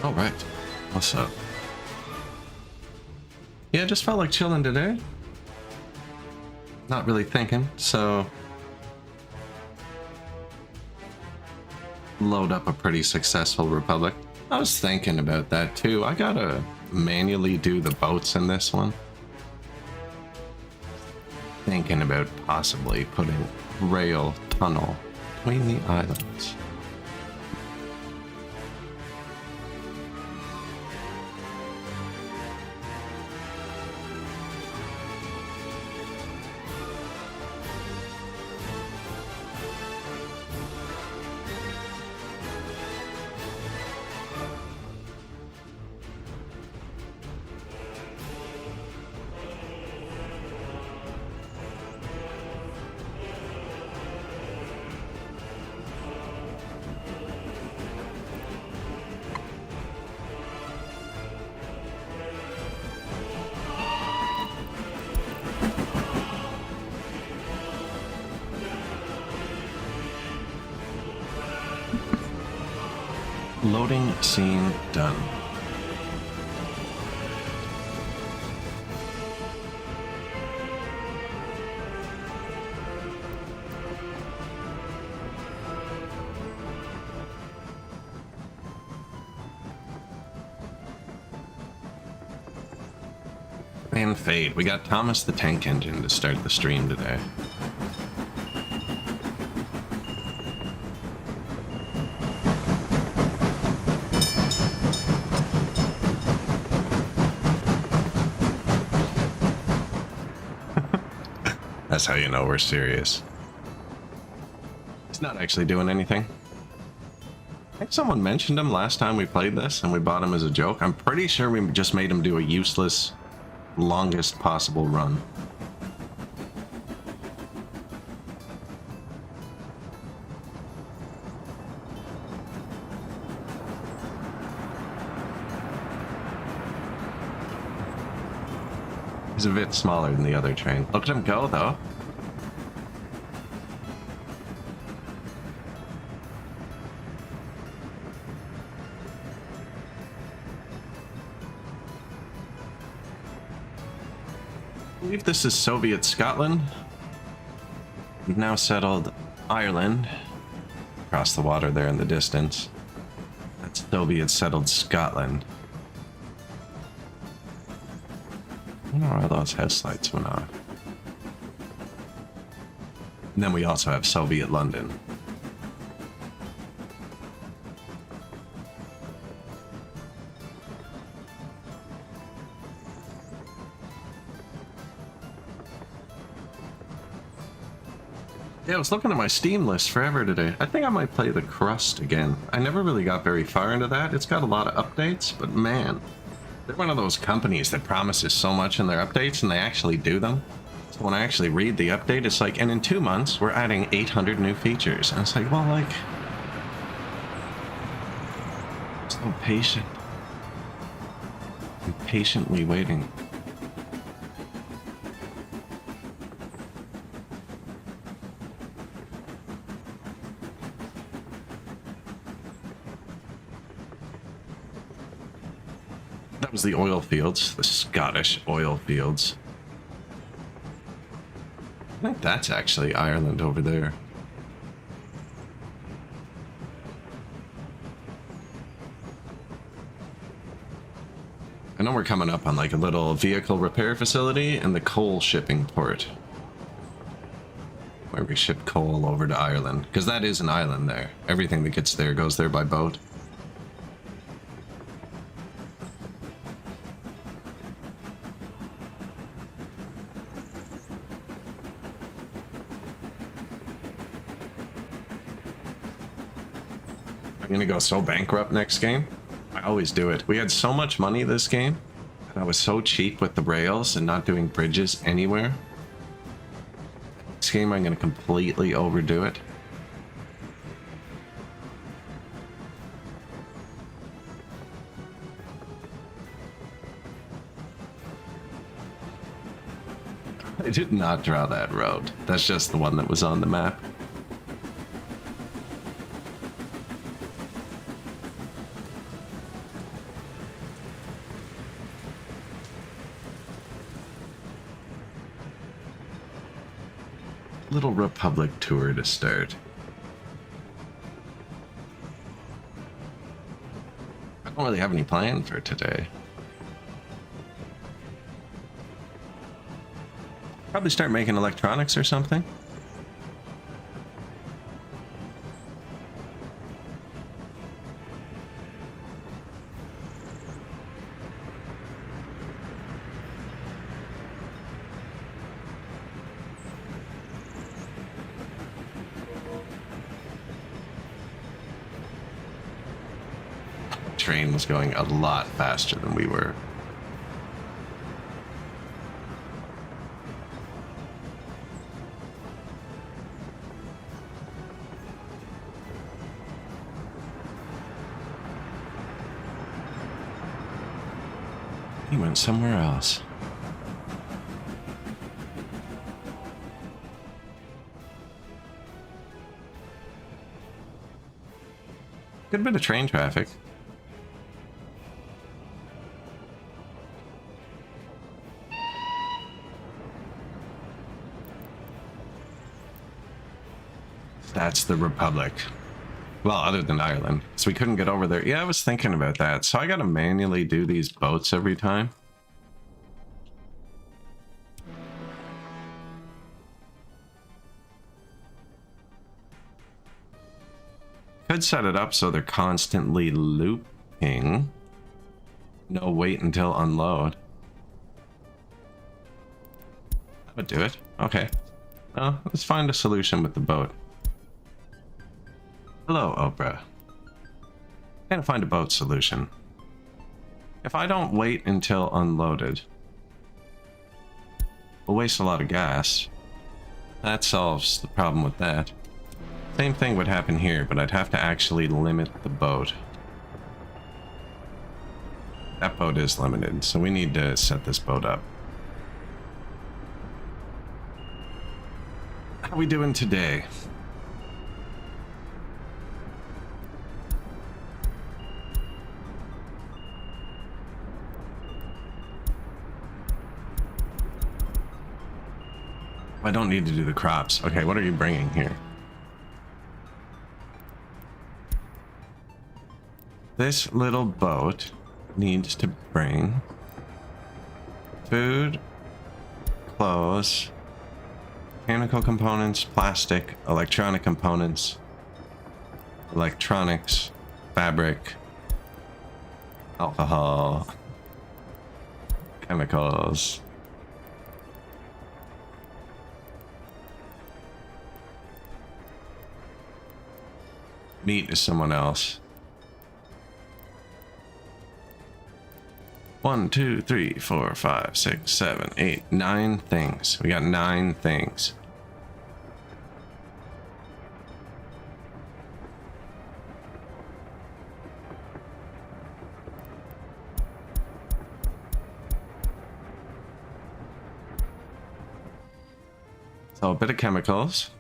All right. What's up? Yeah, just felt like chilling today. Not really thinking, so load up a pretty successful Republic. I was thinking about that too. I gotta manually do the boats in this one. Thinking about possibly putting rail tunnel between the islands. Loading scene done. And fade. We got Thomas the Tank Engine to start the stream today. That's how you know we're serious. He's not actually doing anything. I think someone mentioned him last time we played this and we bought him as a joke. I'm pretty sure we just made him do a useless, longest possible run. He's a bit smaller than the other train. Look at him go, though. I believe this is Soviet Scotland. We've now settled Ireland. Across the water there in the distance. That's Soviet settled Scotland. I don't know why those headlights went off. And then we also have Soviet London. Yeah, I was looking at my Steam list forever today. I think I might play The Crust again. I never really got very far into that. It's got a lot of updates, but man, they're one of those companies that promises so much in their updates and they actually do them. So when I actually read the update, it's like, and in 2 months, we're adding 800 new features. And it's like, well, like, so patient. I'm patiently waiting. That was the oil fields, the Scottish oil fields. I think that's actually Ireland over there. I know we're coming up on like a little vehicle repair facility and the coal shipping port. Where we ship coal over to Ireland. Because that is an island there. Everything that gets there goes there by boat. I'm gonna go so bankrupt next game. I always do it. We had so much money this game, and I was so cheap with the rails and not doing bridges anywhere. This game I'm gonna completely overdo it. I did not draw that road. That's just the one that was on the map. little Republic tour to start. I don't really have any plan for today. Probably start making electronics or something. Train was going a lot faster than we were. He went somewhere else. Good bit of train traffic. That's the Republic. Well, other than Ireland. So we couldn't get over there. Yeah, I was thinking about that. So I gotta manually do these boats every time. Could set it up so they're constantly looping. No wait until unload. That would do it. Okay. Well, let's find a solution with the boat. Hello, Oprah. Gonna find a boat solution. If I don't wait until unloaded, we'll waste a lot of gas. That solves the problem with that. Same thing would happen here, but I'd have to actually limit the boat. That boat is limited, so we need to set this boat up. How are we doing today? I don't need to do the crops. Okay, what are you bringing here? This little boat needs to bring food, clothes, mechanical components, plastic, electronic components, electronics, fabric, alcohol, chemicals. Meat is someone else. 1, 2, 3, 4, 5, 6, 7, 8, 9 things. We got 9 things. So a bit of chemicals.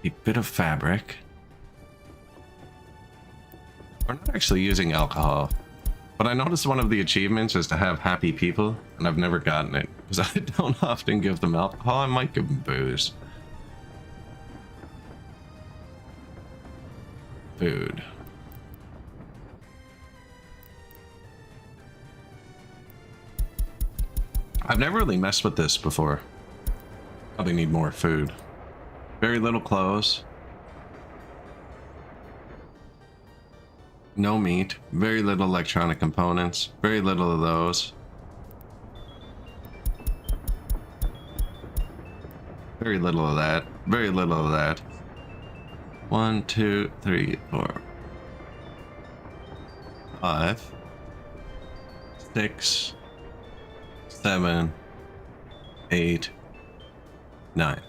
A bit of fabric. We're not actually using alcohol, but I noticed one of the achievements is to have happy people, and I've never gotten it because I don't often give them alcohol. I might give them booze. Food. I've never really messed with this before. Probably need more food. Very little clothes. No meat. Very little electronic components. Very little of those. Very little of that. Very little of that. 1, 2, 3, 4, 5, 6, 7, 8, 9.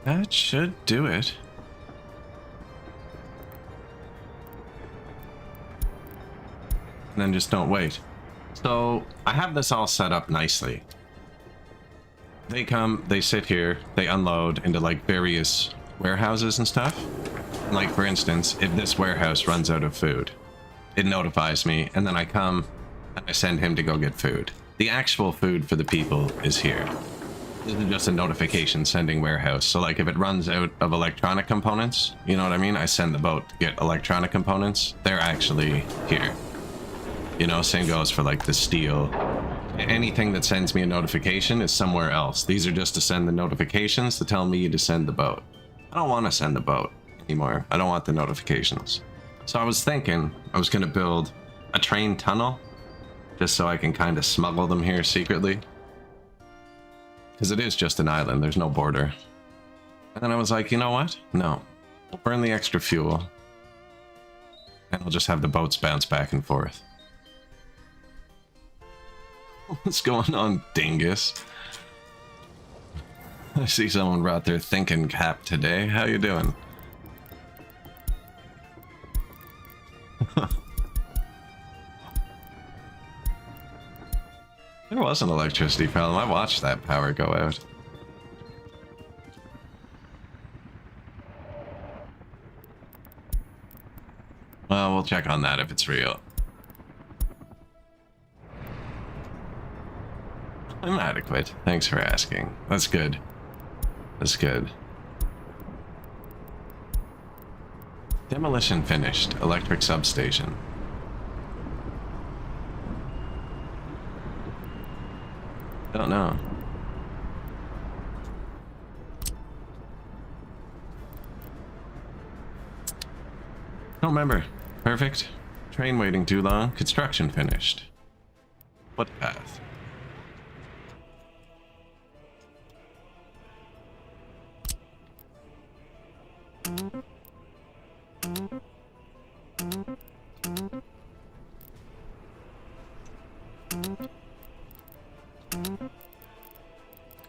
That should do it. And then just don't wait. So I have this all set up nicely. They come, they sit here, they unload into like various warehouses and stuff. Like, for instance, if this warehouse runs out of food, it notifies me, and then I come and I send him to go get food. The actual food for the people is here. This is just a notification sending warehouse. So, like, if it runs out of electronic components, you know what I mean? I send the boat to get electronic components. They're actually here. You know, same goes for, like, the steel. Anything that sends me a notification is somewhere else. These are just to send the notifications to tell me to send the boat. I don't want to send the boat anymore. I don't want the notifications. So I was thinking I was going to build a train tunnel just so I can kind of smuggle them here secretly. Because it is just an island. There's no border. And then I was like, you know what? No. We'll burn the extra fuel. And we'll just have the boats bounce back and forth. What's going on, dingus? I see someone brought their thinking cap today. How you doing? There was an electricity problem. I watched that power go out. Well, we'll check on that if it's real. I'm adequate. Thanks for asking. That's good. That's good. Demolition finished. Electric substation. Don't know. Don't remember. Perfect. Train waiting too long. Construction finished. Footpath.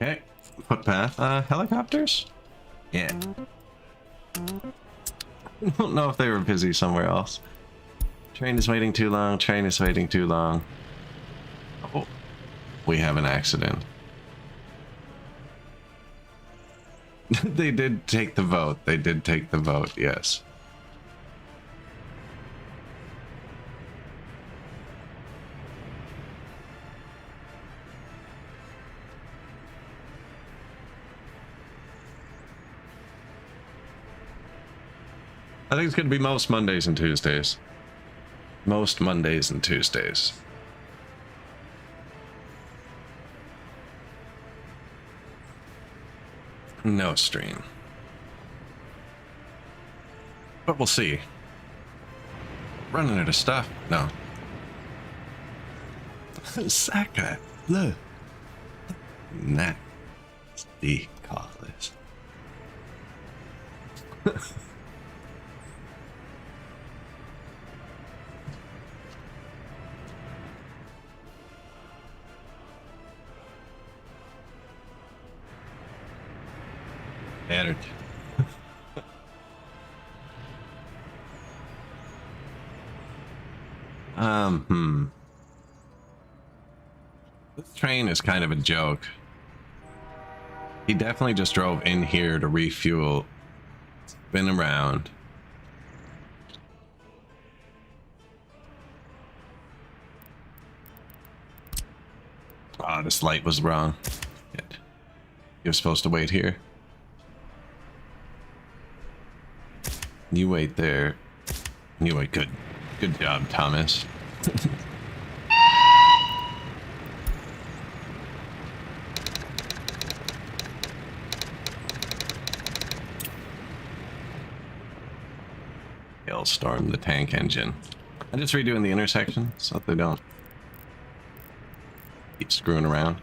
Okay, footpath. Helicopters? Yeah. I don't know if they were busy somewhere else. Train is waiting too long. Train is waiting too long. Oh, we have an accident. They did take the vote. They did take the vote, yes. I think it's going to be most Mondays and Tuesdays. Most Mondays and Tuesdays. No stream. But we'll see. Running out of stuff? No. Saka, look. Nasty college. Battered. This train is kind of a joke. He definitely just drove in here to refuel. Spin around. Ah, this light was wrong. Shit. You're supposed to wait here. You wait there. You wait. Good. Good job, Thomas. Hailstorm the tank engine. I'm just redoing the intersection so that they don't keep screwing around.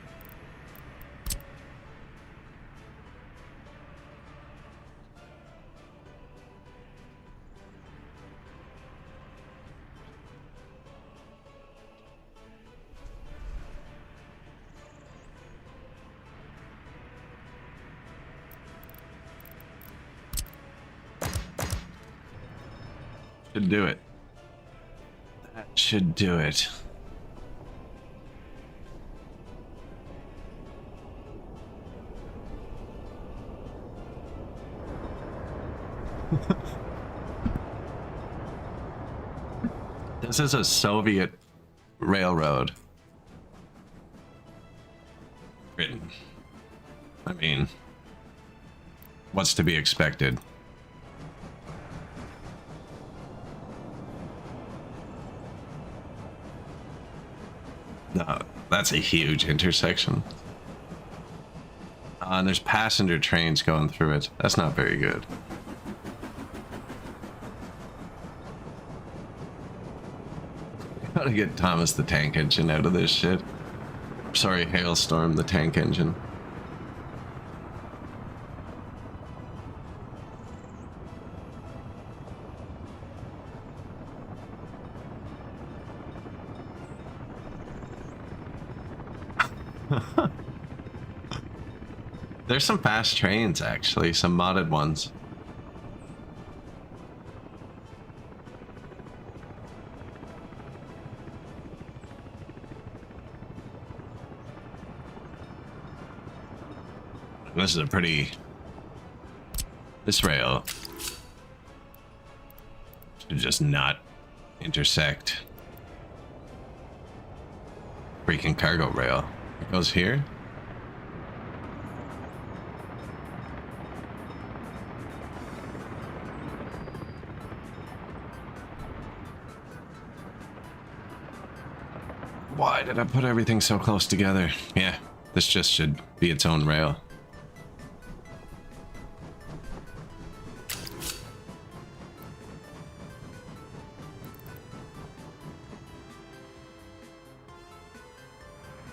Should do it. That should do it. This is a Soviet railroad. Britain. I mean, what's to be expected? No, that's a huge intersection. And there's passenger trains going through it. That's not very good. Gotta get Thomas the Tank Engine out of this shit. Sorry, Hailstorm the Tank Engine. There's some fast trains, actually, some modded ones. This is a pretty... This rail should just not intersect. Freaking cargo rail. It goes here. Why did I put everything so close together? Yeah, this just should be its own rail.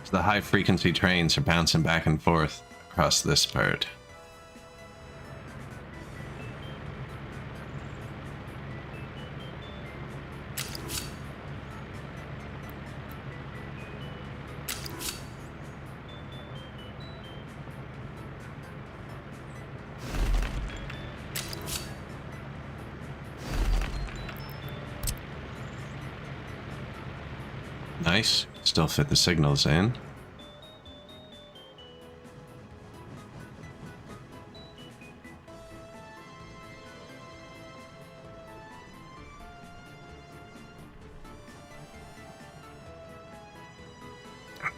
So the high frequency trains are bouncing back and forth across this part. Nice. Still fit the signals in.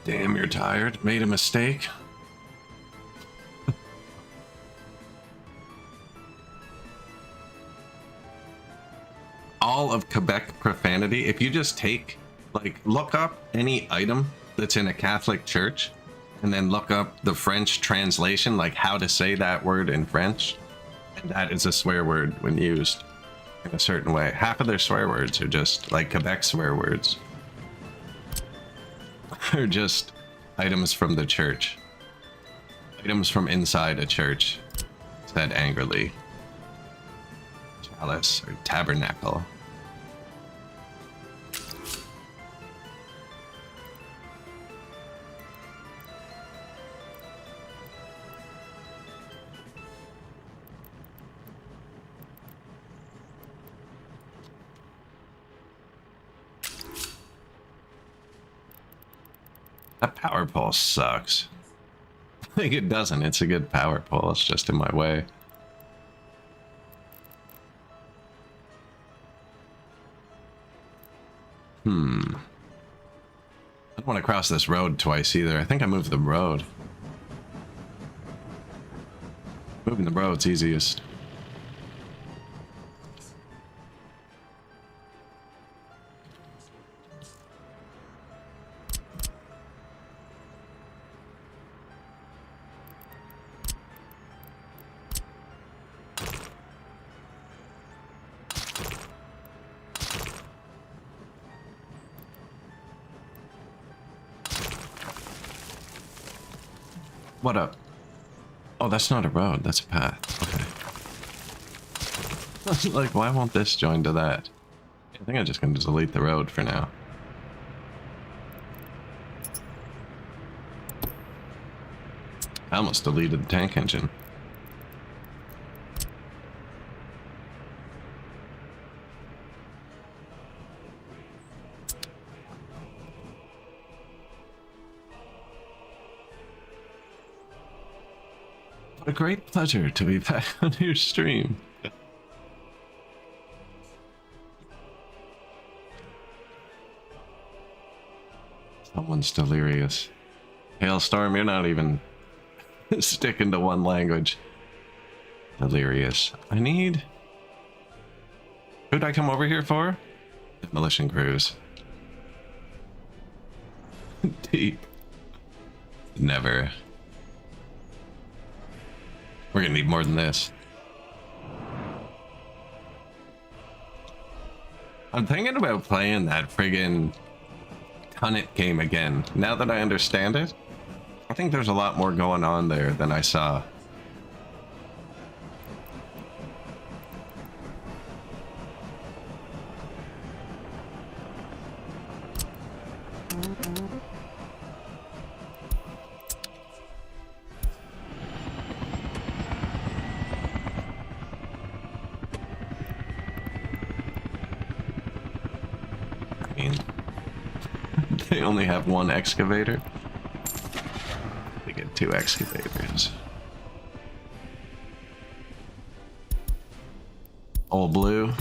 Damn, you're tired. Made a mistake. All of Quebec profanity, if you just take, like, look up any item that's in a Catholic church and then look up the French translation, like how to say that word in French, and that is a swear word when used in a certain way. Half of their swear words are just like Quebec swear words. They're just items from the church. Items from inside a church, said angrily. Chalice or tabernacle. That power pole sucks. I think it doesn't. It's a good power pole. It's just in my way. I don't want to cross this road twice either. I think I moved the road. Moving the road's easiest. What up? Oh, that's not a road. That's a path. Okay. Like, why won't this join to that? I think I'm just going to delete the road for now. I almost deleted the tank engine. What a great pleasure to be back on your stream. Someone's delirious. Hailstorm, you're not even sticking to one language. Delirious. I need... Who'd I come over here for? Demolition crews. Deep. Never. We're gonna need more than this. I'm thinking about playing that friggin' Tunnet game again. Now that I understand it, I think there's a lot more going on there than I saw. They only have one excavator. They get 2 excavators. Old blue.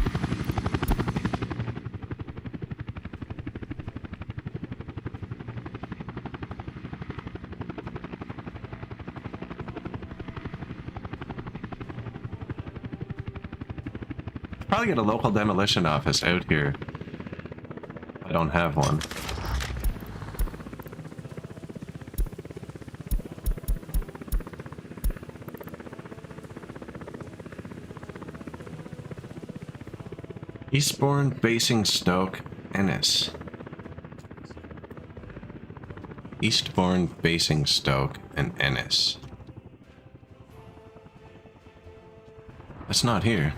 Probably get a local demolition office out here. I don't have one. Eastbourne, Basingstoke, Ennis. Eastbourne, Basingstoke, and Ennis. That's not here.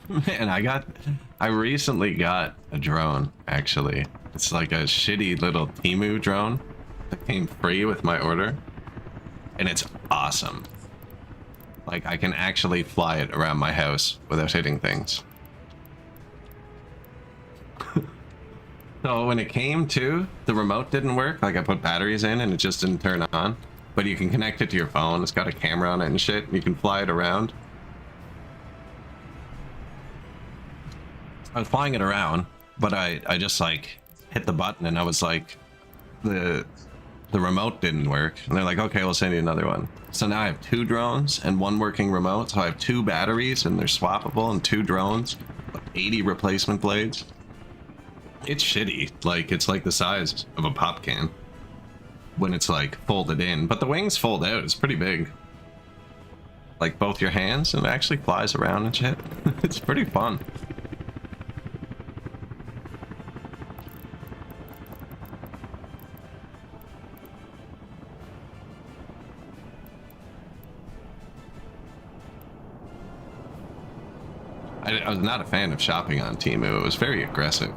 Man, I recently got a drone, actually. It's like a shitty little Temu drone that came free with my order. And it's awesome. Like, I can actually fly it around my house without hitting things. So when it came to, the remote didn't work. Like, I put batteries in and it just didn't turn on. But you can connect it to your phone. It's got a camera on it and shit. And you can fly it around. I was flying it around, but I just like hit the button and I was like, the remote didn't work. And they're like, okay, we'll send you another one. So now I have 2 drones and 1 working remote. So I have 2 batteries and they're swappable and 2 drones, 80 replacement blades. It's shitty. Like, it's like the size of a pop can when it's like folded in, but the wings fold out. It's pretty big. Like both your hands, and it actually flies around and shit. It's pretty fun. I was not a fan of shopping on Temu. It was very aggressive.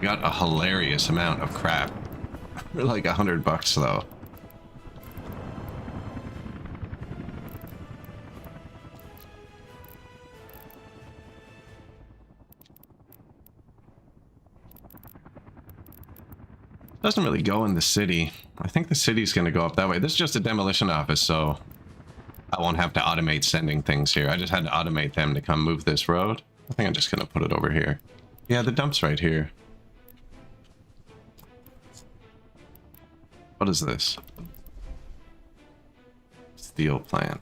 Got a hilarious amount of crap for like $100 though. Doesn't really go in the city. I think the city's gonna go up that way. This is just a demolition office, so I won't have to automate sending things here. I just had to automate them to come move this road. I think I'm just gonna put it over here. Yeah, the dump's right here. What is this? Steel plant.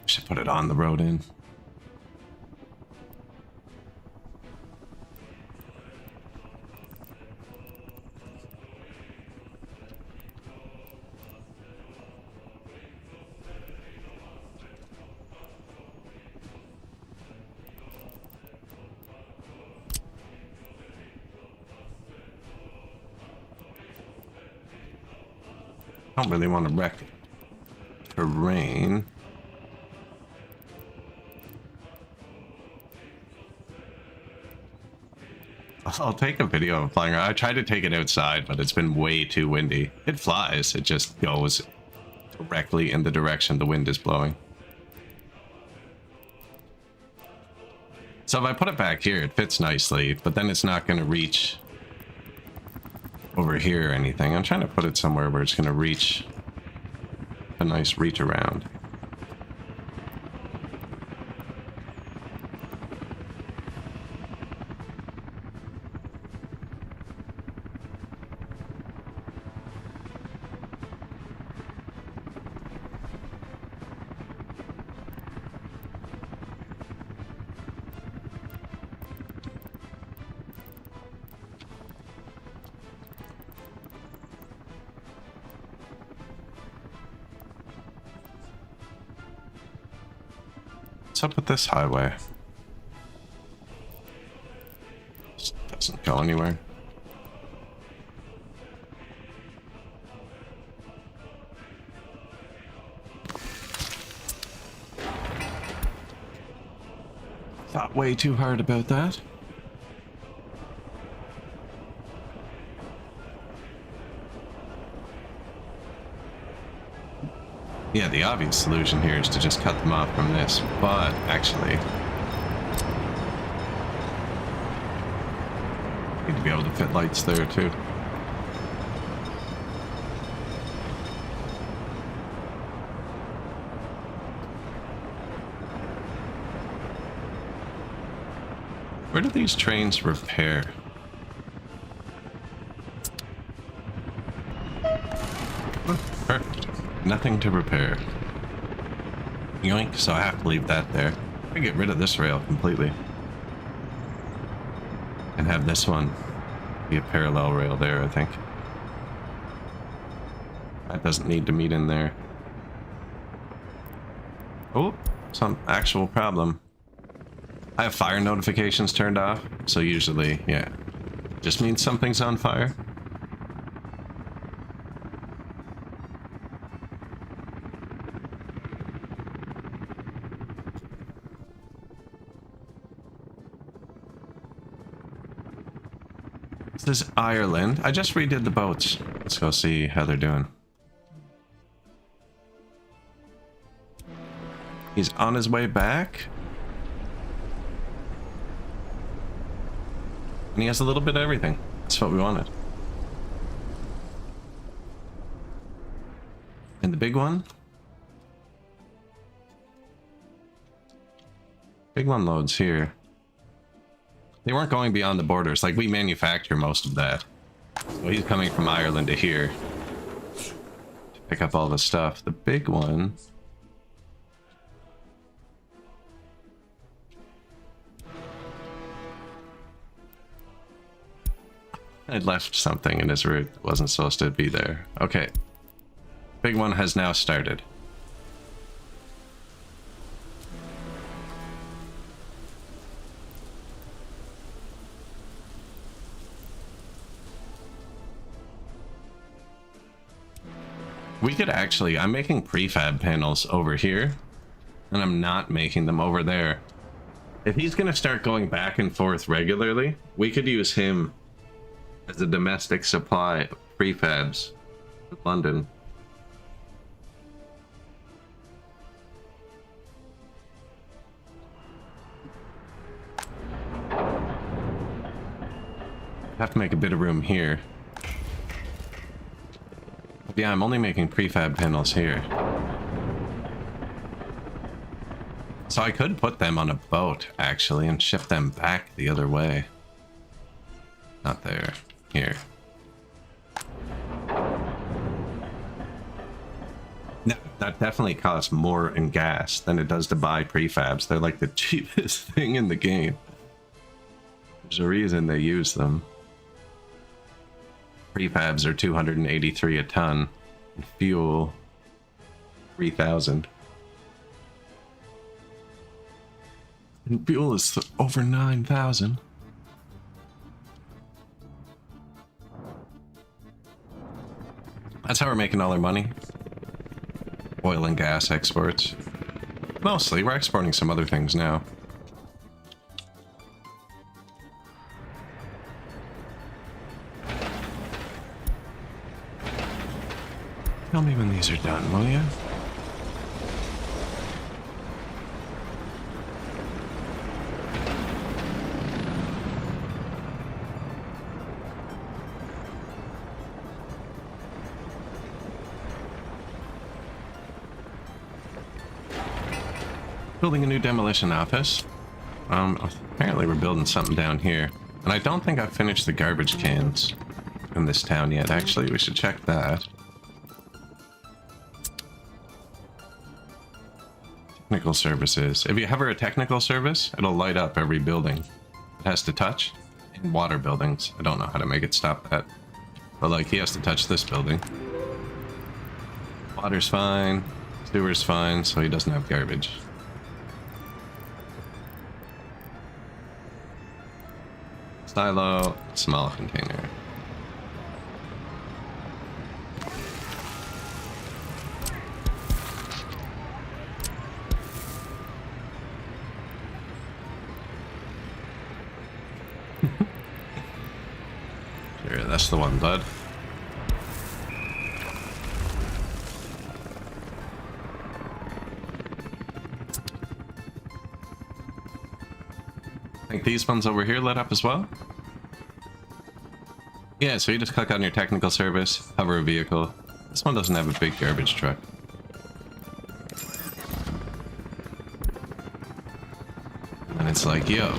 Should put it on the road in. I don't really want to wreck terrain. I'll take a video of flying around. I tried to take it outside, but it's been way too windy. It flies, it just goes directly in the direction the wind is blowing. So if I put it back here, it fits nicely, but then it's not going to reach over here or anything. I'm trying to put it somewhere where it's going to reach a nice reach around. What's up with this highway? Just doesn't go anywhere. Thought way too hard about that. Yeah, the obvious solution here is to just cut them off from this, but actually, need to be able to fit lights there too. Where do these trains repair? Perfect. Nothing to repair. Yoink, so I have to leave that there. I get rid of this rail completely. And have this one be a parallel rail there, I think. That doesn't need to meet in there. Oh, some actual problem. I have fire notifications turned off, so usually, yeah, just means something's on fire. This is Ireland. I just redid the boats. Let's go see how they're doing. He's on his way back. And he has a little bit of everything. That's what we wanted. And the big one? Big one loads here. They weren't going beyond the borders. Like, we manufacture most of that. So he's coming from Ireland to here to pick up all the stuff. The big one... I'd left something in his route that wasn't supposed to be there. Okay. Big one has now started. We could actually... I'm making prefab panels over here, and I'm not making them over there. If he's going to start going back and forth regularly, we could use him as a domestic supply of prefabs in London. Have to make a bit of room here. Yeah, I'm only making prefab panels here. So I could put them on a boat, actually, and ship them back the other way. Not there. Here. No, that definitely costs more in gas than it does to buy prefabs. They're like the cheapest thing in the game. There's a reason they use them. Prefabs are 283 a ton, and fuel 3,000. And fuel is over 9,000. That's how we're making all our money. Oil and gas exports. Mostly, we're exporting some other things now. Tell me when these are done, will you? Building a new demolition office. Apparently we're building something down here. And I don't think I've finished the garbage cans in this town yet. Actually, we should check that. Technical services. If you hover a technical service, it'll light up every building it has to touch. In water buildings. I don't know how to make it stop that. But like, he has to touch this building. Water's fine. Sewer's fine, so he doesn't have garbage. Silo, small container. Sure, that's the one, bud. I think these ones over here lit up as well. Yeah, so you just click on your technical service, hover a vehicle. This one doesn't have a big garbage truck. And it's like, yo,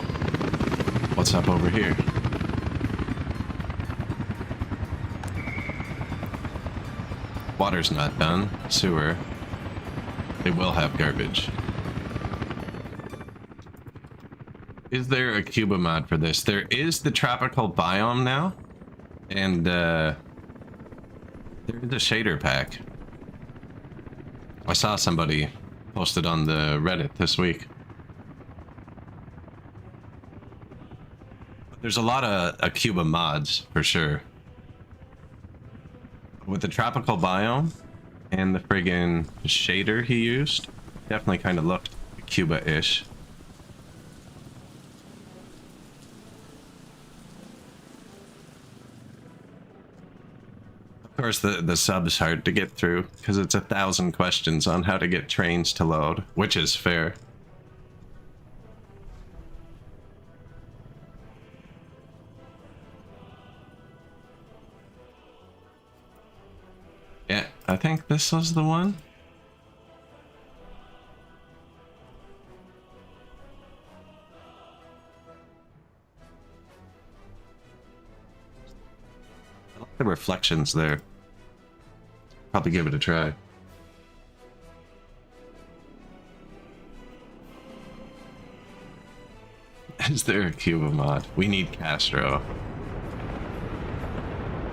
what's up over here? Water's not done. Sewer. They will have garbage. Is there a Cuba mod for this? There is the tropical biome now. And there is a shader pack. I saw somebody posted on the Reddit this week. There's a lot of Cuba mods for sure. With the tropical biome and the friggin' shader he used, definitely kind of looked Cuba-ish. Of course, the sub's hard to get through because it's 1,000 questions on how to get trains to load, which is fair. Yeah, I think this was the one. I like the reflections there. Probably give it a try. Is there a Cuba mod? We need Castro.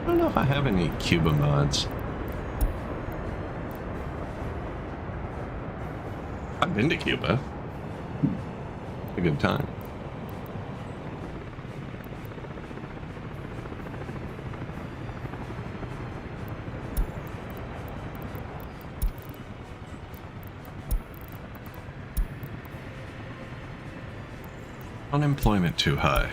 I don't know if I have any Cuba mods. I've been to Cuba. A good time. Unemployment too high.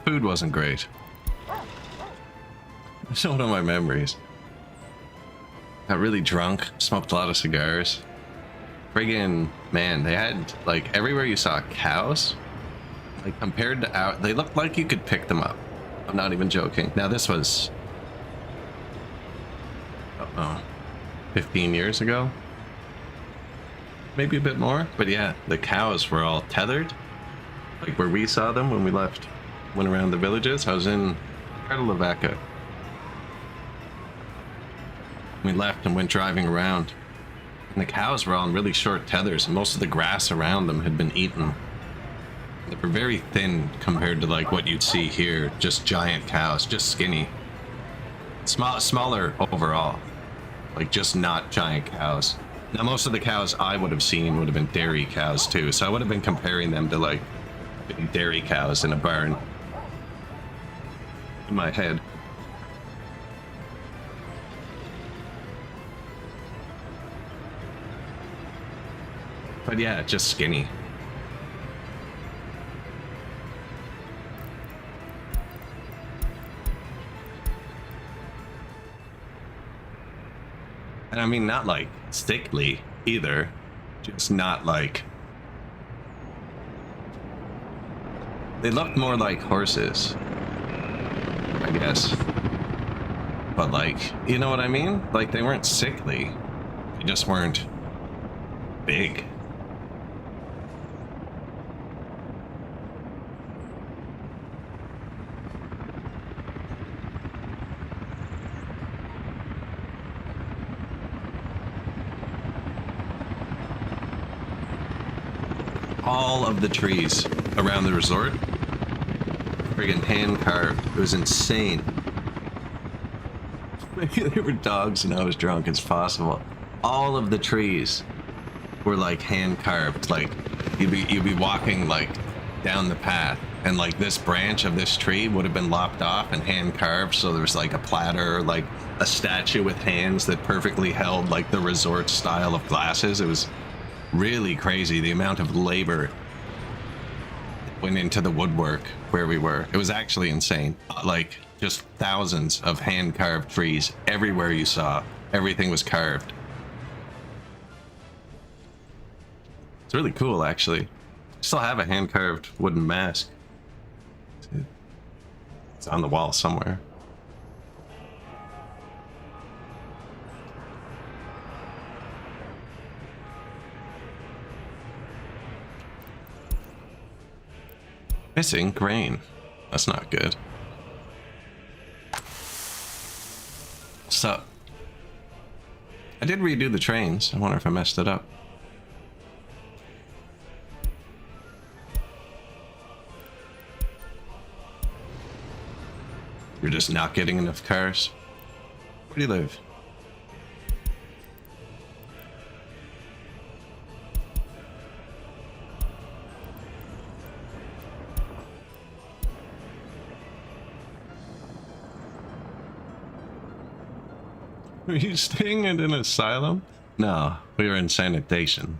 Food wasn't great. It's one of my memories. Got really drunk, smoked a lot of cigars. Friggin', man, they had, like, everywhere you saw cows, like, compared to our, they looked like you could pick them up. I'm not even joking. Now, this was, 15 years ago? Maybe a bit more, but yeah, the cows were all tethered. Like, where we saw them when we left. Went around the villages. I was in Karlovaca. We left and went driving around. And the cows were on really short tethers, and most of the grass around them had been eaten. They were very thin compared to like what you'd see here, just giant cows, just skinny. Smaller overall. Like just not giant cows. Now most of the cows I would have seen would have been dairy cows too, so I would have been comparing them to like Big dairy cows in a barn. In my head. But yeah, just skinny. And I mean, not like sickly either, just not like. They looked more like horses, I guess. But like, you know what I mean? Like, they weren't sickly, they just weren't big. All of the trees around the resort, friggin' hand carved. It was insane. Maybe they were dogs and I was drunk. It's possible. All of the trees were like hand carved. Like you'd be walking like down the path, and like this branch of this tree would have been lopped off and hand carved. So there was like a platter, like a statue with hands that perfectly held like the resort style of glasses. It was really crazy the amount of labor that went into the woodwork where we were. It was actually insane. Like just thousands of hand carved trees everywhere you saw. Everything was carved. It's really cool, actually. I still have a hand carved wooden mask. It's on the wall somewhere. Missing grain. That's not good. So, I did redo the trains. I wonder if I messed it up. You're just not getting enough cars. Where do you live? Were you staying in an asylum? No, we were in sanitation.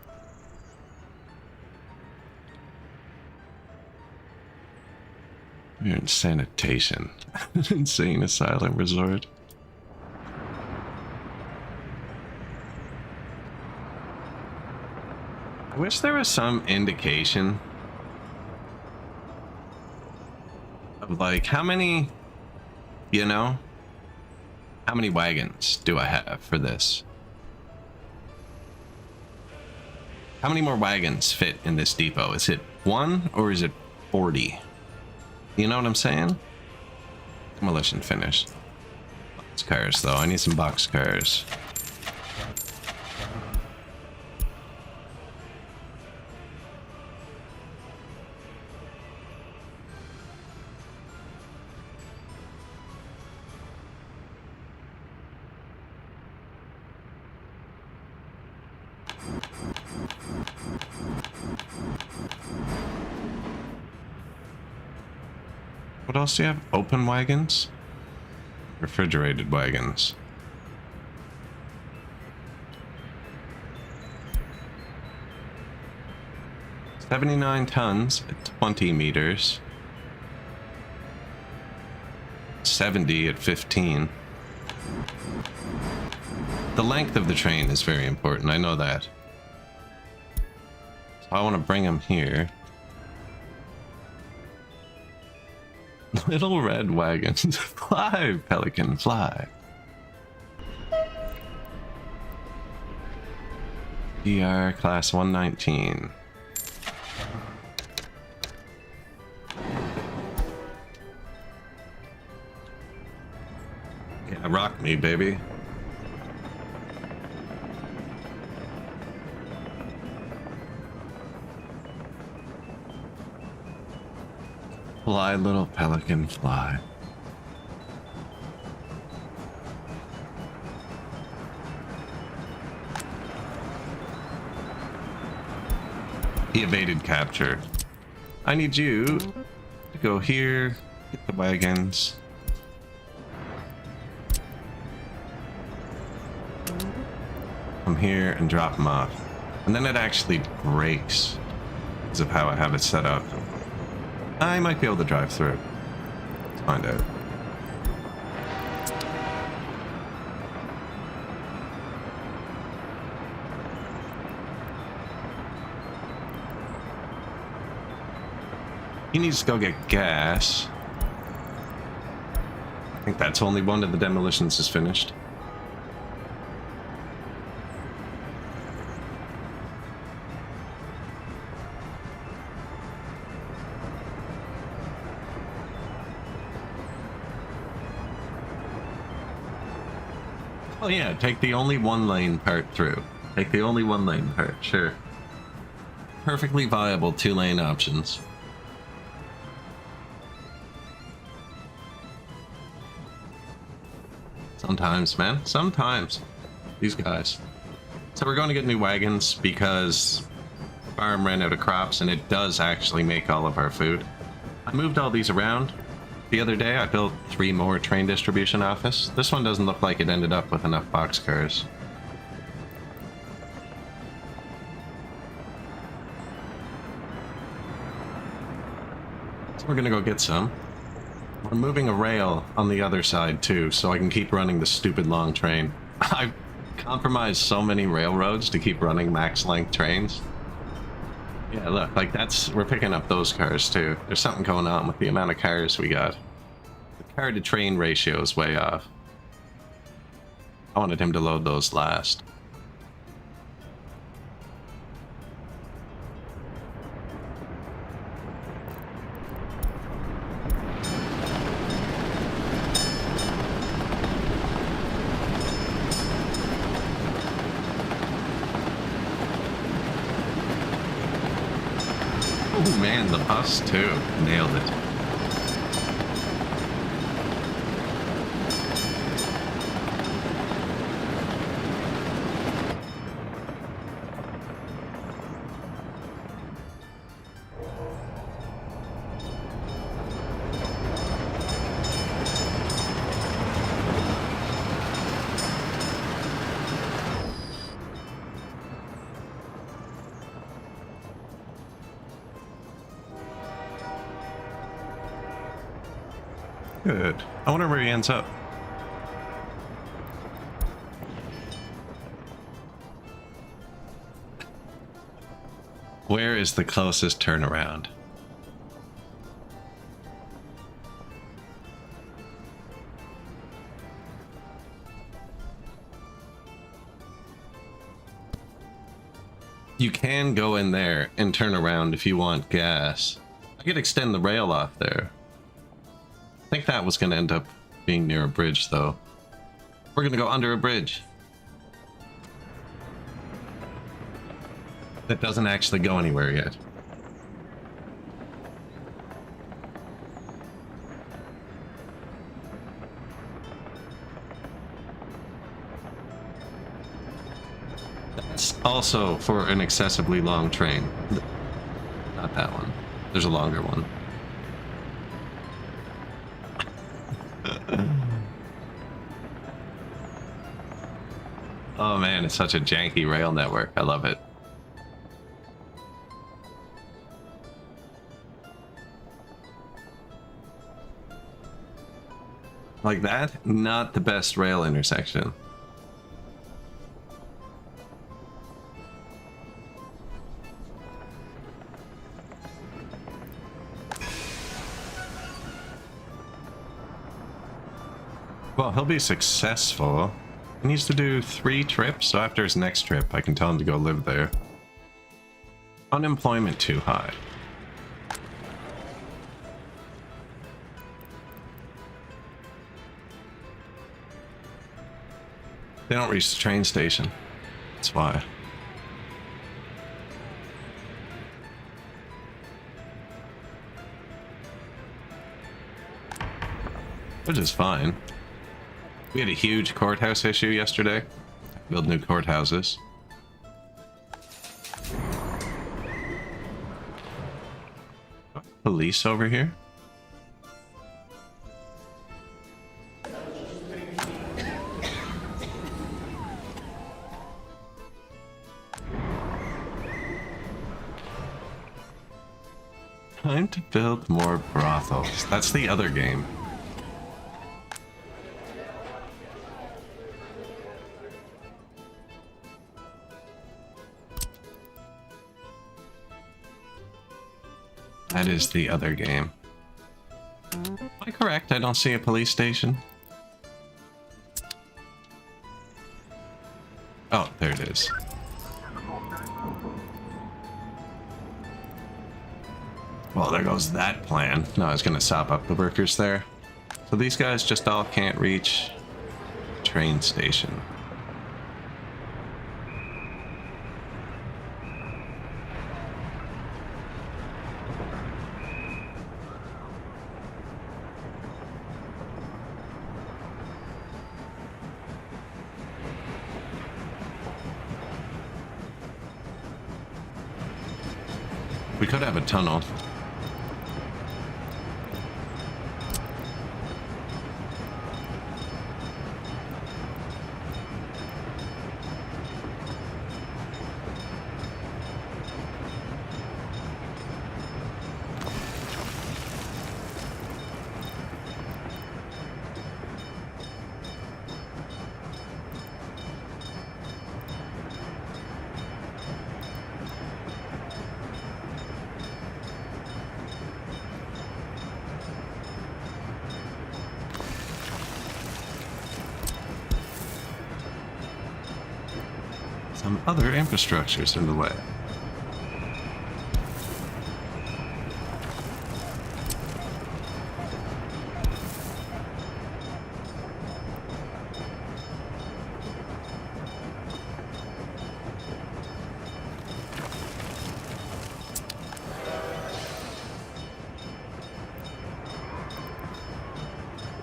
We were in sanitation. Insane asylum resort. I wish there was some indication of like how many, you know? How many wagons do I have for this? How many more wagons fit in this depot? Is it 1 or is it 40? You know what I'm saying? Demolition finished. Box cars though, I need some box cars. What else do you have? Open wagons? Refrigerated wagons. $79 tons at 20 meters. 70 at 15. The length of the train is very important, I know that. So I want to bring them here. Little red wagons. Fly, Pelican, fly. DR class 119. Yeah, rock me, baby. Fly, little pelican, fly. He evaded capture. I need you to go here, get the wagons. Come here and drop them off. And then it actually breaks because of how I have it set up. I might be able to drive through. Let's find out. He needs to go get gas. I think that's only one of the demolitions is finished. Oh yeah, take the only one lane part through. Take the only one lane part, sure. Perfectly viable 2-lane options. Sometimes, man. Sometimes. These guys. So we're going to get new wagons because the farm ran out of crops and it does actually make all of our food. I moved all these around. The other day I built 3 more train distribution office. This one doesn't look like it ended up with enough boxcars. So we're going to go get some. We're moving a rail on the other side too, so I can keep running the stupid long train. I've compromised so many railroads to keep running max length trains. Yeah, look, like we're picking up those cars too. There's something going on with the amount of cars we got. The car to train ratio is way off. I wanted him to load those last. Oh man, the bus too. Nailed it. Good. I wonder where he ends up. Where is the closest turnaround? You can go in there and turn around if you want gas. I could extend the rail off there. I think that was going to end up being near a bridge, though. We're going to go under a bridge. That doesn't actually go anywhere yet. That's also for an excessively long train. Not that one. There's a longer one. Oh man, it's such a janky rail network. I love it. Like that, not the best rail intersection. Well, he'll be successful. He needs to do 3 trips, so after his next trip, I can tell him to go live there. Unemployment too high. They don't reach the train station. That's why. Which is fine. We had a huge courthouse issue yesterday. Build new courthouses. police over here? Time to build more brothels. That's the other game. That is the other game. Am I correct? I don't see a police station. Oh, there it is. Well, there goes that plan. No, I was gonna sop up the workers there. So these guys just all can't reach the train station. We could have a tunnel. Some other infrastructures in the way.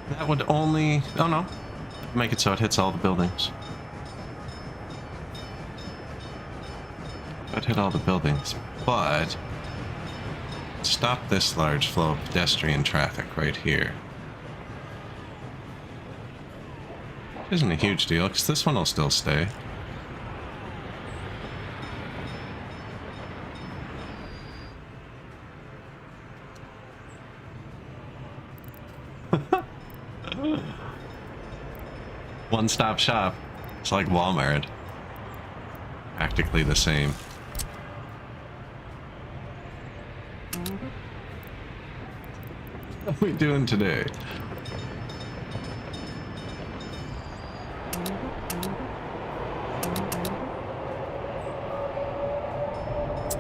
That would only... oh no. Make it so it hits all the buildings. I'd hit all the buildings, but stop this large flow of pedestrian traffic right here. Isn't a huge deal, because this one will still stay. One-stop shop. It's like Walmart. Practically the same. What are we doing today?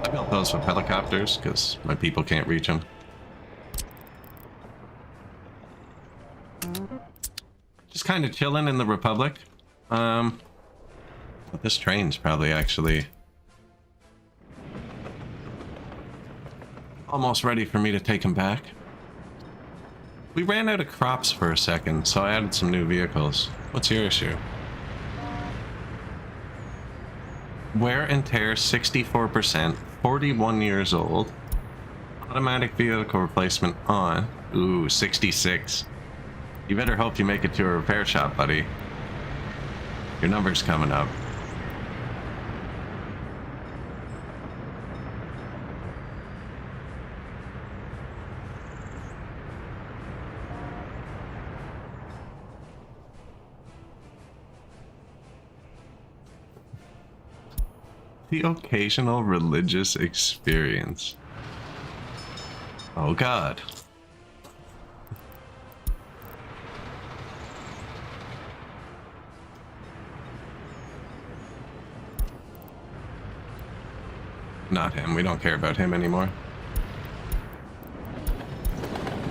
I built those with helicopters because my people can't reach them. Just kind of chilling in the Republic. But this train's probably actually almost ready for me to take him back. We ran out of crops for a second, so I added some new vehicles. What's your issue? Wear and tear 64%, 41 years old. Automatic vehicle replacement on. Ooh, 66. You better hope you make it to a repair shop, buddy. Your number's coming up. The occasional religious experience. Oh God. Not him. We don't care about him anymore.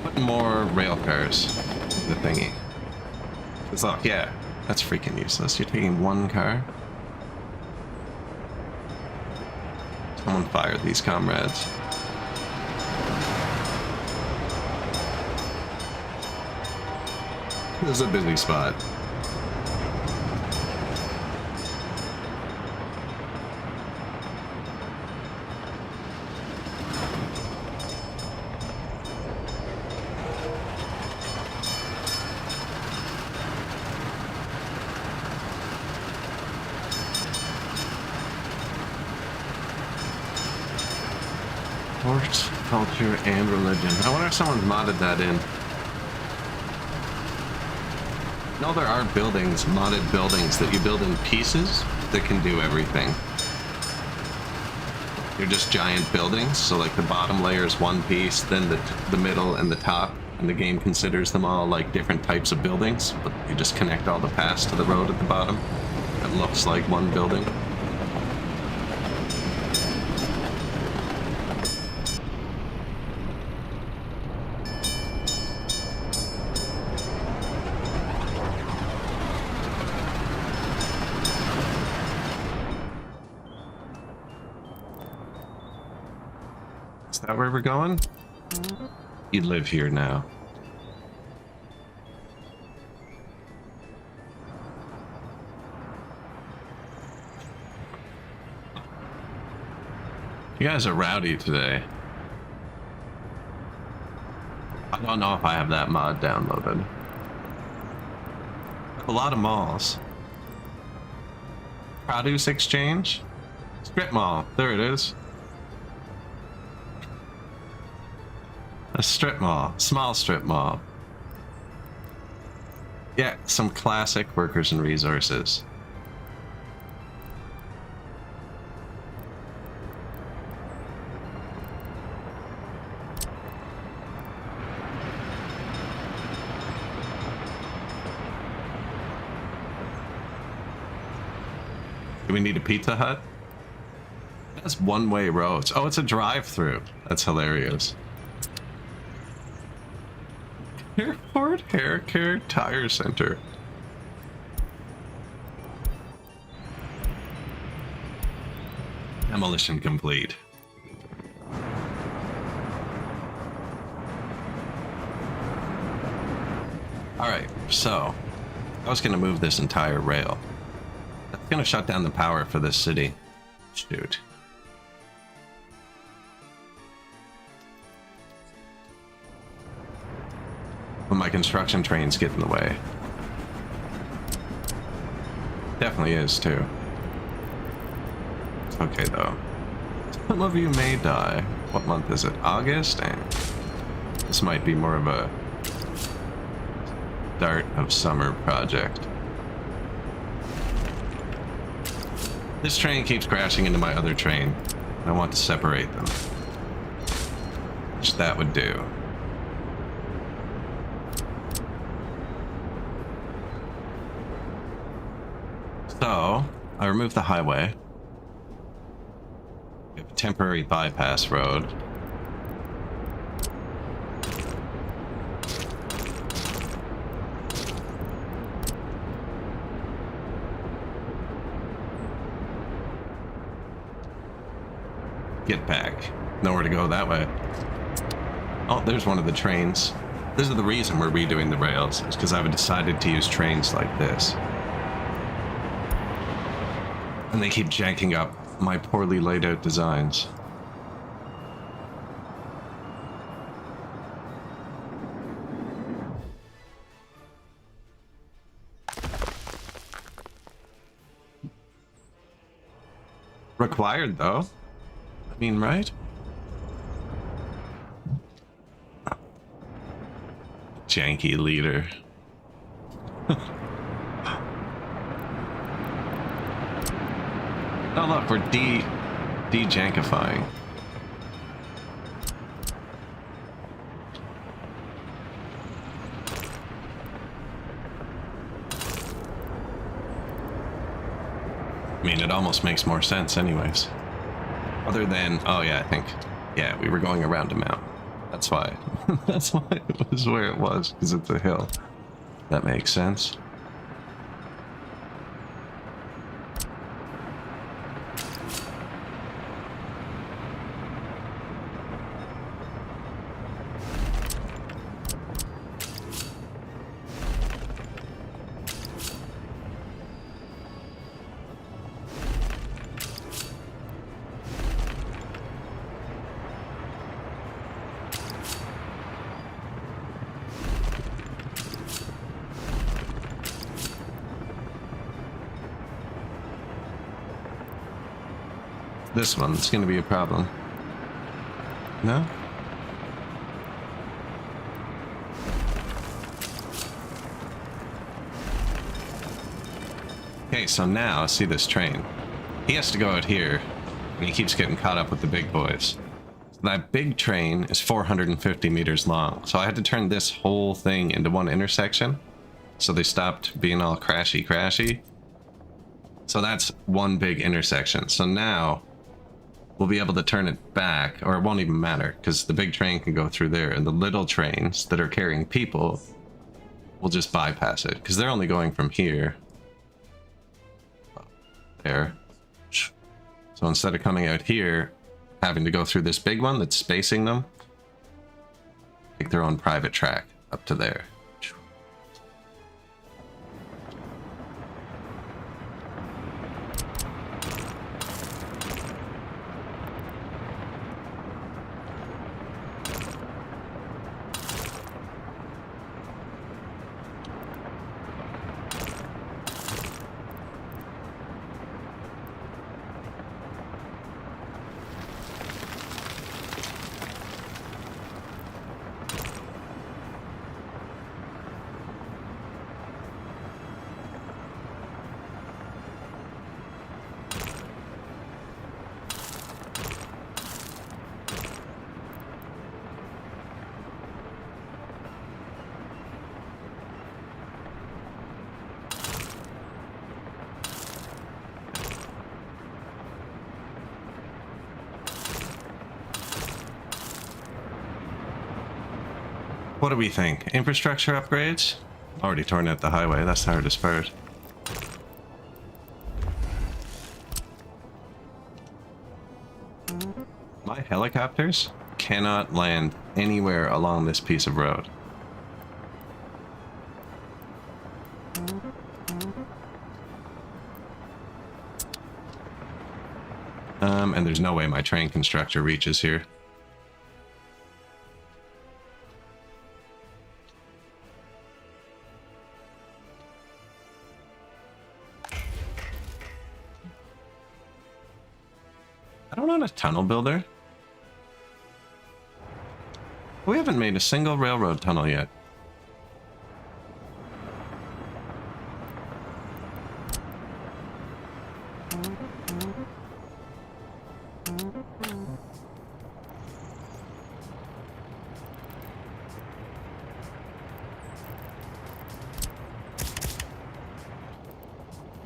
Put more rail cars. The thingy. It's like, yeah, that's freaking useless. You're taking one car. Someone fire these comrades. This is a busy spot. art, culture, and religion. I wonder if someone's modded that in. No, there are buildings, modded buildings that you build in pieces that can do everything. They're just giant buildings, so like the bottom layer is one piece, then the middle and the top, and the game considers them all like different types of buildings, but you just connect all the paths to the road at the bottom. It looks like one building. Is that where we're going? You live here now. You guys are rowdy today. I don't know if I have that mod downloaded. A lot of malls. Produce Exchange? Strip Mall. There it is. A strip mall. Small strip mall. Yeah, some classic workers and resources. Do we need a Pizza Hut? That's one-way roads. Oh, it's a drive-through. That's hilarious. Airport Hair Care Tire Center. Demolition complete. Alright, so I was gonna move this entire rail. That's gonna shut down the power for this city. Shoot. But my construction trains get in the way. Definitely is too. It's okay though. Some of you may die. What month is it? August? And this might be more of a start of summer project. This train keeps crashing into my other train. I want to separate them. Which that would do. So, I removed the highway. We have a temporary bypass road. Get back. Nowhere to go that way. Oh, there's one of the trains. This is the reason we're redoing the rails, is because I've decided to use trains like this. And they keep janking up my poorly laid out designs. Required though. I mean, right? Janky leader. Oh look, we're de-jankifying. I mean, it almost makes more sense anyways. Other than, oh yeah, I think, yeah, we were going around a mountain. That's why. That's why it was where it was, because it's a hill. That makes sense. This one's gonna be a problem. No? Okay, so now, see this train. He has to go out here, and he keeps getting caught up with the big boys. So that big train is 450 meters long, so I had to turn this whole thing into one intersection, so they stopped being all crashy. So that's one big intersection. So now we'll be able to turn it back, or it won't even matter, because the big train can go through there, and the little trains that are carrying people will just bypass it, because they're only going from here. There. So instead of coming out here, having to go through this big one that's spacing them, take their own private track up to there. What do we think? Infrastructure upgrades? Already torn out the highway, that's the hardest part. My helicopters cannot land anywhere along this piece of road. And there's no way my train constructor reaches here. I don't want a tunnel builder. We haven't made a single railroad tunnel yet.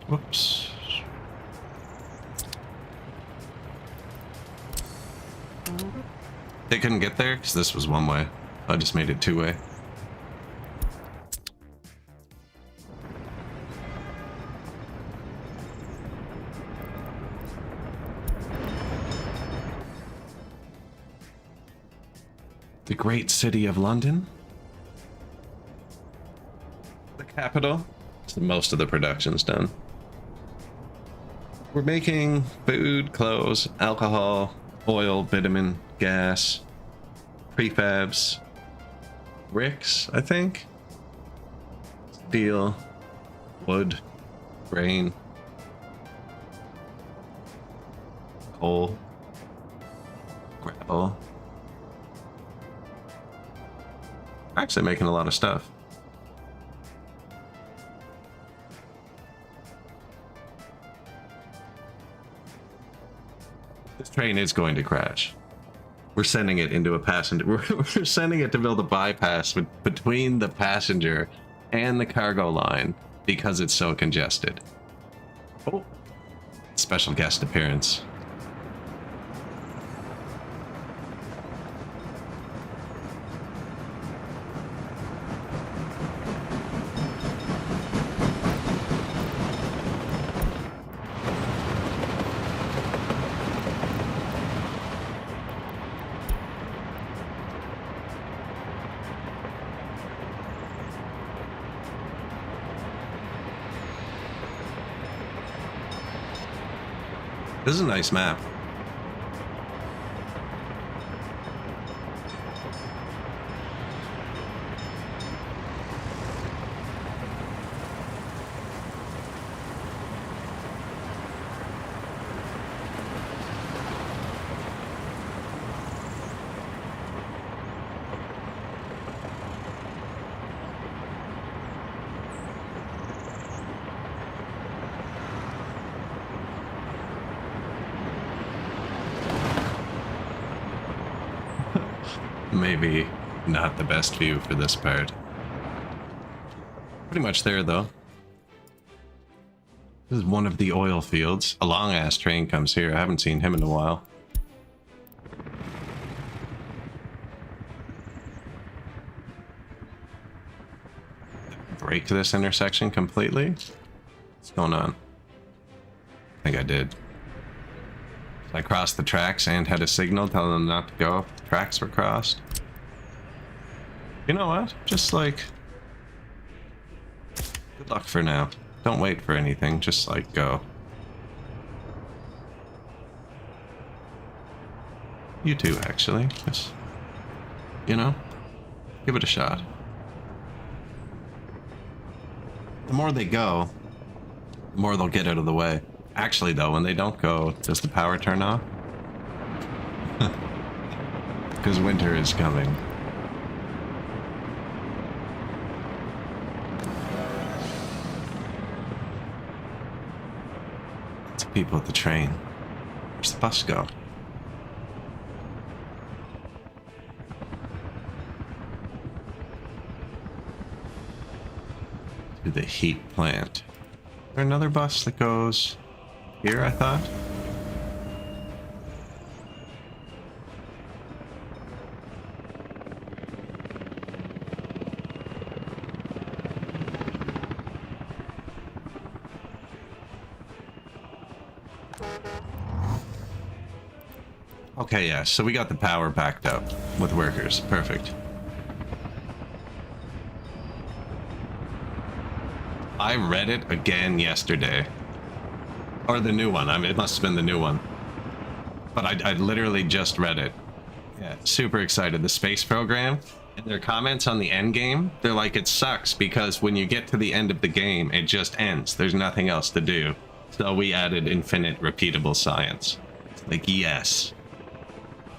Whoops. They couldn't get there because this was one way. I just made it two way. The great city of London. The capital. So most of the production's done. We're making food, clothes, alcohol, oil, bitumen, gas, prefabs, bricks, I think, steel, wood, grain, coal, gravel. Actually making a lot of stuff. This train is going to crash. We're sending it into a passenger. We're sending it to build a bypass between the passenger and the cargo line because it's so congested. Oh, special guest appearance. This is a nice map. maybe not the best view for this part. Pretty much there, though. This is one of the oil fields. A long-ass train comes here. I haven't seen him in a while. Break this intersection completely? What's going on? I think I did. I crossed the tracks and had a signal telling them not to go if the tracks were crossed. You know what? Just like... good luck for now. Don't wait for anything, just like go. You too, actually. Just, you know, give it a shot. The more they go, the more they'll get out of the way. Actually, though, when they don't go, does the power turn off? Because winter is coming. It's people at the train. Where's the bus go? To the heat plant. Is there another bus that goes here, I thought? Okay, yeah, so we got the power backed up with workers. Perfect. I read it again yesterday. Or the new one. I mean, it must have been the new one. But I literally just read it. Yeah, super excited. The space program, and their comments on the end game, they're like, it sucks because when you get to the end of the game, it just ends. There's nothing else to do. So we added infinite repeatable science. Like, yes.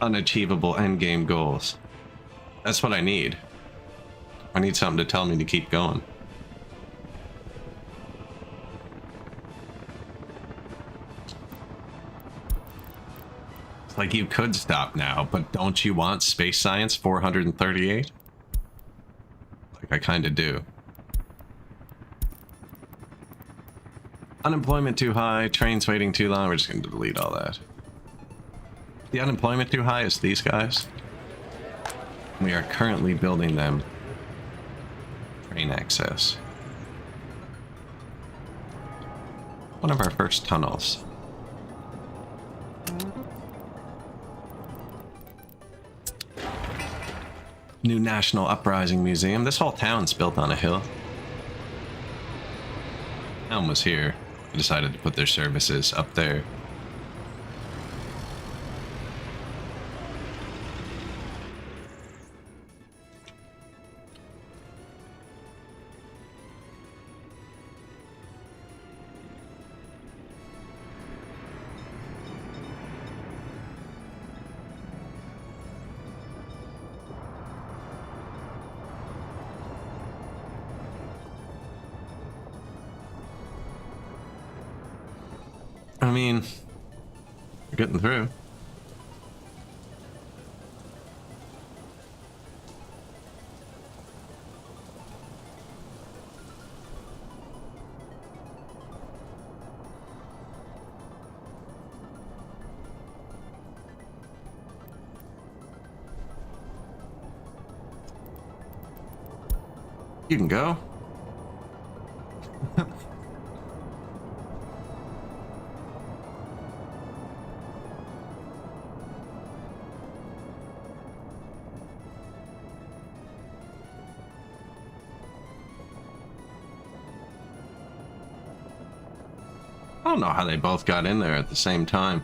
Unachievable endgame goals. That's what I need. I need something to tell me to keep going. It's like you could stop now, but don't you want space science 438? Like I kind of do. Unemployment too high, trains waiting too long. We're just going to delete all that. The unemployment too high is these guys. We are currently building them train access. One of our first tunnels. New National Uprising Museum. This whole town's built on a hill. Town was here. They decided to put their services up there. I mean, we're getting through. You can go. I don't know how they both got in there at the same time.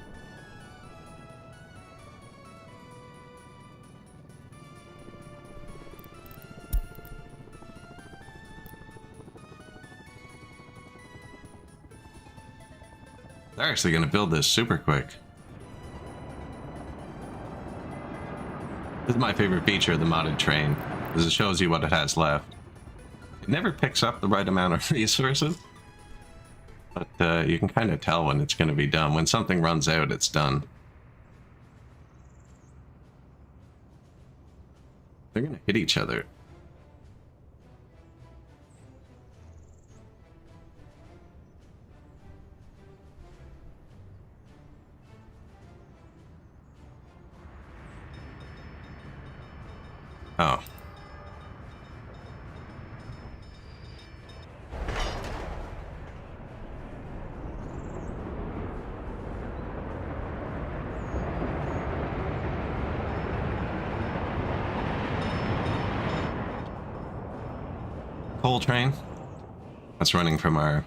They're actually going to build this super quick. This is my favorite feature of the modded train, because it shows you what it has left. It never picks up the right amount of resources. But you can kind of tell when it's going to be done. When something runs out, it's done. They're gonna hit each other. Oh. Coal train. That's running from our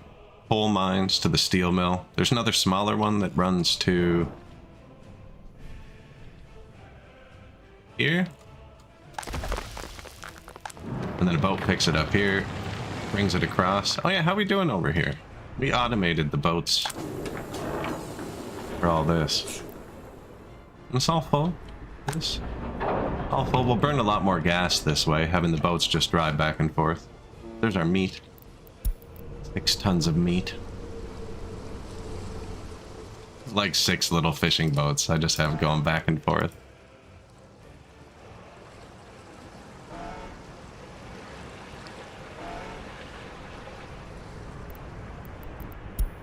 coal mines to the steel mill. There's another smaller one that runs to here. And then a boat picks it up here, brings it across. Oh yeah, how we doing over here? We automated the boats for all this. It's all full. This all full. We'll burn a lot more gas this way, having the boats just drive back and forth. There's our meat. 6 tons of meat. Like 6 little fishing boats I just have going back and forth.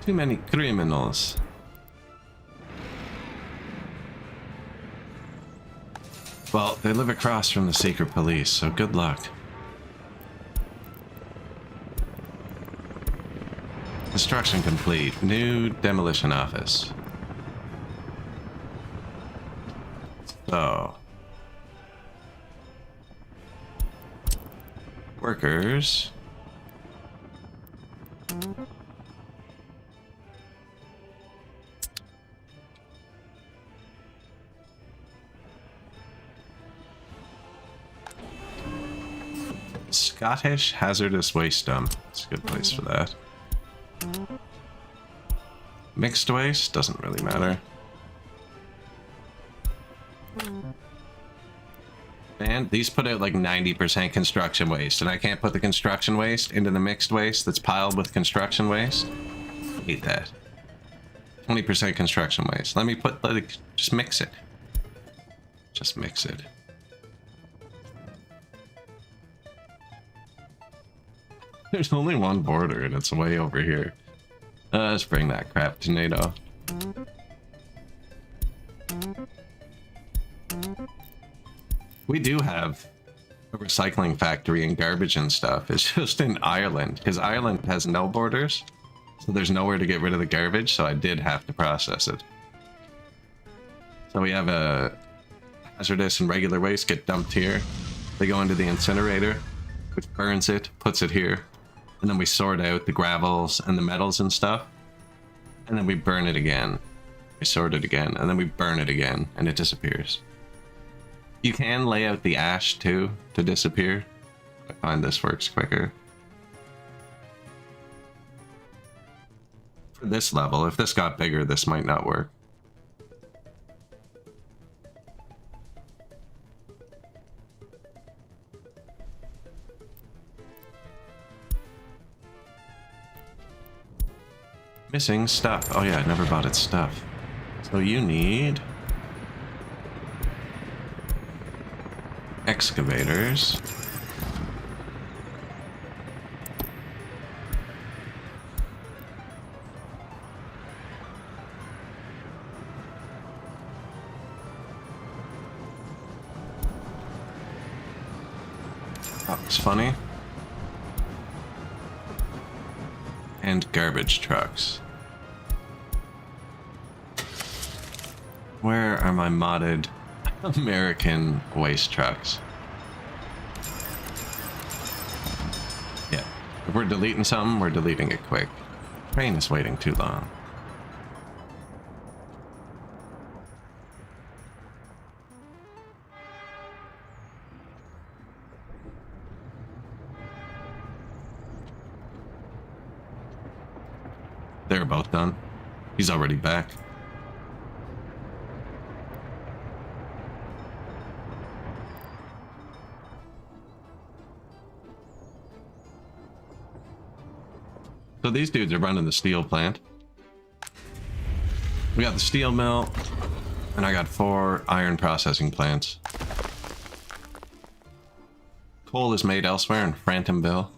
Too many criminals. Well, they live across from the secret police, so good luck. Construction complete. New demolition office. So. Workers. Scottish hazardous waste dump. It's a good place for that. Mixed waste doesn't really matter. And these put out like 90% construction waste, and I can't put the construction waste into the mixed waste that's piled with construction waste. Hate that. 20% construction waste. Let me put, like, just mix it. Just mix it. There's only one border and it's way over here. Let's bring that crap to NATO. We do have a recycling factory and garbage and stuff. It's just in Ireland, because Ireland has no borders. So there's nowhere to get rid of the garbage, so I did have to process it. So we have a hazardous and regular waste get dumped here. They go into the incinerator, which burns it, puts it here. And then we sort out the gravels and the metals and stuff. And then we burn it again. We sort it again, and then we burn it again, and it disappears. You can lay out the ash too to disappear. I find this works quicker. For this level, if this got bigger, this might not work. Missing stuff. Oh yeah, I never bought its stuff. So you need excavators. Oh, it's funny. And garbage trucks. Where are my modded American waste trucks? Yeah, if we're deleting something, we're deleting it quick. Train is waiting too long. They're both done. He's already back. So these dudes are running the steel plant. We got the steel mill, and I got 4 iron processing plants. Coal is made elsewhere in Frantonville.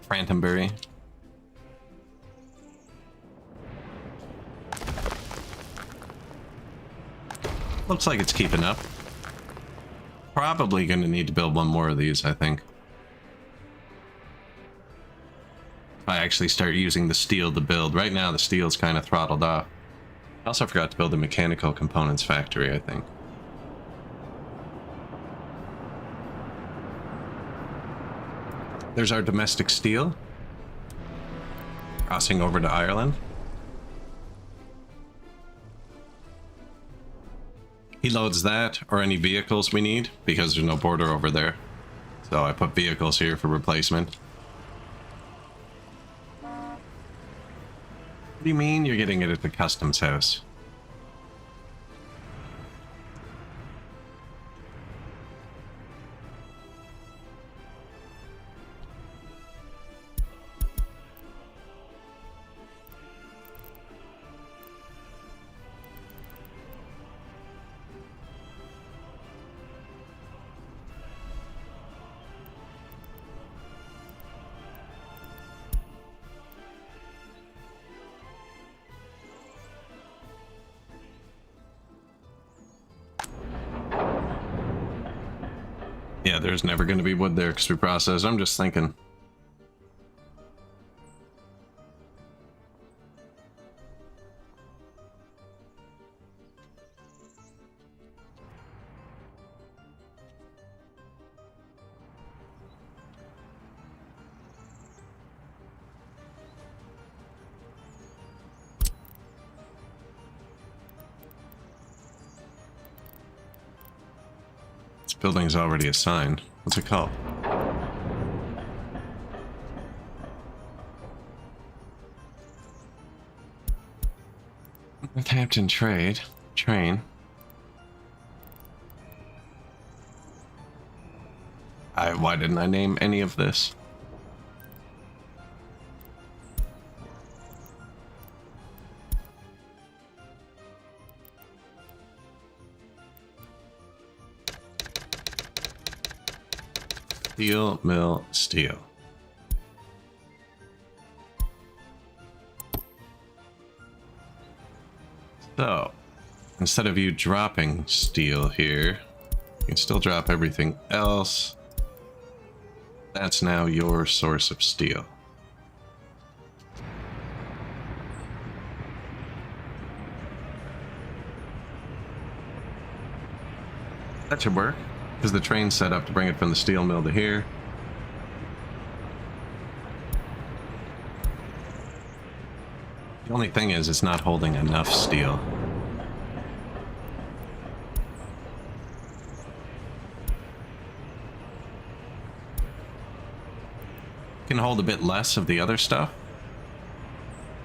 Frantonbury. Looks like it's keeping up. Probably going to need to build one more of these, I think. If I actually start using the steel to build. Right now, the steel's kind of throttled off. I also forgot to build a mechanical components factory, I think. There's our domestic steel. Crossing over to Ireland. He loads that or any vehicles we need because there's no border over there. So I put vehicles here for replacement. What do you mean you're getting it at the customs house? Yeah, there's never going to be wood there because we process. I'm just thinking. This building's already assigned. What's it called? Northampton Trade. Train. Why didn't I name any of this? Steel mill steel. So, instead of you dropping steel here, you can still drop everything else. That's now your source of steel. That should work, because the train's set up to bring it from the steel mill to here. The only thing is, it's not holding enough steel. Can hold a bit less of the other stuff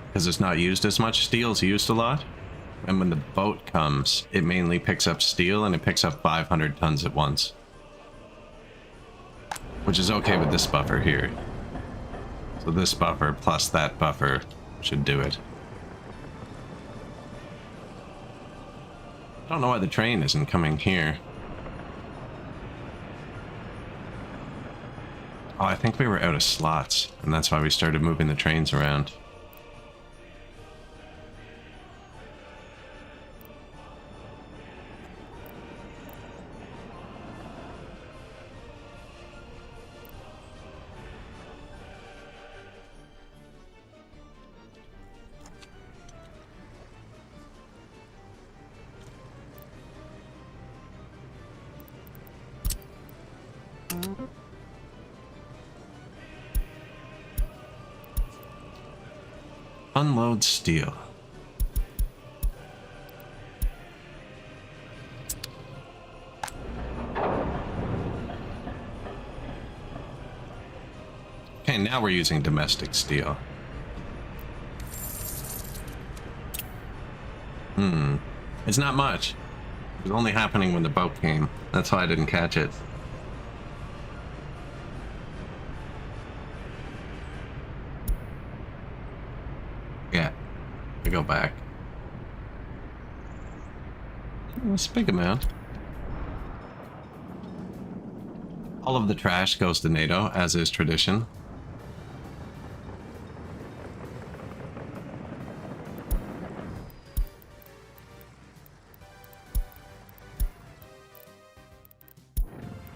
because it's not used as much. Steel's used a lot, and when the boat comes, it mainly picks up steel, and it picks up 500 tons at once, which is okay with this buffer here. So this buffer plus that buffer should do it. I don't know why the train isn't coming here. Oh, I think we were out of slots, and that's why we started moving the trains around. Unload steel. Okay, now we're using domestic steel. It's not much. It was only happening when the boat came. That's why I didn't catch it. Yeah, I go back. It's a big amount. All of the trash goes to NATO, as is tradition.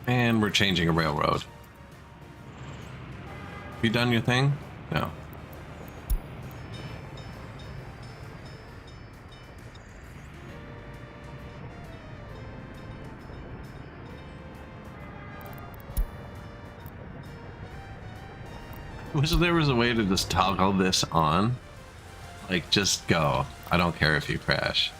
And we're changing a railroad. Have you done your thing? No. I wish there was a way to just toggle this on. Like, just go. I don't care if you crash.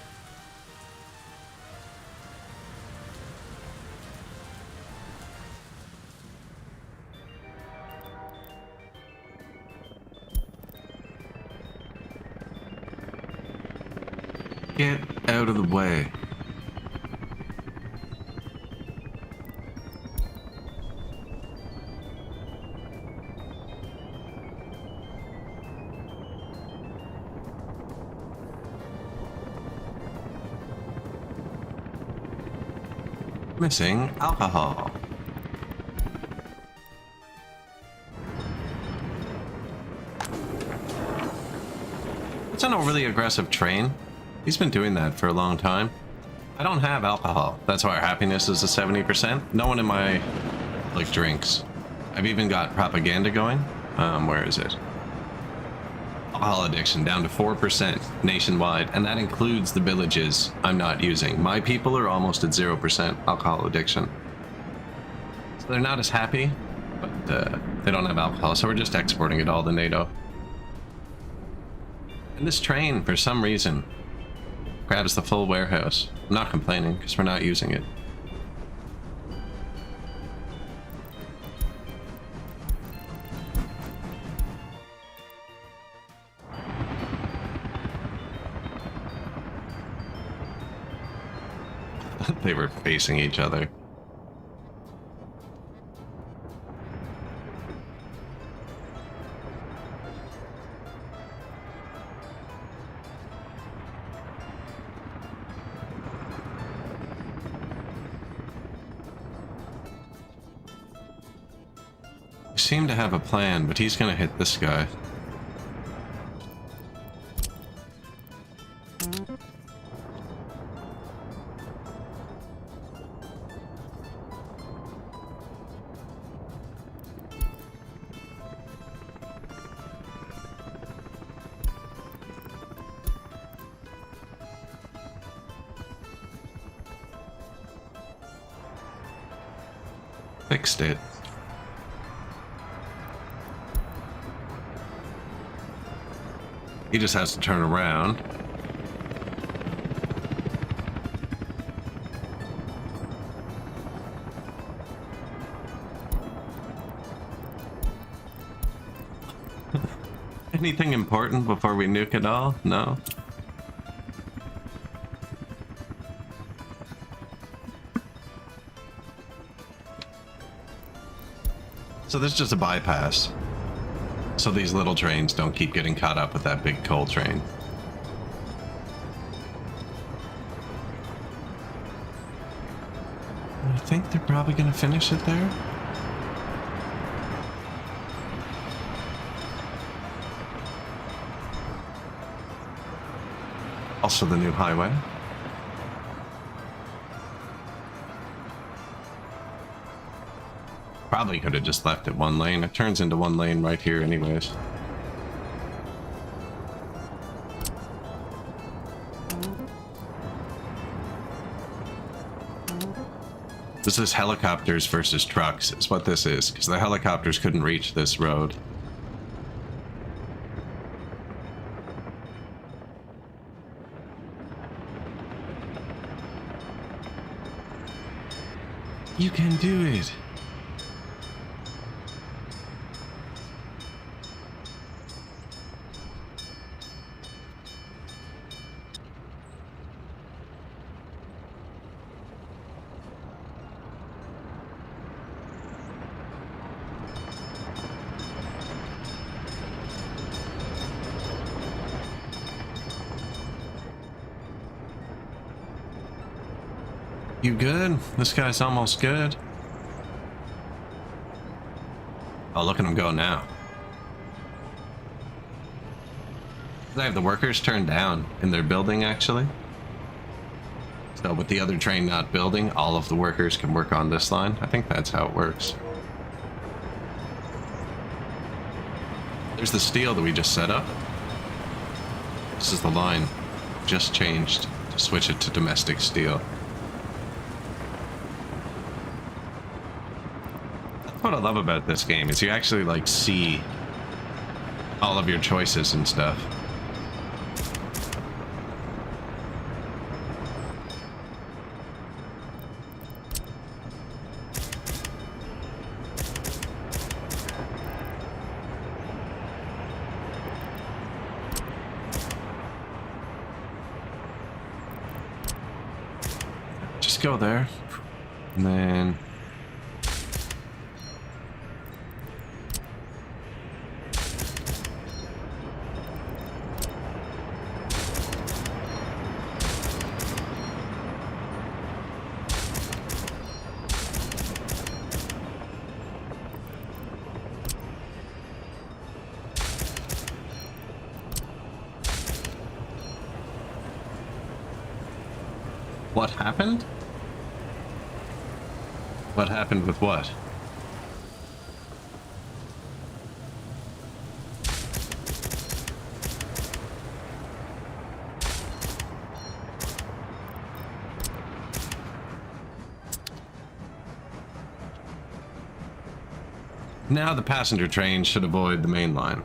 Get out of the way. Missing alcohol. It's an overly aggressive train. He's been doing that for a long time. I don't have alcohol. That's why our happiness is a 70%. No one in my, like, drinks. I've even got propaganda going. Where is it? Alcohol addiction down to 4% nationwide, and that includes the villages I'm not using. My people are almost at 0% alcohol addiction. So they're not as happy, but they don't have alcohol, so we're just exporting it all to NATO. And this train, for some reason, grabs the full warehouse. I'm not complaining, because we're not using it. They were facing each other. We seem to have a plan, but he's gonna hit this guy. Fixed it. He just has to turn around. Anything important before we nuke it all? No. So this is just a bypass. So these little trains don't keep getting caught up with that big coal train. I think they're probably gonna finish it there. Also the new highway. Probably could have just left it one lane. It turns into one lane right here anyways. This is helicopters versus trucks, is what this is, because the helicopters couldn't reach this road. You can do it. You good? This guy's almost good. Oh, look at him go now. They have the workers turned down in their building, actually. So with the other train not building, all of the workers can work on this line. I think that's how it works. There's the steel that we just set up. This is the line. Just changed to switch it to domestic steel. That's what I love about this game, is you actually like see all of your choices and stuff. Just go there, and then what happened? What happened with what? Now the passenger train should avoid the main line.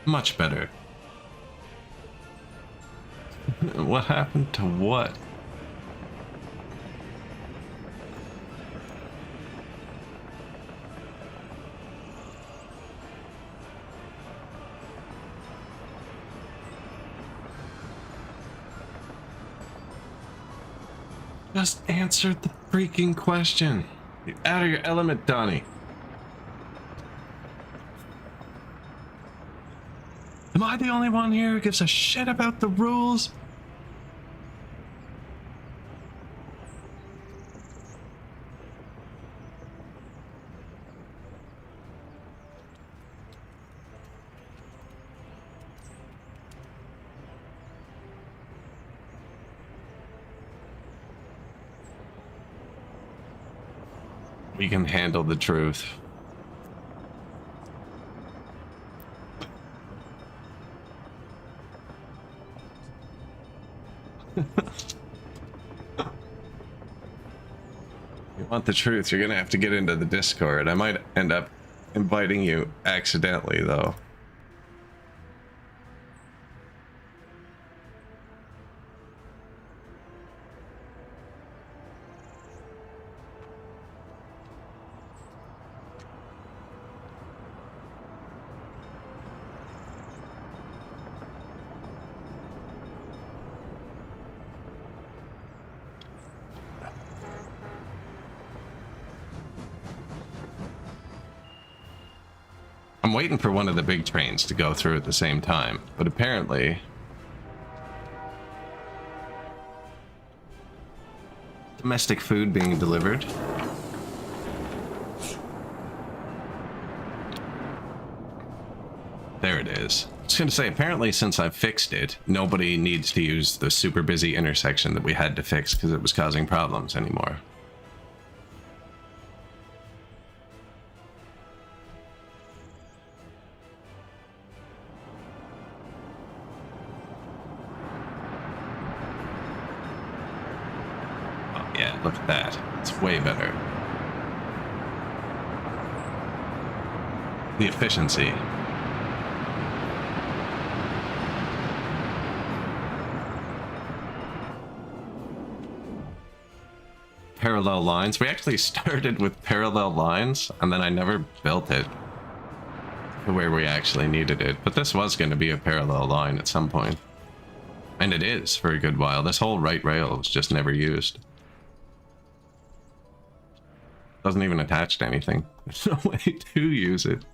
Much better. What happened to what? Just answer the freaking question. You're out of your element, Donnie. Am I the only one here who gives a shit about the rules? We can handle the truth. You want the truth, you're gonna have to get into the Discord. I might end up inviting you accidentally, though. I'm waiting for one of the big trains to go through at the same time, but apparently domestic food being delivered. There it is. I was going to say, apparently since I've fixed it, nobody needs to use the super busy intersection that we had to fix because it was causing problems anymore. Yeah, look at that. It's way better. The efficiency. Parallel lines. We actually started with parallel lines, and then I never built it to where we actually needed it. But this was going to be a parallel line at some point. And it is for a good while. This whole right rail was just never used. Doesn't even attach to anything. There's no way to use it.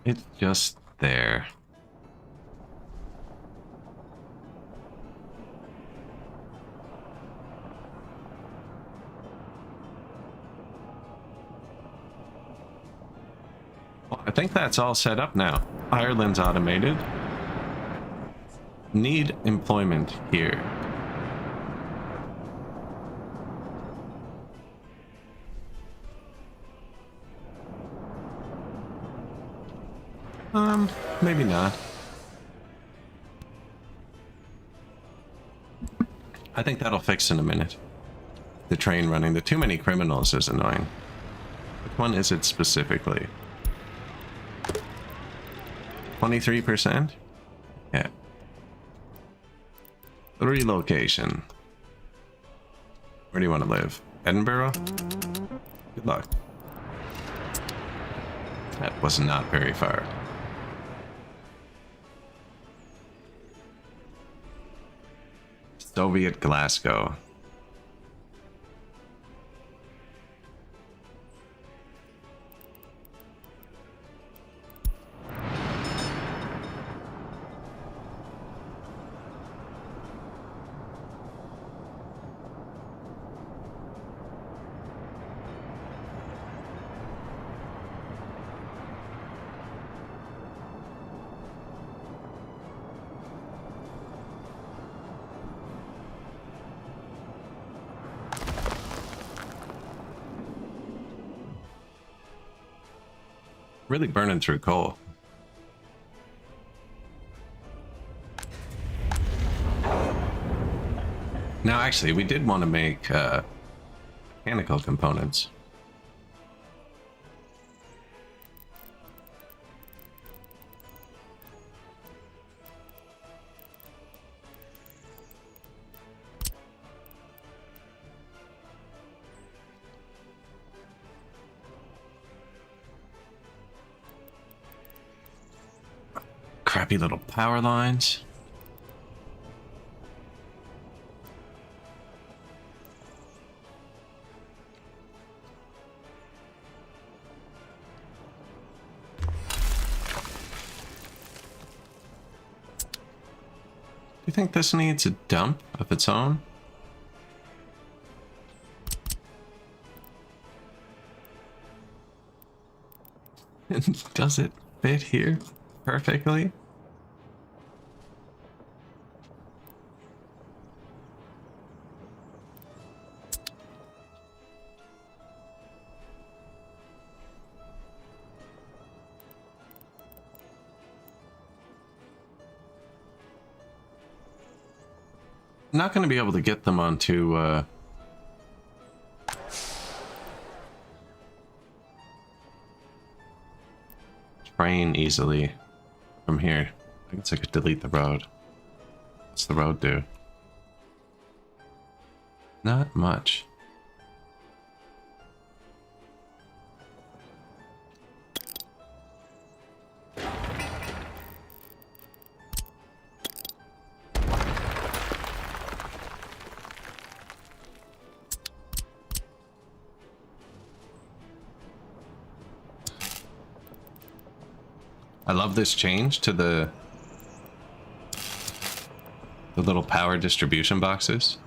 It's just there. Well, I think that's all set up now. Ireland's automated. Need employment here. Maybe not. I think that'll fix in a minute. The train running. The too many criminals is annoying. Which one is it specifically? 23%? Yeah. Relocation. Where do you want to live? Edinburgh? Good luck. That was not very far. Soviet Glasgow. Really burning through coal. Now, actually, we did want to make mechanical components. Crappy little power lines. Do you think this needs a dump of its own? Does it fit here perfectly? Not going to be able to get them onto train easily from here. I guess I could delete the road. What's the road do? Not much. I love this change to the little power distribution boxes.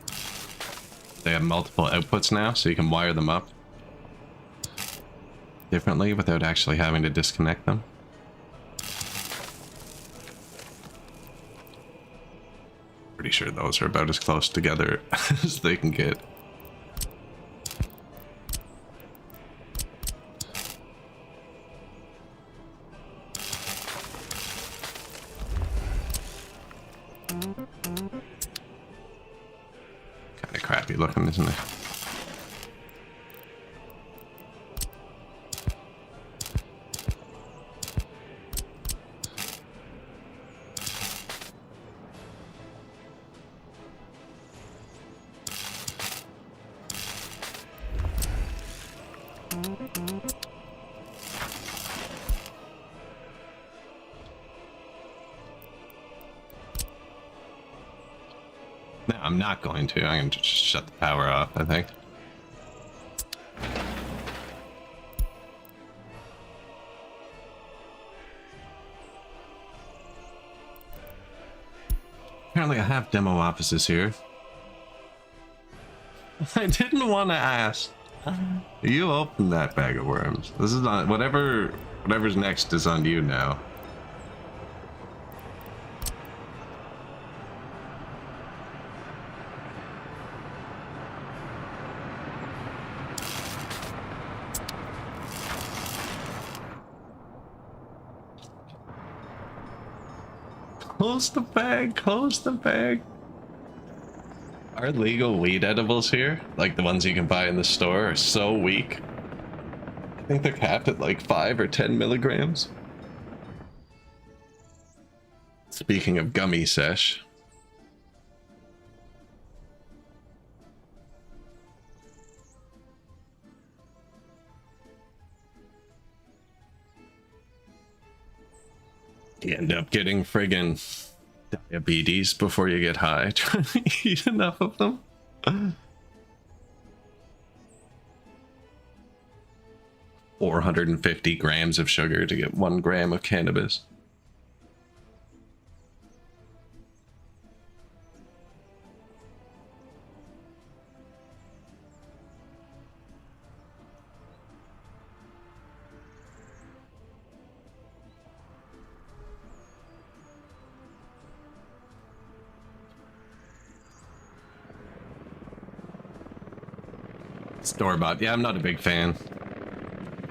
They have multiple outputs now, so you can wire them up differently without actually having to disconnect them. Pretty sure those are about as close together as they can get. Kind of crappy looking, isn't it? No, I'm not going to. I'm going to just shut the power off, I think. Apparently I have demo offices here. I didn't want to ask. You opened that bag of worms. This is on whatever's next is on you now. Close the bag, close the bag. Our legal weed edibles here, like the ones you can buy in the store, are so weak. I think they're capped at like 5 or 10 milligrams. Speaking of gummy sesh. You end up getting friggin' diabetes before you get high trying to eat enough of them. 450 grams of sugar to get 1 gram of cannabis. Store-bought, yeah, I'm not a big fan.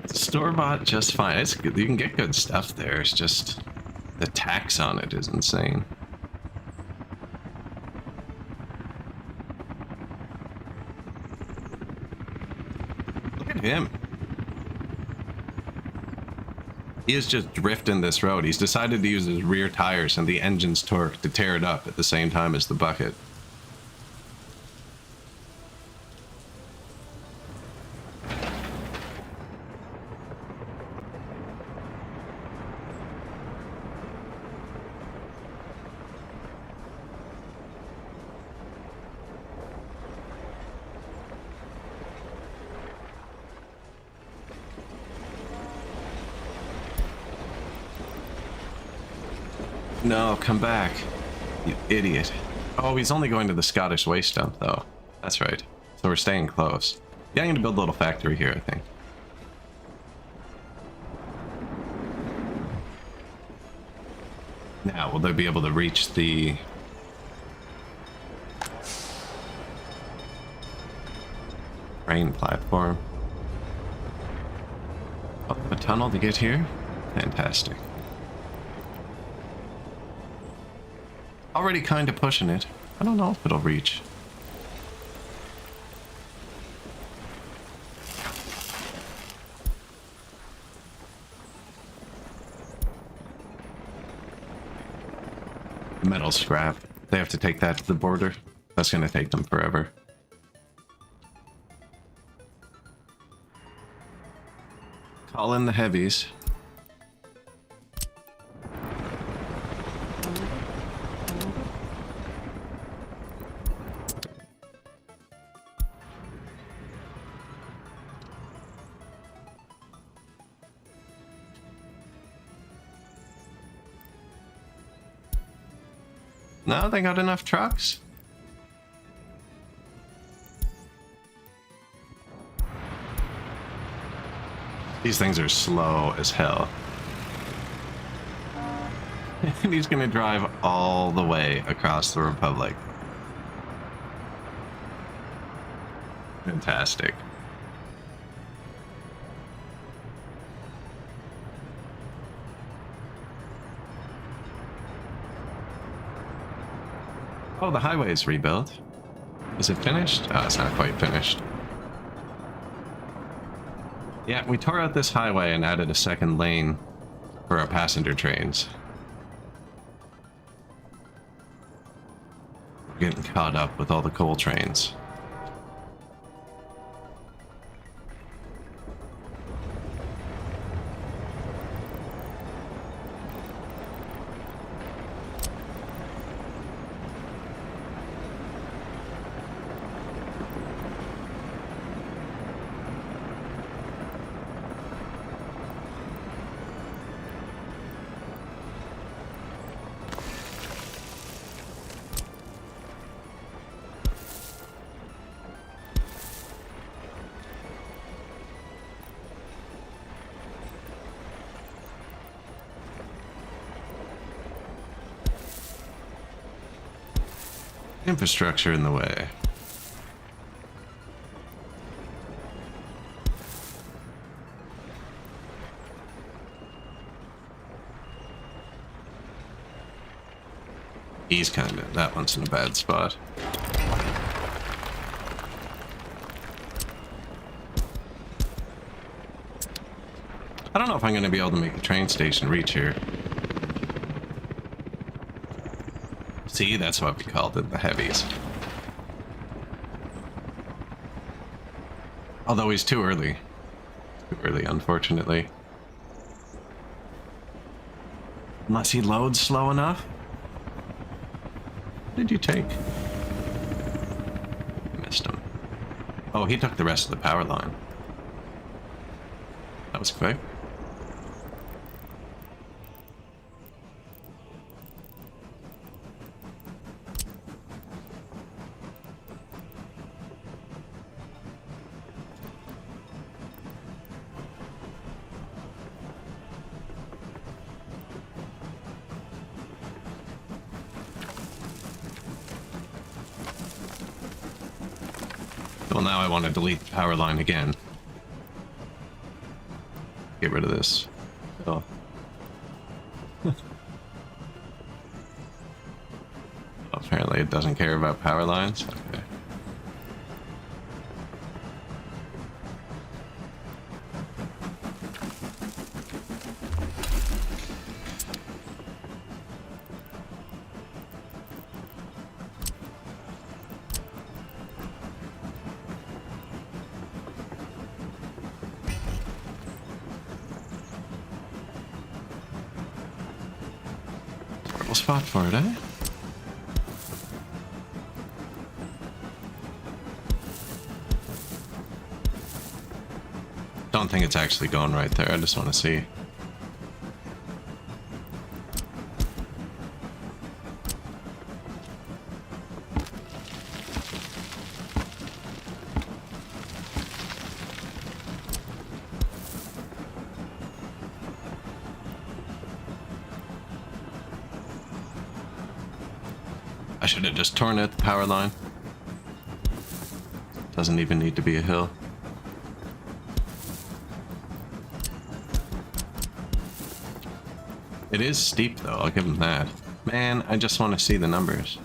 Store-bought, just fine. It's good. You can get good stuff there. It's just the tax on it is insane. Look at him. He is just drifting this road. He's decided to use his rear tires and the engine's torque to tear it up at the same time as the bucket. No, come back. You idiot. Oh, he's only going to the Scottish waste dump, though. That's right. So we're staying close. Yeah, I'm going to build a little factory here, I think. Now, will they be able to reach the... train platform? Oh, a tunnel to get here? Fantastic. Already kind of pushing it. I don't know if it'll reach. Metal scrap. They have to take that to the border. That's going to take them forever. Call in the heavies. No, they got enough trucks. These things are slow as hell. And he's gonna drive all the way across the Republic. Fantastic. Oh, the highway is rebuilt. Is it finished? Oh, it's not quite finished. Yeah, we tore out this highway and added a second lane for our passenger trains. We're getting caught up with all the coal trains. Infrastructure in the way. He's kinda, that one's in a bad spot. I don't know if I'm gonna be able to make the train station reach here. See, that's what we called it, the heavies. Although he's too early. Too early, unfortunately. Unless he loads slow enough. What did you take? Missed him. Oh, he took the rest of the power line. That was quick. Well, now I want to delete the power line again. Get rid of this. Oh. Apparently it doesn't care about power lines. Okay. Spot for it, eh? Don't think it's actually going right there. I just want to see. I should have just torn at the power line. Doesn't even need to be a hill. It is steep though, I'll give him that. Man, I just want to see the numbers.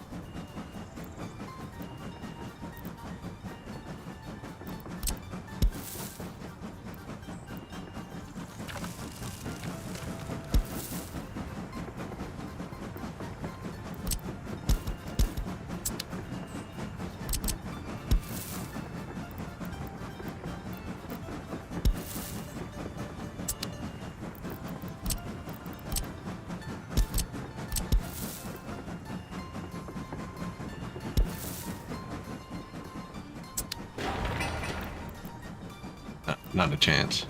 Not a chance.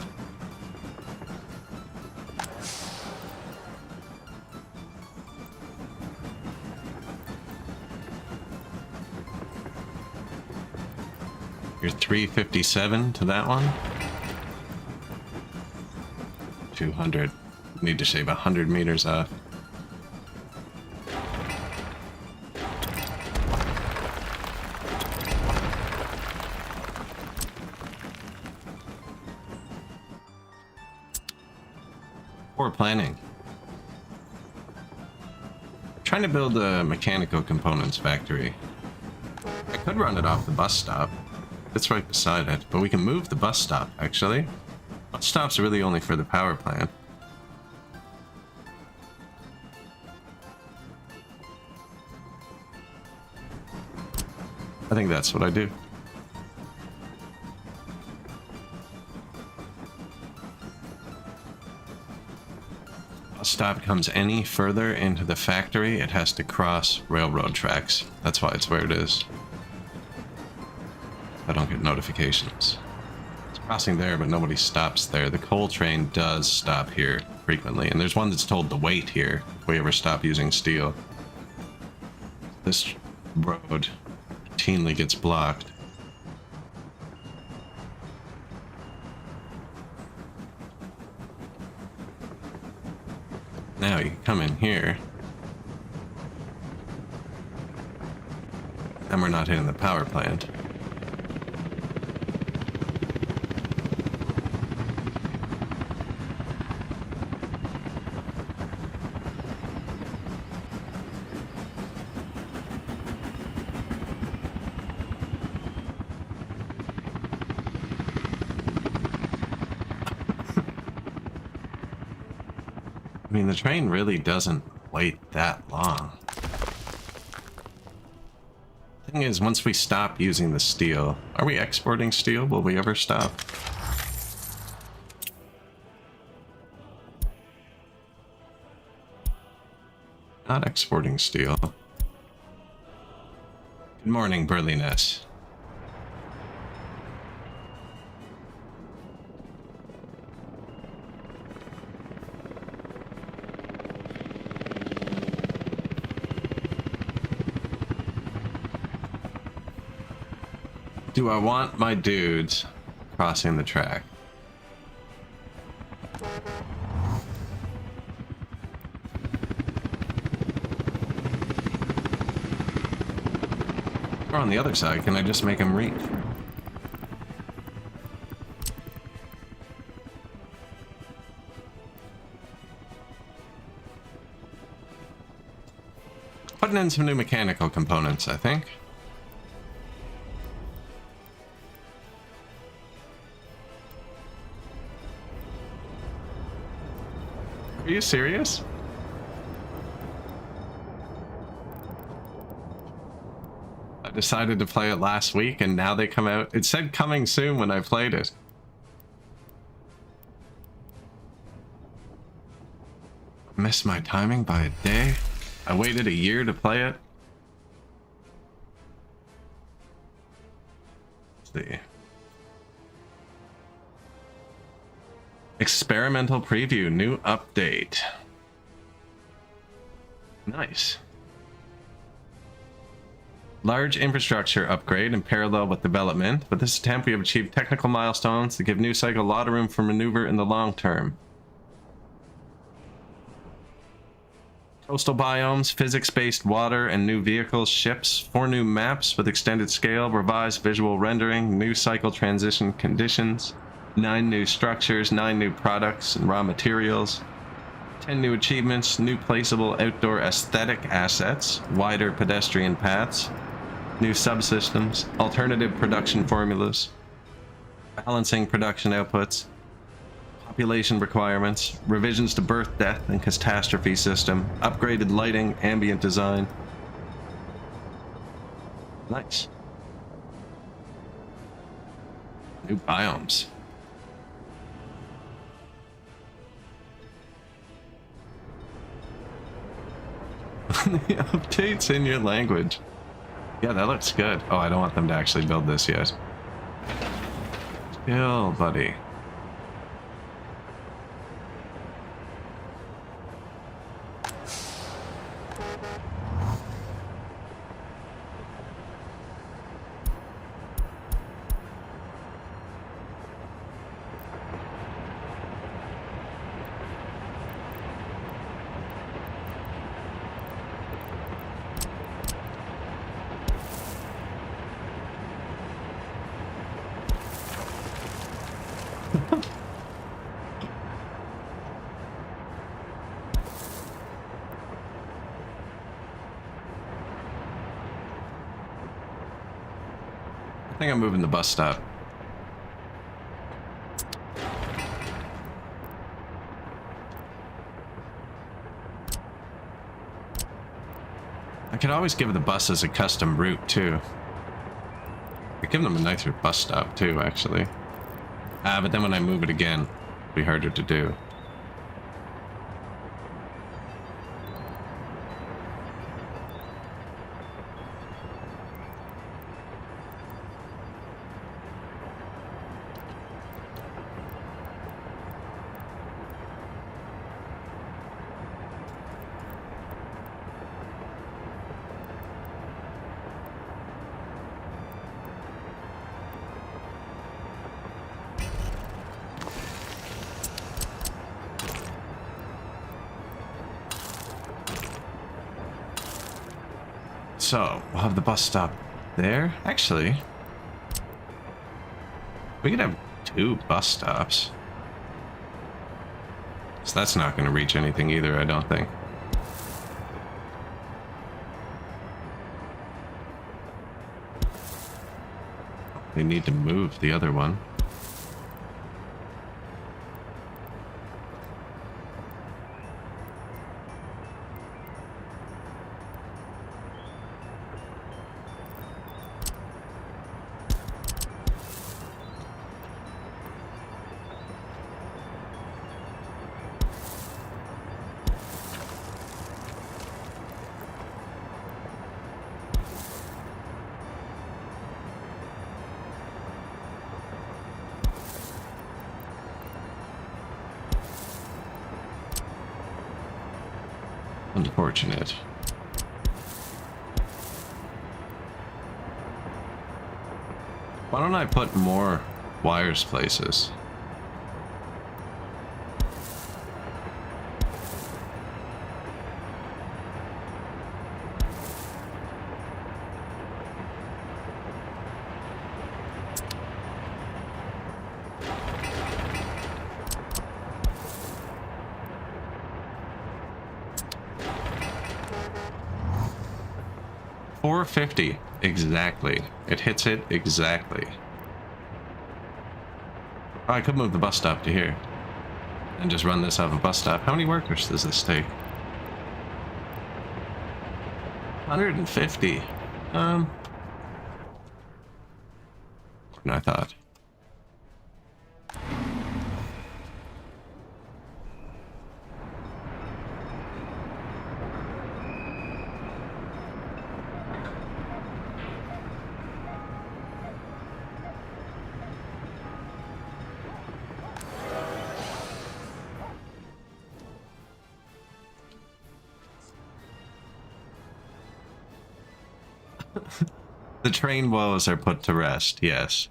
You're 357 to that one. 200. Need to shave 100 meters off. Poor planning. Trying to build a mechanical components factory. I could run it off the bus stop. It's right beside it, but we can move the bus stop, actually. Bus stop's really only for the power plant. I think that's what I do. Stop comes any further into the factory, it has to cross railroad tracks. That's why it's where it is. I don't get notifications. It's crossing there, but nobody stops there. The coal train does stop here frequently, and there's one that's told to wait here if we ever stop using steel. This road routinely gets blocked. Now you can come in here. And we're not hitting the power plant. I mean, the train really doesn't wait that long. Thing is, once we stop using the steel, are we exporting steel? Will we ever stop? Not exporting steel. Good morning, Burliness. Do I want my dudes crossing the track? Or on the other side, can I just make them reach? Putting in some new mechanical components, I think. Are you serious? I decided to play it last week and now they come out. It said coming soon when I played it. Missed my timing by a day. I waited a year to play it. Let's see. Experimental preview, new update. Nice. Large infrastructure upgrade in parallel with development. With this attempt, we have achieved technical milestones that give New Cycle a lot of room for maneuver in the long term. Coastal biomes, physics-based water, and new vehicles, ships, 4 new maps with extended scale, revised visual rendering, New Cycle transition conditions, 9 new structures, 9 new products and raw materials, 10 new achievements, new placeable outdoor aesthetic assets, wider pedestrian paths, new subsystems, alternative production formulas, balancing production outputs, population requirements, revisions to birth, death, and catastrophe system, upgraded lighting, ambient design. Nice. New biomes. The updates in your language. Yeah, that looks good. Oh, I don't want them to actually build this yet. Chill, buddy. I think I'm moving the bus stop. I could always give the buses a custom route too. I could give them a nicer bus stop too, actually. But then when I move it again, it'll be harder to do. So, we'll have the bus stop there. Actually, we could have 2 bus stops. So that's not going to reach anything either, I don't think. They need to move the other one. Unfortunate. Why don't I put more wires places? $450 exactly. It hits it exactly. Oh, I could move the bus stop to here and just run this off a bus stop. How many workers does this take? 150. More than I thought. The train woes are put to rest, yes.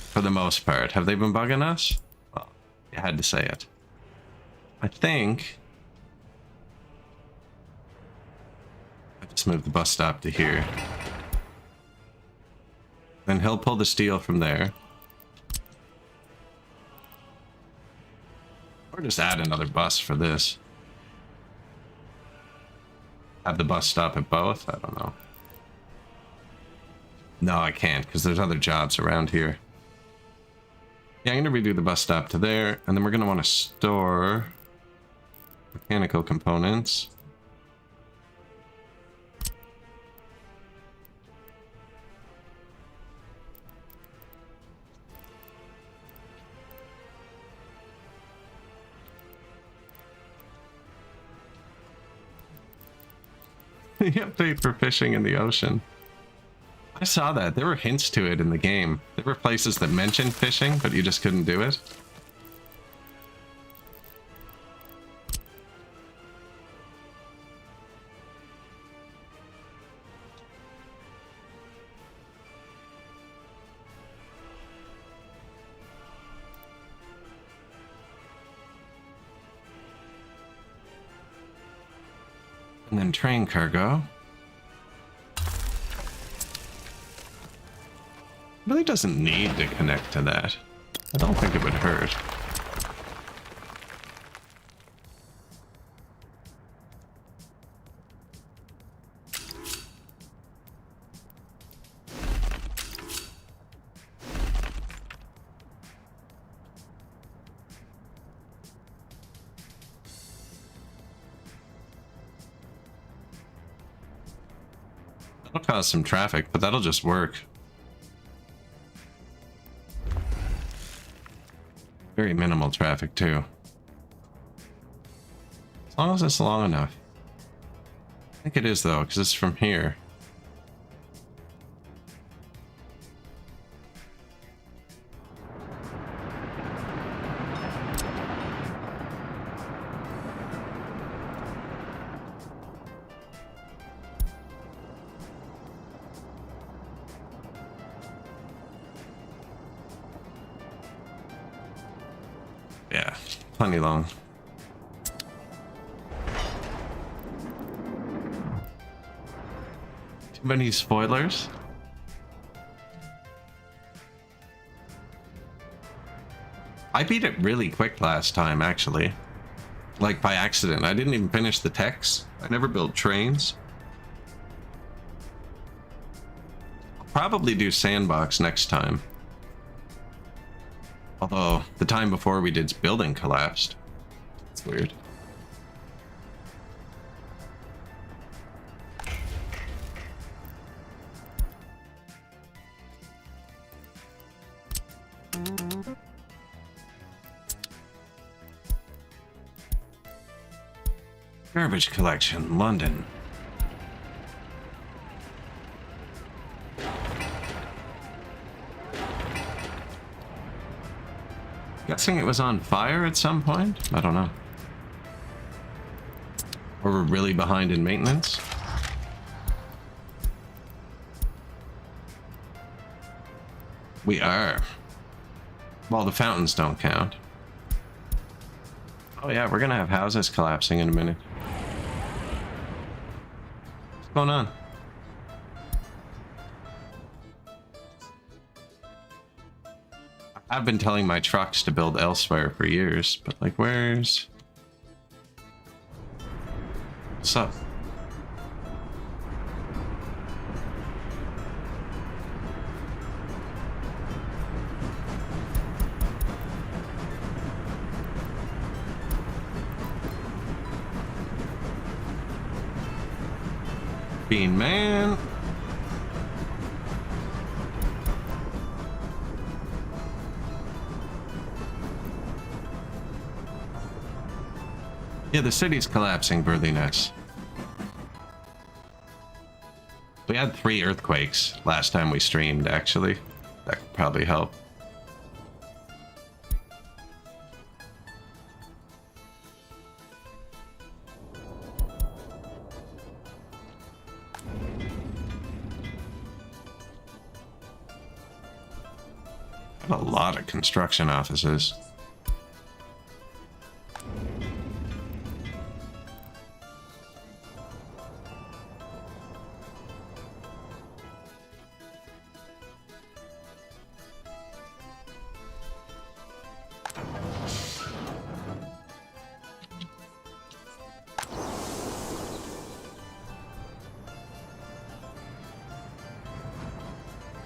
For the most part. Have they been bugging us? Well, you had to say it. I think... I just moved the bus stop to here. Then he'll pull the steel from there. Or just add another bus for this. Have the bus stop at both? I don't know. No, I can't, because there's other jobs around here. Yeah, I'm going to redo the bus stop to there, and then we're going to want to store mechanical components. The update for fishing in the ocean. I saw that. There were hints to it in the game. There were places that mentioned fishing, but you just couldn't do it. And then train cargo. Really doesn't need to connect to that. I don't think it would hurt. That'll cause some traffic, but that'll just work. Very minimal traffic, too. As long as it's long enough. I think it is, though, because it's from here. Yeah, plenty long. Any spoilers? I beat it really quick last time, actually. Like by accident. I didn't even finish the techs. I never built trains. I'll probably do sandbox next time. Although the time before we did building collapsed. It's weird. Garbage collection, London. Guessing it was on fire at some point? I don't know. Or we're really behind in maintenance? We are. Well, the fountains don't count. Oh yeah, we're gonna have houses collapsing in a minute. What's going on? I've been telling my trucks to build elsewhere for years, but like, where's... What's up? Bean man. Yeah, the city's collapsing, Burliness. We had 3 earthquakes last time we streamed, actually. That could probably help. A lot of construction offices.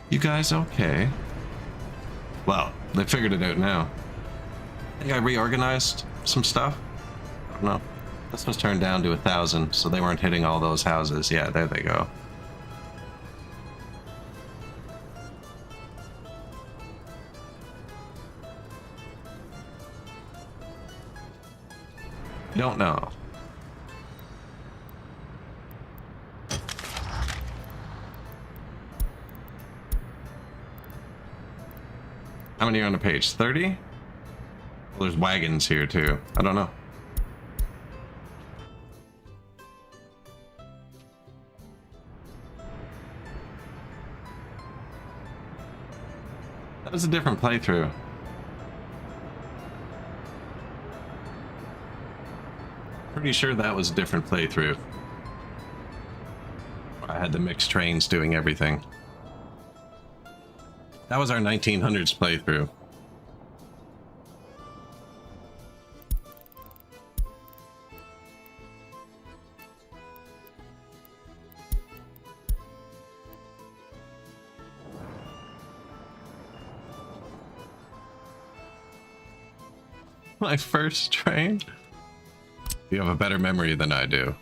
You guys okay? Well, they figured it out now. I think I reorganized some stuff. I don't know. This was turned down to 1,000, so they weren't hitting all those houses. Yeah, there they go. Don't know. How many are on the page? 30? Well, there's wagons here too. I don't know. That was a different playthrough. Pretty sure that was a different playthrough. I had the mixed trains doing everything. That was our 1900s playthrough. My first train? You have a better memory than I do.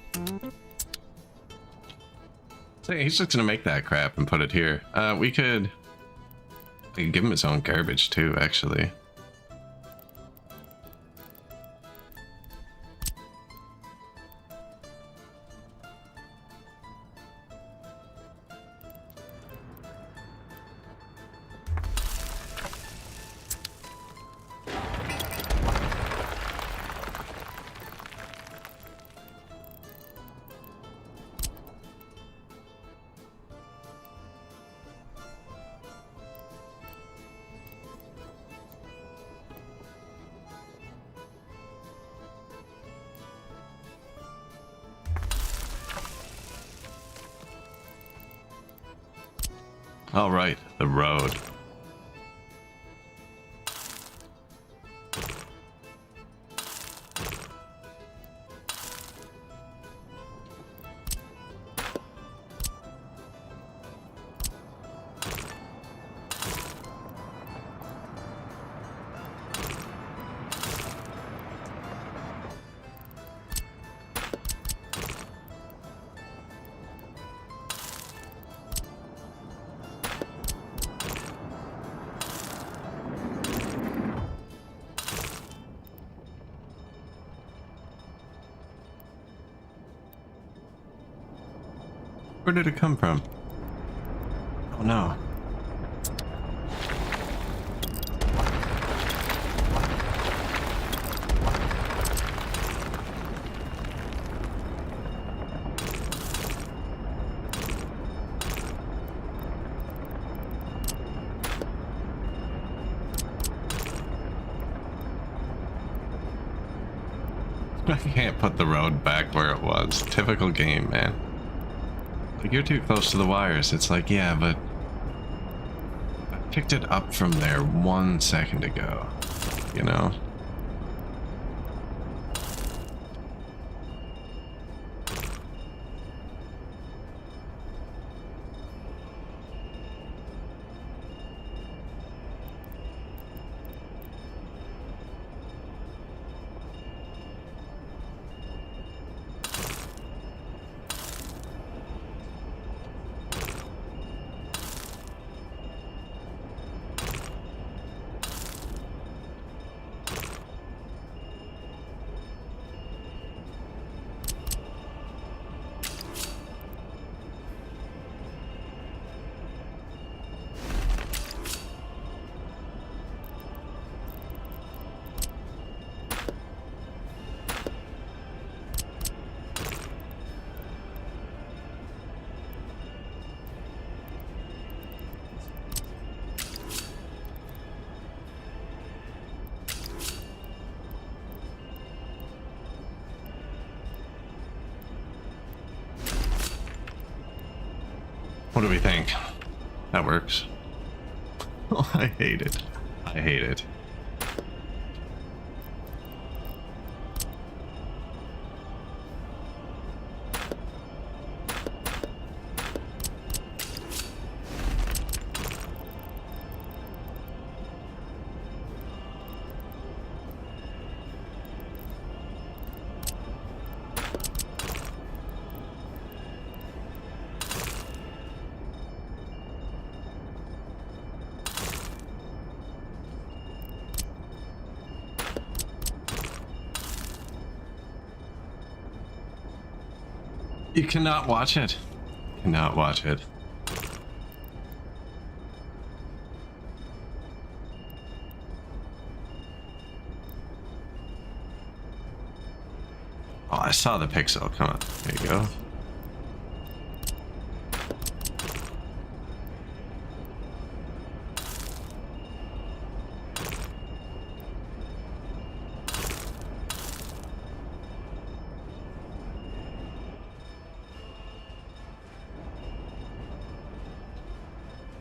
So he's just gonna make that crap and put it here. We could give him his own garbage too, actually. All right, the road. Where did it come from? Oh no. I can't put the road back where it was. Typical game, man. Like, you're too close to the wires. It's like, yeah, but I picked it up from there 1 second ago, you know? What do we think? That works. Oh, I hate it. I hate it. You cannot watch it. Cannot watch it. Oh, I saw the pixel. Come on. There you go.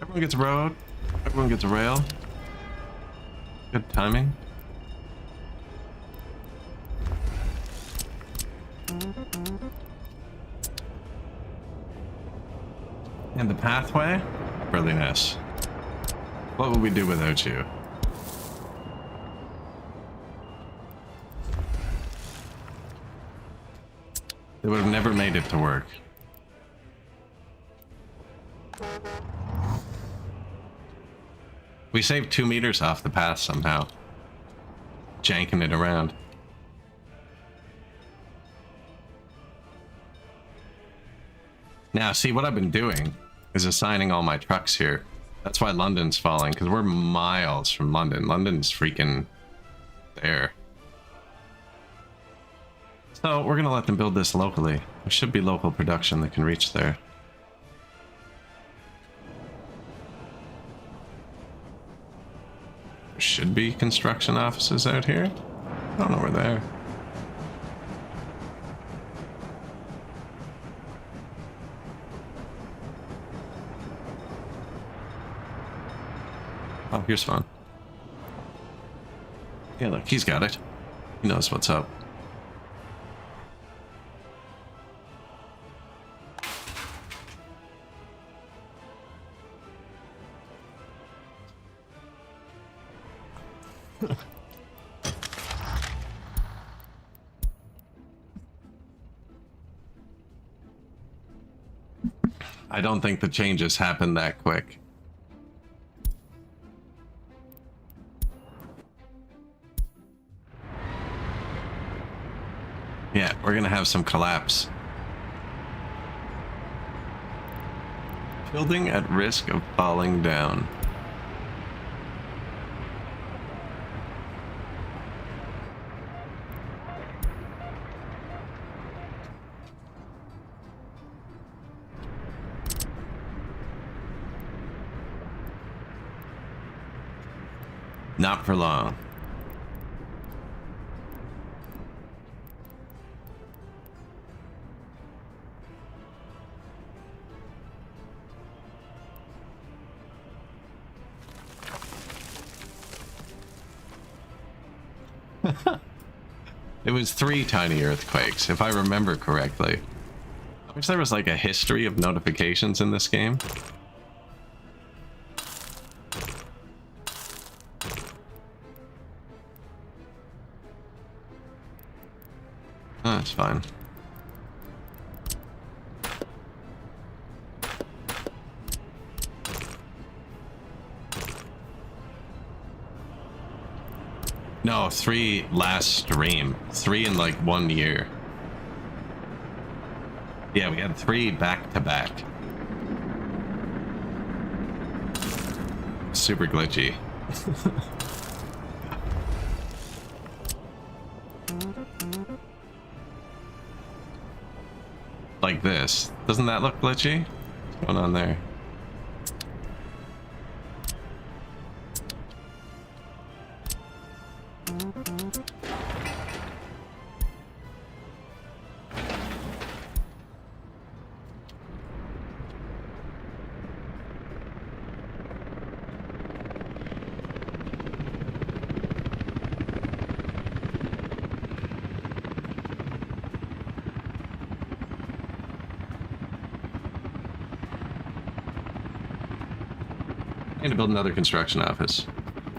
Everyone gets a road. Everyone gets a rail. Good timing. And the pathway? Brilliantness. What would we do without you? They would have never made it to work. We saved 2 meters off the path somehow. Janking it around. Now, see, what I've been doing is assigning all my trucks here. That's why London's falling, because we're miles from London. London's freaking there. So we're going to let them build this locally. There should be local production that can reach there. There should be construction offices out here. I don't know where they are. Oh, here's fun. Yeah, look, he's got it. He knows what's up. I don't think the changes happen that quick. Yeah, we're gonna have some collapse. Building at risk of falling down. Not for long. It was 3 tiny earthquakes, if I remember correctly. I wish there was like a history of notifications in this game. Oh, that's fine. No, 3 last stream. 3 in like 1 year. Yeah, we had 3 back to back. Super glitchy. Like this. Doesn't that look glitchy? What's going on there? I need to build another construction office.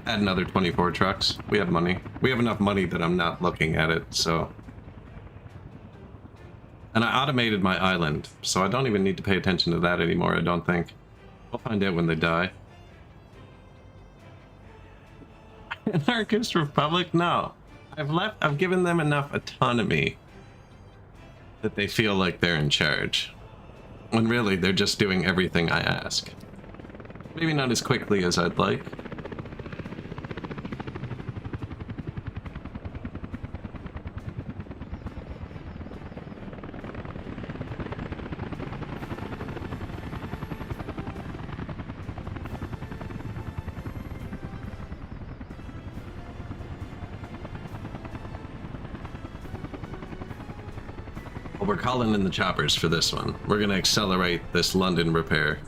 Add another 24 trucks. We have money. We have enough money that I'm not looking at it, so... And I automated my island, so I don't even need to pay attention to that anymore, I don't think. We'll find out when they die. Anarchist Republic? No. I've given them enough autonomy that they feel like they're in charge. When really, they're just doing everything I ask. Maybe not as quickly as I'd like. Well, we're calling in the choppers for this one. We're gonna accelerate this London repair.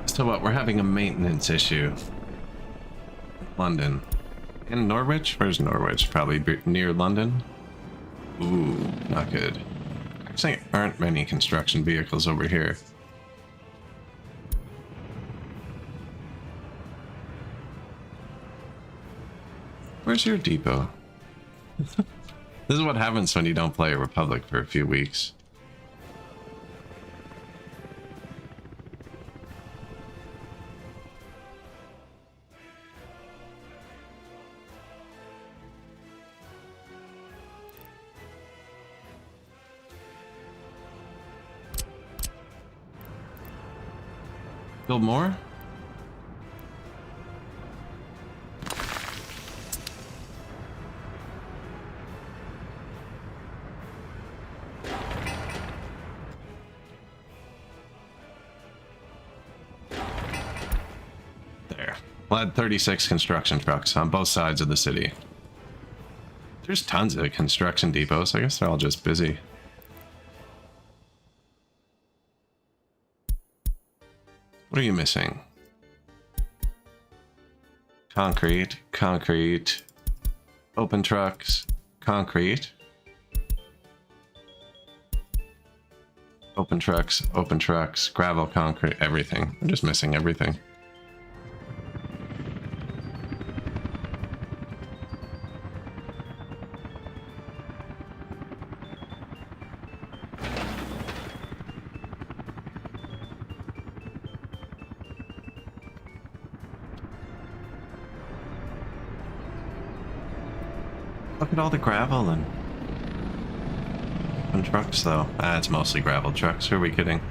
So what, we're having a maintenance issue. London. In Norwich? Where's Norwich? Probably near London? Ooh, not good. Actually, aren't many construction vehicles over here. Where's your depot? This is what happens when you don't play a Republic for a few weeks. Build more? We'll add 36 construction trucks on both sides of the city. There's tons of construction depots. I guess they're all just busy. What are you missing? Concrete, concrete, open trucks, concrete. Open trucks, gravel, concrete, everything. I'm just missing everything. Look at all the gravel and trucks, though. Ah, it's mostly gravel trucks. Who are we kidding?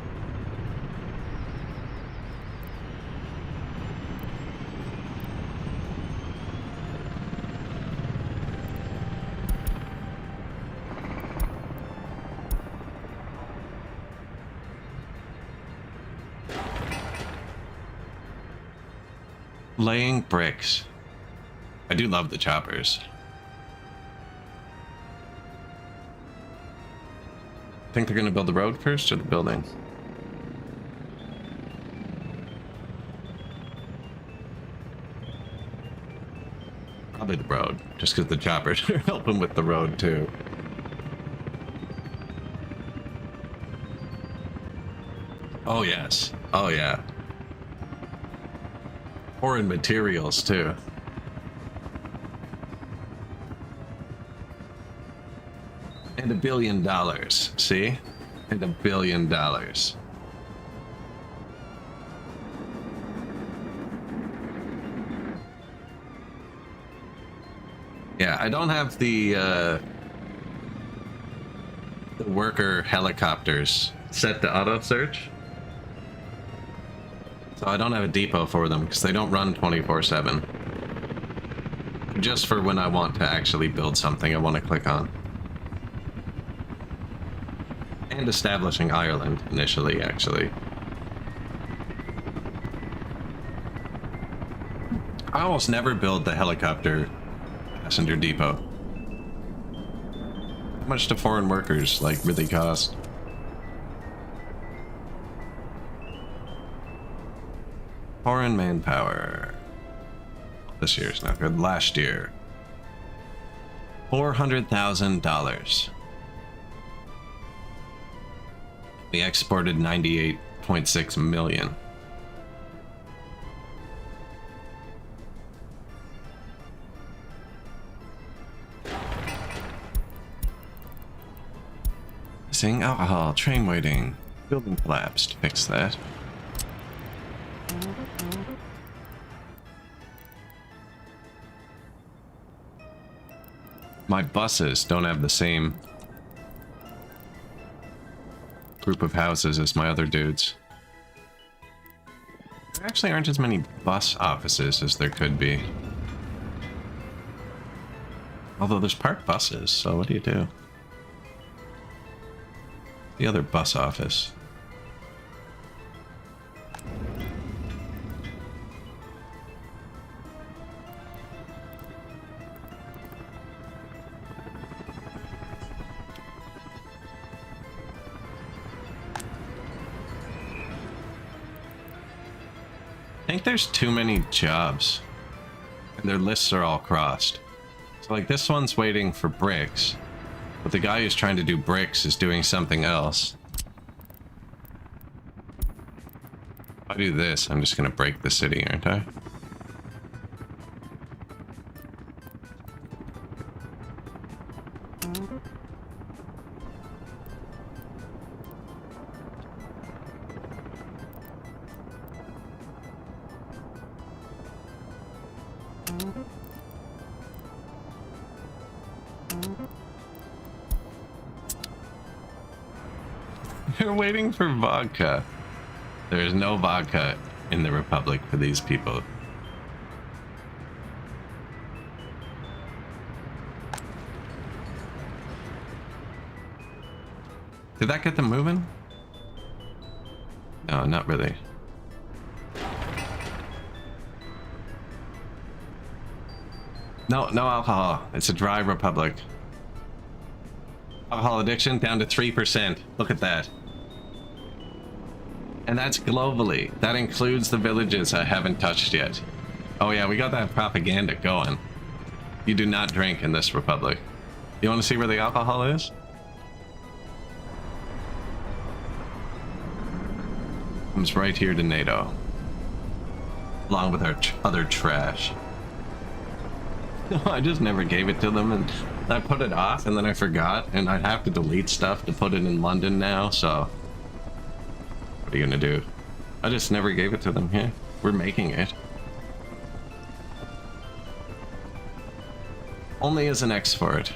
Laying bricks. I do love the choppers. Think they're going to build the road first or the building? Probably the road, just because the choppers are helping with the road too. Oh yes, oh yeah. Foreign materials too. And $1 billion, see? And $1 billion. Yeah, I don't have the worker helicopters set to auto search. So I don't have a depot for them because they don't run 24/7. Just for when I want to actually build something I want to click on. And establishing Ireland initially, actually. I almost never build the helicopter passenger depot. How much do foreign workers, like, really cost? Foreign manpower. This year's not good. Last year. $400,000. We exported 98.6 million. Missing alcohol, train waiting, building collapsed. Fix that. My buses don't have the same group of houses as my other dudes. There actually aren't as many bus offices as there could be. Although there's parked buses, so what do you do? The other bus office. I think there's too many jobs, and their lists are all crossed. So like this one's waiting for bricks, but the guy who's trying to do bricks is doing something else. If I do this, I'm just gonna break the city, aren't I? They're waiting for vodka. There is no vodka in the Republic for these people. Did that get them moving? No, not really. No, no alcohol. It's a dry republic. Alcohol addiction down to 3%. Look at that. And that's globally. That includes the villages I haven't touched yet. Oh yeah, we got that propaganda going. You do not drink in this republic. You want to see where the alcohol is? Comes right here to NATO. Along with our other trash. No, I just never gave it to them, and I put it off, and then I forgot, and I'd have to delete stuff to put it in London now, so... What are you gonna do? I just never gave it to them. Yeah, we're making it. Only as an export.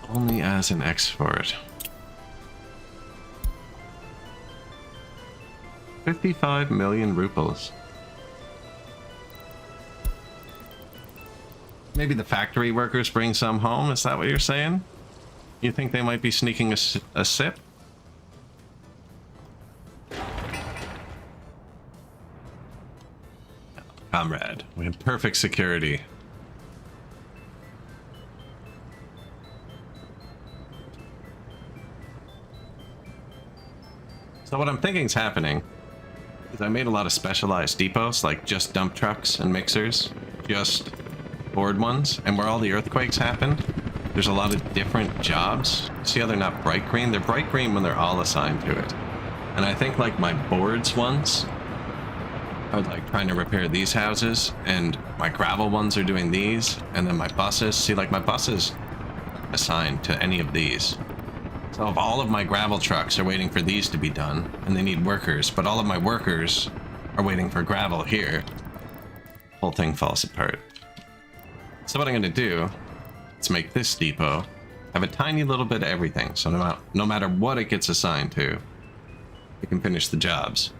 Only as an export. 55 million rupees. Maybe the factory workers bring some home, is that what you're saying? You think they might be sneaking a sip? Comrade, we have perfect security. So what I'm thinking is happening is I made a lot of specialized depots, like just dump trucks and mixers, just board ones, and where all the earthquakes happened, there's a lot of different jobs. See how they're not bright green? They're bright green when they're all assigned to it. And I think like my boards ones are like trying to repair these houses, and my gravel ones are doing these, and then my buses, see like my buses assigned to any of these. So if all of my gravel trucks are waiting for these to be done, and they need workers, but all of my workers are waiting for gravel here, whole thing falls apart. So what I'm gonna do is make this depot have a tiny little bit of everything, so no matter what it gets assigned to, it can finish the jobs,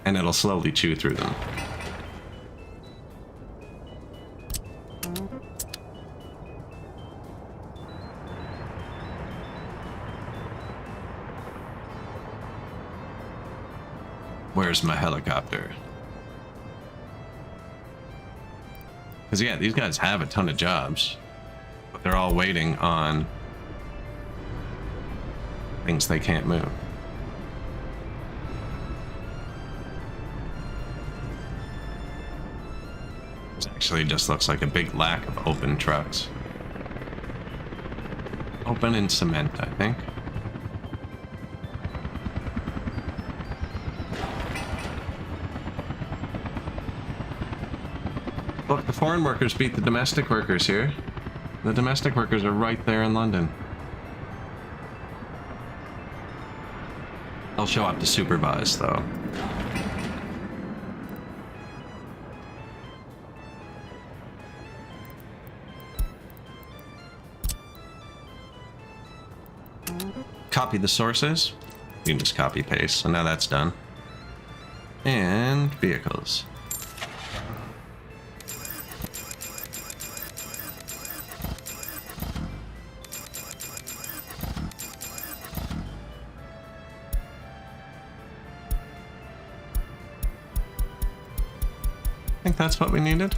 and it'll slowly chew through them. Where's my helicopter? Because yeah, these guys have a ton of jobs, but they're all waiting on things they can't move. This actually just looks like a big lack of open trucks. Open and cement, I think. Look, the foreign workers beat the domestic workers here. The domestic workers are right there in London. They'll show up to supervise, though. Copy the sources. You can just copy paste, so now that's done. And vehicles. I think that's what we needed.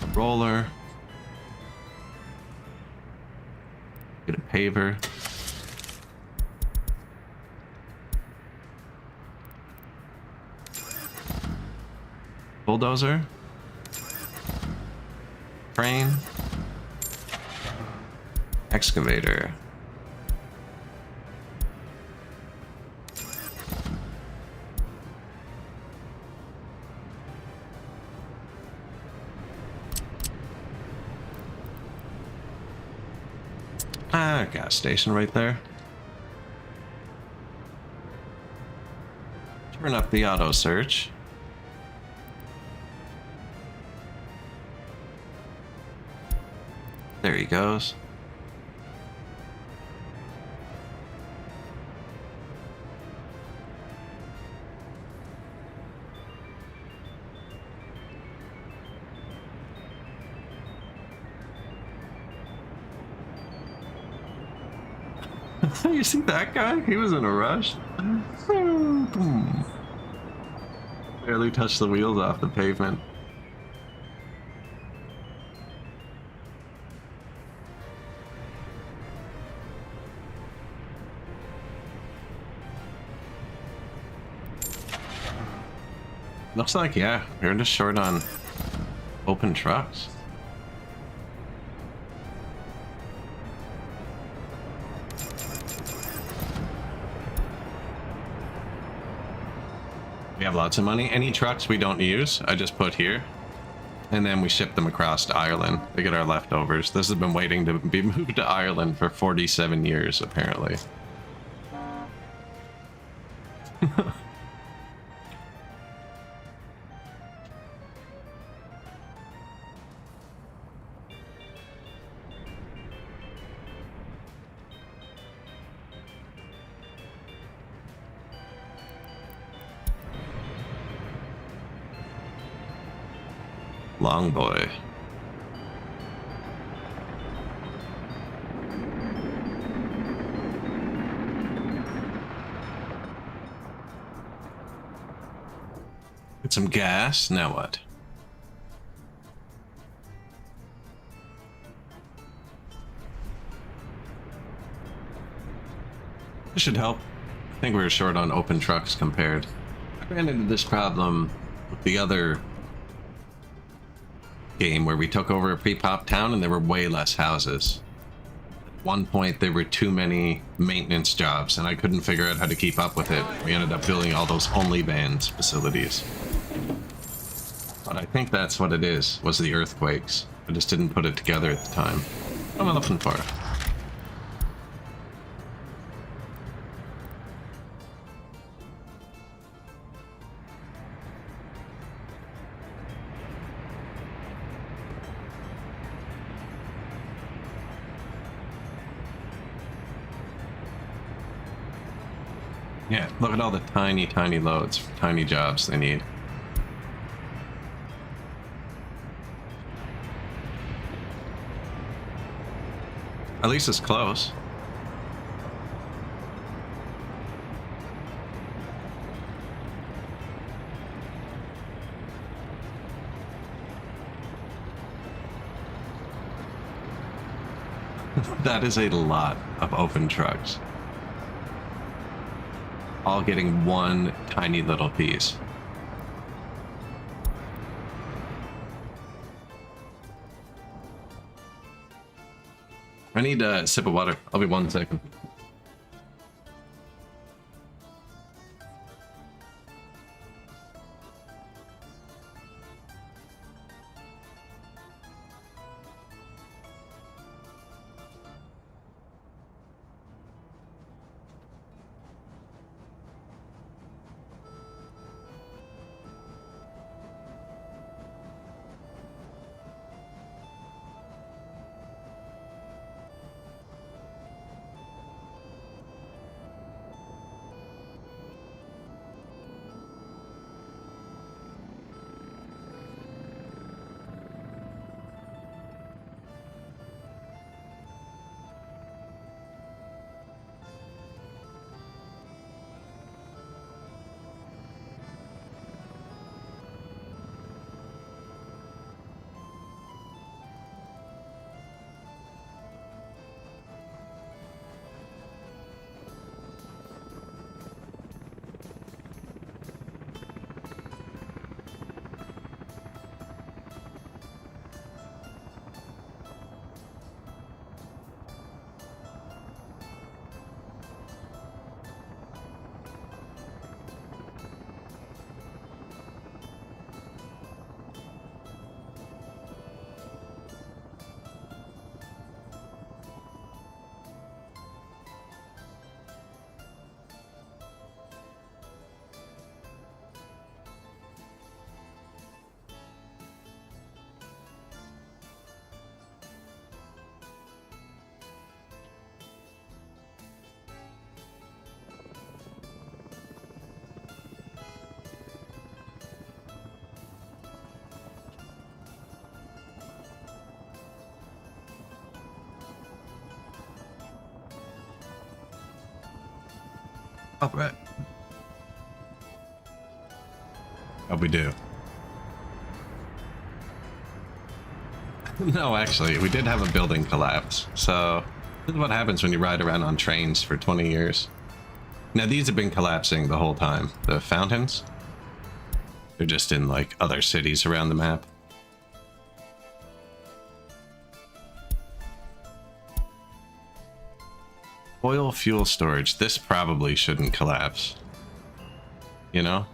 A roller. Get a paver. Bulldozer. Crane. Excavator. Ah, gas station right there. Turn up the auto search. There he goes. You see that guy? He was in a rush. Barely touched the wheels off the pavement. Looks like, yeah, we're just short on open trucks. We have lots of money. Any trucks we don't use, I just put here. And then we ship them across to Ireland. They get our leftovers. This has been waiting to be moved to Ireland for 47 years, apparently. Long boy. Get some gas. Now what? This should help. I think we were short on open trucks compared. I ran into this problem with the other game where we took over a pre-pop town and there were way less houses. At one point there were too many maintenance jobs and I couldn't figure out how to keep up with it. We ended up building all those only bands facilities. But I think that's what it is, was the earthquakes. I just didn't put it together at the time. What am I looking for? Yeah, look at all the tiny, tiny loads for tiny jobs they need. At least it's close. That is a lot of open trucks. All getting one tiny little piece. I need a sip of water. I'll be 1 second. All right. Oh, we do. No, actually, we did have a building collapse. So this is what happens when you ride around on trains for 20 years. Now, these have been collapsing the whole time. The fountains, they're just in, like, other cities around the map. Oil fuel storage. This probably shouldn't collapse. You know?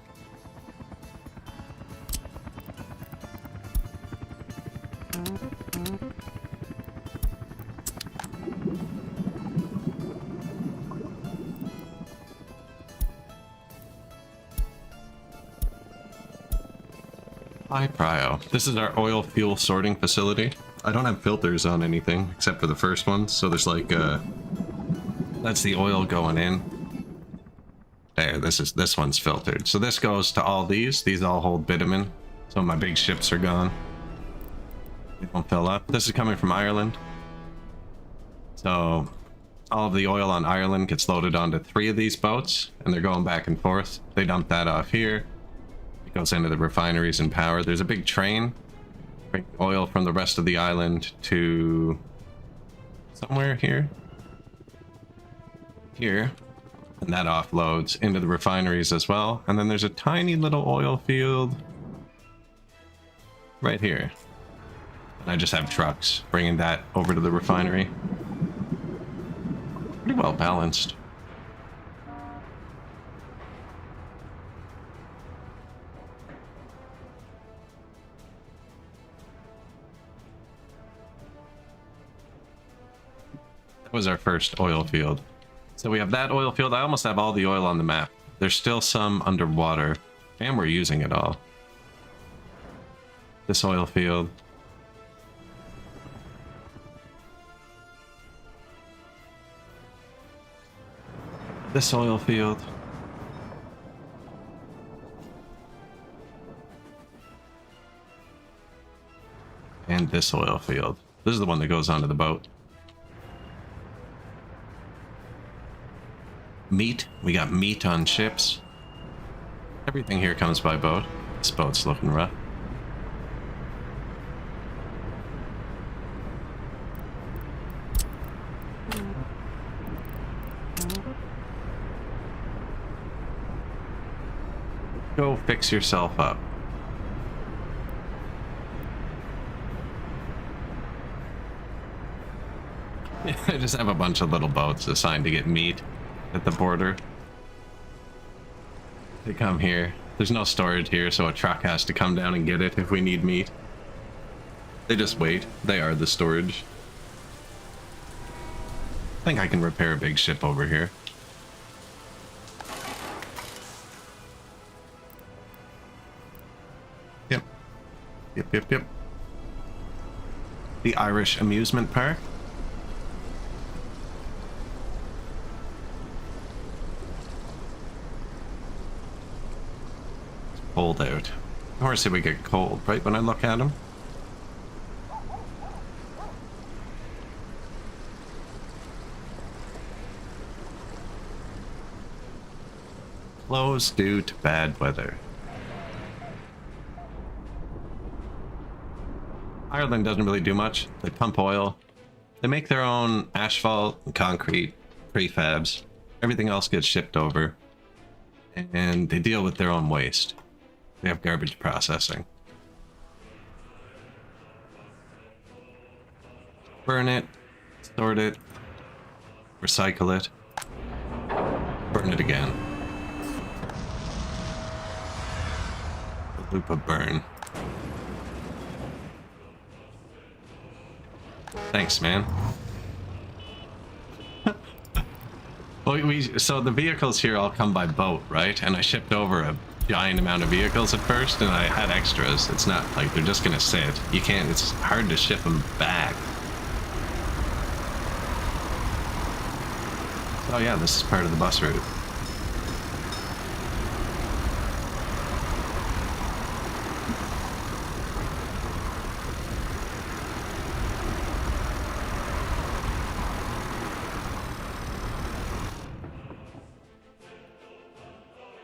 Hi, Prio. This is our oil fuel sorting facility. I don't have filters on anything except for the first one, so there's like that's the oil going in. There, this one's filtered. So this goes to all these. These all hold bitumen. So my big ships are gone. They don't fill up. This is coming from Ireland. So all of the oil on Ireland gets loaded onto 3 of these boats, and they're going back and forth. They dump that off here. It goes into the refineries and power. There's a big train bringing oil from the rest of the island to somewhere here. Here. And that offloads into the refineries as well. And then there's a tiny little oil field right here. And I just have trucks bringing that over to the refinery. Pretty well balanced. That was our first oil field. So we have that oil field. I almost have all the oil on the map. There's still some underwater, and we're using it all. This oil field. This oil field. And this oil field. This is the one that goes onto the boat. Meat. We got meat on ships. Everything here comes by boat. This boat's looking rough. Go fix yourself up. I just have a bunch of little boats assigned to get meat at the border. They come here. There's no storage here, so a truck has to come down and get it if we need meat. They just wait. They are the storage. I think I can repair a big ship over here. Yep. Yep. The Irish amusement park. Cold out. Of course it would get cold, right, when I look at them? Closed due to bad weather. Ireland doesn't really do much. They pump oil. They make their own asphalt and concrete prefabs. Everything else gets shipped over. And they deal with their own waste. They have garbage processing. Burn it, sort it, recycle it, burn it again. The loop of burn. Thanks, man. Well, so the vehicles here all come by boat, right? And I shipped over a giant amount of vehicles at first, and I had extras. It's not like they're just gonna sit. You can't, it's hard to ship them back. Oh yeah, this is part of the bus route.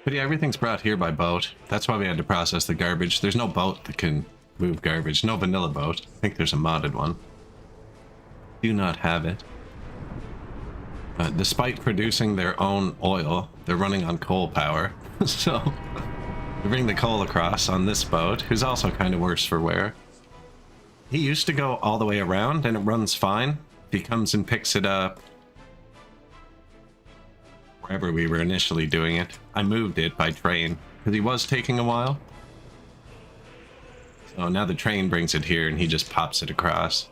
But yeah, everything's brought here by boat. That's why we had to process the garbage. There's no boat that can move garbage. No vanilla boat. I think there's a modded one. Do not have it. Despite producing their own oil, they're running on coal power. So, we bring the coal across on this boat, who's also kind of worse for wear. He used to go all the way around, and it runs fine. He comes and picks it up wherever we were initially doing it. I moved it by train, because he was taking a while. So now the train brings it here, and he just pops it across.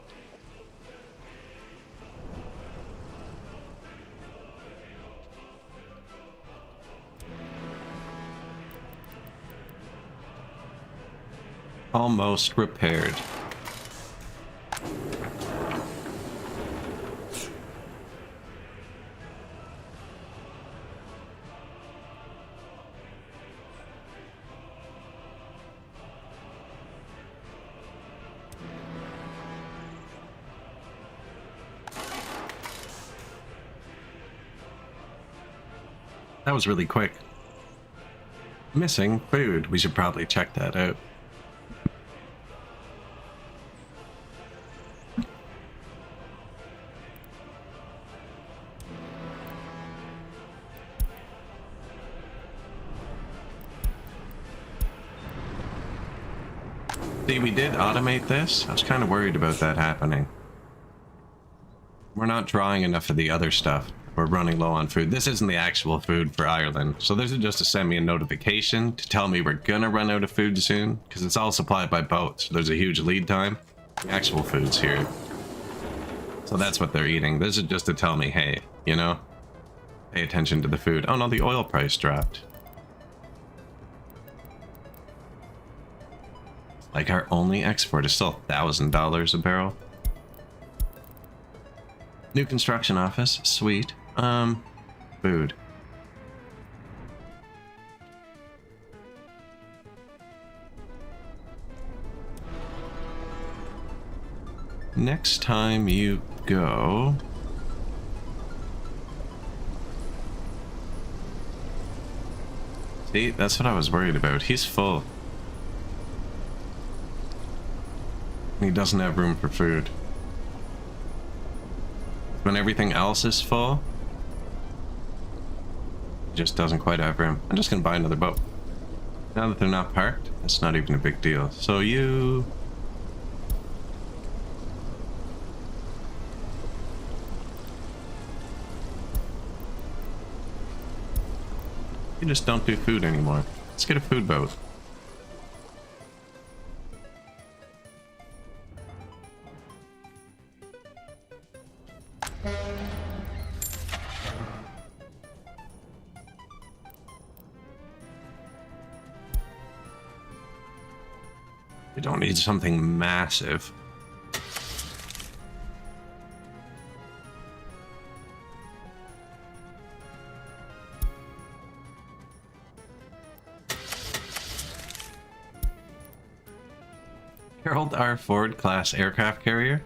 Almost repaired. That was really quick. Missing food. We should probably check that out. See, we did automate this. I was kind of worried about that happening. We're not drawing enough of the other stuff. We're running low on food. This isn't the actual food for Ireland. So this is just to send me a notification to tell me we're gonna run out of food soon, because it's all supplied by boat. So there's a huge lead time. The actual food's here. So that's what they're eating. This is just to tell me, hey, you know, pay attention to the food. Oh no, the oil price dropped. Like our only export is still $1,000 a barrel. New construction office, sweet. Food. Next time you go... See, that's what I was worried about. He's full. He doesn't have room for food. When everything else is full, he just doesn't quite have room. I'm just gonna buy another boat. Now that they're not parked, it's not even a big deal. So you... You just don't do food anymore. Let's get a food boat. We don't need something massive. Harold R. Ford class aircraft carrier.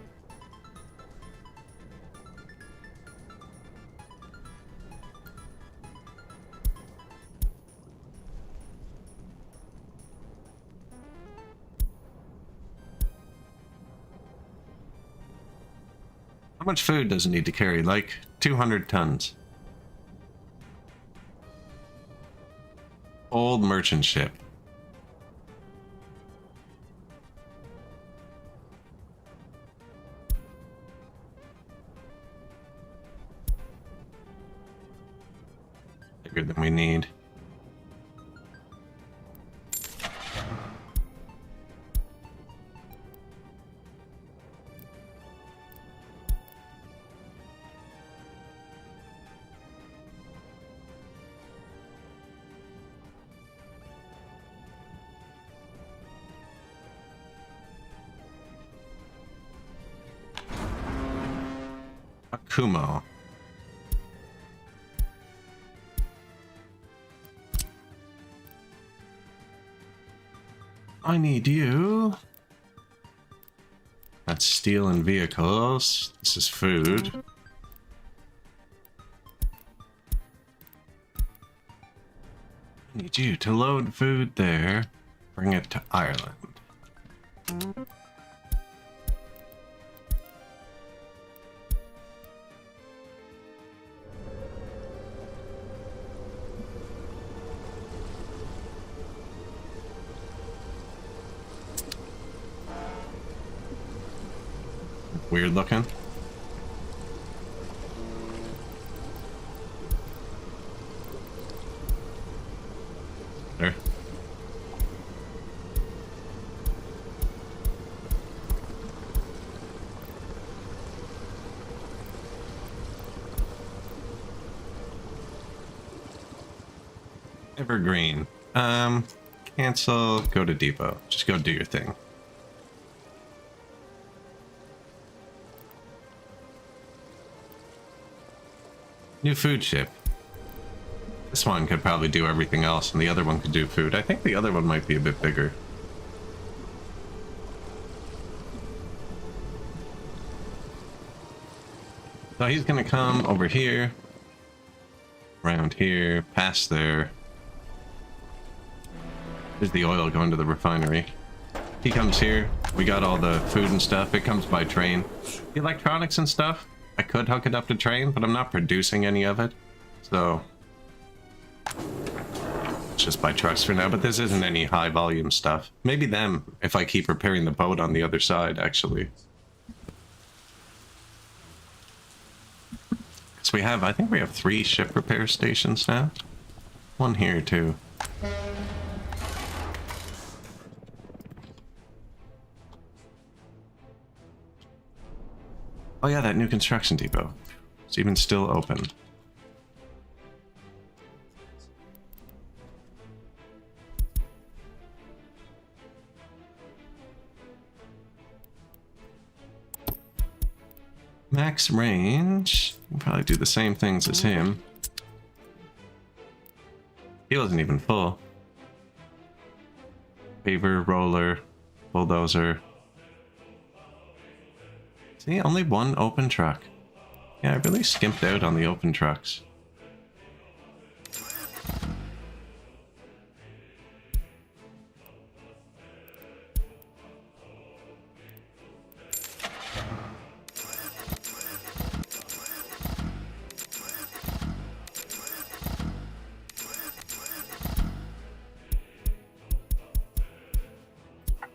How much food does it need to carry? Like 200 tons. Old merchant ship. Bigger than we need. Akumo. I need you. That's steel and vehicles. This is food. Need you to load food there. Bring it to Ireland. Weird looking. There. Evergreen. Cancel, go to depot. Just go do your thing. New food ship. This one could probably do everything else, and the other one could do food. I think the other one might be a bit bigger. So he's gonna come over here, around here, past there. There's the oil going to the refinery. He comes here. We got all the food and stuff. It comes by train. The electronics and stuff, I could hook it up to train, but I'm not producing any of it. So it's just by trucks for now, but this isn't any high volume stuff. Maybe them, if I keep repairing the boat on the other side, actually. So we have, I think we have 3 ship repair stations now. One here too. Oh yeah, that new construction depot. It's even still open. Max range. We'll probably do the same things as him. He wasn't even full. Paver, roller, bulldozer. See, only one open truck. Yeah, I really skimped out on the open trucks.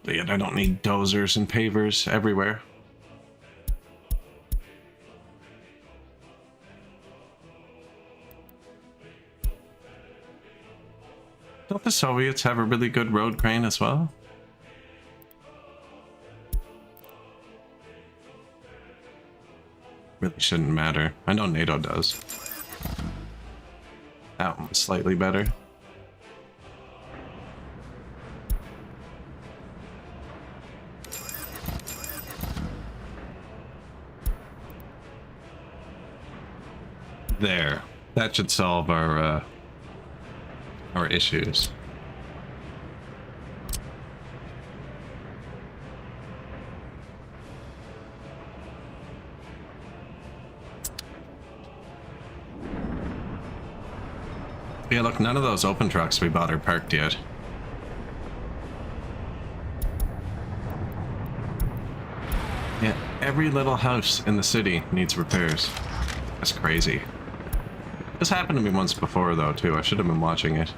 But yet I don't need dozers and pavers everywhere. Don't the Soviets have a really good road crane as well? Really shouldn't matter. I know NATO does. That one's slightly better. There. That should solve our issues. Yeah, look, none of those open trucks we bought are parked yet. Yeah, every little house in the city needs repairs. That's crazy. This happened to me once before, though, too. I should have been watching it.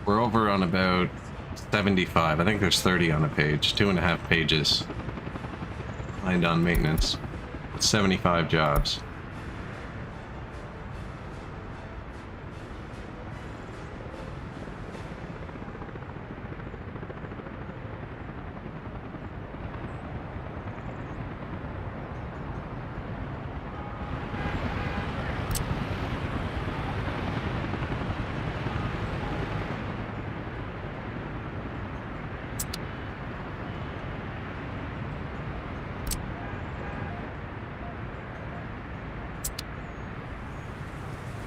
We're over on about 75. I think there's 30 on a page. 2.5 pages. Lined on maintenance. 75 jobs.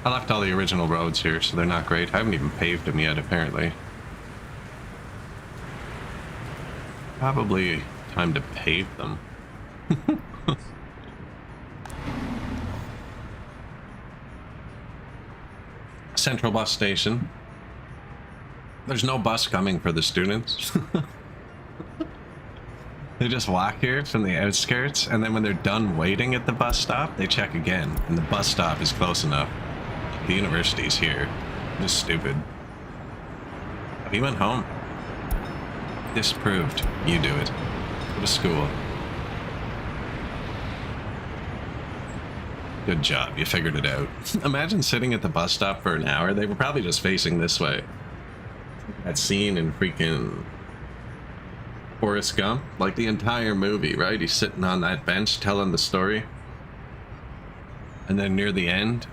I left all the original roads here, so they're not great. I haven't even paved them yet, apparently. Probably time to pave them. Central Bus Station. There's no bus coming for the students. They just walk here from the outskirts, and then when they're done waiting at the bus stop, they check again, and the bus stop is close enough. The university's here. Just stupid. He went home. Disproved. You do it. Go to school. Good job, you figured it out. Imagine sitting at the bus stop for an hour. They were probably just facing this way. That scene in freaking Forrest Gump, like the entire movie, right? He's sitting on that bench telling the story. And then near the end,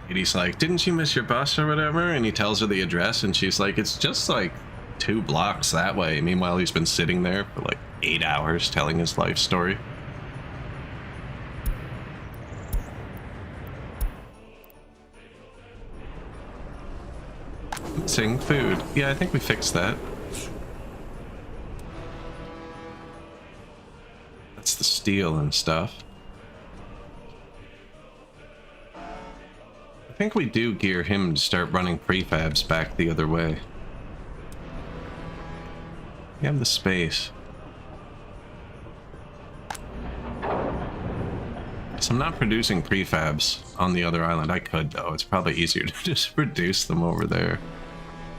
he's like, didn't you miss your bus or whatever? And he tells her the address, and she's like, it's just like 2 blocks that way. Meanwhile, he's been sitting there for like 8 hours telling his life story. Missing food. Yeah, I think we fixed that. That's the steel and stuff. I think we do gear him to start running prefabs back the other way. We have the space. So I'm not producing prefabs on the other island. I could, though. It's probably easier to just produce them over there.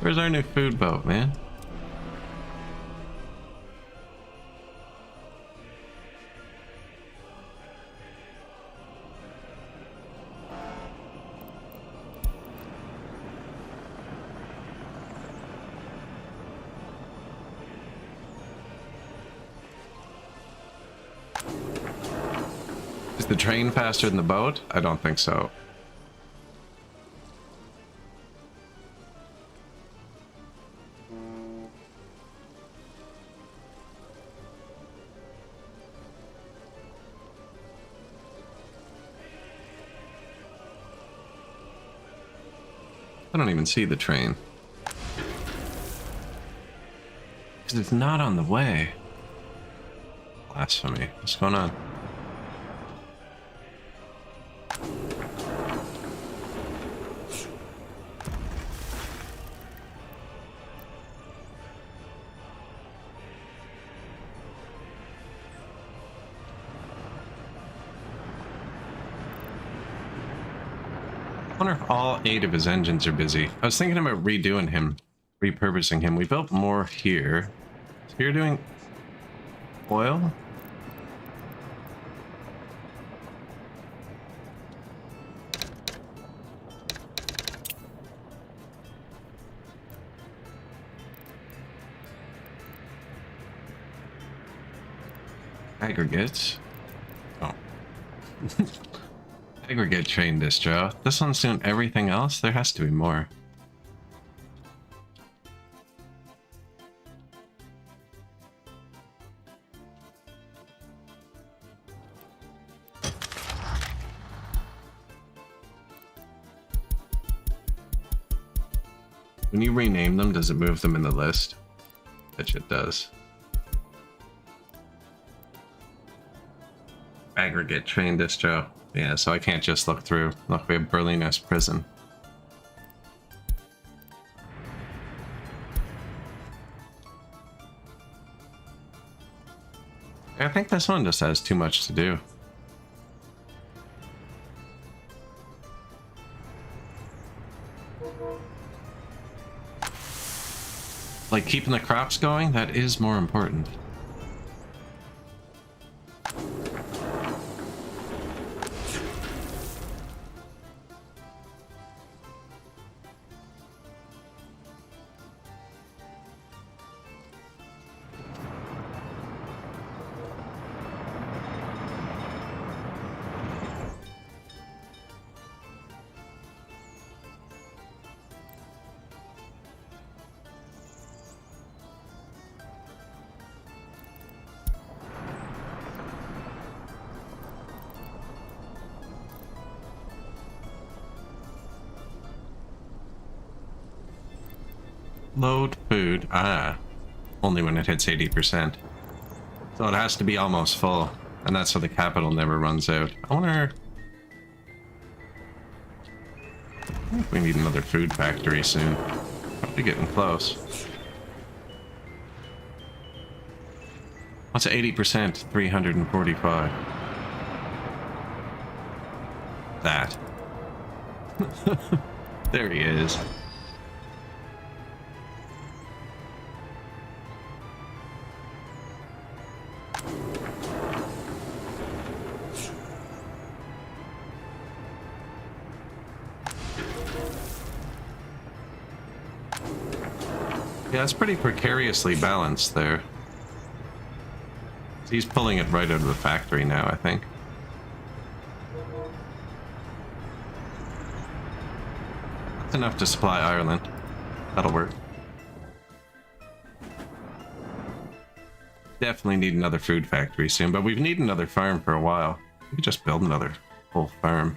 Where's our new food boat, man? Is the train faster than the boat? I don't think so. I don't even see the train. Because it's not on the way. Blasphemy. What's going on? I wonder if all 8 of his engines are busy. I was thinking about redoing him, repurposing him. We built more here. So you're doing oil? Aggregates. Oh. Aggregate train distro. This one's doing everything else? There has to be more. When you rename them, does it move them in the list? Which it does. Aggregate train distro. Yeah, so I can't just look through. Look, we have Berlinus Prison. I think this one just has too much to do. Like keeping the crops going, that is more important. Load food. Ah. Only when it hits 80%. So it has to be almost full. And that's so the capital never runs out. I wonder... We need another food factory soon. Probably getting close. What's 80%? 345. That. There he is. Yeah, it's pretty precariously balanced there. He's pulling it right out of the factory now, I think. That's enough to supply Ireland. That'll work. Definitely need another food factory soon, but we've needed another farm for a while. We could just build another whole farm.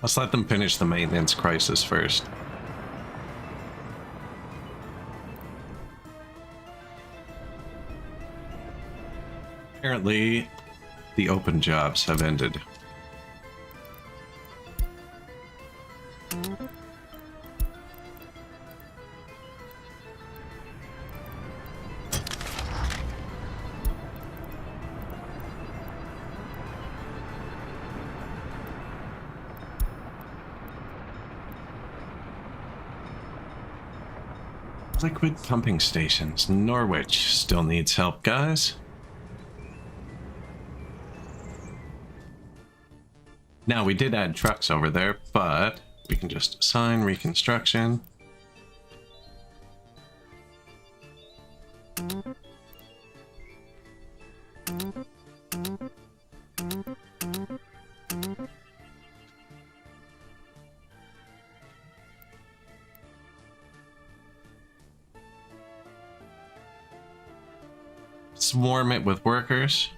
Let's let them finish the maintenance crisis first. Apparently, the open jobs have ended. Liquid pumping stations. Norwich still needs help, guys. Now, we did add trucks over there, but we can just assign reconstruction. Swarm it with workers.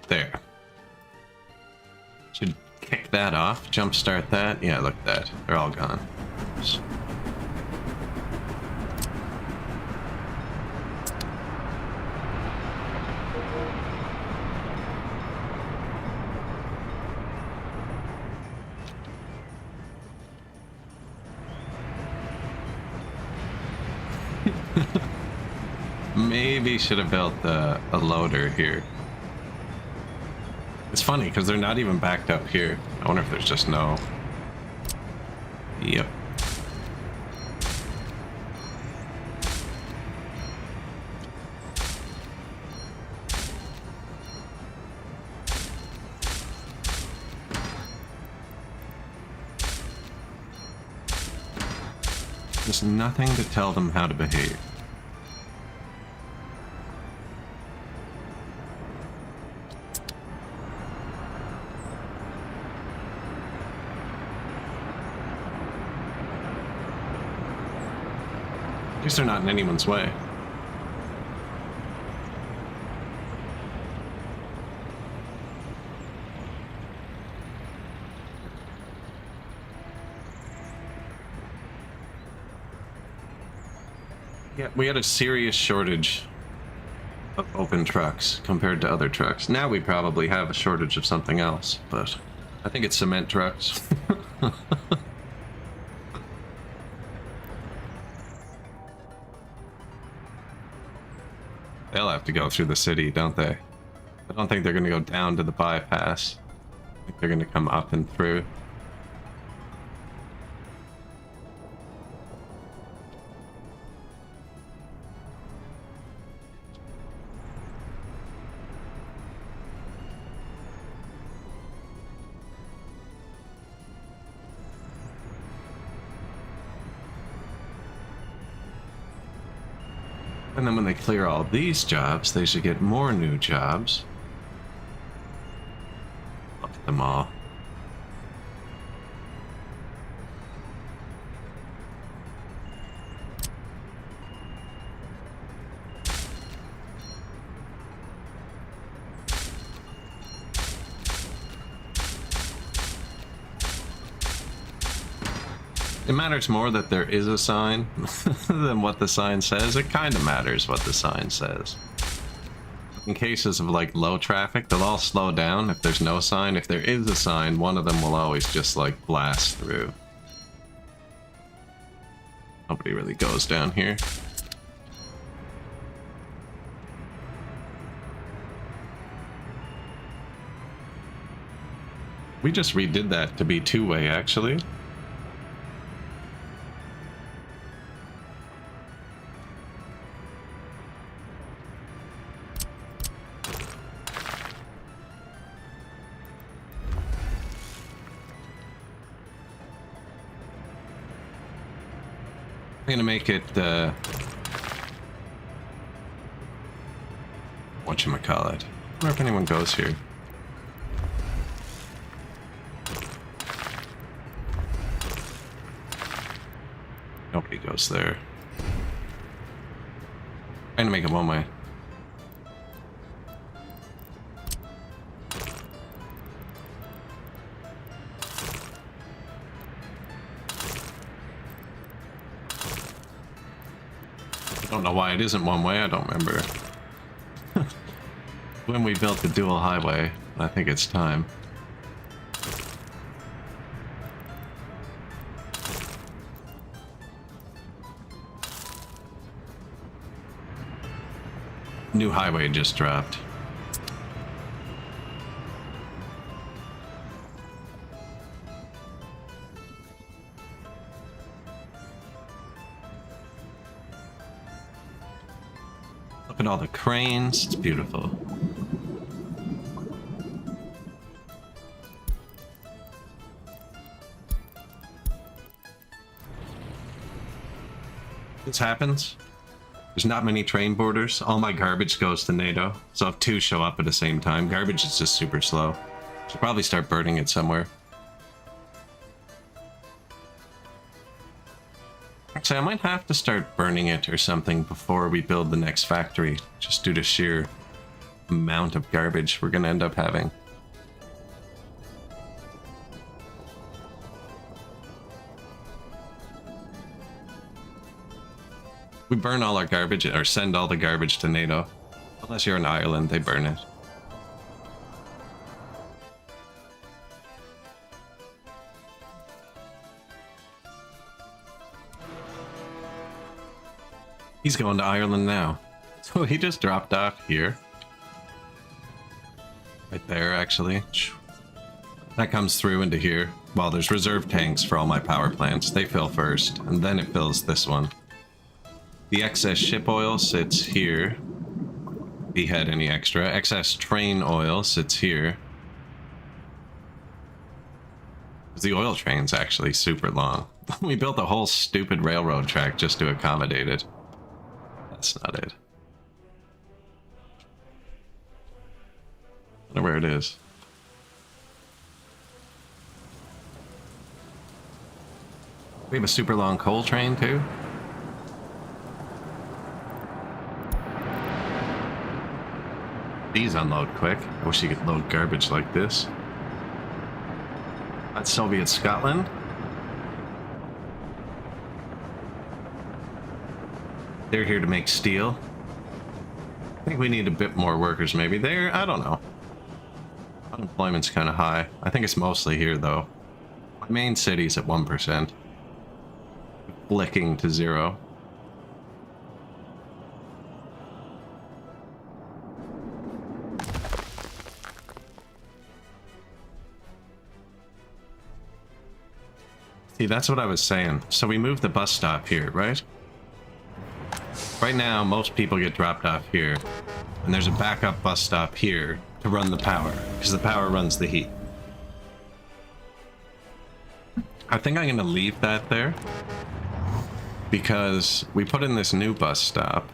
There. Should kick that off, jumpstart that. Yeah, look at that. They're all gone. Oops. Maybe should have built a loader here. It's funny because they're not even backed up here. I wonder if there's just no... Yep. There's nothing to tell them how to behave. At least they're not in anyone's way. Yeah, we had a serious shortage of open trucks compared to other trucks. Now we probably have a shortage of something else, but I think it's cement trucks. They'll have to go through the city, don't they? I don't think they're going to go down to the bypass. I think they're going to come up and through. And then when they clear all these jobs, they should get more new jobs. Look at them all. It matters more that there is a sign than what the sign says. It kind of matters what the sign says. In cases of like low traffic, they'll all slow down if there's no sign. If there is a sign, one of them will always just like blast through. Nobody really goes down here. We just redid that to be two-way, actually. I'm gonna make it, whatchamacallit. I wonder if anyone goes here. Nobody goes there. I'm gonna make it one way. I don't know why it isn't one way, I don't remember. When we built the dual highway, I think it's time. New highway just dropped. Look at all the cranes, it's beautiful. This happens. There's not many train borders. All my garbage goes to NATO. So if two show up at the same time, garbage is just super slow. Should probably start burning it somewhere. Actually, I might have to start burning it or something before we build the next factory, just due to sheer amount of garbage we're gonna end up having. We burn all our garbage, or send all the garbage to NATO. Unless you're in Ireland, they burn it. He's going to Ireland now. So he just dropped off here. Right there, actually. That comes through into here. Well, there's reserve tanks for all my power plants. They fill first, and then it fills this one. The excess ship oil sits here. If he had any extra. Excess train oil sits here. The oil train's actually super long. We built a whole stupid railroad track just to accommodate it. That's not it. I wonder where it is. We have a super long coal train too. These unload quick. I wish you could load garbage like this. That's Soviet Scotland. They're here to make steel. I think we need a bit more workers maybe there. I don't know. Unemployment's kind of high. I think it's mostly here though. My main city's at 1%. Flicking to 0. See, that's what I was saying. So we moved the bus stop here, right? Right now, most people get dropped off here. And there's a backup bus stop here to run the power, because the power runs the heat. I think I'm going to leave that there, because we put in this new bus stop.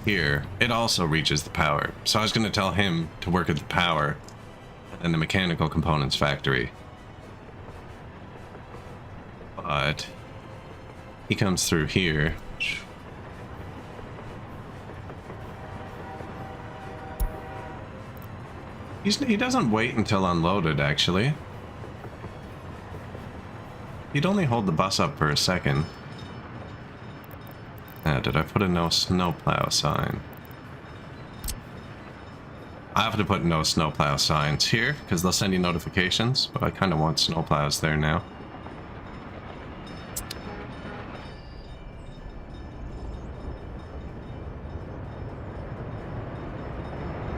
Here, it also reaches the power. So I was going to tell him to work at the power and the mechanical components factory. But he comes through here. He doesn't wait until unloaded, actually. You'd only hold the bus up for a second. Did I put a no snowplow sign? I have to put no snowplow signs here because they'll send you notifications, but I kind of want snowplows there now.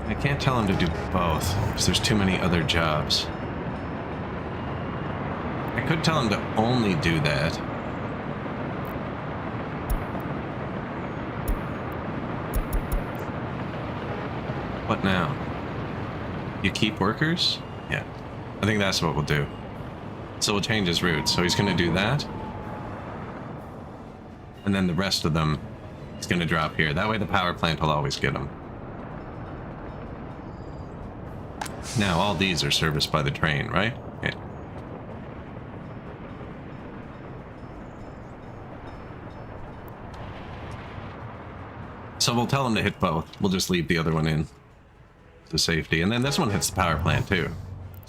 I can't tell him to do both because there's too many other jobs. I could tell him to only do that. What now? You keep workers? Yeah. I think that's what we'll do. So we'll change his route. So he's going to do that. And then the rest of them, he's going to drop here. That way the power plant will always get them. Now, all these are serviced by the train, right? Yeah. So we'll tell him to hit both. We'll just leave the other one in to safety. And then this one hits the power plant too.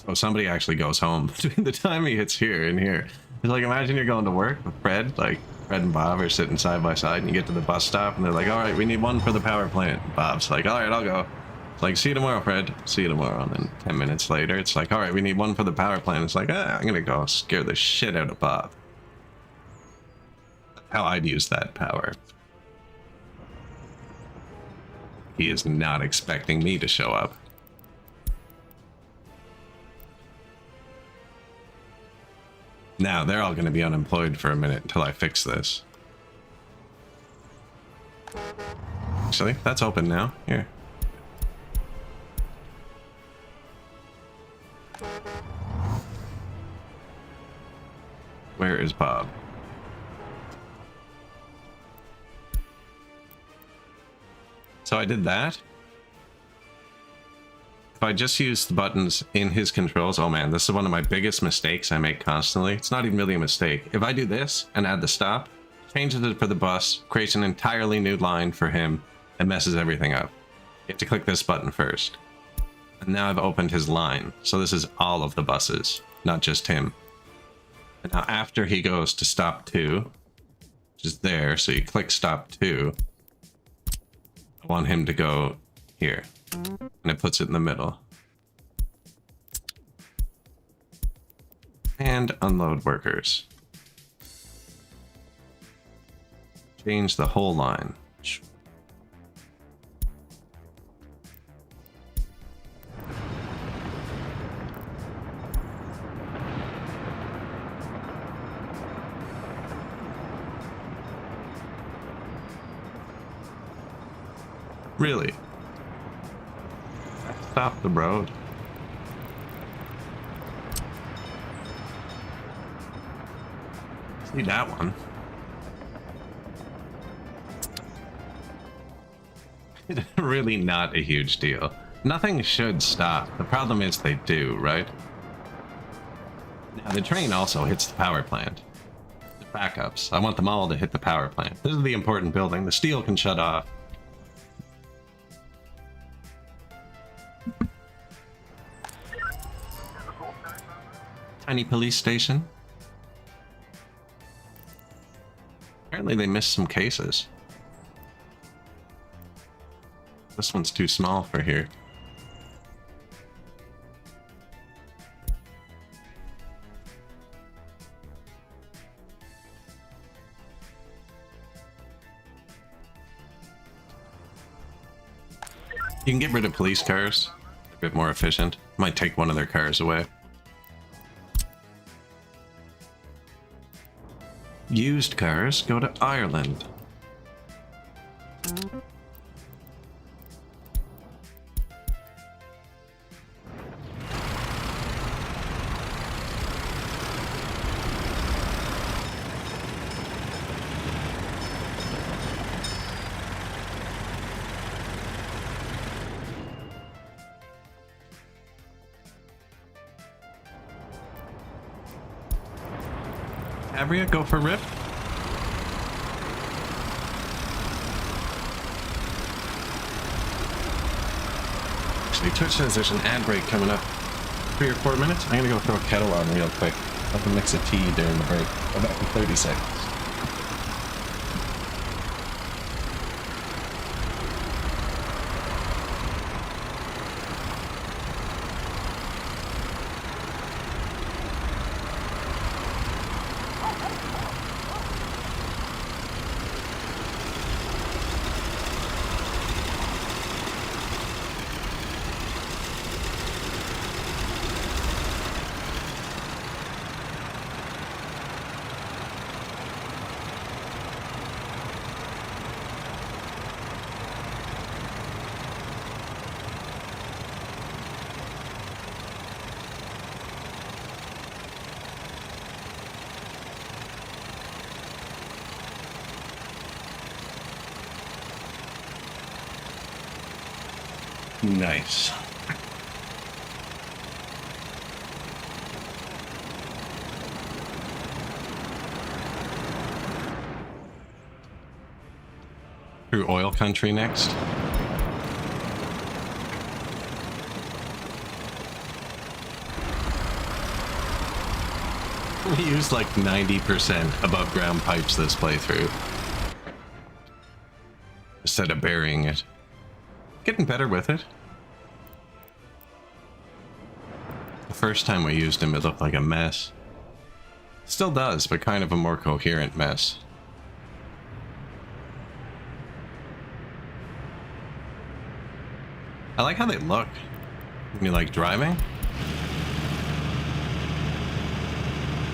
So somebody actually goes home between the time he hits here and here. It's like, imagine you're going to work with Fred, like Fred and Bob are sitting side by side, and you get to the bus stop and they're like, all right, we need one for the power plant. Bob's like, all right, I'll go. It's like, see you tomorrow, Fred. See you tomorrow. And then 10 minutes later, it's like, all right, we need one for the power plant. It's like, I'm going to go scare the shit out of Bob. That's how I'd use that power. He is not expecting me to show up. Now, they're all going to be unemployed for a minute until I fix this. Actually, that's open now. Here. Where is Bob? So I did that. If I just use the buttons in his controls, oh man, this is one of my biggest mistakes I make constantly. It's not even really a mistake. If I do this and add the stop, changes it for the bus, creates an entirely new line for him, and messes everything up. You have to click this button first. And now I've opened his line. So this is all of the buses, not just him. And now after he goes to stop 2, which is there, so you click stop 2, I want him to go here. And it puts it in the middle. And unload workers. Change the whole line. Really? Stop the road. See that one? Really not a huge deal. Nothing should stop. The problem is they do, right? Now the train also hits the power plant. The backups. I want them all to hit the power plant. This is the important building. The steel can shut off. Tiny police station. Apparently they missed some cases. This one's too small for here. You can get rid of police cars. They're a bit more efficient. Might take one of their cars away. Used cars go to Ireland. Avria, go for rip. Actually, Twitch says there's an ad break coming up. 3 or 4 minutes. I'm gonna go throw a kettle on real quick. Have a mix of tea during the break. Go back in 30 seconds. Nice. Through oil country next. We used like 90% above ground pipes this playthrough. Instead of burying it. Getting better with it. The first time we used him, it looked like a mess. Still does, but kind of a more coherent mess. I like how they look. You like driving?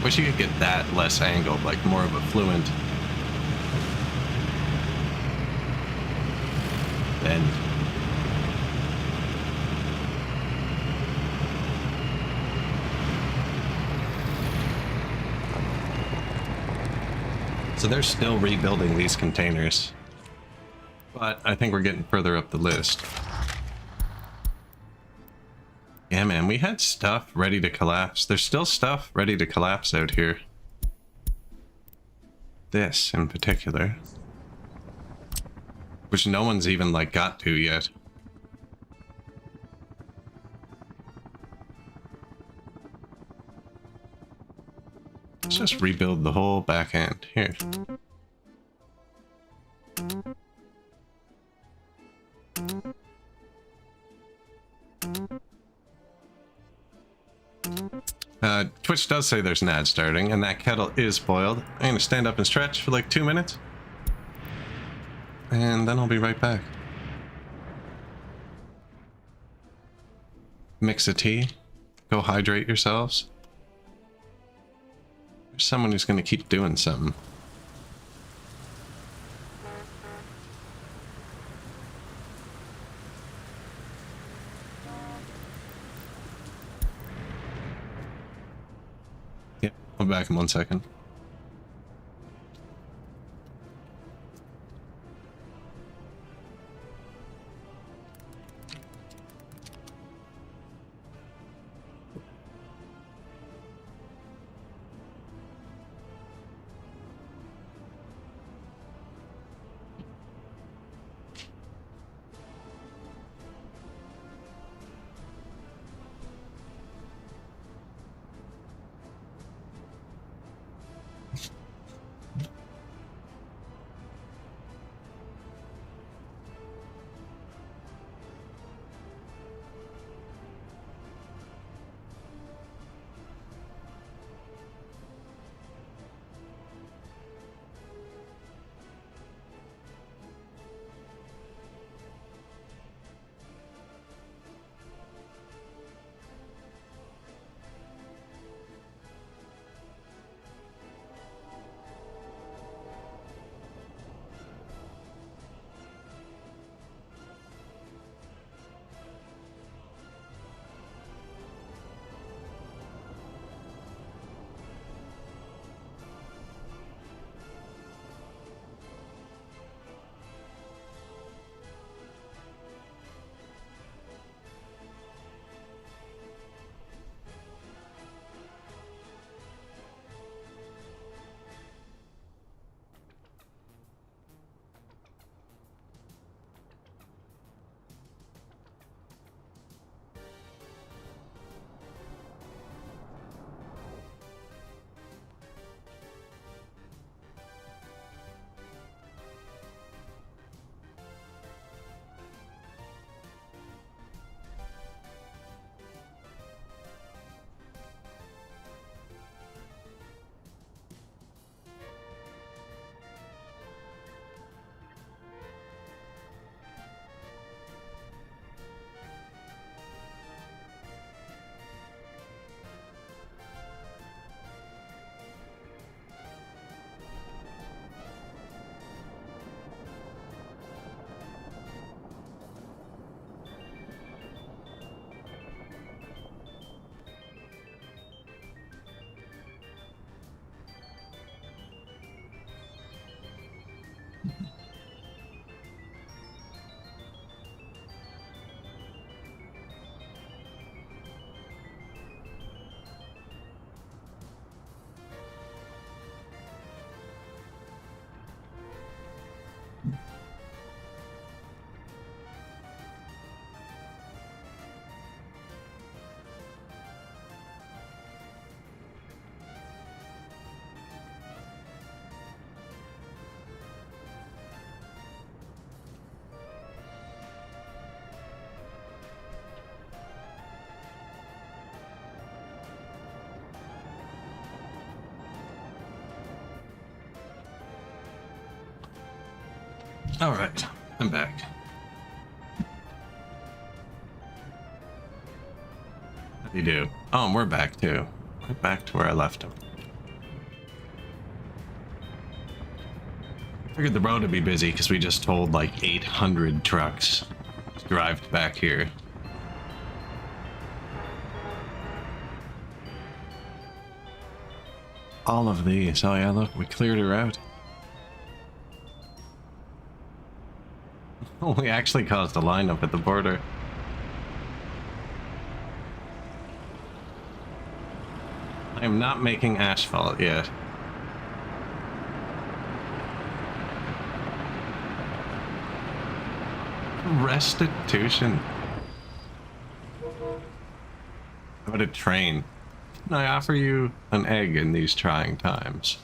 Wish you could get that less angled, like more of a fluent bend. So they're still rebuilding these containers. But I think we're getting further up the list. Yeah, man, we had stuff ready to collapse. There's still stuff ready to collapse out here. This in particular. Which no one's even, like, got to yet. Let's just rebuild the whole back end. Here. Twitch does say there's an ad starting, and that kettle is boiled. I'm gonna stand up and stretch for like 2 minutes. And then I'll be right back. Mix a tea. Go hydrate yourselves. There's someone who's gonna keep doing something. Yep, I'll be back in 1 second. Alright, I'm back. How do you do? Oh, and we're back too. We're back to where I left him. Figured the road would be busy because we just told like 800 trucks to drive back here. All of these. Oh yeah, look, we cleared her out. We actually caused a lineup at the border. I am not making asphalt yet. Restitution. How about a train? Can I offer you an egg in these trying times?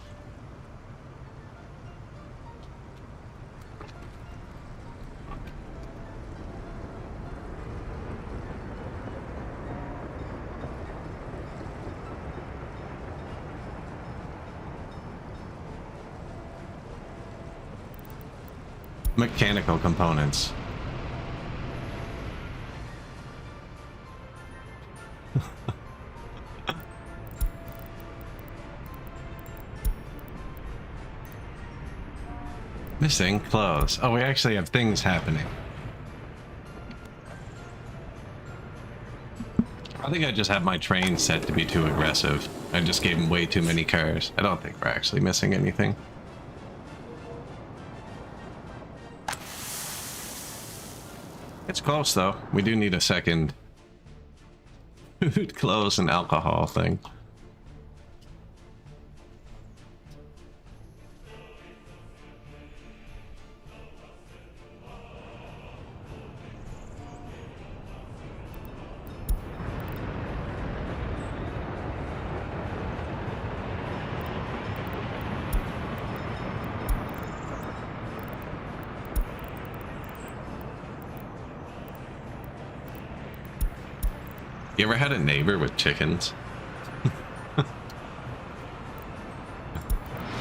Mechanical components. Missing clothes. Oh, we actually have things happening. I think I just have my train set to be too aggressive. I just gave him way too many cars. I don't think we're actually missing anything. It's close though. We do need a second food, clothes, and alcohol thing. You ever had a neighbor with chickens?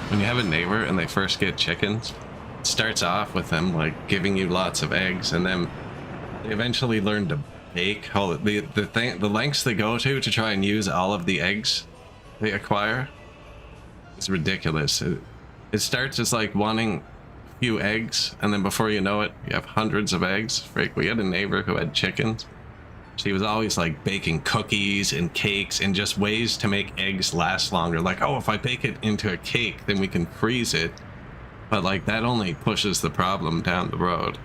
When you have a neighbor and they first get chickens, it starts off with them like giving you lots of eggs, and then they eventually learn to bake. The lengths they go to try and use all of the eggs they acquire is ridiculous. It starts as like wanting a few eggs, and then before you know it, you have hundreds of eggs. Freak, we had a neighbor who had chickens. She was always like baking cookies and cakes and just ways to make eggs last longer. Like, oh, if I bake it into a cake, then we can freeze it. But like that only pushes the problem down the road.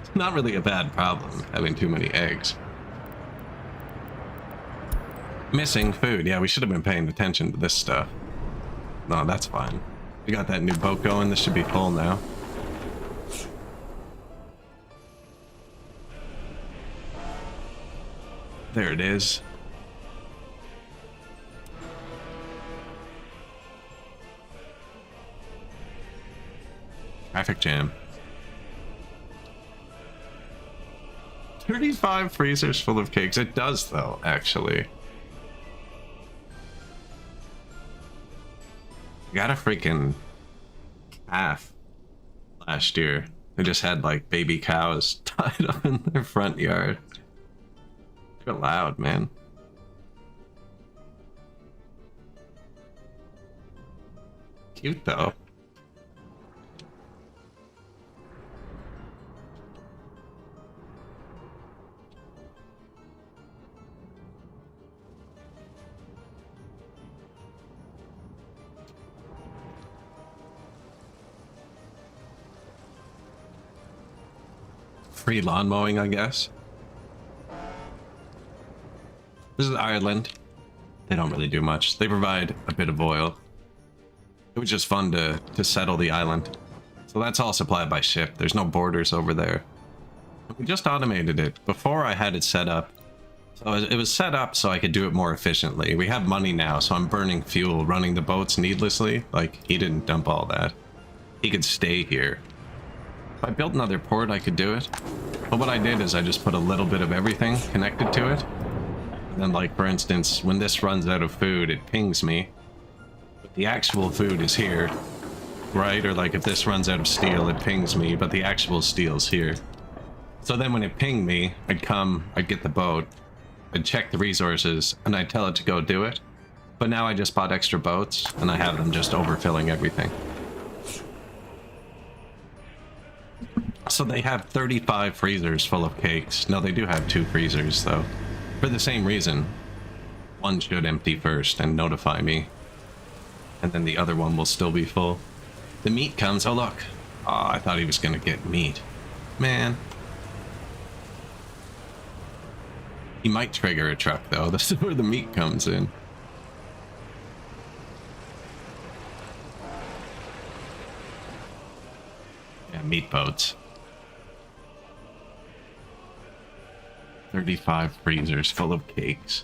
It's not really a bad problem, having too many eggs. Missing food. Yeah, we should have been paying attention to this stuff. No, that's fine. We got that new boat going. This should be full now. There it is. Traffic jam. 35 freezers full of cakes. It does, though, actually. Got a freaking calf last year. They just had, like, baby cows tied up in their front yard. They're loud, man. Cute, though. Free lawn mowing, I guess. This is Ireland. They don't really do much. They provide a bit of oil. It was just fun to settle the island. So that's all supplied by ship. There's no borders over there. We just automated it. Before I had it set up. So it was set up so I could do it more efficiently. We have money now, so I'm burning fuel, running the boats needlessly. Like, he didn't dump all that. He could stay here. If I built another port, I could do it. But what I did is I just put a little bit of everything connected to it. And then, like, for instance, when this runs out of food, it pings me. But the actual food is here. right? Or like if this runs out of steel, it pings me, but the actual steel's here. So then when it pinged me, I'd get the boat, I'd check the resources, and I'd tell it to go do it. But now I just bought extra boats, and I have them just overfilling everything. So they have 35 freezers full of cakes. No, they do have 2 freezers, though. For the same reason. One should empty first and notify me. And then the other one will still be full. The meat comes. Oh, look. Oh, I thought he was going to get meat. Man. He might trigger a truck, though. This is where the meat comes in. Yeah, meat boats. 35 freezers full of cakes.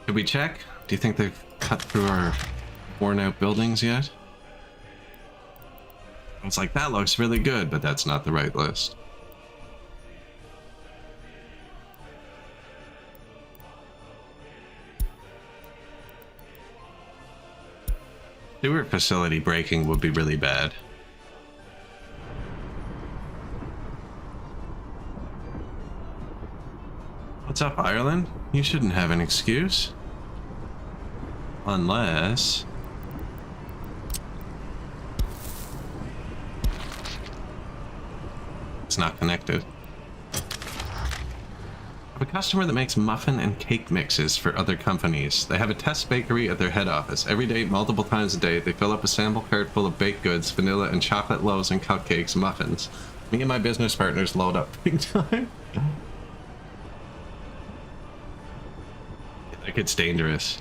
Should we check? Do you think they've cut through our worn out buildings yet? It's like, that looks really good, but that's not the right list. Sewer facility breaking would be really bad. What's up, Ireland? You shouldn't have an excuse. Unless... it's not connected. I have a customer that makes muffin and cake mixes for other companies. They have a test bakery at their head office. Every day, multiple times a day, they fill up a sample cart full of baked goods, vanilla and chocolate loaves and cupcakes, muffins. Me and my business partners load up big time. That gets dangerous.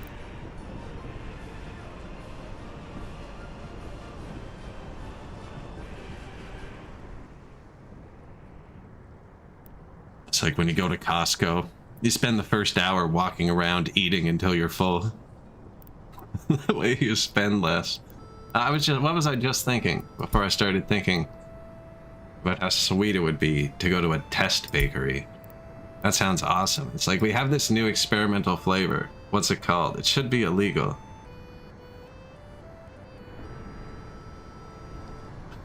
It's like when you go to Costco, you spend the first hour walking around eating until you're full. That way you spend less. What was I just thinking before I started thinking about how sweet it would be to go to a test bakery? That sounds awesome. It's like we have this new experimental flavor. What's it called? It should be illegal.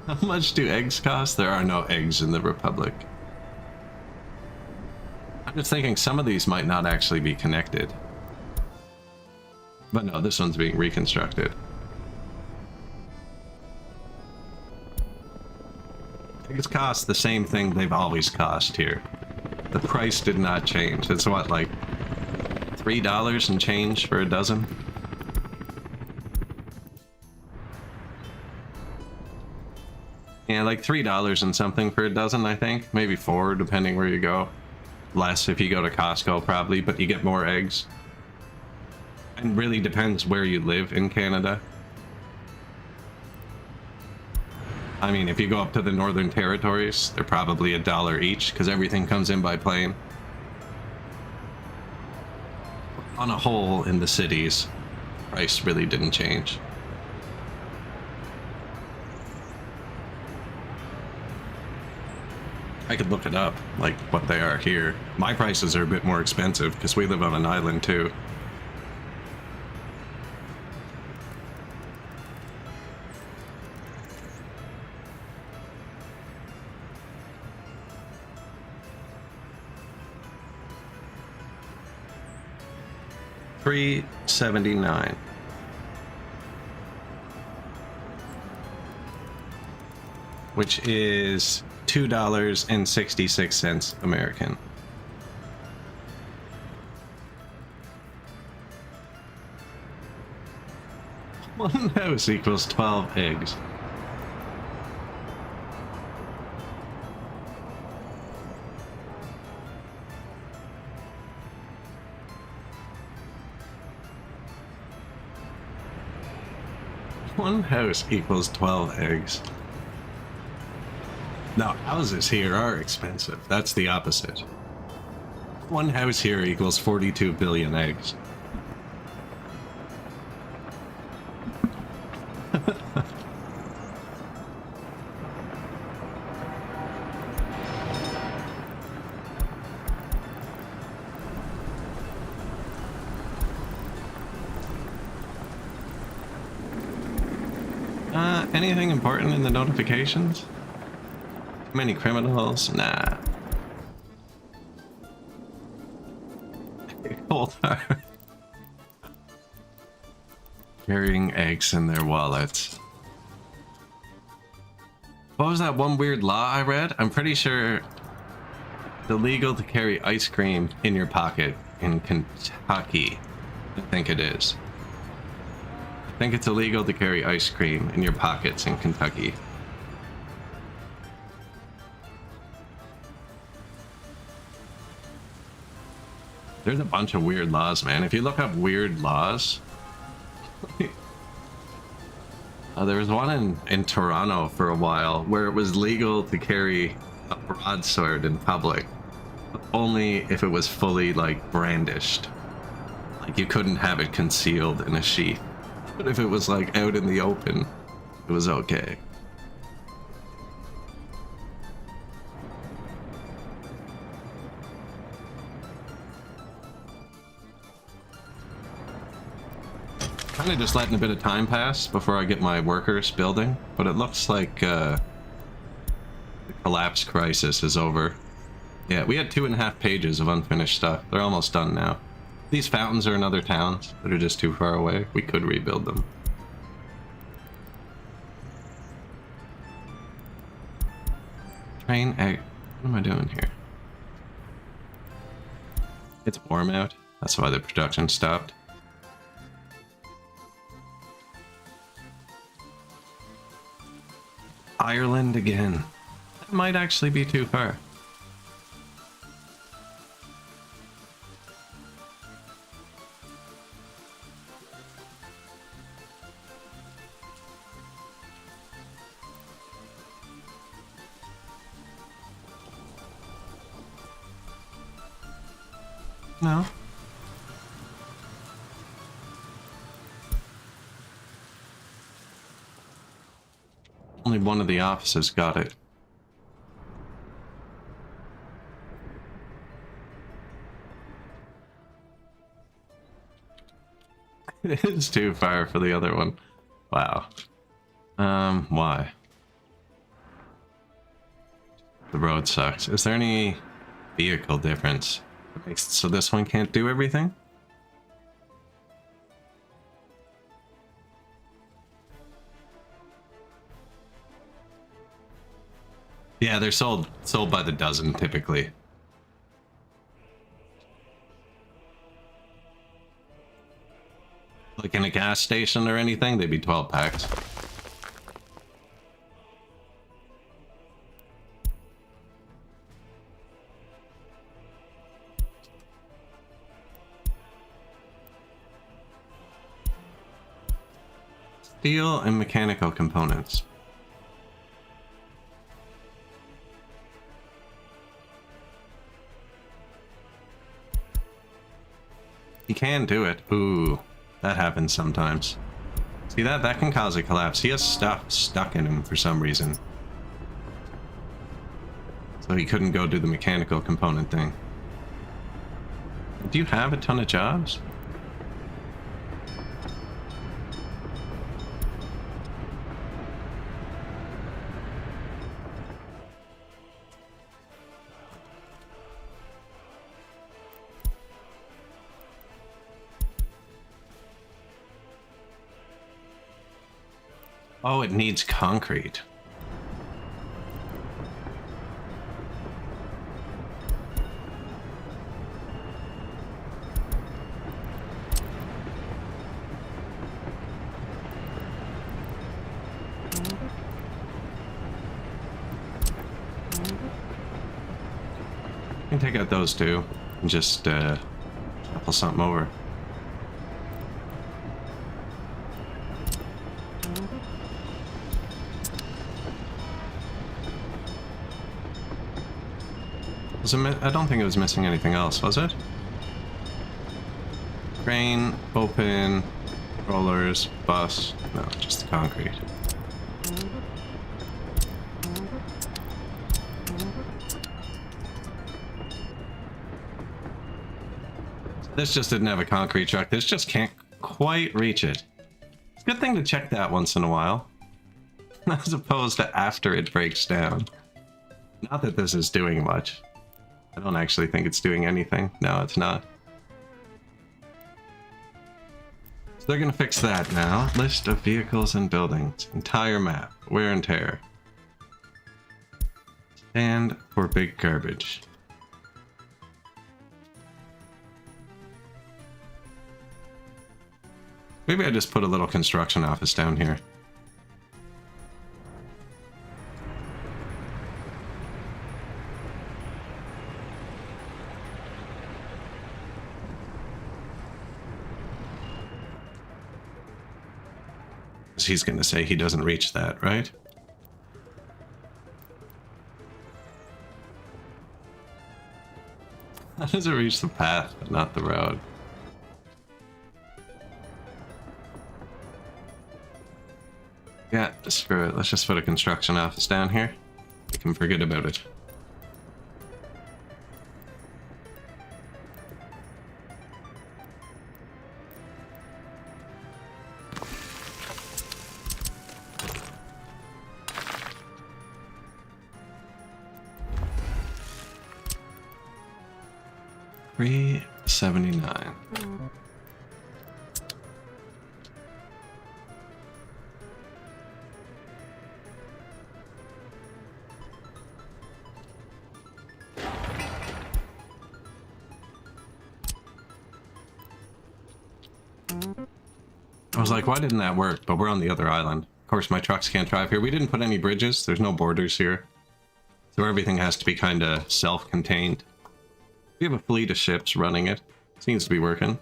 How much do eggs cost? There are no eggs in the Republic. I'm just thinking some of these might not actually be connected. But no, this one's being reconstructed. Eggs cost the same thing they've always cost here. The price did not change. It's what, like $3 and change for a dozen? Yeah, like $3 and something for a dozen, I think. Maybe $4, depending where you go. Less if you go to Costco, probably, but you get more eggs. And really depends where you live in Canada. I mean, if you go up to the Northern Territories, they're probably $1 each, because everything comes in by plane. On a whole, in the cities, price really didn't change. I could look it up, like what they are here. My prices are a bit more expensive because we live on an island too. $3.79. Which is $2.66 American. One house equals 12 eggs. One house equals 12 eggs. Now, houses here are expensive. That's the opposite. One house here equals 42 billion eggs. Anything important in the notifications? Too many criminals? Nah. Hold on. Carrying eggs in their wallets. What was that one weird law I read? I'm pretty sure it's illegal to carry ice cream in your pocket in Kentucky. I think it is. I think it's illegal to carry ice cream in your pockets in Kentucky. There's a bunch of weird laws, man. If you look up weird laws... there was one in Toronto for a while where it was legal to carry a broadsword in public. But only if it was fully, like, brandished. Like, you couldn't have it concealed in a sheath. But if it was, like, out in the open, it was okay. Kind of just letting a bit of time pass before I get my workers building, but it looks like the collapse crisis is over. Yeah, we had 2.5 pages of unfinished stuff. They're almost done now. These fountains are in other towns that are just too far away. We could rebuild them. Train egg. What am I doing here? It's warm out. That's why the production stopped. Ireland again. That might actually be too far. No. Only one of the officers got it. It is too far for the other one. Wow. Why? The road sucks. Is there any vehicle difference? So this one can't do everything? Yeah, they're sold by the dozen typically. Like in a gas station or anything, they'd be 12 packs. Steel and mechanical components. He can do it. Ooh, that happens sometimes. See that? That can cause a collapse. He has stuff stuck in him for some reason. So he couldn't go do the mechanical component thing. Do you have a ton of jobs? Oh, it needs concrete. I can take out those two and just shuffle something over. I don't think it was missing anything else, was it? Crane, open, rollers, bus. No, just the concrete. This just didn't have a concrete truck. This just can't quite reach it. It's a good thing to check that once in a while. as opposed to after it breaks down. Not that this is doing much. I don't actually think it's doing anything. No, it's not. So they're gonna fix that now. List of vehicles and buildings. Entire map. Wear and tear. Stand for big garbage. Maybe I just put a little construction office down here. He's going to say he doesn't reach that, right? How does it reach the path, but not the road? Yeah, screw it. Let's just put a construction office down here. We can forget about it. $379. I was like, why didn't that work? But we're on the other island. Of course, my trucks can't drive here. We didn't put any bridges. There's no borders here. So everything has to be kind of self-contained. We have a fleet of ships running it. Seems to be working.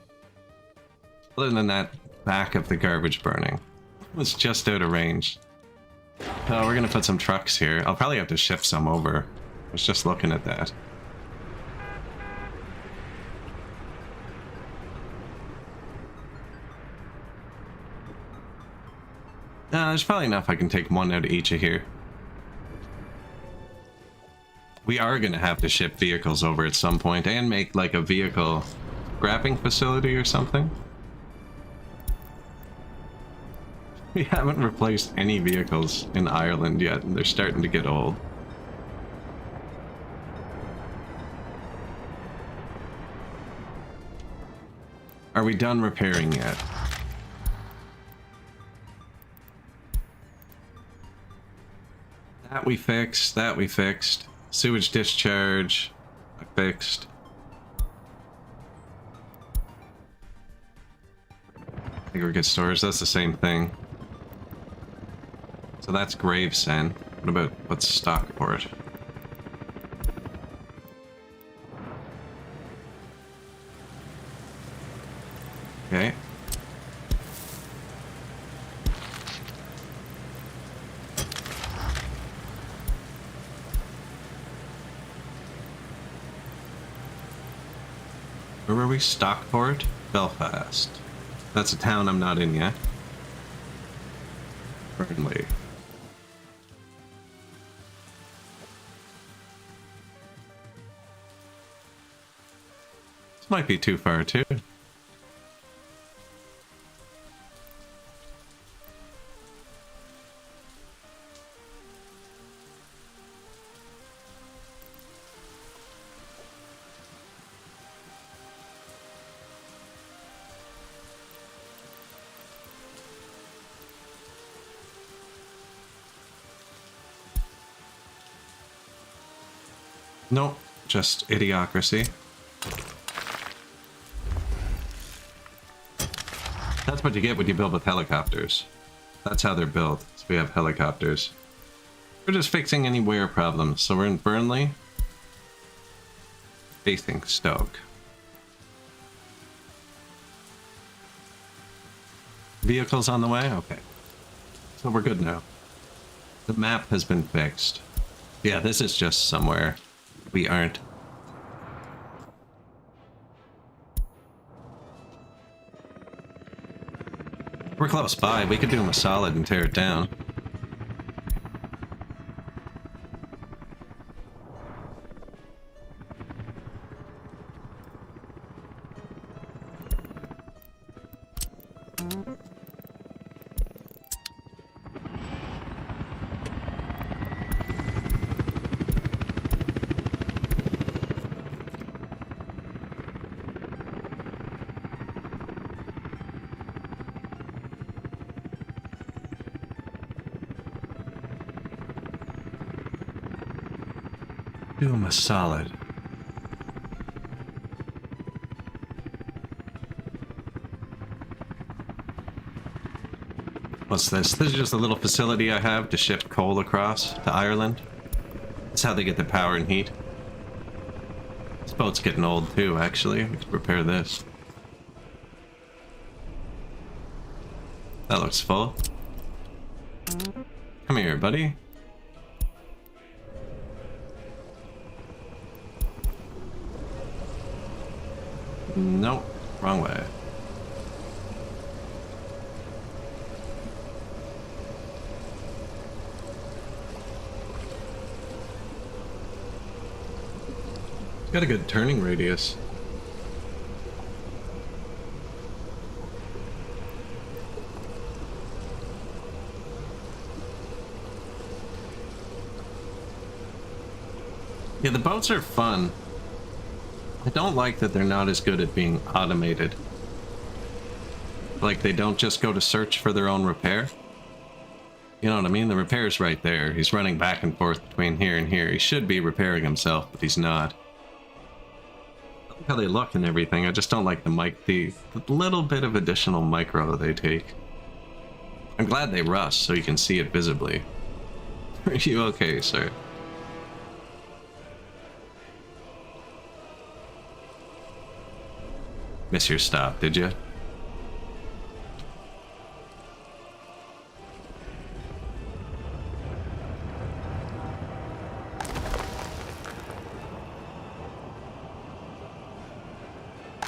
Other than that, back of the garbage burning was just out of range. Oh, we're gonna put some trucks here. I'll probably have to shift some over. I was just looking at that. There's probably enough I can take one out of each of here. We are going to have to ship vehicles over at some point and make like a vehicle scrapping facility or something. We haven't replaced any vehicles in Ireland yet, and they're starting to get old. Are we done repairing yet? That we fixed, that we fixed. Sewage discharge, I fixed. Aggregate storage, that's the same thing. So that's Gravesend. What about, what's Stockport? Okay. Where were we? Stockport? Belfast. That's a town I'm not in yet. Burnley. This might be too far too. Nope, just idiocracy. That's what you get when you build with helicopters. That's how they're built. So we have helicopters. We're just fixing any wear problems. So we're in Burnley. Facing Stoke. Vehicles on the way? Okay. So we're good now. The map has been fixed. Yeah, this is just somewhere we aren't. We're close by. We could do them a solid and tear it down. Do him a solid. What's this? This is just a little facility I have to ship coal across to Ireland. That's how they get their power and heat. This boat's getting old too, actually. We could repair this. That looks full. Come here, buddy. Nope, wrong way. Got a good turning radius. Yeah, the boats are fun. I don't like that they're not as good at being automated. Like, they don't just go to search for their own repair. You know what I mean? The repair's right there. He's running back and forth between here and here. He should be repairing himself, but he's not. I like how they look and everything. I just don't like the little bit of additional micro they take. I'm glad they rust so you can see it visibly. Are you okay, sir? Miss your stop, did you?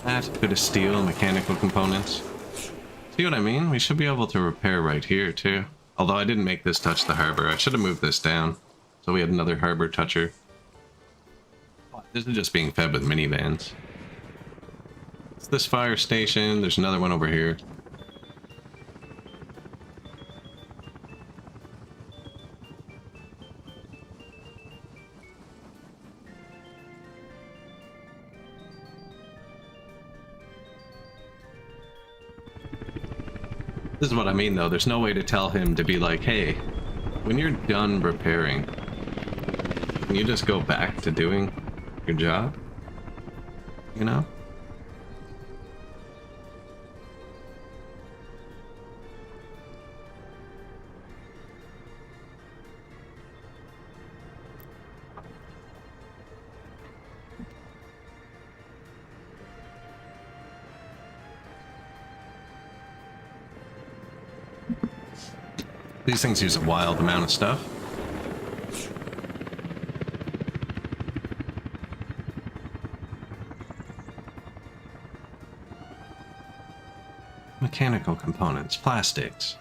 That bit of steel, mechanical components. See what I mean? We should be able to repair right here too. Although I didn't make this touch the harbor. I should have moved this down. So we had another harbor toucher. This is just being fed with minivans. It's this fire station. There's another one over here. This is what I mean, though. There's no way to tell him to be like, hey, when you're done repairing, can you just go back to doing your job? You know? These things use a wild amount of stuff. Mechanical components, plastics.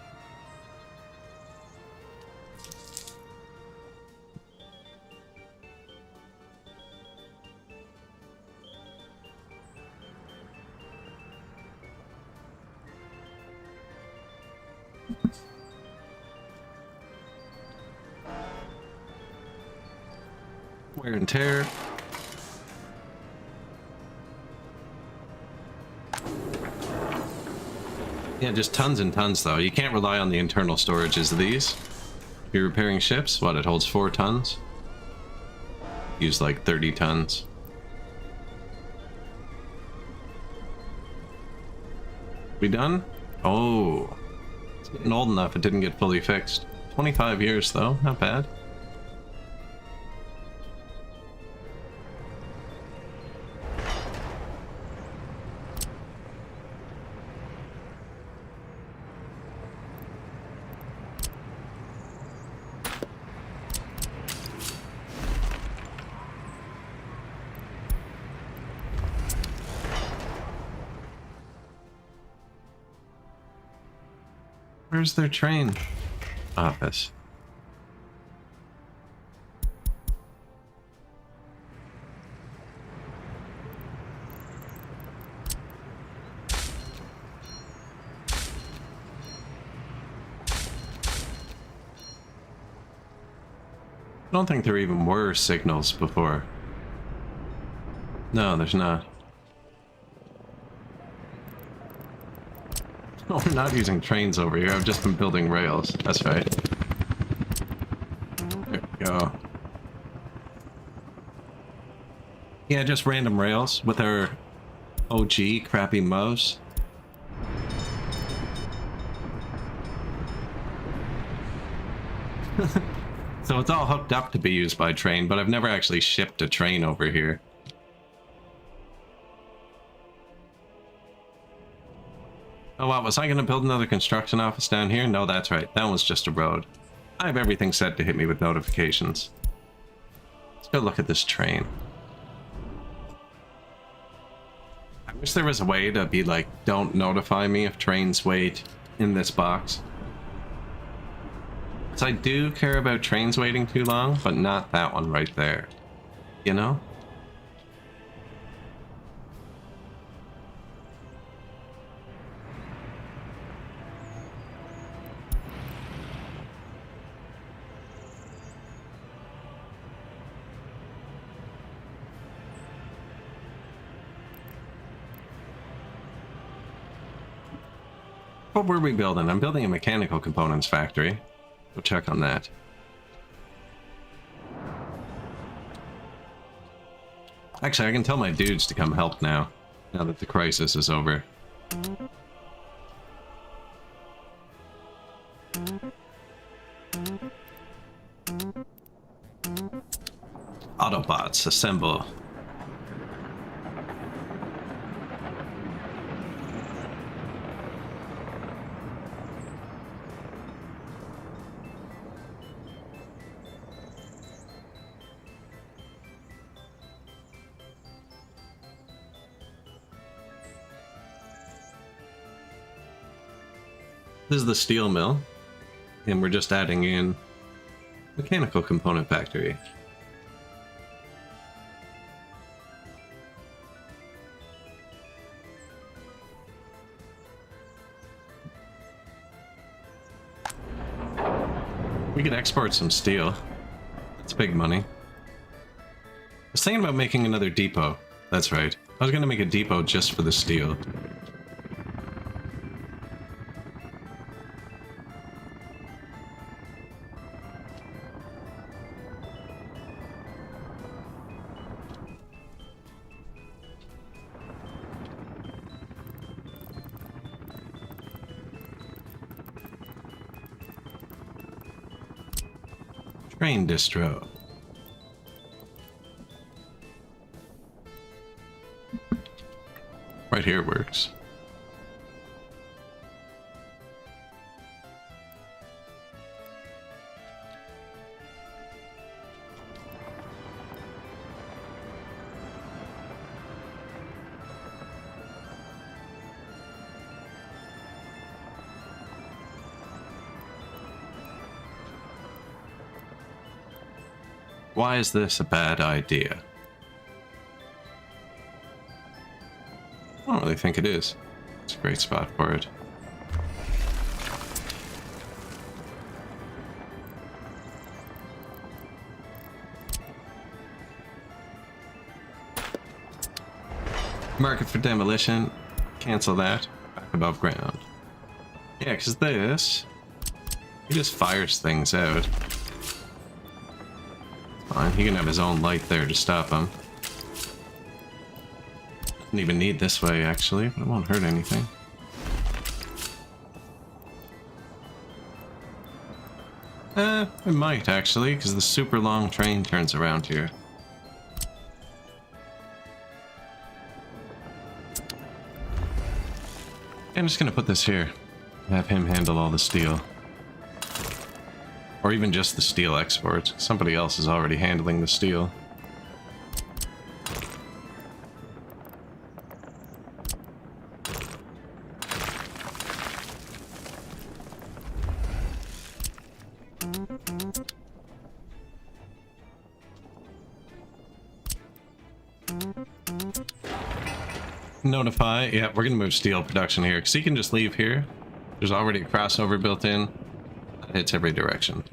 Wear and tear. Yeah, just tons and tons though. You can't rely on the internal storages of these. If you're repairing ships, what, it holds 4 tons? Use like 30 tons. We done? Oh. It's getting old enough it didn't get fully fixed. 25 years though, not bad. Where's their train office? I don't think there even were signals before. No, there's not. Oh, we're not using trains over here. I've just been building rails. That's right. There we go. Yeah, just random rails with our OG crappy mouse. So it's all hooked up to be used by train, but I've never actually shipped a train over here. Oh, what, was I going to build another construction office down here? No, that's right. That was just a road. I have everything set to hit me with notifications. Let's go look at this train. I wish there was a way to be like, don't notify me if trains wait in this box. So I do care about trains waiting too long, but not that one right there. You know? What were we building? I'm building a mechanical components factory. Go check on that. Actually, I can tell my dudes to come help now that the crisis is over. Autobots, assemble. This is the steel mill, and we're just adding in mechanical component factory. We could export some steel. That's big money. I was thinking about making another depot. That's right. I was going to make a depot just for the steel. Train distro. Right here works. Why is this a bad idea? I don't really think it is. It's a great spot for it. Market for demolition. Cancel that. Back above ground. Yeah, because this... he just fires things out. Fine, he can have his own light there to stop him. Doesn't even need this way, actually, but it won't hurt anything. It might, actually, because the super long train turns around here. I'm just gonna put this here. Have him handle all the steel. Or even just the steel export. Somebody else is already handling the steel. Notify. Yeah, we're gonna move steel production here because he can just leave here. There's already a crossover built in. That hits every direction.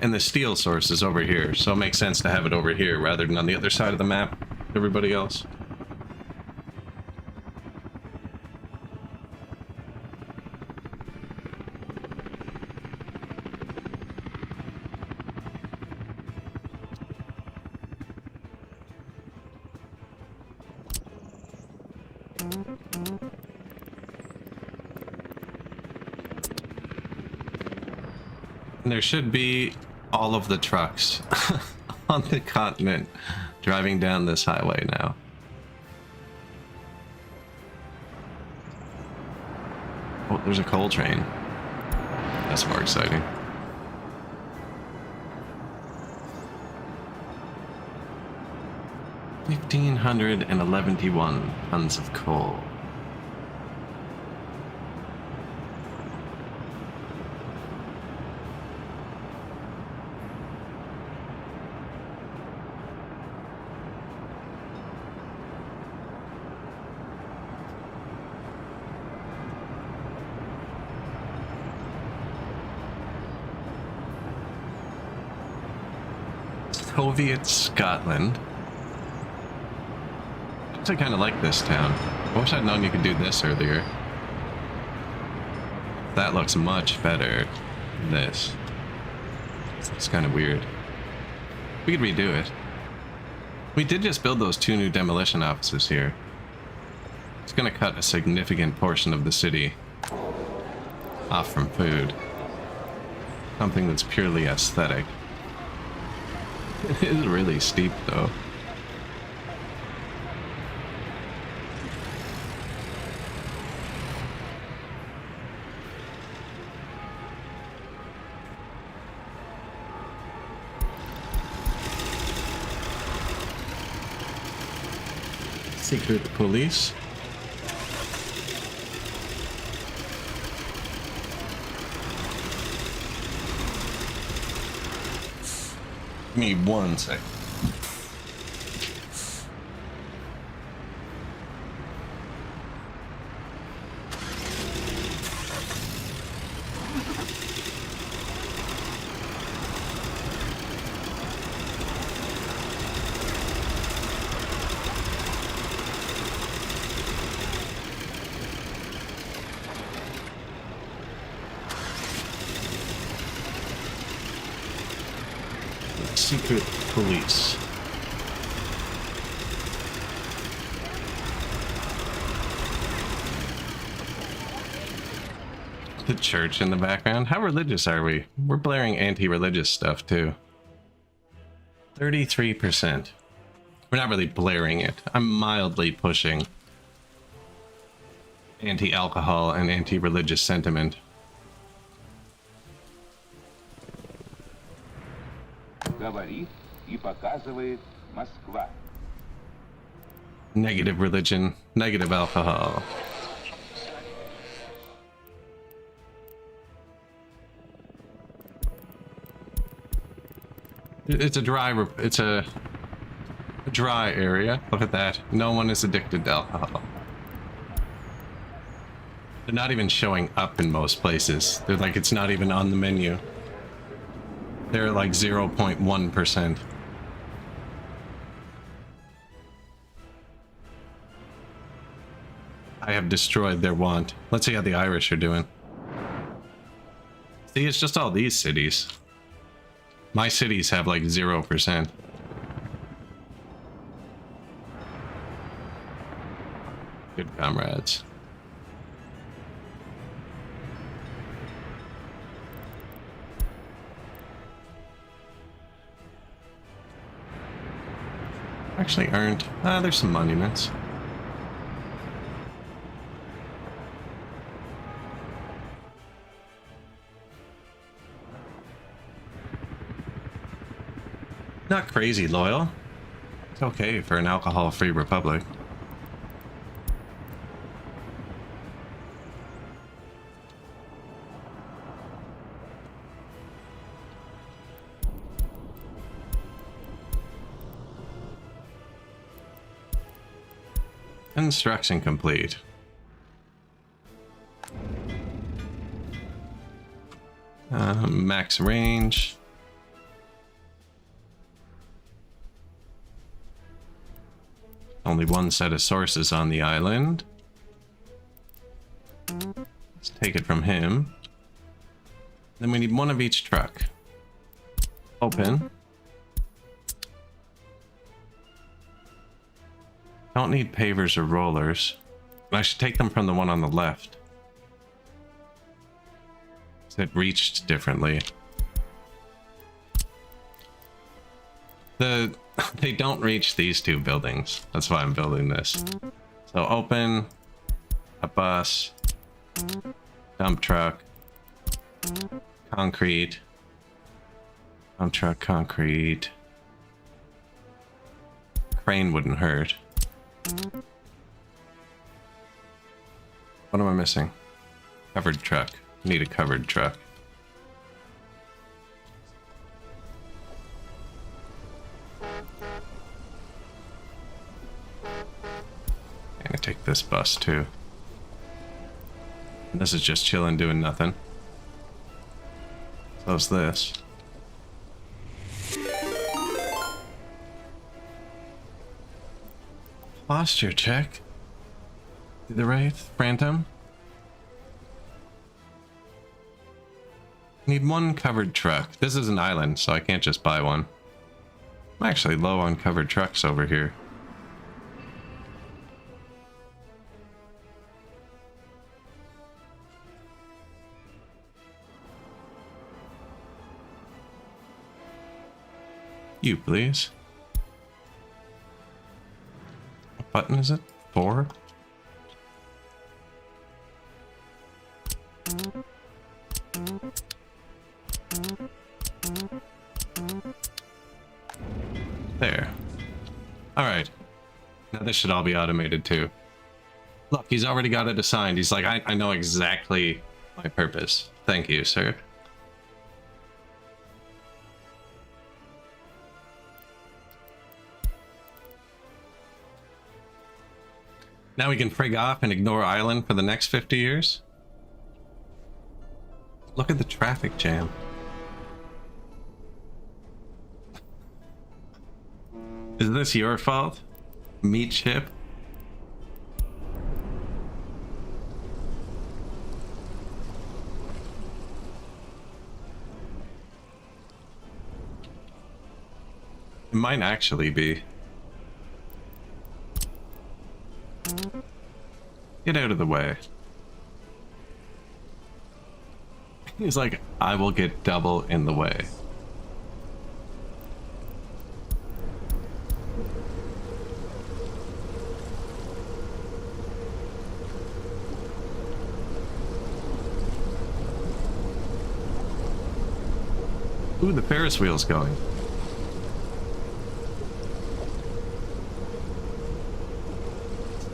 And the steel source is over here, so it makes sense to have it over here rather than on the other side of the map. Everybody else. And there should be all of the trucks on the continent driving down this highway now. Oh, there's a coal train. That's more exciting. $1,511 tons of coal. Soviet Scotland. I kind of like this town. I wish I'd known you could do this earlier. That looks much better than this. It's kind of weird. We could redo it. We did just build those 2 new demolition offices here. It's going to cut a significant portion of the city off from food. Something that's purely aesthetic. It is really steep though. Secret police. Give me 1 sec. Secret police. The church in the background. How religious are we? We're blaring anti-religious stuff too. 33%. We're not really blaring it. I'm mildly pushing anti-alcohol and anti-religious sentiment. Говорит и показывает Москва. Negative religion, negative alcohol. It's a dry area. Look at that. No one is addicted to alcohol. They're not even showing up in most places. They're like, it's not even on the menu. They're like 0.1%. I have destroyed their want. Let's see how the Irish are doing. See, it's just all these cities. My cities have like 0%. Good comrades. Actually earned. There's some monuments. Not crazy loyal. It's okay for an alcohol-free republic. Construction complete. Max range. Only 1 set of sources on the island. Let's take it from him. Then we need 1 of each truck. Open. Don't need pavers or rollers. I should take them from the one on the left. It reached differently. The they don't reach these two buildings. That's why I'm building this. So open a bus, dump truck, concrete, dump truck, concrete. Crane wouldn't hurt. What am I missing? Covered truck. Need a covered truck. I'm gonna take this bus too. And this is just chilling, doing nothing. So's this. Posture check. To the right, Phantom. Need one covered truck. This is an island, so I can't just buy one. I'm actually low on covered trucks over here. You, please. What button is it? 4? There. Alright. Now this should all be automated too. Look, he's already got it assigned. He's like, I know exactly my purpose. Thank you, sir. Now we can frig off and ignore Island for the next 50 years? Look at the traffic jam. Is this your fault? Meat ship? It might actually be. Get out of the way. He's like, I will get double in the way. Ooh, the Ferris wheel's going.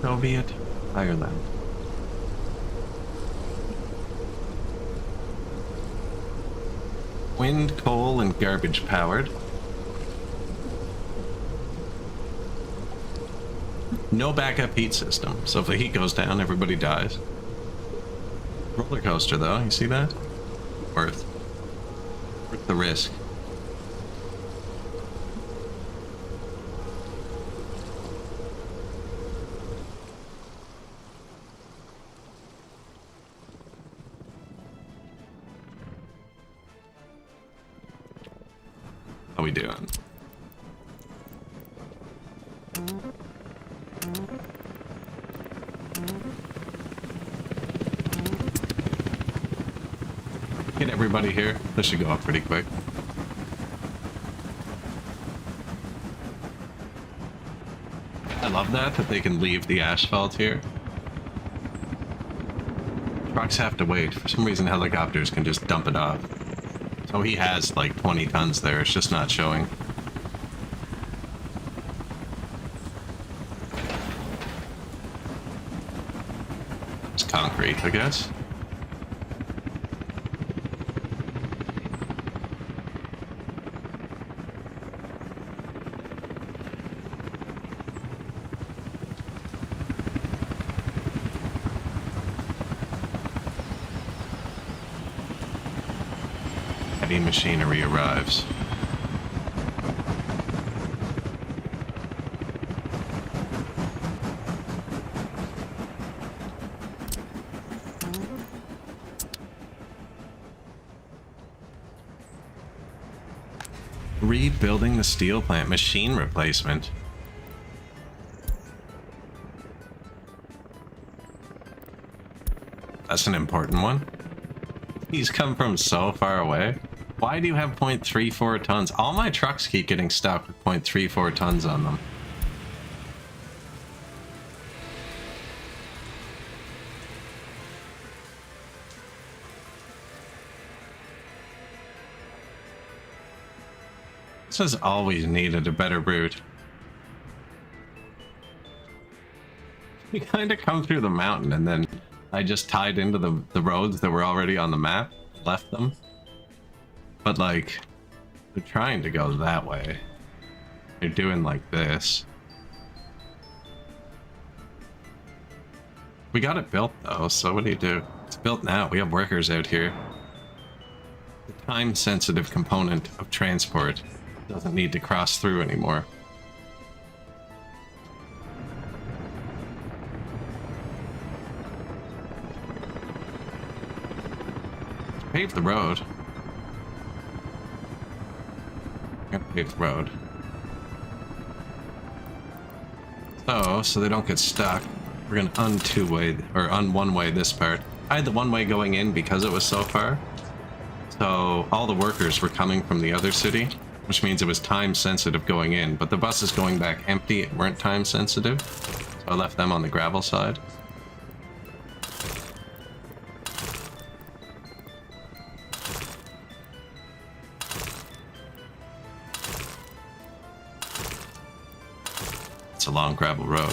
Soviet Ireland. Wind, coal, and garbage powered. No backup heat system, so if the heat goes down, everybody dies. Roller coaster, though, you see that? Worth the risk. How we doing? Get everybody here. This should go up pretty quick. I love that they can leave the asphalt here. Trucks have to wait. For some reason, helicopters can just dump it off. So he has like 20 tons there. It's just not showing. It's concrete, I guess. Heavy machinery arrives. Rebuilding the steel plant. Machine replacement. That's an important one. He's come from so far away. Why do you have 0.34 tons? All my trucks keep getting stuck with 0.34 tons on them. This has always needed a better route. We kind of come through the mountain and then I just tied into the roads that were already on the map, left them. But like, they're trying to go that way. They're doing like this. We got it built though, so what do you do? It's built now, we have workers out here. The time-sensitive component of transport doesn't need to cross through anymore. Pave the road. Gotta pave the road. So they don't get stuck, we're gonna un-two-way, or un-one-way this part. I had the one-way going in because it was so far. So all the workers were coming from the other city, which means it was time-sensitive going in, but the buses going back empty weren't time-sensitive. So I left them on the gravel side. It's a long gravel road.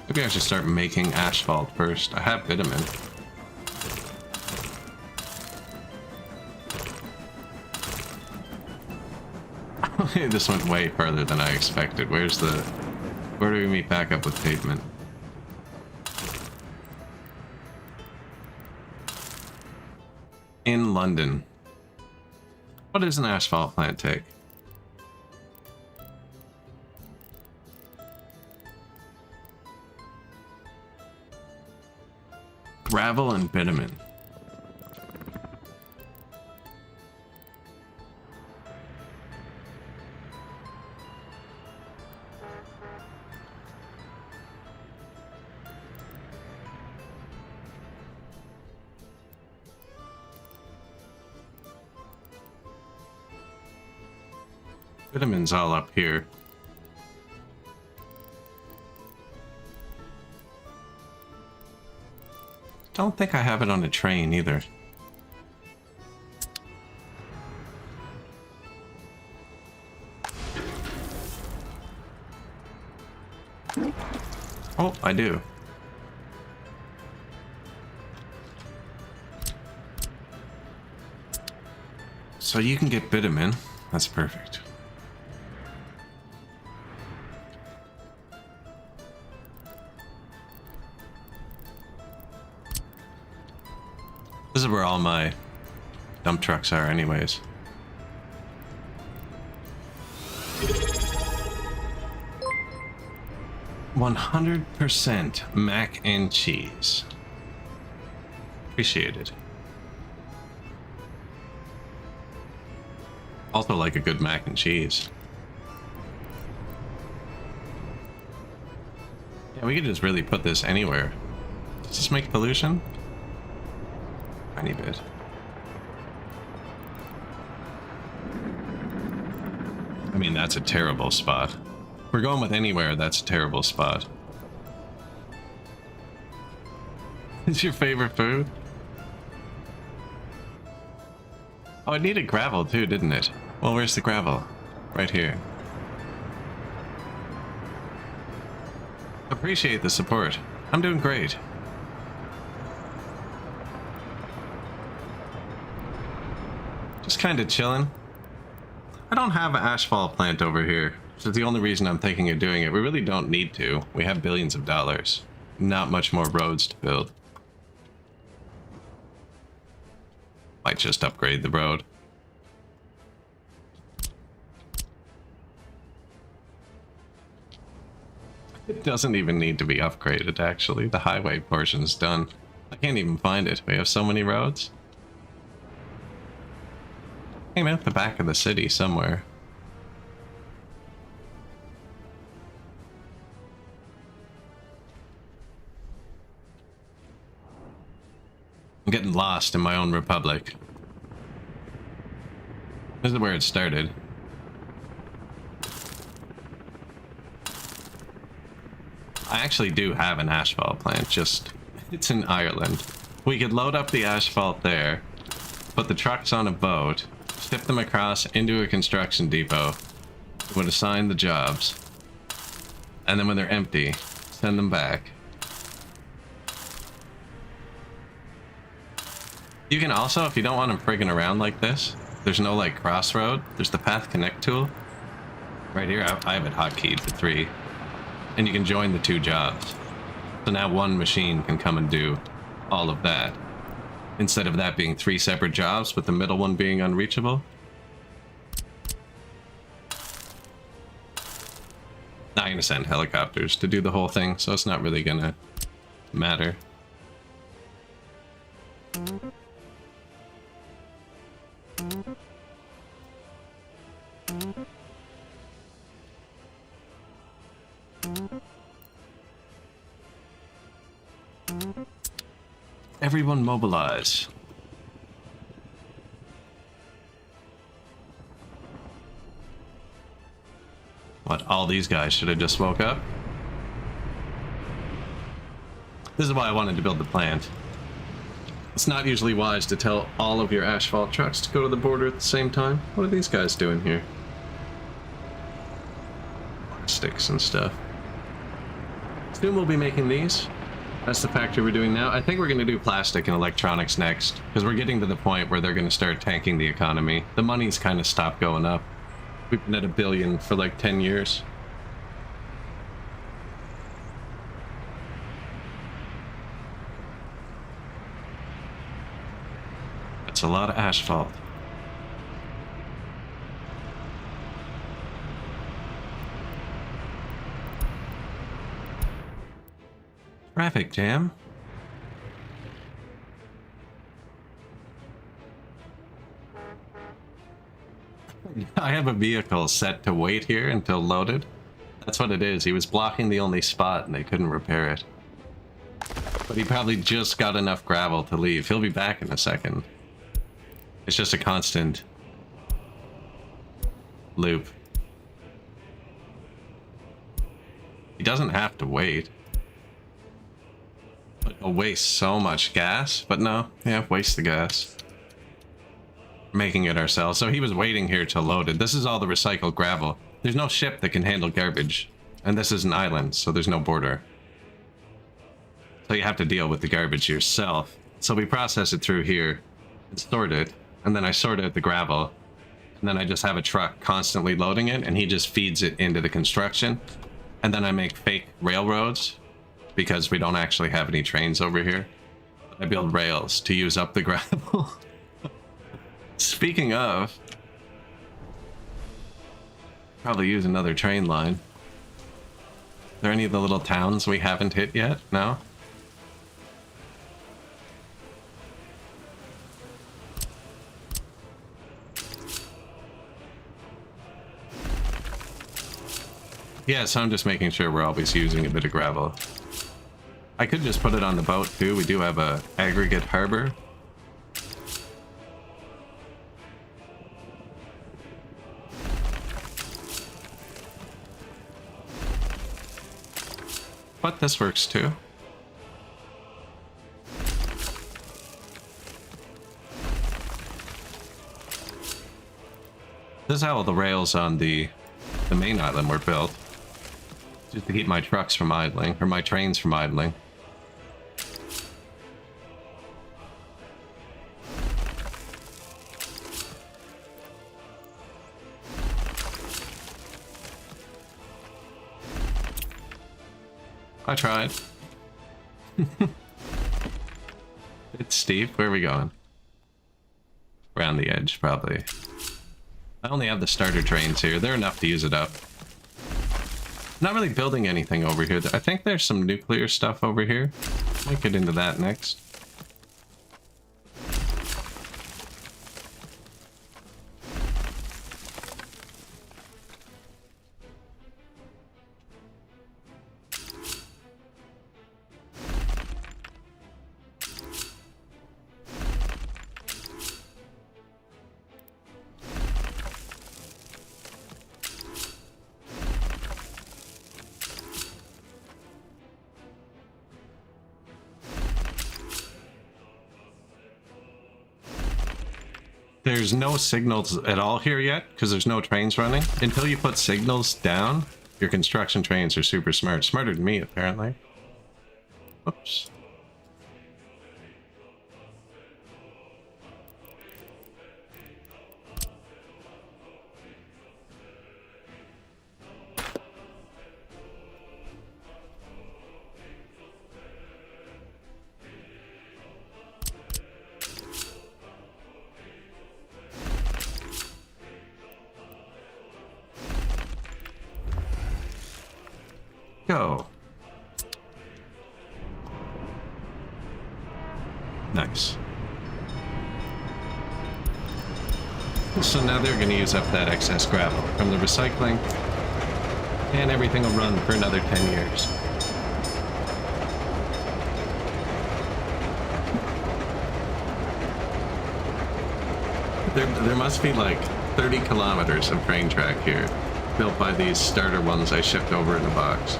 Maybe I should start making asphalt first. I have bitumen. This went way further than I expected. Where do we meet back up with pavement? In London. What does an asphalt plant take? Gravel and bitumen. Bitumen's all up here. Don't think I have it on a train either. Oh, I do. So you can get bitumen. That's perfect. This is where all my dump trucks are anyways. "100% mac and cheese." Appreciated. Also like a good mac and cheese. Yeah, we could just really put this anywhere. Does this make pollution? Tiny bit. I mean, that's a terrible spot. If we're going with anywhere, that's a terrible spot. Is your favorite food? Oh, it needed gravel too, didn't it? Well, where's the gravel? Right here. Appreciate the support. I'm doing great. Just kind of chilling. I don't have an asphalt plant over here, which is the only reason I'm thinking of doing it. We really don't need to. We have billions of dollars. Not much more roads to build. Might just upgrade the road. It doesn't even need to be upgraded, actually. The highway portion's done. I can't even find it. We have so many roads. Came out the back of the city somewhere. I'm getting lost in my own republic. This is where it started. I actually do have an asphalt plant, just it's in Ireland. We could load up the asphalt there, put the trucks on a boat, ship them across into a construction depot, would assign the jobs, and then when they're empty, send them back. You can also, if you don't want them frigging around like this, there's no like crossroad, there's the Path Connect tool. Right here, I have it hotkeyed to 3. And you can join the 2 jobs. So now one machine can come and do all of that. Instead of that being 3 separate jobs, with the middle one being unreachable. Now I'm gonna send helicopters to do the whole thing, so it's not really gonna matter. Everyone mobilize. What, all these guys should have just woke up? This is why I wanted to build the plant. It's not usually wise to tell all of your asphalt trucks to go to the border at the same time. What are these guys doing here? Sticks and stuff. Soon we'll be making these. That's the factory we're doing now. I think we're going to do plastic and electronics next, because we're getting to the point where they're going to start tanking the economy. The money's kind of stopped going up. We've been at $1 billion for like 10 years. That's a lot of asphalt. Traffic jam. I have a vehicle set to wait here until loaded. That's what it is. He was blocking the only spot and they couldn't repair it. But he probably just got enough gravel to leave. He'll be back in a second. It's just a constant loop. He doesn't have to wait. But he'll waste so much gas. But no, yeah, waste the gas. Making it ourselves. So he was waiting here till loaded. This is all the recycled gravel. There's no ship that can handle garbage. And this is an island, so there's no border. So you have to deal with the garbage yourself. So we process it through here and sort it. And then I sort out the gravel. And then I just have a truck constantly loading it, and he just feeds it into the construction. And then I make fake railroads, because we don't actually have any trains over here. I build rails to use up the gravel. Speaking of, probably use another train line. Are there any of the little towns we haven't hit yet? No? Yeah, so I'm just making sure we're always using a bit of gravel. I could just put it on the boat too. We do have a aggregate harbor. But this works too. This is how all the rails on the main island were built. Just to keep my trucks from idling, or my trains from idling. I tried. It's steep. Where are we going? Around the edge, probably. I only have the starter trains here. They're enough to use it up. Not really building anything over here. I think there's some nuclear stuff over here. Might get into that next. There's no signals at all here yet because there's no trains running. Until you put signals down, your construction trains are super smart. Smarter than me, apparently. Oops. Go. Nice. So now they're going to use up that excess gravel from the recycling, and everything will run for another 10 years. There must be like 30 kilometers of train track here, built by these starter ones I shipped over in a box.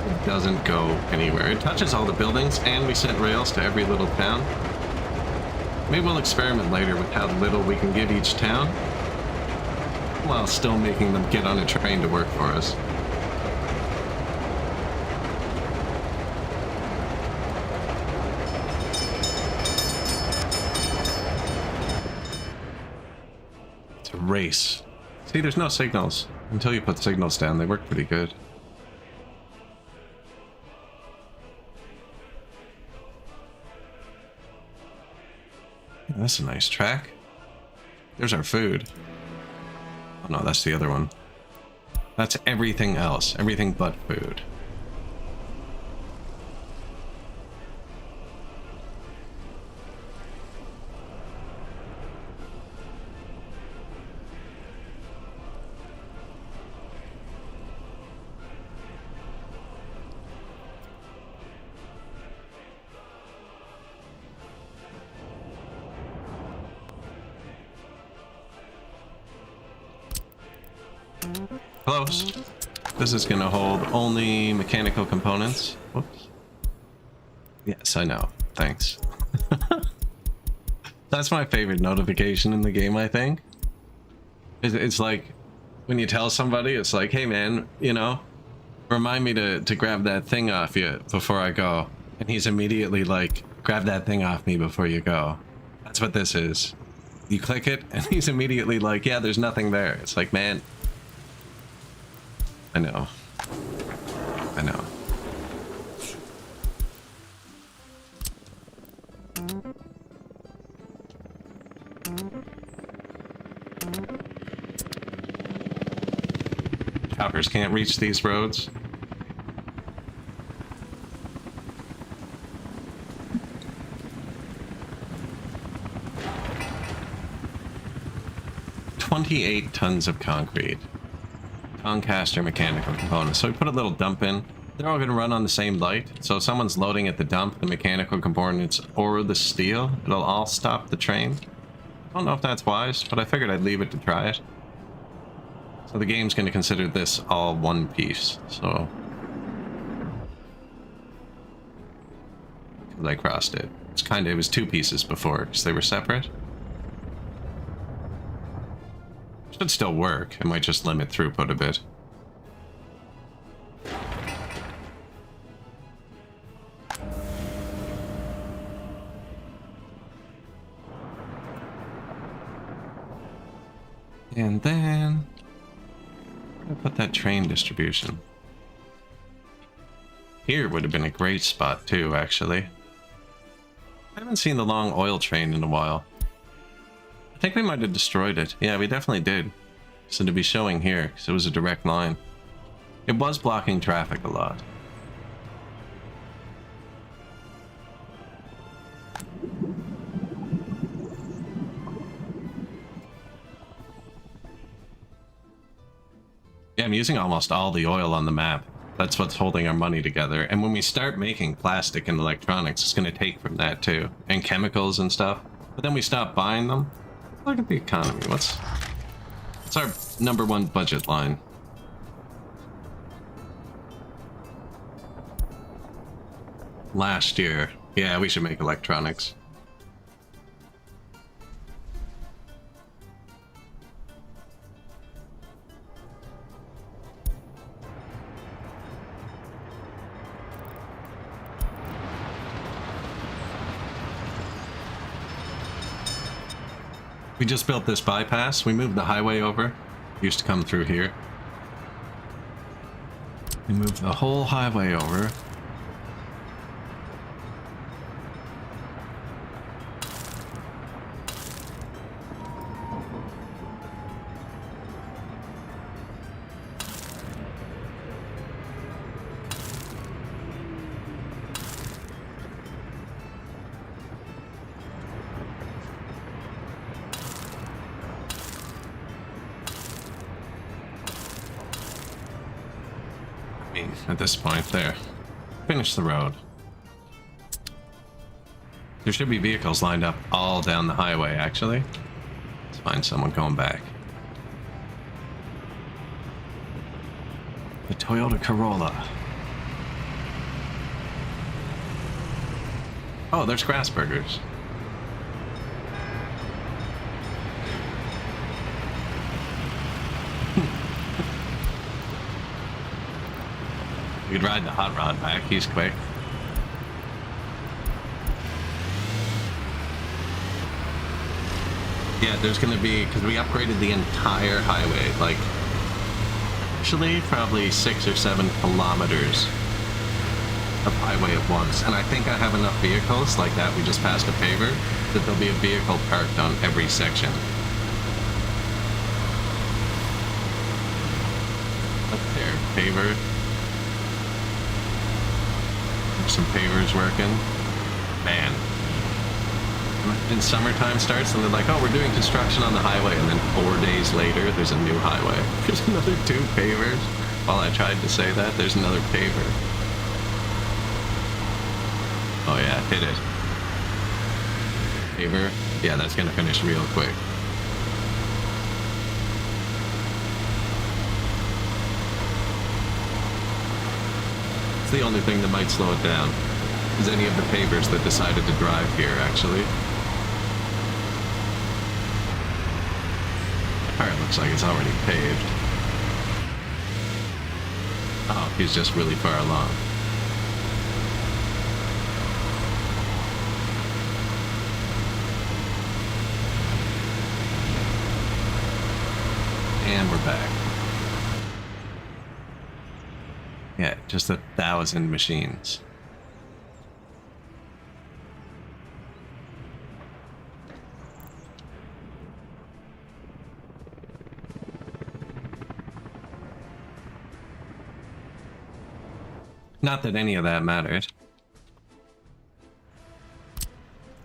It doesn't go anywhere. It touches all the buildings, and we sent rails to every little town. Maybe we'll experiment later with how little we can give each town, while still making them get on a train to work for us. It's a race. See, there's no signals. Until you put signals down, they work pretty good. That's a nice track. There's our food. Oh no, that's the other one. That's everything else. Everything but food. Close. This is gonna hold only mechanical components. Whoops. Yes, I know. Thanks. That's my favorite notification in the game, I think. It's like when you tell somebody, it's like, hey man, you know, remind me to grab that thing off you before I go. And he's immediately like, grab that thing off me before you go. That's what this is. You click it, and he's immediately like, yeah, there's nothing there. It's like, man. I know. I know. Choppers can't reach these roads. $28 tons of concrete. Doncaster mechanical components. So we put a little dump in. They're all going to run on the same light. So if someone's loading at the dump, the mechanical components or the steel, it'll all stop the train. I don't know if that's wise, but I figured I'd leave it to try it. So the game's going to consider this all one piece. So I crossed it. It was two pieces before because they were separate. Should still work. It might just limit throughput a bit. And then I'll put that train distribution. Here would have been a great spot too, actually. I haven't seen the long oil train in a while. I think we might have destroyed it. Yeah, we definitely did. So to be showing here, because it was a direct line. It was blocking traffic a lot. Yeah, I'm using almost all the oil on the map. That's what's holding our money together. And when we start making plastic and electronics, it's going to take from that too. And chemicals and stuff. But then we stop buying them. Look at the economy. What's our #1 budget line? Last year. Yeah, we should make electronics. We just built this bypass. We moved the highway over. Used to come through here. We moved the whole highway over. At this point, there. Finish the road. There should be vehicles lined up all down the highway, actually. Let's find someone going back. The Toyota Corolla. Oh, there's Grass Burgers. You could ride the hot rod back, he's quick. Yeah, there's gonna be, because we upgraded the entire highway, like, actually probably 6 or 7 kilometers of highway at once. And I think I have enough vehicles, like that we just passed a paver, that there'll be a vehicle parked on every section. Up there, paver. Some pavers working. Man. And summertime starts and they're like, oh, we're doing construction on the highway, and then 4 days later there's a new highway. There's another 2 pavers. While I tried to say that, there's another paver. Oh yeah, hit it. Paver. Yeah, that's gonna finish real quick. The only thing that might slow it down is any of the pavers that decided to drive here, actually. Alright, looks like it's already paved. Oh, he's just really far along. And we're back. Yeah, just 1,000 machines. Not that any of that mattered.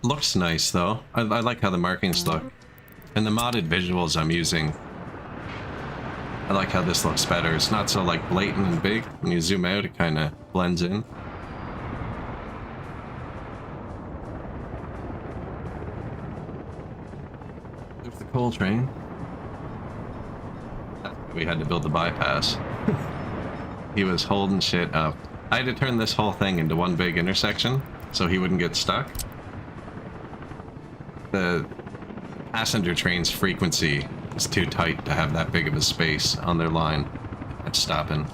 Looks nice though. I like how the markings look. And the modded visuals I'm using, I like how this looks better. It's not so like blatant and big. When you zoom out, it kind of blends in. There's the coal train. We had to build the bypass. He was holding shit up. I had to turn this whole thing into one big intersection so he wouldn't get stuck. The passenger train's frequency is too tight to have that big of a space on their line. That's stopping.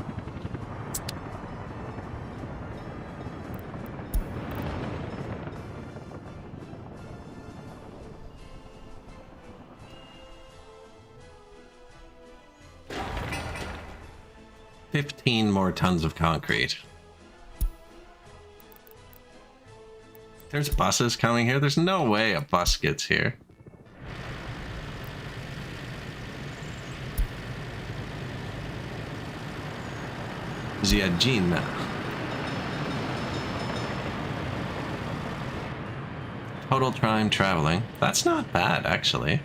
$15 more tons of concrete. There's buses coming here. There's no way a bus gets here. Ziajina. Total time traveling. That's not bad, actually.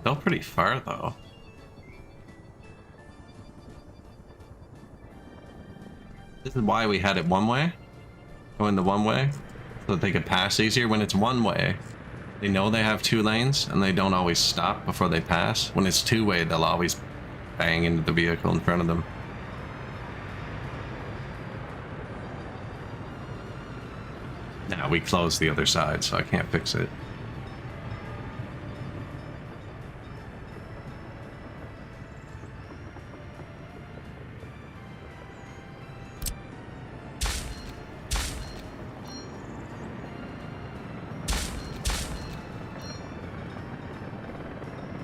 Still pretty far, though. This is why we had it one way. Going the one way. So that they could pass easier. When it's one way, they know they have 2 lanes, and they don't always stop before they pass. When it's 2-way, they'll always bang into the vehicle in front of them. Now we closed the other side, so I can't fix it.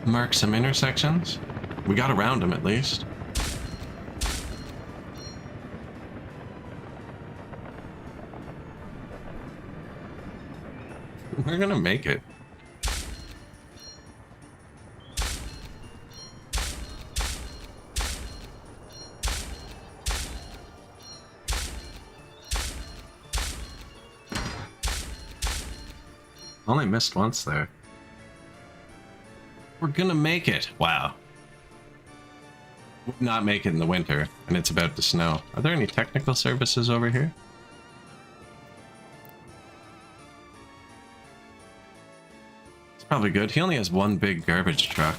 Mark some intersections. We got around them at least. We're gonna make it. Only missed once there. We're gonna make it. Wow. Would not make it in the winter, and it's about to snow. Are there any technical services over here? It's probably good. He only has one big garbage truck.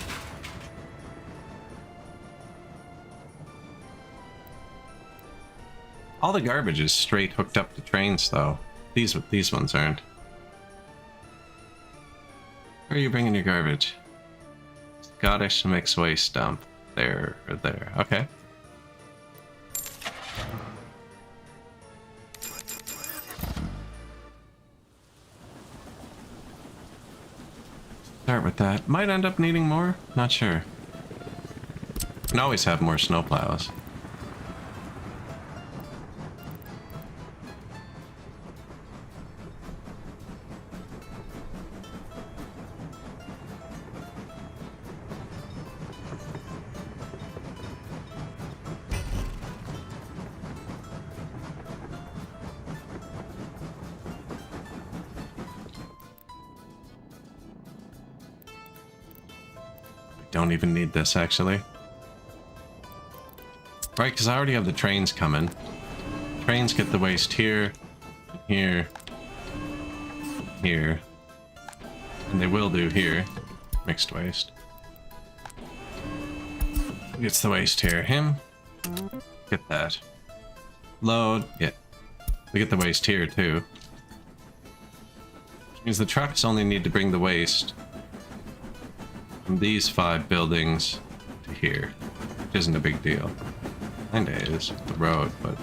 All the garbage is straight hooked up to trains, though. These ones aren't. Where are you bringing your garbage? Scottish mixed waste dump. There or there. Okay. Start with that. Might end up needing more. Not sure. Can always have more snowplows. Don't even need this, actually. Right, because I already have the trains coming. Trains get the waste here, here, here. And they will do here. Mixed waste. Who gets the waste here? Him? Get that. Load. Yeah. We get the waste here, too. Which means the trucks only need to bring the waste from these 5 buildings to here, which isn't a big deal. Kinda is, the road, but...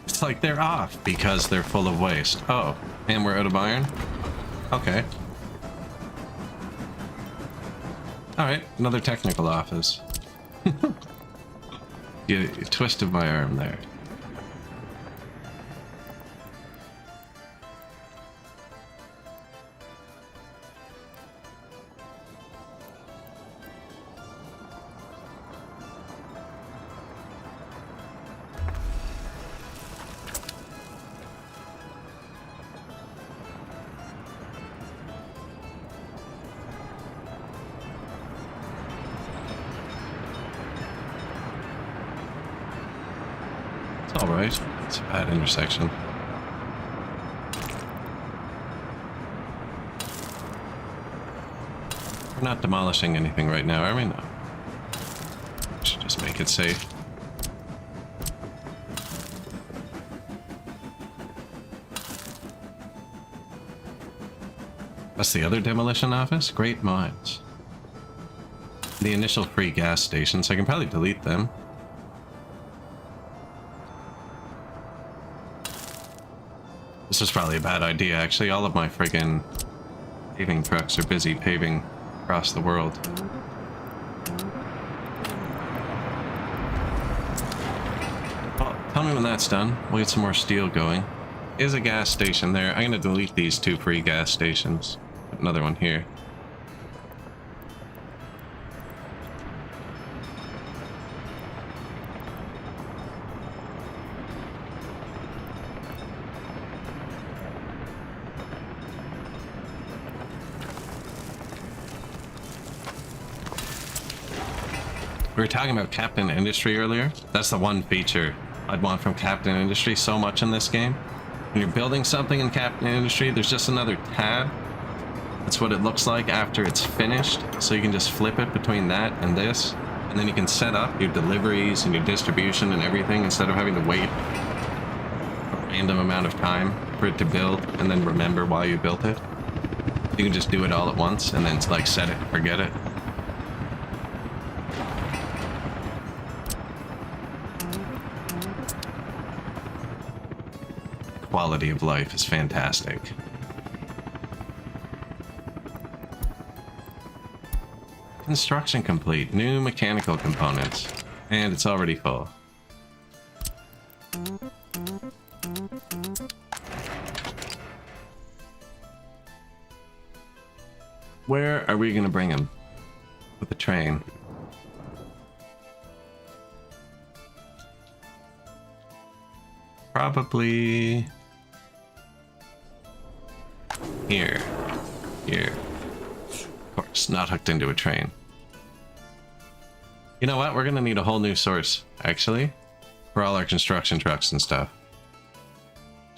It's like they're off because they're full of waste. Oh, and we're out of iron? Okay. Alright, another technical office. You twisted my arm there. Alright, it's a bad intersection. We're not demolishing anything right now, are we? No. Should just make it safe. That's the other demolition office? Great minds. The initial free gas stations, I can probably delete them. This is probably a bad idea, actually. All of my friggin' paving trucks are busy paving across the world. Well, tell me when that's done. We'll get some more steel going. Is a gas station there. I'm gonna delete these 2 free gas stations. Put another one here. We were talking about Captain Industry earlier. That's the one feature I'd want from Captain Industry so much in this game. When you're building something in Captain Industry, there's just another tab. That's what it looks like after it's finished. So you can just flip it between that and this. And then you can set up your deliveries and your distribution and everything instead of having to wait a random amount of time for it to build and then remember why you built it. You can just do it all at once and then like set it and forget it. quality of life is fantastic. Construction complete. New mechanical components. And it's already full. Where are we going to bring him? With the train. Probably... Here. Here. Of course, not hooked into a train. You know what? We're going to need a whole new source, actually, for all our construction trucks and stuff.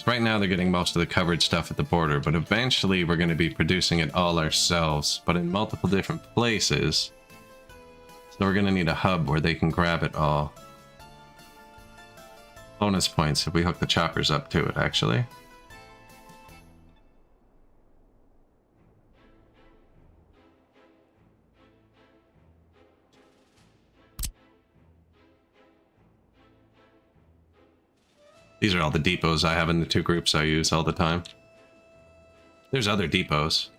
Right now they're getting most of the covered stuff at the border, but eventually we're going to be producing it all ourselves, but in multiple different places. So we're going to need a hub where they can grab it all. Bonus points if we hook the choppers up to it, actually. These are all the depots I have in the two groups I use all the time. There's other depots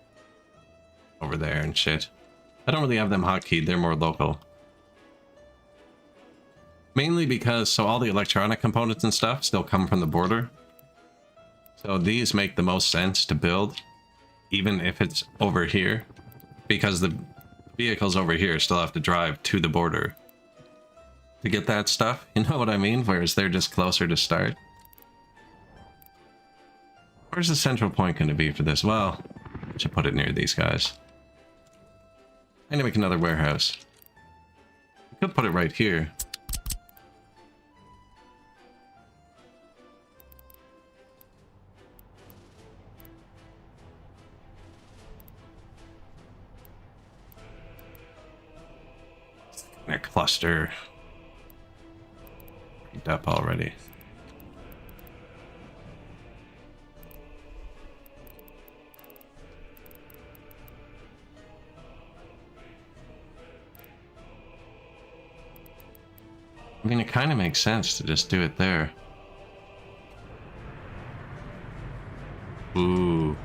over there and shit. I don't really have them hotkeyed, they're more local. Mainly because, so all the electronic components and stuff still come from the border. So these make the most sense to build, even if it's over here. Because the vehicles over here still have to drive to the border to get that stuff. You know what I mean? Whereas they're just closer to start. Where's the central point going to be for this? Well, I should put it near these guys. I need to make another warehouse. I could put it right here. A cluster. Picked up already. I mean, it kind of makes sense to just do it there. Ooh.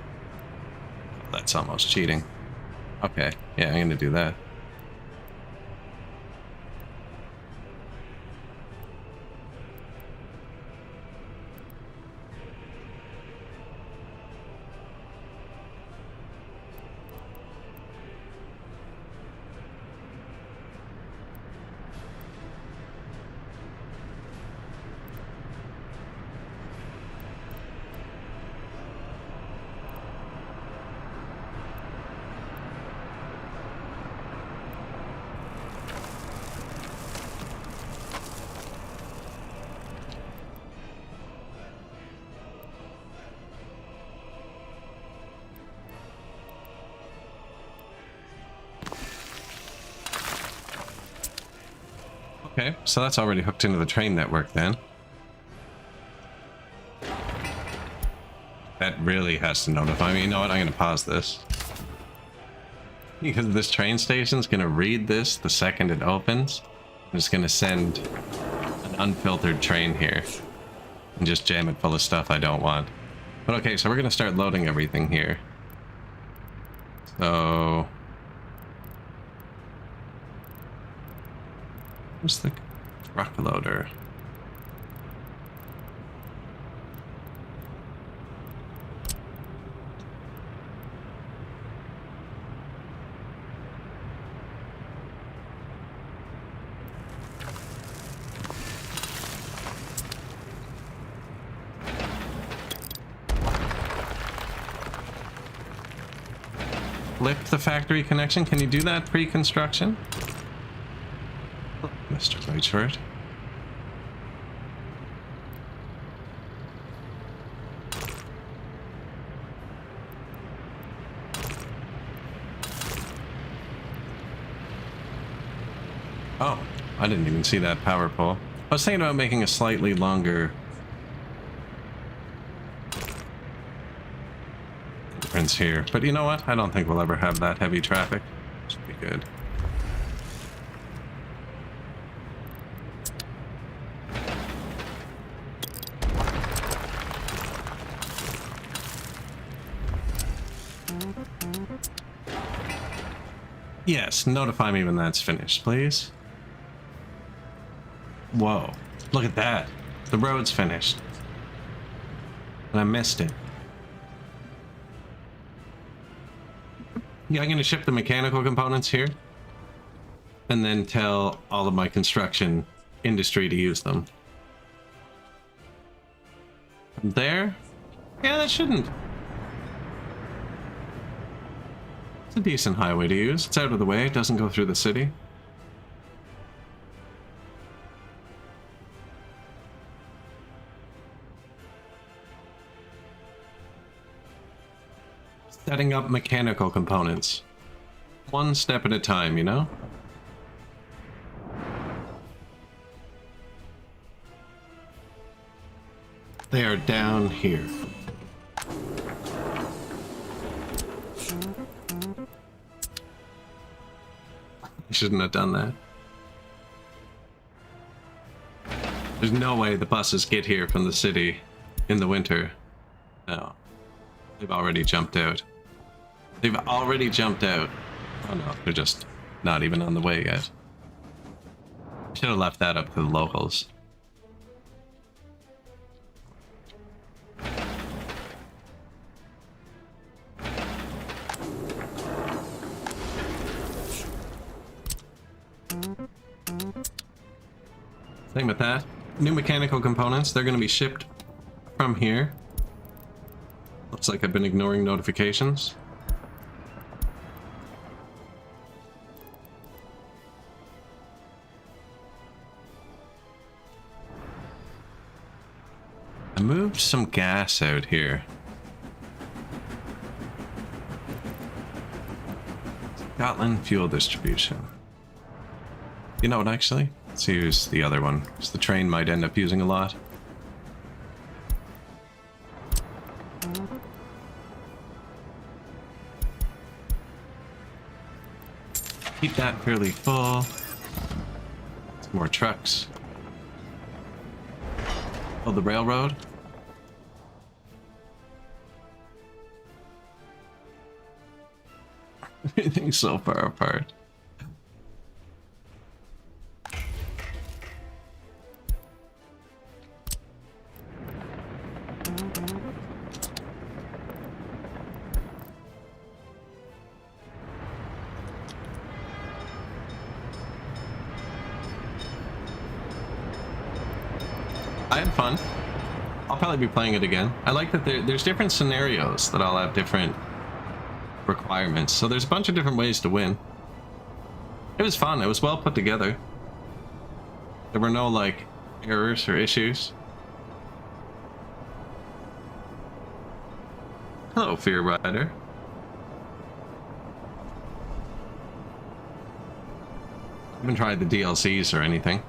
That's almost cheating. Okay, yeah, I'm gonna do that. Okay, so that's already hooked into the train network then. That really has to notify me. You know what? I'm going to pause this. Because this train station's going to read this the second it opens. I'm just going to send an unfiltered train here. And just jam it full of stuff I don't want. But okay, so we're going to start loading everything here. So... where's the truck loader? Flip the factory connection? Can you do that pre-construction? Mr. Lightshort. Oh, I didn't even see that power pole. I was thinking about making a slightly longer entrance here, but you know what? I don't think we'll ever have that heavy traffic. Should be good. Yes, notify me when that's finished, please. Whoa, look at that. The road's finished. And I missed it. Yeah, I'm gonna ship the mechanical components here. And then tell all of my construction industry to use them. From there? Yeah, that shouldn't. It's a decent highway to use. It's out of the way, it doesn't go through the city. Setting up mechanical components. One step at a time, you know? They are down here. I shouldn't have done that. There's no way the buses get here from the city in the winter. No. They've already jumped out. They've already jumped out. Oh no, they're just not even on the way yet. Should have left that up to the locals. Same with that. New mechanical components, they're going to be shipped from here. Looks like I've been ignoring notifications. I moved some gas out here. Scotland fuel distribution. You know what, actually? Let's use the other one, because the train might end up using a lot. Keep that fairly full. Some more trucks. Oh, the railroad? Everything's so far apart. I had fun. I'll probably be playing it again. I like that there's different scenarios that all have different requirements. So there's a bunch of different ways to win. It was fun. It was well put together. There were no, like, errors or issues. Hello, Fear Rider. I haven't tried the DLCs or anything.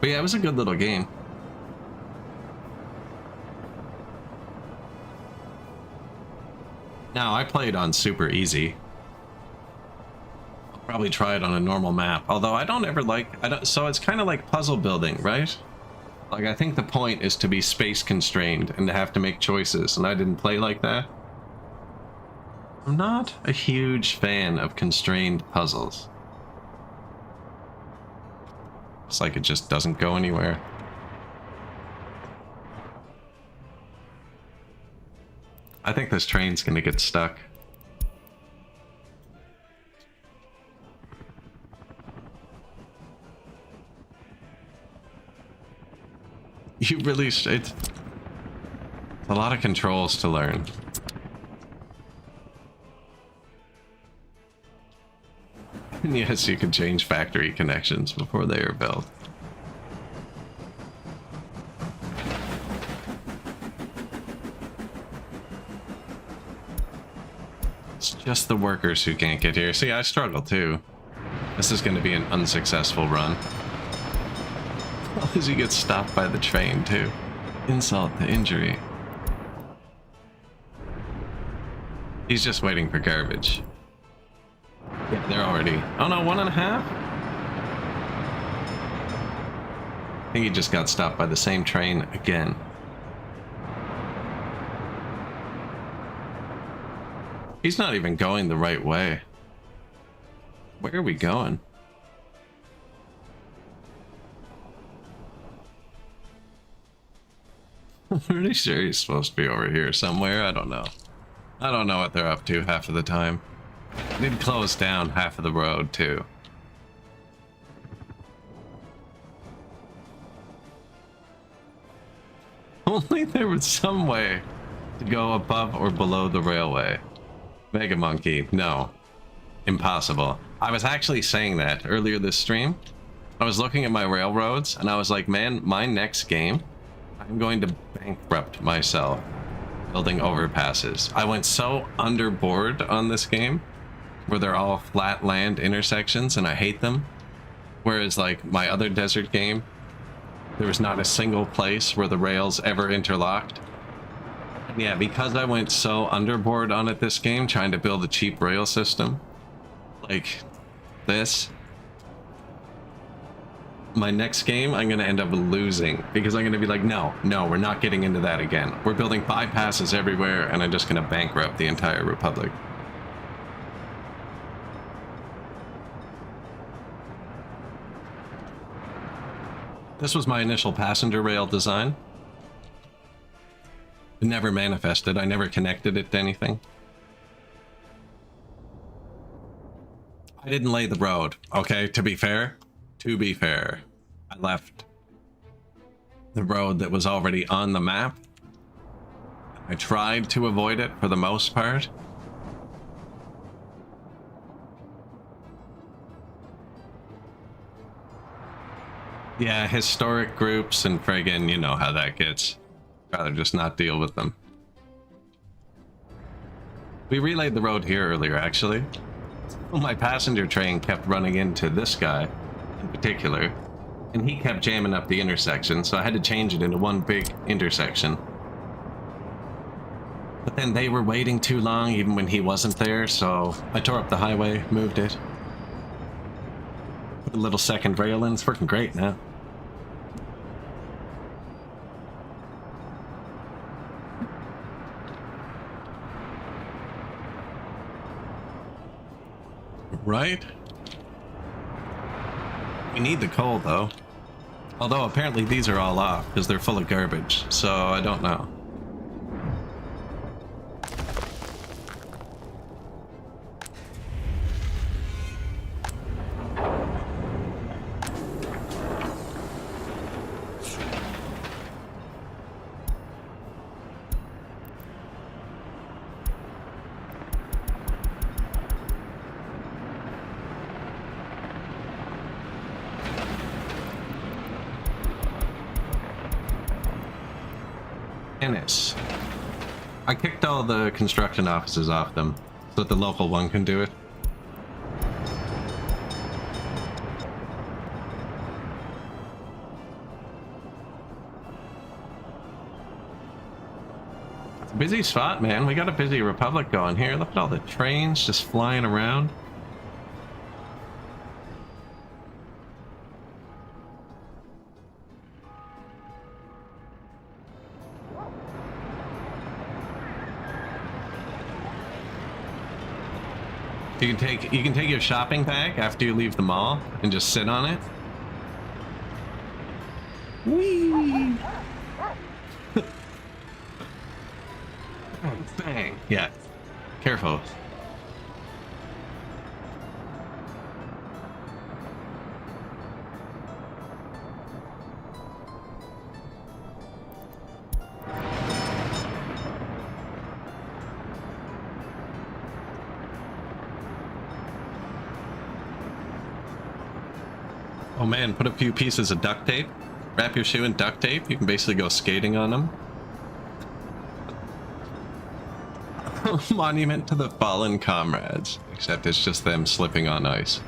But yeah, it was a good little game. Now, I played on super easy. I'll probably try it on a normal map. Although I don't ever like... so it's kind of like puzzle building, right? Like, I think the point is to be space constrained and to have to make choices, and I didn't play like that. I'm not a huge fan of constrained puzzles. It's like it just doesn't go anywhere. I think this train's gonna get stuck. You really it's a lot of controls to learn. And yes, you can change factory connections before they are built. It's just the workers who can't get here. See, I struggle too. This is going to be an unsuccessful run. As he gets stopped by the train too. Insult to injury. He's just waiting for garbage. Yeah, they're already... Oh no, 1.5? I think he just got stopped by the same train again. He's not even going the right way. Where are we going? I'm pretty sure he's supposed to be over here somewhere. I don't know. I don't know what they're up to half of the time. They did close down half of the road too. Only there was some way to go above or below the railway. Mega Monkey, no. Impossible. I was actually saying that earlier this stream. I was looking at my railroads and I was like, man, my next game, I'm going to bankrupt myself building overpasses. I went so underboard on this game where they're all flat land intersections and I hate them. Whereas like my other desert game, there was not a single place where the rails ever interlocked. And yeah, because I went so underboard on it this game, trying to build a cheap rail system, like this, my next game, I'm going to end up losing because I'm going to be like, no, we're not getting into that again. We're building bypasses everywhere and I'm just going to bankrupt the entire Republic. This was my initial passenger rail design. It never manifested. I never connected it to anything. I didn't lay the road, okay? To be fair, I left the road that was already on the map. I tried to avoid it for the most part. Yeah, historic groups and friggin', you know how that gets. Rather just not deal with them. We relayed the road here earlier, actually. Well, my passenger train kept running into this guy in particular, and he kept jamming up the intersection, so I had to change it into one big intersection. But then they were waiting too long even when he wasn't there, so I tore up the highway, moved it. Put a little second rail in, it's working great now. Right? We need the coal, though. Although, apparently these are all off, because they're full of garbage, so I don't know. Ennis. I kicked all the construction offices off them so that the local one can do it. It's a busy spot, man. We got a busy Republic going here. Look at all the trains just flying around. You can take your shopping bag after you leave the mall and just sit on it. Whee! Bang! Yeah. Careful. Oh man, put a few pieces of duct tape. Wrap your shoe in duct tape. You can basically go skating on them. Monument to the fallen comrades. Except it's just them slipping on ice.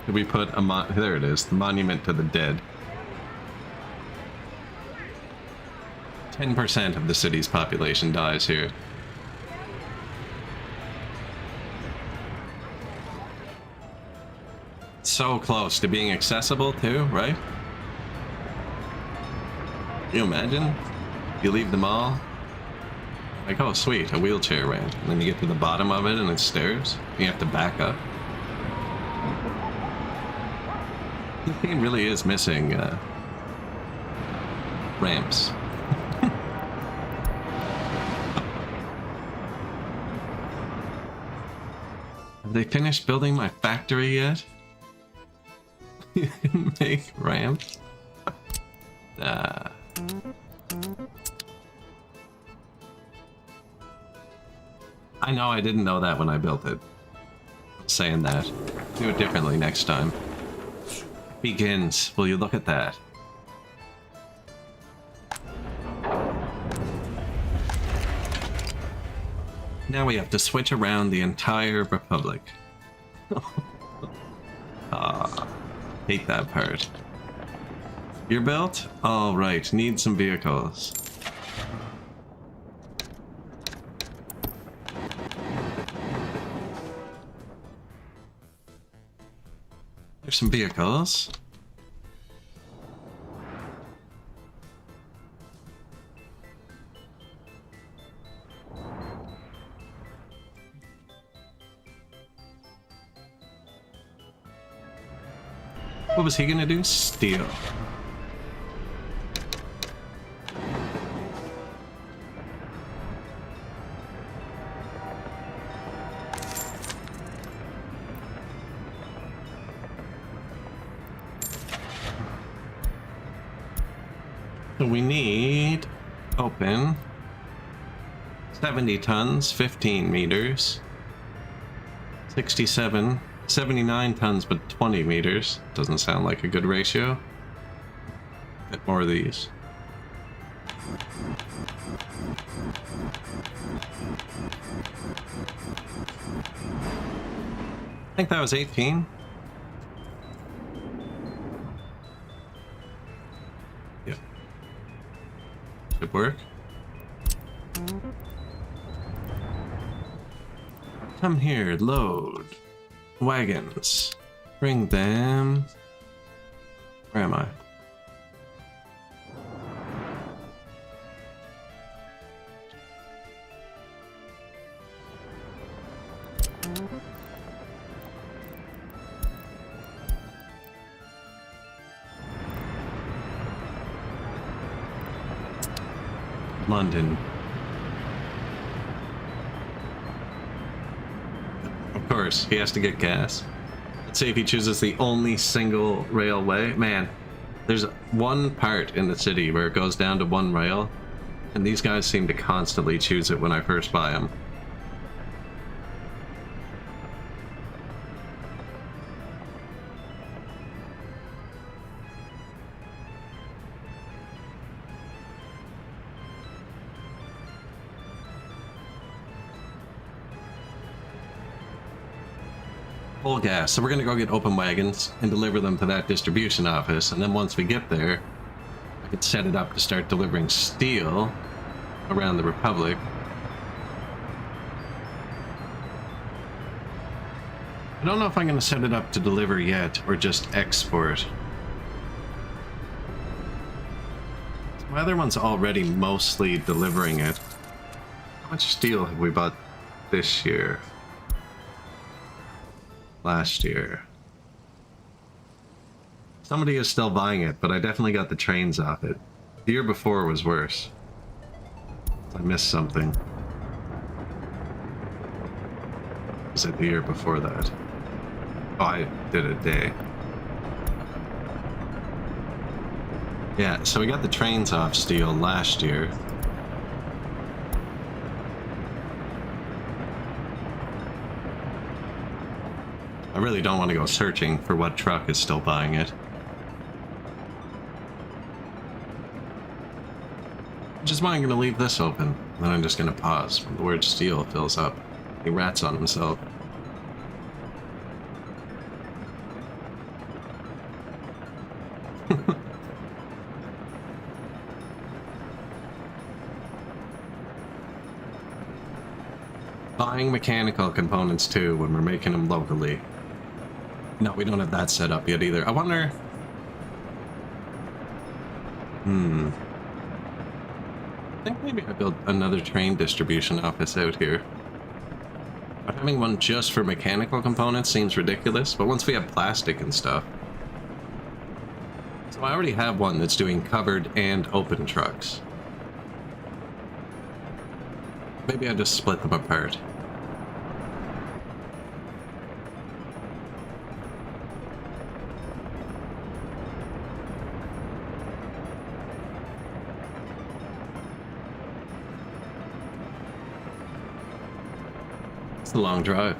Did we put a there it is, the monument to the dead. 10% of the city's population dies here. So close to being accessible too, right? Can you imagine? You leave the mall, Like, oh sweet, a wheelchair ramp. And then you get to the bottom of it and it's stairs. You have to back up. This game really is missing ramps. Have they finished building my factory yet? You can make ramps? I know I didn't know that when I built it. I'm saying that. Do it differently next time. Begins. Will you look at that? Now we have to switch around the entire Republic. Hate that part. You're built? All right, need some vehicles. There's some vehicles. What was he gonna do? Steal. So we need open 70 tons, 15 meters, 79 tons, but 20 meters. Doesn't sound like a good ratio. Bit more of these. I think that was 18. Yep. Good work. Come here, load. Wagons. Bring them. Where am I? London. Of course, he has to get gas. Let's see if he chooses the only single railway. Man, there's one part in the city where it goes down to one rail, and these guys seem to constantly choose it when I first buy them. Full gas. So we're gonna go get open wagons and deliver them to that distribution office, and then once we get there, I could set it up to start delivering steel around the Republic. I don't know if I'm gonna set it up to deliver yet or just export. My other one's already mostly delivering it. How much steel have we bought this year? Last year. Somebody is still buying it, but I definitely got the trains off it. The year before was worse. I missed something. Was it the year before that? Oh, I did a day. Yeah, so we got the trains off steel last year. I really don't want to go searching for what truck is still buying it. Which is why I'm going to leave this open. Then I'm just going to pause when the word steel fills up. He rats on himself. Buying mechanical components too when we're making them locally. No, we don't have that set up yet either. I wonder... think maybe I built another train distribution office out here. But having one just for mechanical components seems ridiculous, but once we have plastic and stuff... So I already have one that's doing covered and open trucks. Maybe I just split them apart. It's a long drive.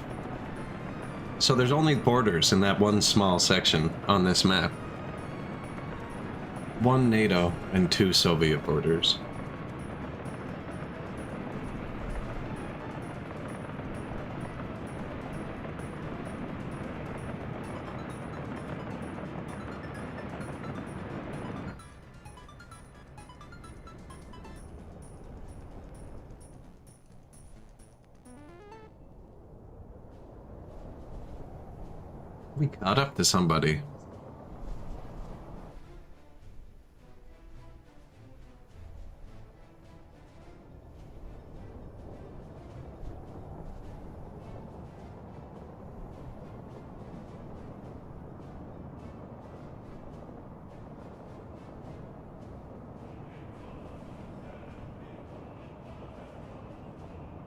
So there's only borders in that one small section on this map. 1 NATO and 2 Soviet borders. We caught up to somebody.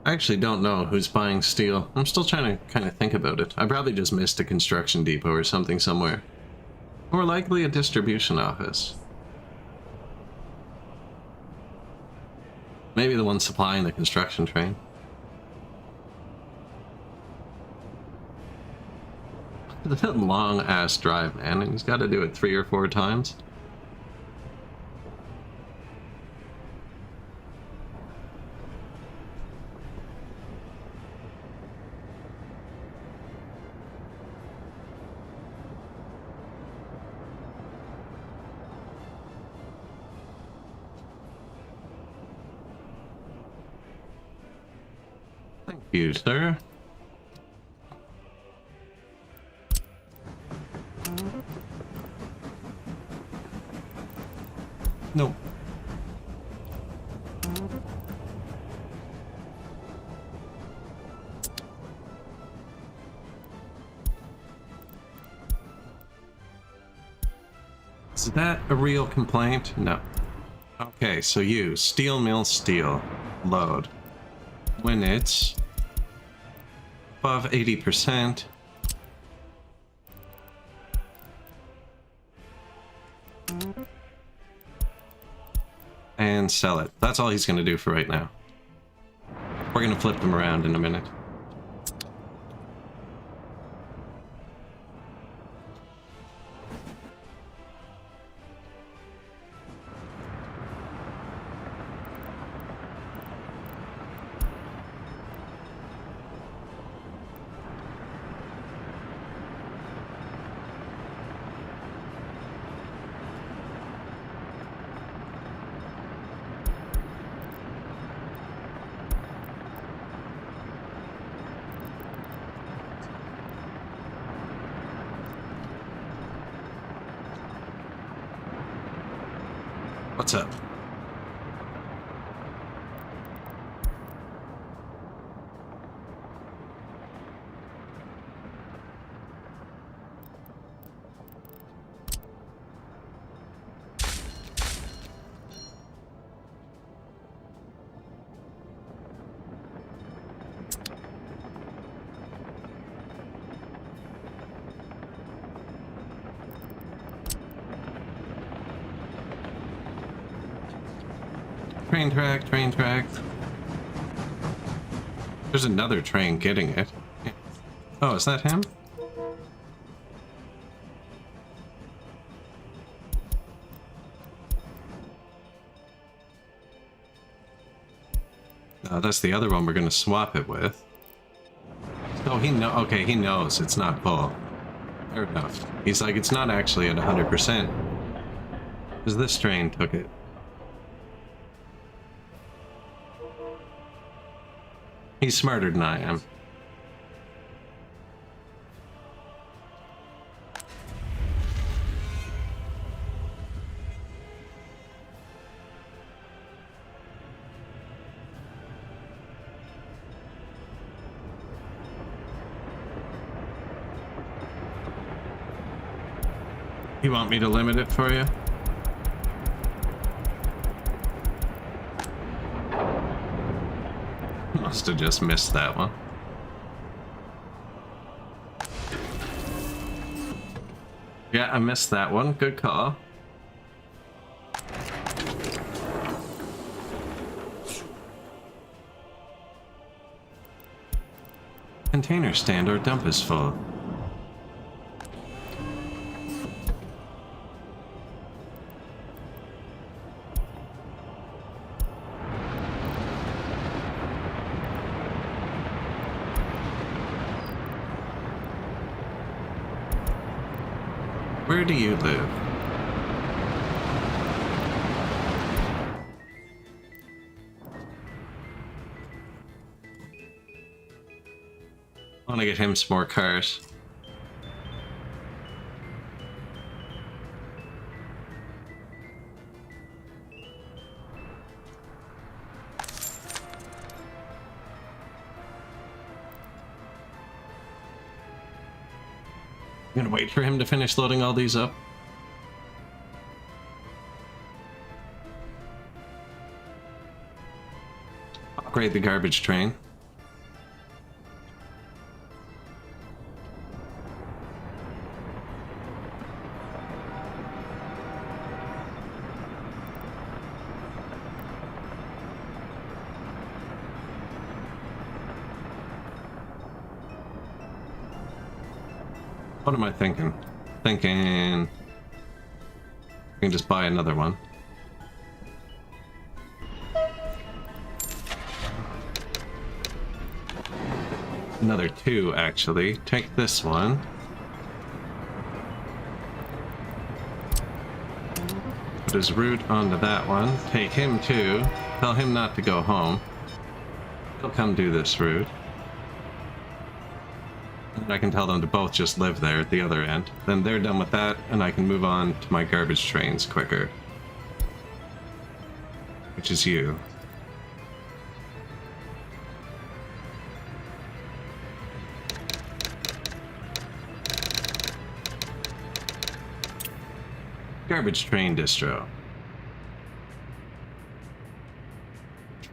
I actually don't know who's buying steel. I'm still trying to kind of think about it. I probably just missed a construction depot or something somewhere. More likely a distribution office. Maybe the one supplying the construction train. It's a long ass drive, man, and he's got to do it 3 or 4 times. Thank you, sir. Nope. Is that a real complaint? No. Okay, so you, steel mill steel, load. When it's above 80%, and sell it. That's all he's going to do for right now. We're going to flip them around in a minute. What's up? Train track, train track. There's another train getting it. Oh, is that him? No, that's the other one we're gonna swap it with. So okay, he knows it's not full. Fair enough. He's like, it's not actually at 100%. Because this train took it. He's smarter than I am. You want me to limit it for you? Must have just missed that one. Yeah, I missed that one. Good call. Container stand or dump is full. Where do you live? I want to get him some more cars. I'm gonna wait for him to finish loading all these up. Upgrade the garbage train. What am I thinking? Thinking we can just buy another one. Another two, actually. Take this one. Put his route onto that one. Take him too. Tell him not to go home. He'll come do this route. I can tell them to both just live there at the other end. Then they're done with that, and I can move on to my garbage trains quicker. Which is you. Garbage train distro.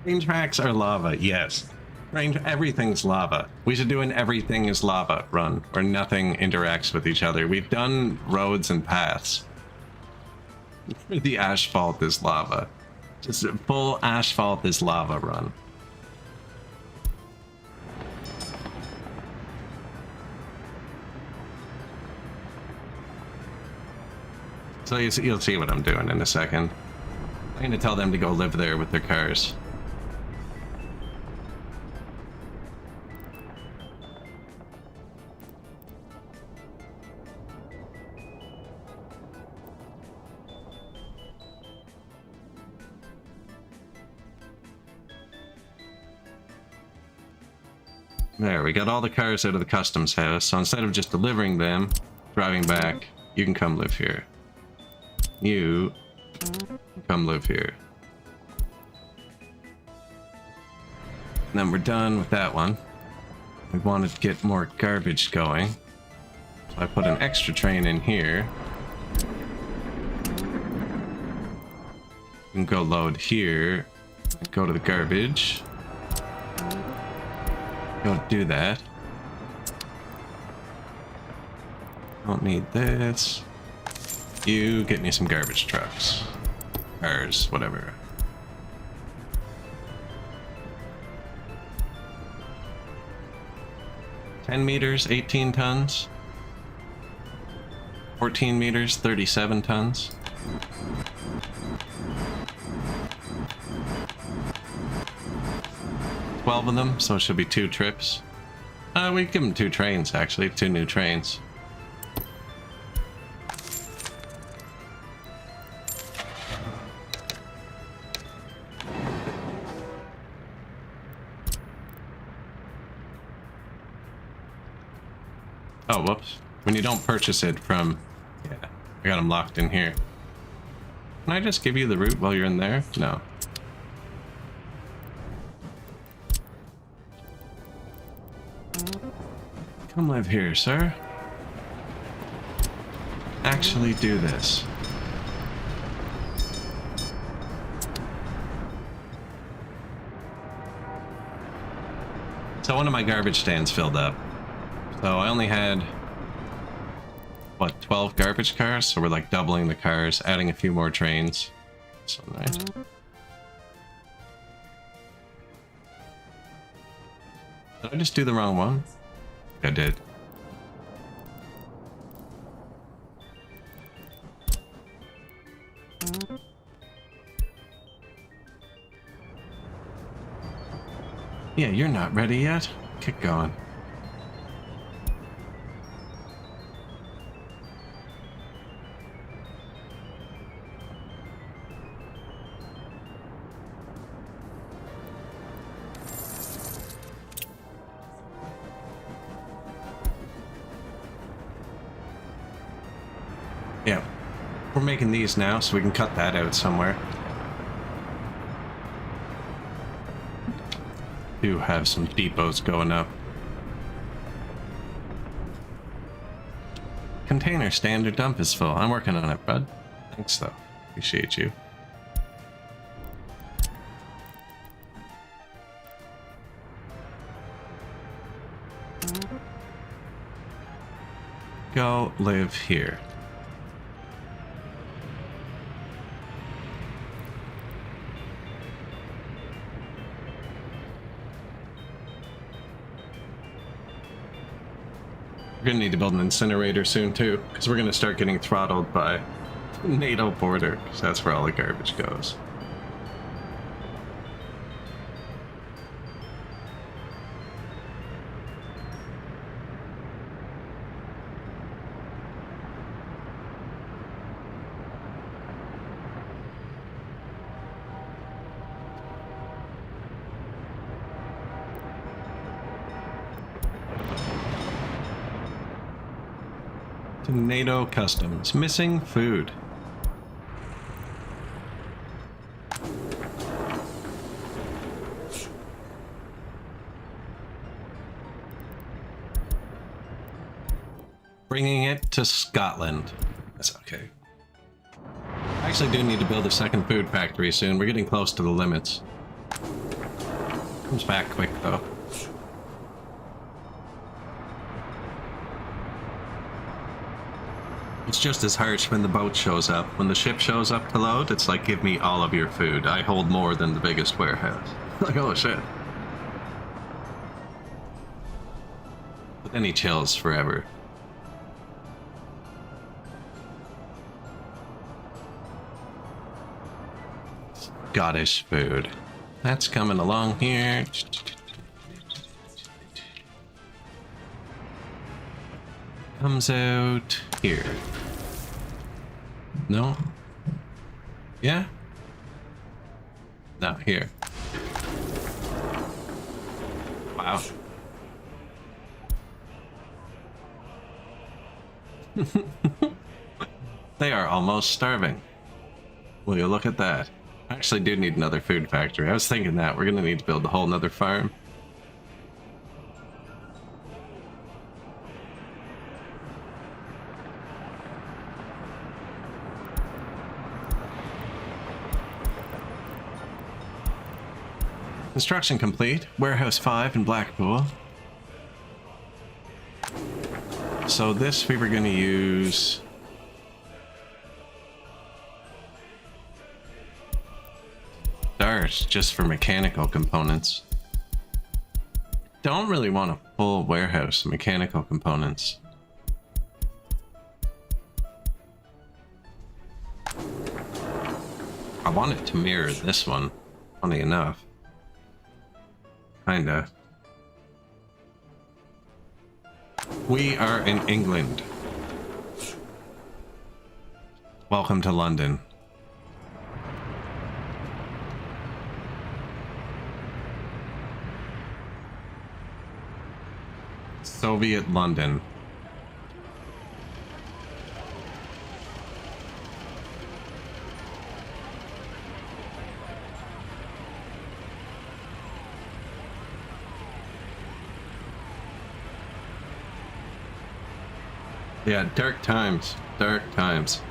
Train tracks are lava, yes. Everything's lava. We should do an everything is lava run, where nothing interacts with each other. We've done roads and paths. The asphalt is lava. Just a full asphalt is lava run. So you'll see what I'm doing in a second. I'm gonna tell them to go live there with their cars. There, we got all the cars out of the customs house, so instead of just delivering them, driving back, you can come live here. You come live here. And then we're done with that one. We wanted to get more garbage going, so I put an extra train in here. You can go load here, go to the garbage. Don't do that. Don't need this. You get me some garbage trucks. Cars, whatever. $10 meters, 18 tons. 14 meters, 37 tons. Of them, so it should be 2 trips. We give them 2 trains, actually. 2 new trains. Oh, whoops. When you don't purchase it from... Yeah, I got them locked in here. Can I just give you the route while you're in there? No. Come live here, sir. actually do this. So one of my garbage stands filled up. So I only had, what, 12 garbage cars? So we're like doubling the cars, adding a few more trains. So nice. Did I just do the wrong one? I did. Yeah, you're not ready yet. Get going. Yeah, we're making these now, so we can cut that out somewhere. Do have some depots going up. Container standard dump is full. I'm working on it, bud. Thanks, though. Appreciate you. Go live here. We're gonna need to build an incinerator soon too, because we're gonna start getting throttled by NATO border, because that's where all the garbage goes. To NATO Customs. Missing food. Bringing it to Scotland. That's okay. I actually do need to build a second food factory soon. We're getting close to the limits. Comes back quick though. It's just as harsh when the boat shows up. When the ship shows up to load, it's like, give me all of your food. I hold more than the biggest warehouse. Like, oh shit. But then he chills forever. Scottish food. That's coming along here. Comes out here. No? Yeah? No, here. Wow. They are almost starving. Will you look at that? I actually do need another food factory. I was thinking that. We're gonna need to build a whole nother farm. Construction complete. Warehouse 5 in Blackpool. So this we were going to use... Dart, just for mechanical components. Don't really want a full warehouse of mechanical components. I want it to mirror this one, funny enough. Kinda. We are in England. Welcome to London. Soviet London. Yeah, dark times. Dark times.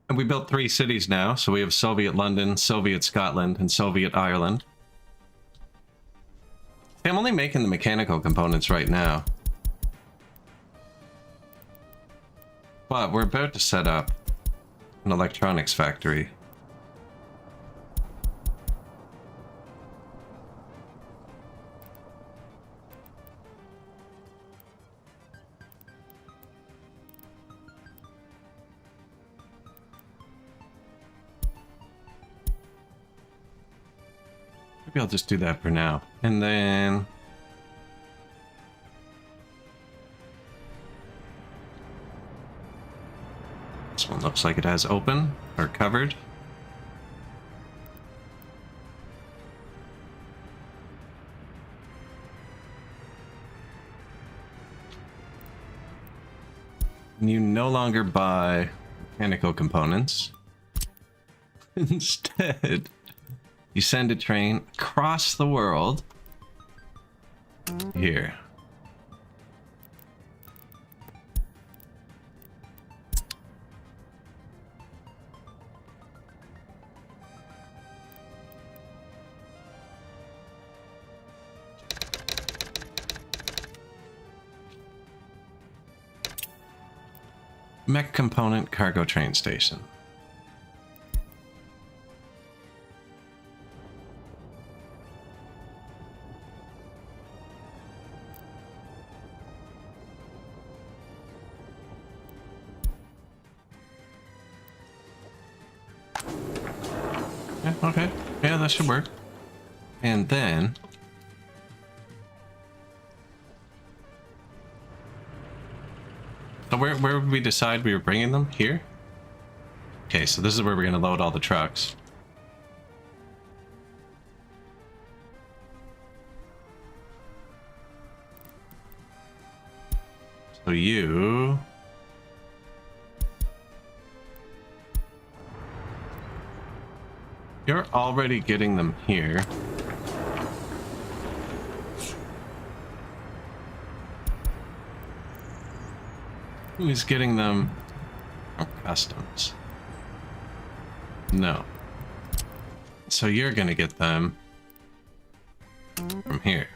And we built 3 cities now, so we have Soviet London, Soviet Scotland, and Soviet Ireland. I'm only making the mechanical components right now. But we're about to set up an electronics factory. Maybe I'll just do that for now. And then... this one looks like it has open or covered. And you no longer buy mechanical components. Instead, you send a train across the world here. Mech component cargo train station. Yeah, okay. Yeah, that should work. And then... so where would we decide we were bringing them? Here? Okay, so this is where we're going to load all the trucks. So you... you're already getting them here. Who's getting them from customs? No. So you're gonna get them from here.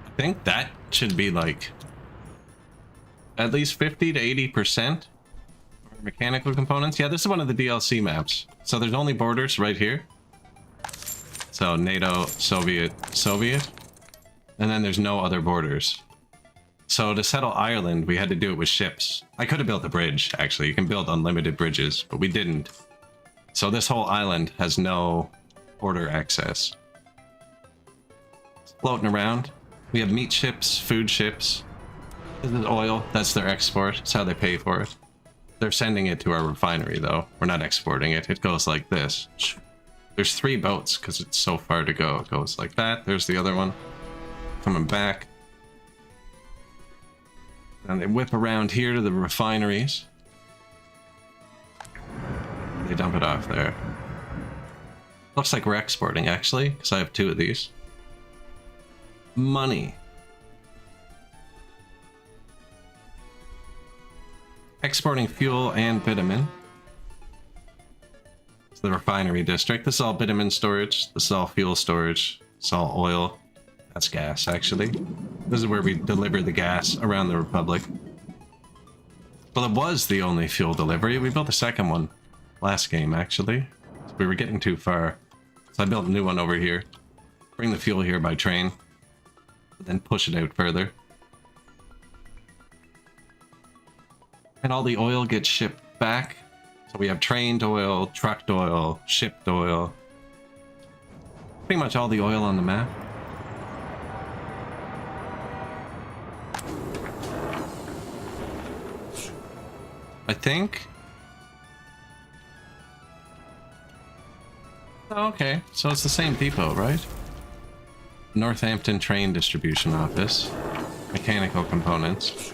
I think that should be like at least 50 to 80% mechanical components. Yeah, this is one of the DLC maps. So there's only borders right here. So NATO, Soviet, Soviet. And then there's no other borders. So to settle Ireland, we had to do it with ships. I could have built a bridge, actually. You can build unlimited bridges, but we didn't. So this whole island has no border access. It's floating around. We have meat ships, food ships. This is oil. That's their export. That's how they pay for it. They're sending it to our refinery, though. We're not exporting it. It goes like this. There's 3 boats because it's so far to go. It goes like that. There's the other one. Coming back. And they whip around here to the refineries. They dump it off there. Looks like we're exporting, actually, because I have 2 of these. Money. Exporting fuel and bitumen. It's the refinery district. This is all bitumen storage. This is all fuel storage. It's all oil. That's gas, actually. This is where we deliver the gas around the Republic. Well, it was the only fuel delivery. We built a second one last game, actually. We were getting too far. So I built a new one over here. Bring the fuel here by train. Then push it out further. And all the oil gets shipped back. So we have trained oil, trucked oil, shipped oil. Pretty much all the oil on the map. I think. Oh, okay, so it's the same depot, right? Northampton Train Distribution Office. mechanical components.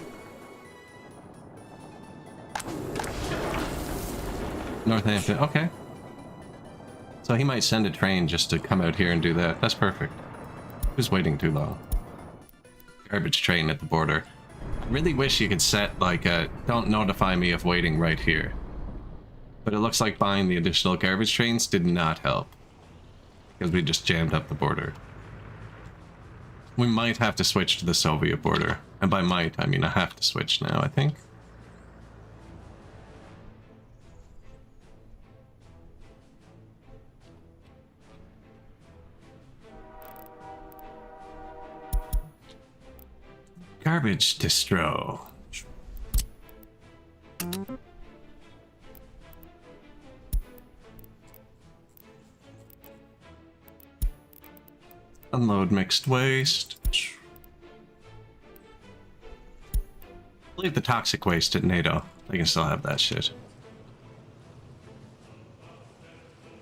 Northampton, okay. So he might send a train just to come out here and do that. That's perfect. Who's waiting too long? Garbage train at the border. I really wish you could set like a don't notify me of waiting right here. But it looks like buying the additional garbage trains did not help. Because we just jammed up the border. We might have to switch to the Soviet border. And by might, I mean I have to switch now, I think. Garbage distro. Unload mixed waste. Leave the toxic waste at NATO. They can still have that shit.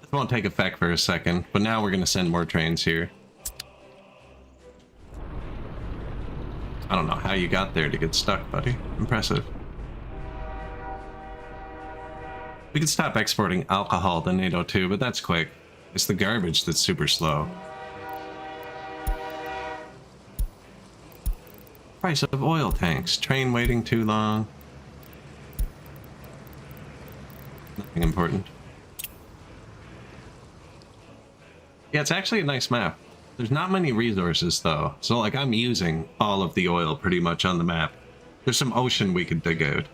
This won't take effect for a second, but now we're gonna send more trains here. I don't know how you got there to get stuck, buddy. Impressive. We could stop exporting alcohol to NATO too, but that's quick. It's the garbage that's super slow. Price of oil tanks. Train waiting too long. Nothing important. Yeah, it's actually a nice map. There's not many resources though, so like I'm using all of the oil pretty much on the map. There's some ocean we could dig out.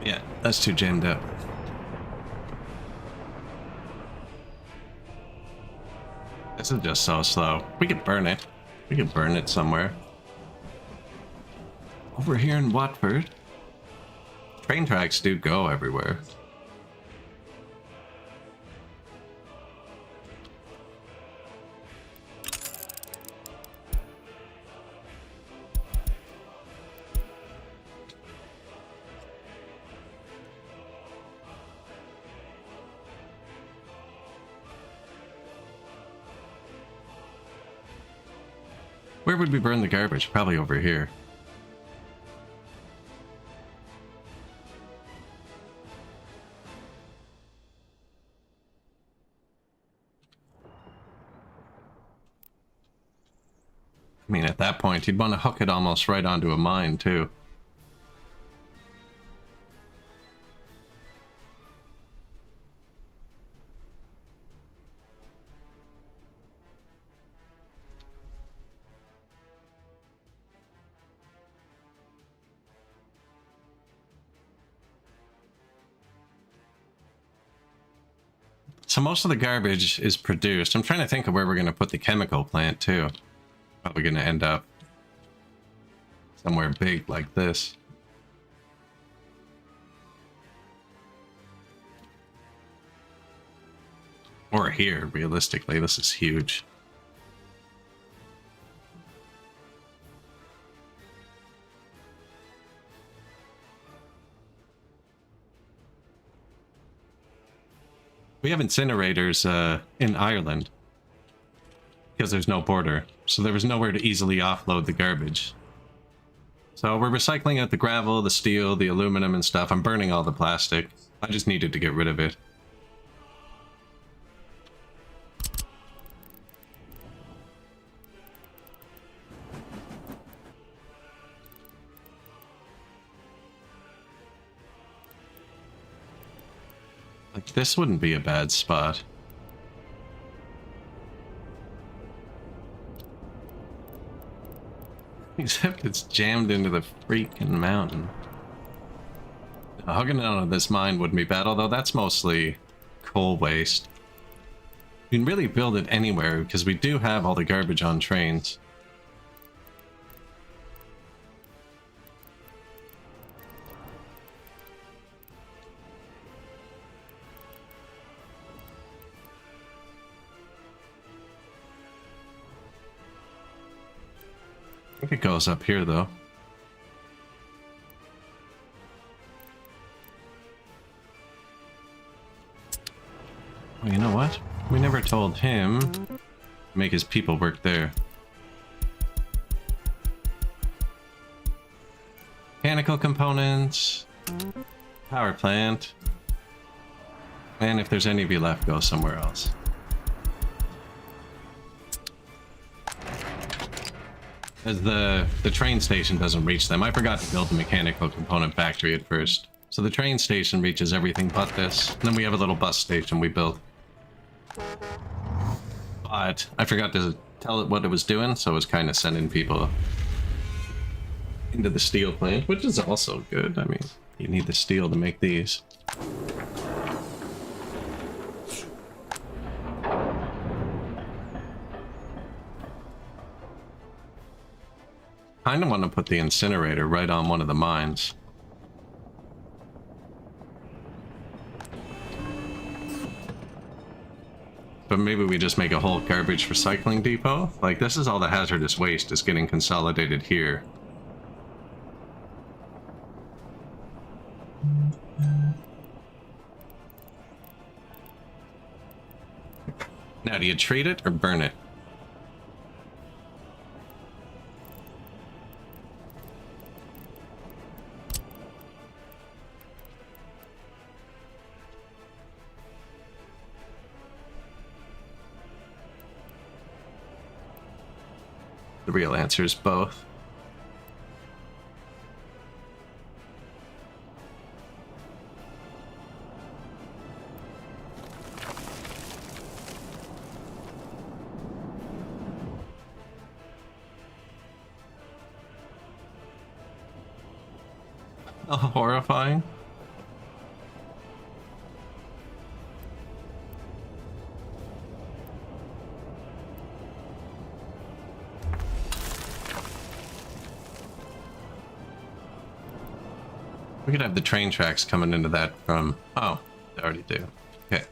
Yeah, that's too jammed up. This is just so slow. We could burn it. We could burn it somewhere. Over here in Watford. Train tracks do go everywhere. Where would we burn the garbage? Probably over here. I mean, at that point, you'd want to hook it almost right onto a mine, too. So most of the garbage is produced. I'm trying to think of where we're going to put the chemical plant, too. Probably going to end up somewhere big like this. Or here, realistically. This is huge. We have incinerators in Ireland because there's no border, so there was nowhere to easily offload the garbage. So we're recycling out the gravel, the steel, the aluminum and stuff. I'm burning all the plastic. I just needed to get rid of it. Like, this wouldn't be a bad spot. Except it's jammed into the freaking mountain. Hugging onto this mine wouldn't be bad, although that's mostly coal waste. You can really build it anywhere, because we do have all the garbage on trains. I think it goes up here, though. Well, you know what? We never told him to make his people work there. Mechanical components, power plant, and if there's any of you left, go somewhere else. As the train station doesn't reach them. I forgot to build the mechanical component factory at first. So the train station reaches everything but this. And then we have a little bus station we built. But I forgot to tell it what it was doing, so it was kind of sending people into the steel plant, which is also good. I mean, you need the steel to make these. Kind of want to put the incinerator right on one of the mines. But maybe we just make a whole garbage recycling depot. Like, this is all the hazardous waste is getting consolidated here. Now, do you treat it or burn it? The real answer is both. Oh, horrifying. We could have the train tracks coming into that from... Oh, they already do. Okay.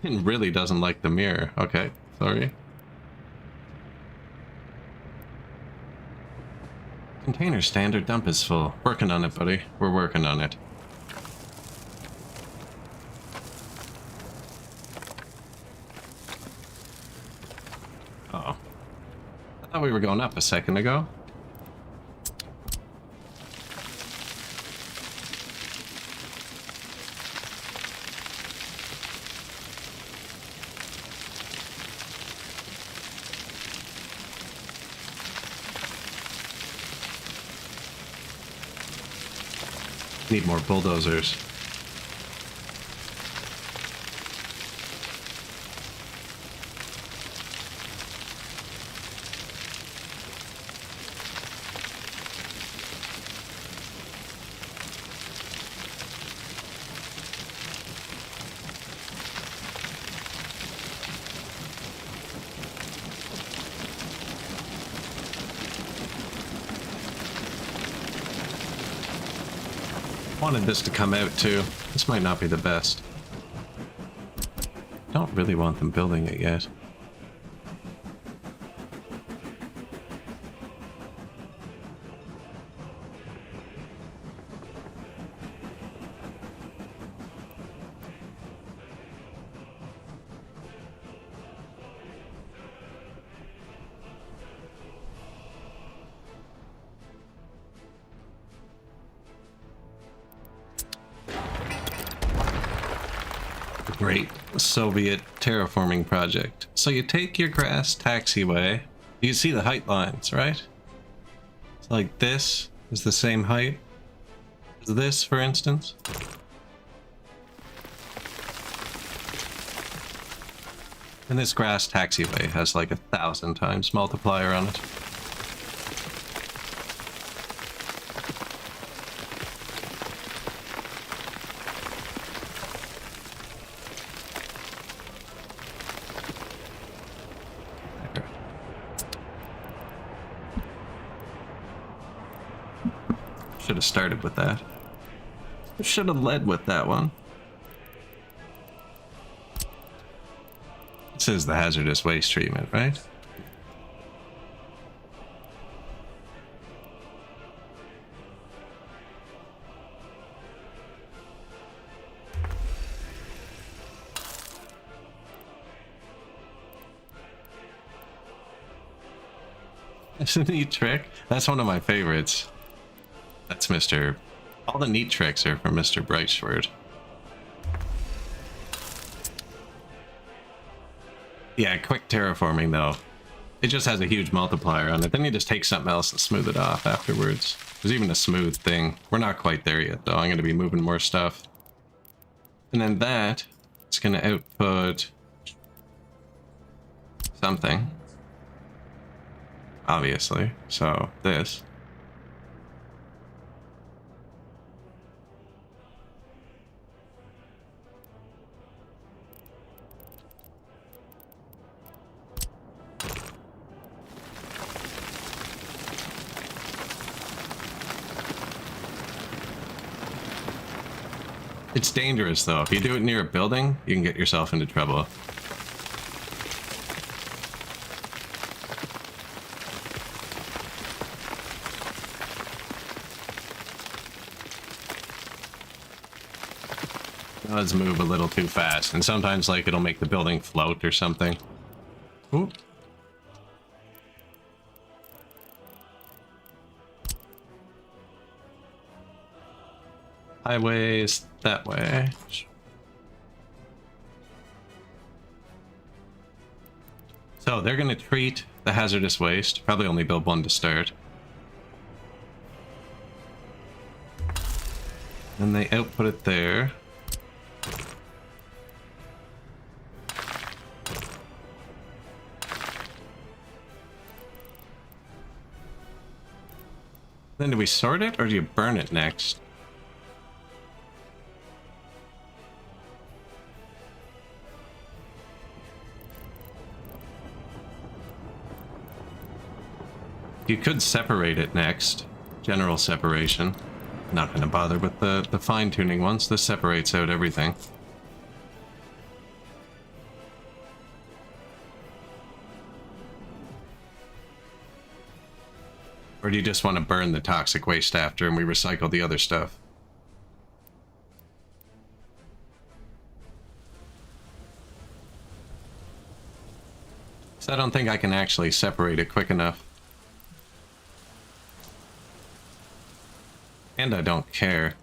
It really doesn't like the mirror. Okay, sorry. Container standard dump is full. Working on it, buddy. We're working on it. Uh-oh. I thought we were going up a second ago. Need more bulldozers. Wanted this to come out too. This might not be the best. Don't really want them building it yet. Great Soviet terraforming project. So you take your grass taxiway, you see the height lines, right? It's like this is the same height as this, for instance. And this grass taxiway has like 1,000 times multiplier on it. Should have started with that. Should have led with that one. This is the hazardous waste treatment, right? It's a neat trick. That's one of my favorites. That's Mr. All the neat tricks are from Mr. Brightschword. Yeah, quick terraforming though. It just has a huge multiplier on it. Then you just take something else and smooth it off afterwards. There's even a smooth thing. We're not quite there yet though. I'm going to be moving more stuff. And then that is going to output something. Obviously. So this. It's dangerous though. If you do it near a building, you can get yourself into trouble. It does move a little too fast, and sometimes like it'll make the building float or something. Ooh. Highways that way. So they're going to treat the hazardous waste. Probably only build one to start. And they output it there. Then do we sort it or do you burn it next? You could separate it next. General separation. Not going to bother with the fine-tuning ones. This separates out everything. Or do you just want to burn the toxic waste after and we recycle the other stuff? So I don't think I can actually separate it quick enough. And I don't care.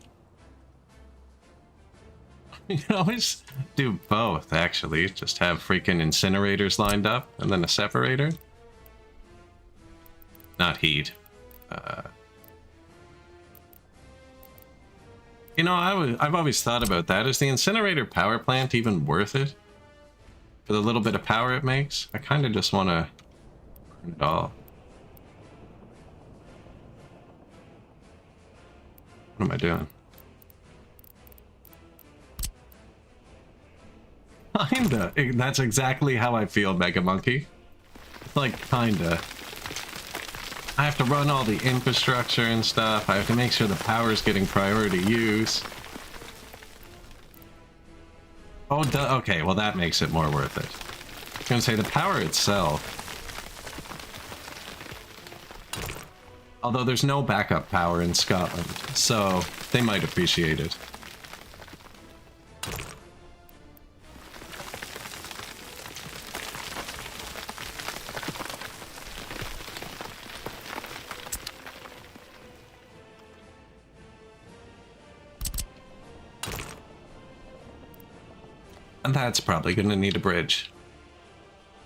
You can always do both, actually. Just have freaking incinerators lined up and then a separator. Not heat. You know, I've always thought about that. Is the incinerator power plant even worth it? For the little bit of power it makes? I kind of just want to burn it all. What am I doing? Kinda. That's exactly how I feel, Mega Monkey. Like, kinda. I have to run all the infrastructure and stuff. I have to make sure the power's getting priority use. Oh, okay, well that makes it more worth it. I was gonna say, the power itself... Although there's no backup power in Scotland, so they might appreciate it. And that's probably going to need a bridge.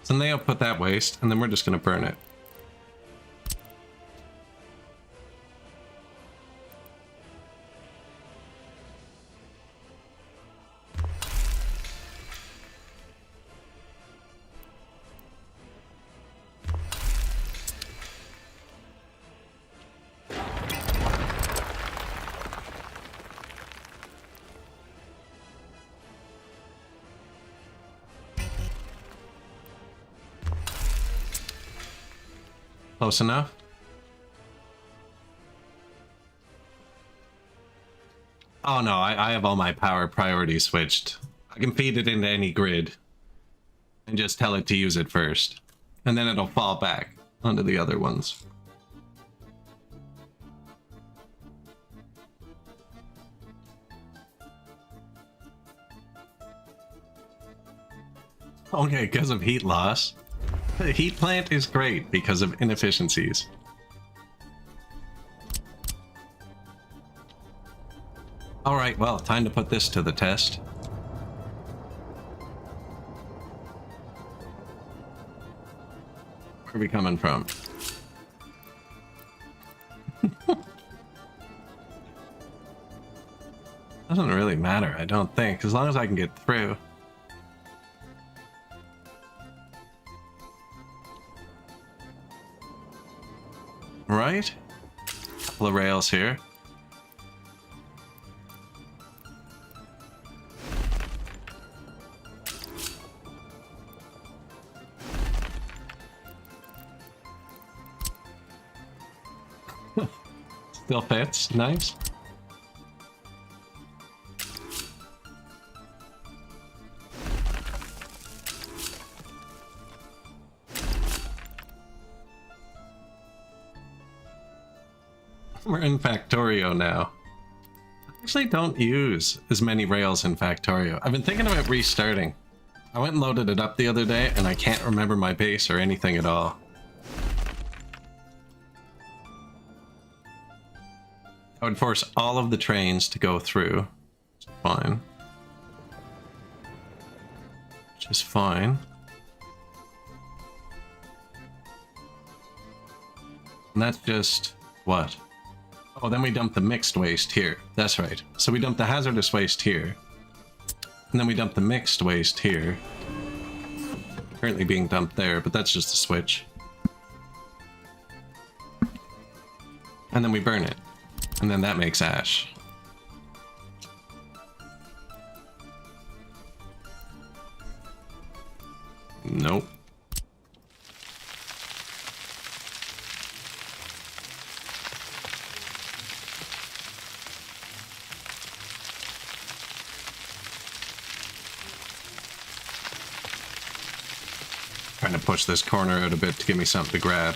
So then they'll put that waste, and then we're just going to burn it. Close enough? Oh no, I have all my power priorities switched. I can feed it into any grid and just tell it to use it first. And then it'll fall back onto the other ones. Okay, because of heat loss. The heat plant is great because of inefficiencies. Alright, well, time to put this to the test. Where are we coming from? Doesn't really matter, I don't think, as long as I can get through. Right? Couple of rails here. Still fits, nice. We're in Factorio now. I actually don't use as many rails in Factorio. I've been thinking about restarting. I went and loaded it up the other day and I can't remember my base or anything at all. I would force all of the trains to go through. Which is fine. Which is fine. And that's just... what? Oh, then we dump the mixed waste here. That's right. So we dump the hazardous waste here. And then we dump the mixed waste here. Currently being dumped there, but that's just a switch. And then we burn it. And then that makes ash. Nope. Trying to push this corner out a bit to give me something to grab.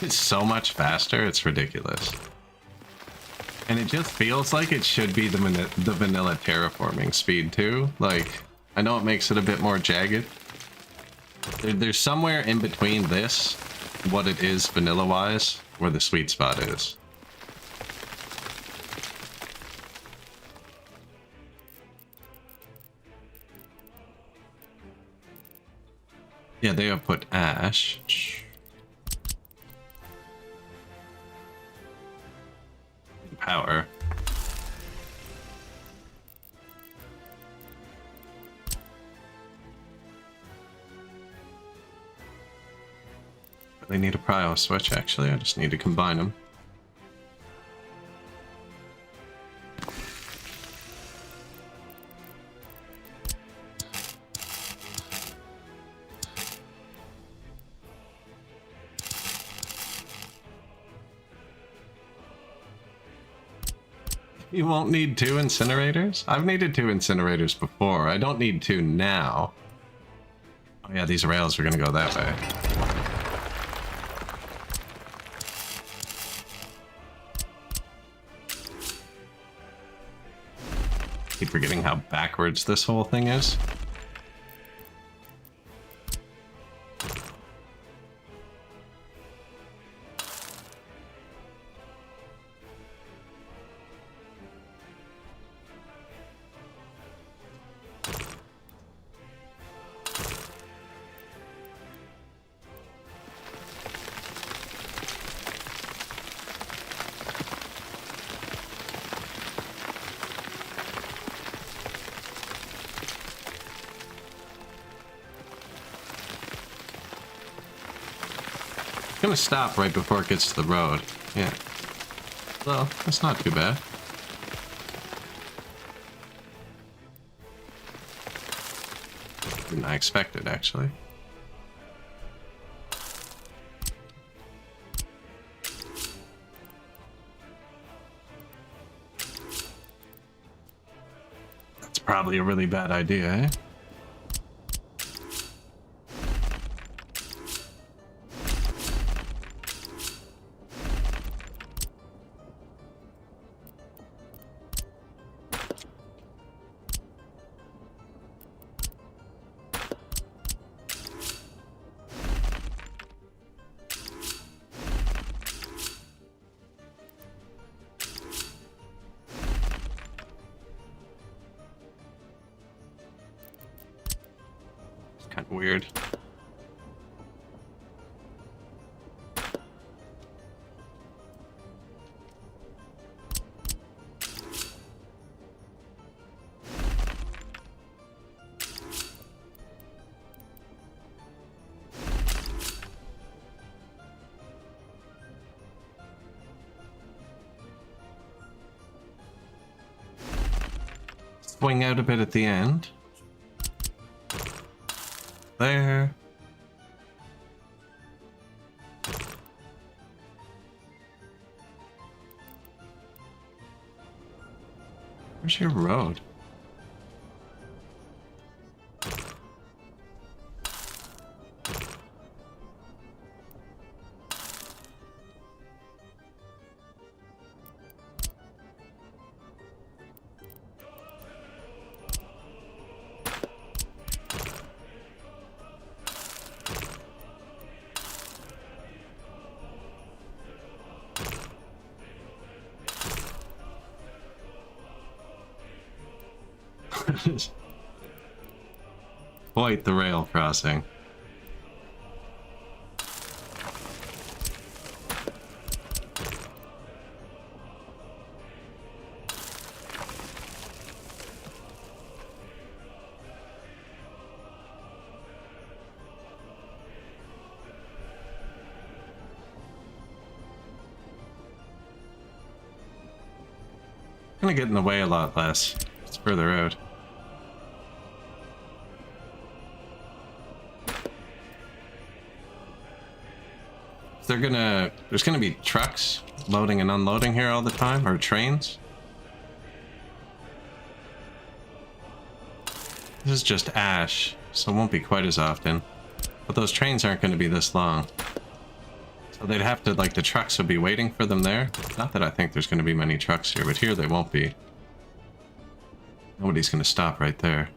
It's so much faster, it's ridiculous. And it just feels like it should be the vanilla terraforming speed too. Like, I know it makes it a bit more jagged. There's somewhere in between this, what it is vanilla-wise, where the sweet spot is. Yeah, they have put ash. Power. They need a prio switch, actually. I just need to combine them. You won't need 2 incinerators? I've needed 2 incinerators before. I don't need 2 now. Oh yeah, these rails are gonna go that way. Keep forgetting how backwards this whole thing is. Gonna stop right before it gets to the road. Yeah. Well, that's not too bad. Didn't I expect it, actually. That's probably a really bad idea, eh? Kind of weird. Swing out a bit at the end. There. Where's your road? Quite the rail crossing. Gonna get in the way a lot less. It's further out. There's gonna be trucks loading and unloading here all the time, or trains. This is just ash, so it won't be quite as often. But those trains aren't gonna be this long. So they'd have to, like, the trucks would be waiting for them there. Not that I think there's gonna be many trucks here, but here they won't be. Nobody's gonna stop right there.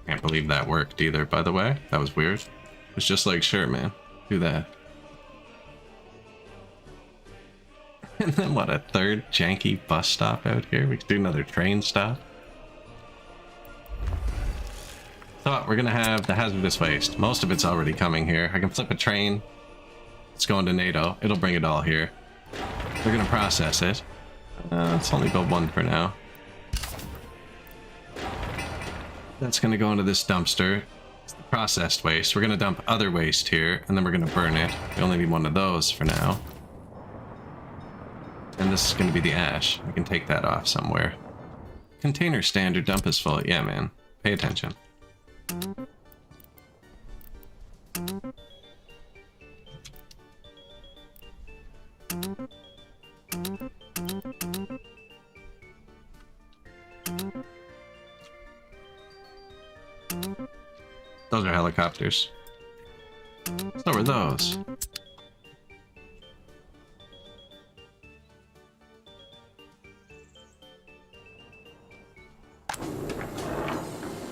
Can't believe that worked either, by the way. That was weird. It's just like, sure, man, do that. And then what, a third janky bus stop out here? We could do another train stop. So we're gonna have the hazardous waste. Most of it's already coming here. I can flip a train. It's going to NATO. It'll bring it all here. They're gonna process it. Let's only build one for now. That's gonna go into this dumpster. It's the processed waste. We're gonna dump other waste here, and then we're gonna burn it. We only need one of those for now. And this is gonna be the ash. We can take that off somewhere. Container standard dump is full. Yeah, man. Pay attention. Those are helicopters. So are those.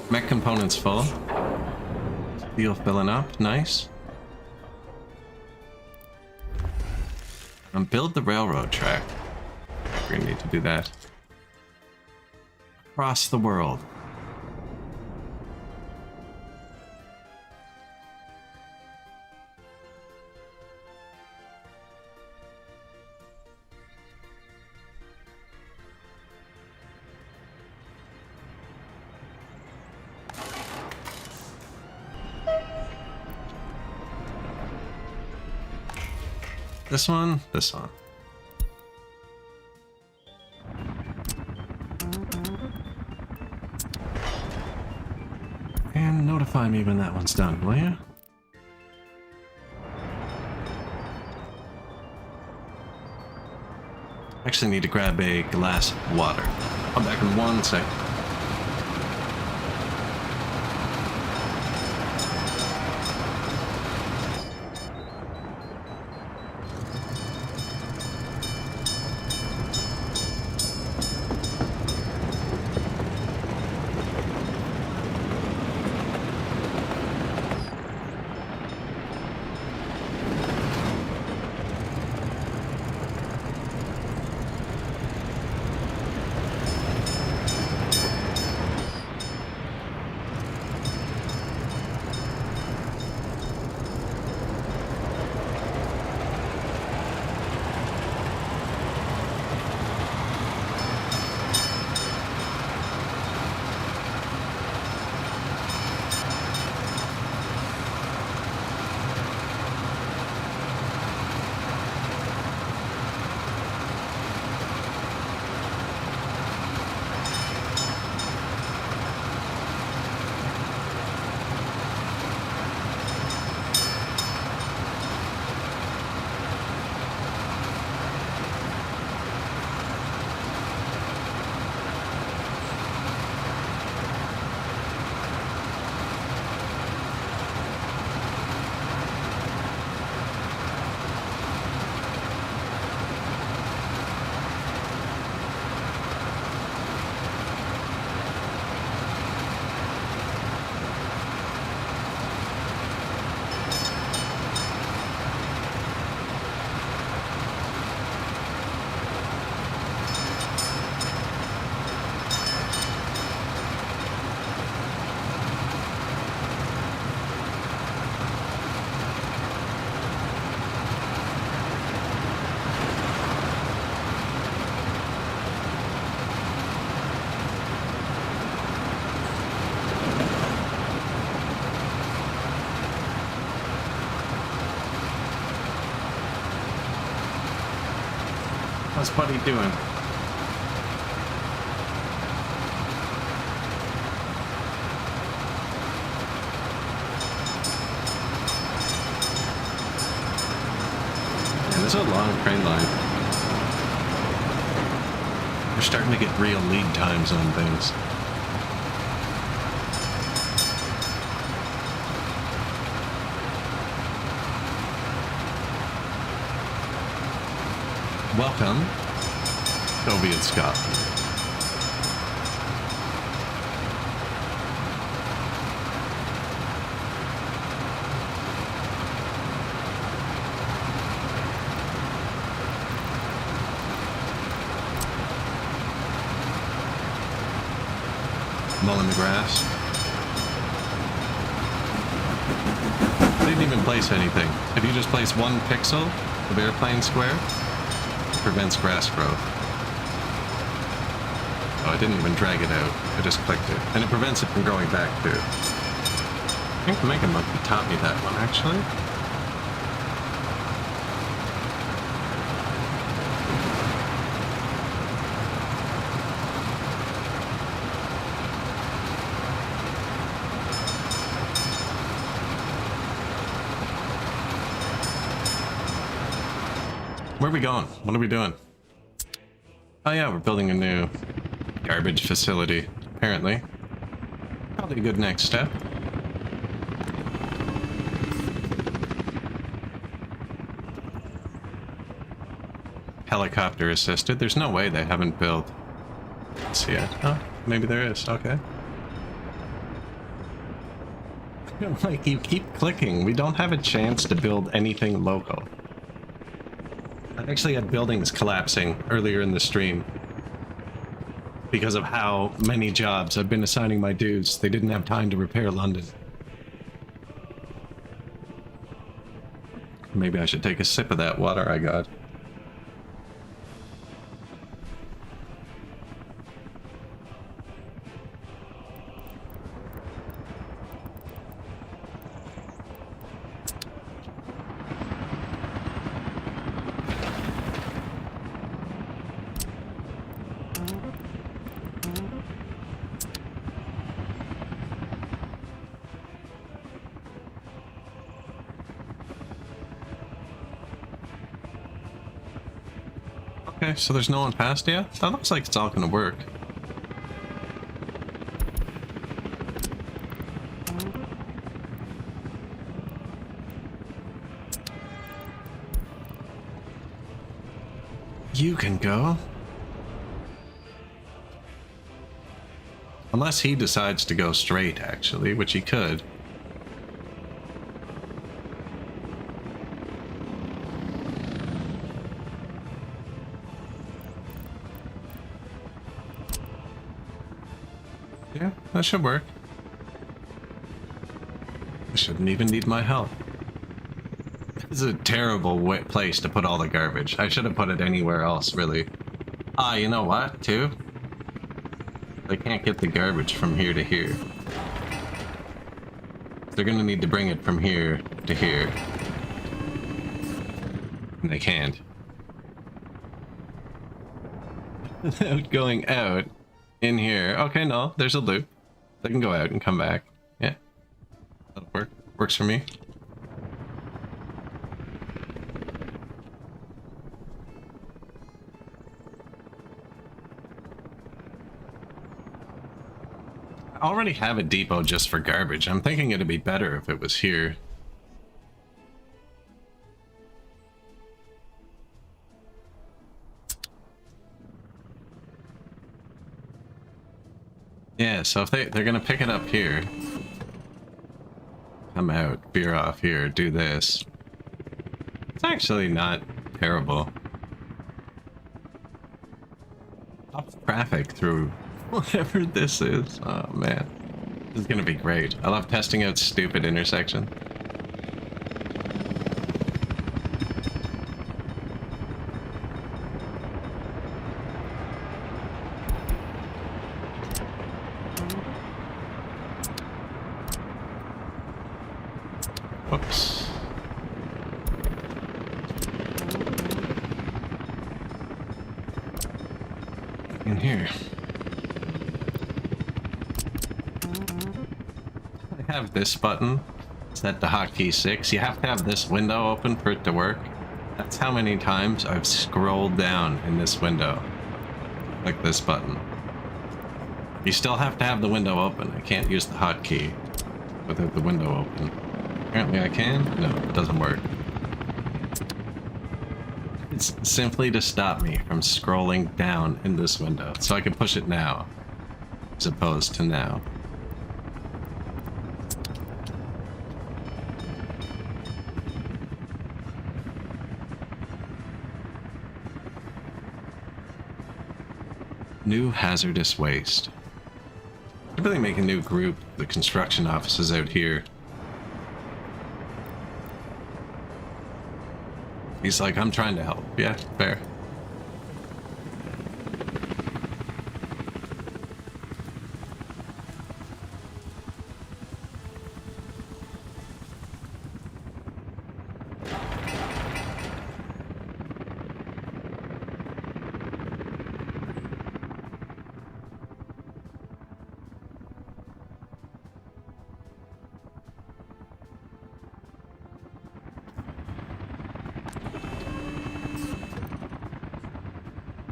Mech components full. Steel filling up. Nice. Build the railroad track. We're gonna need to do that. Across the world. This one, this one. And notify me when that one's done, will you? Actually need to grab a glass of water. I'll be back in 1 second. How's Buddy doing? Man, this is a long train line. We're starting to get real lead times on things. Welcome, Soviet Scotland. Mowing the grass. I didn't even place anything. If you just place 1 pixel of airplane square, prevents grass growth. Oh, I didn't even drag it out. I just clicked it. And it prevents it from growing back, too. I think Mega Monkey taught me that one, actually. Where are we going? What are we doing? Oh yeah, we're building a new garbage facility, apparently. Probably a good next step. Helicopter assisted. There's no way they haven't built this yet. Oh, maybe there is. Okay. Like, you keep clicking. We don't have a chance to build anything local. I actually had buildings collapsing earlier in the stream because of how many jobs I've been assigning my dudes. They didn't have time to repair London. Maybe I should take a sip of that water I got. Okay, so there's no one past yet? That looks like it's all gonna work. You can go. Unless he decides to go straight, actually, which he could. Yeah, that should work. I shouldn't even need my help. This is a terrible place to put all the garbage. I should have put it anywhere else, really. Ah, you know what, too? They can't get the garbage from here to here. They're gonna need to bring it from here to here. And they can't. Without going out in here. Okay, no, there's a loop. They can go out and come back. Yeah. That'll work. Works for me. I already have a depot just for garbage. I'm thinking it'd be better if it was here. Yeah, so if they're gonna pick it up here, come out, veer off here, do this. It's actually not terrible. Stop traffic through whatever this is. Oh man, this is gonna be great. I love testing out stupid intersections. Whoops. In here. I have this button set to hotkey 6. You have to have this window open for it to work. That's how many times I've scrolled down in this window. Like this button. You still have to have the window open. I can't use the hotkey without the window open. Apparently I can? No, it doesn't work. It's simply to stop me from scrolling down in this window, so I can push it now, as opposed to now. New hazardous waste. I'd really make a new group, the construction offices out here. He's like, I'm trying to help. Yeah, fair.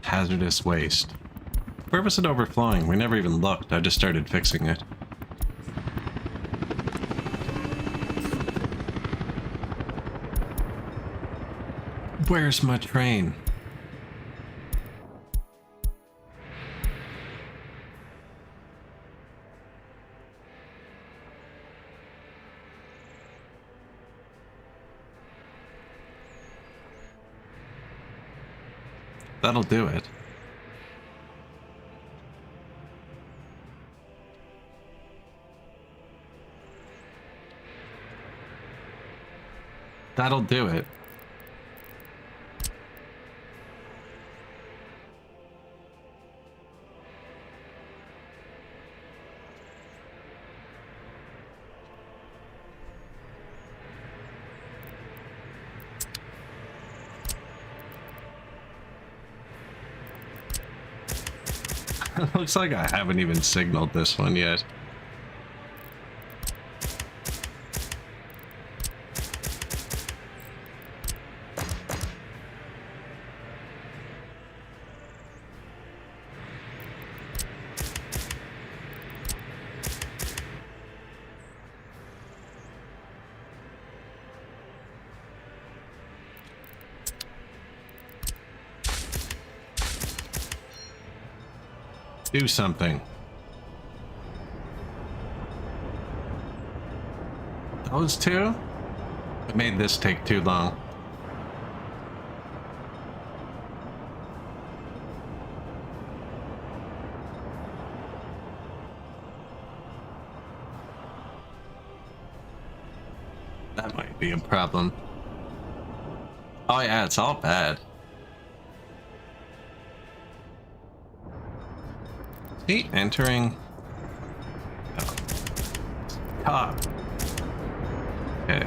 Hazardous waste. Where was it overflowing? We never even looked. I just started fixing it. Where's my train? That'll do it. That'll do it. Looks like I haven't even signaled this one yet. Do something. Those two? It made this take too long. That might be a problem. Oh yeah, it's all bad. See, entering. Oh. Top. Okay.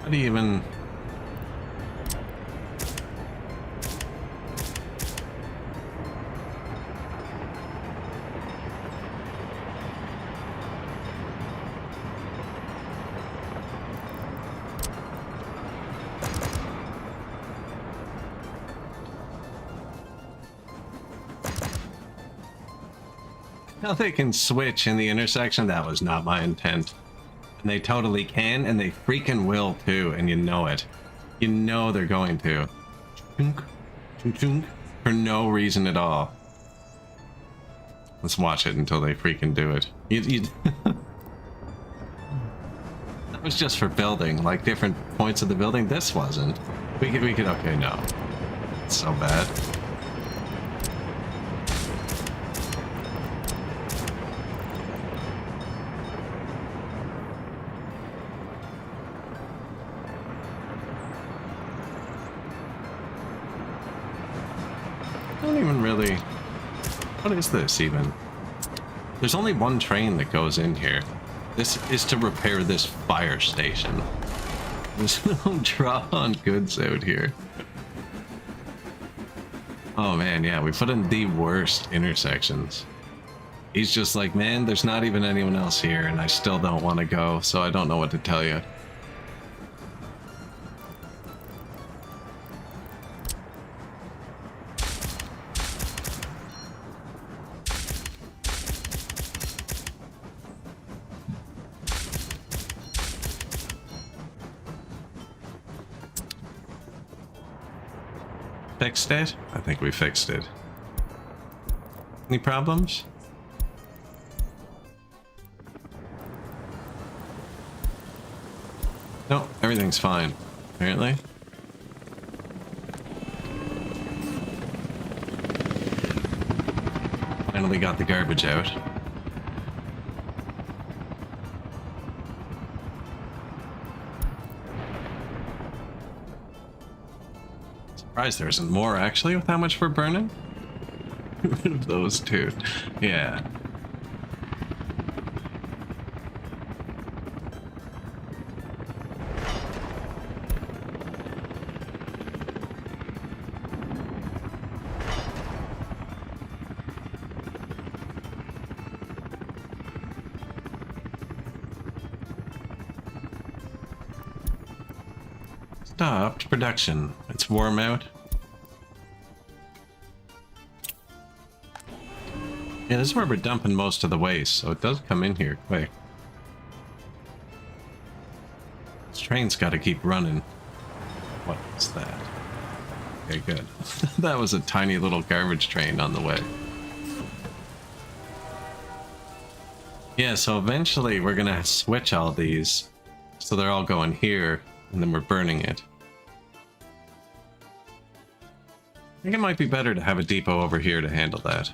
How do you even... Now they can switch in the intersection? That was not my intent. And they totally can, and they freaking will too, and you know it. You know they're going to. Chunk, chunk, chunk, for no reason at all. Let's watch it until they freaking do it. That was just for building, like different points of the building. This wasn't. We could, okay, no. It's so bad. I don't even really... What is this even? There's only one train that goes in here. This is to repair this fire station. There's no draw on goods out here. Oh man, yeah, we put in the worst intersections. He's just like, man, there's not even anyone else here, and I still don't want to go, so I don't know what to tell you. Fixed it? I think we fixed it. Any problems? No, everything's fine, apparently. Finally got the garbage out. Surprised there isn't more actually with how much we're burning. Rid of those two. Yeah. Stopped production. It's warm out. Yeah, this is where we're dumping most of the waste, so it does come in here quick. This train's got to keep running. What is that? Okay, good. That was a tiny little garbage train on the way. Yeah, so eventually we're gonna switch all these, so they're all going here, and then we're burning it. I think it might be better to have a depot over here to handle that.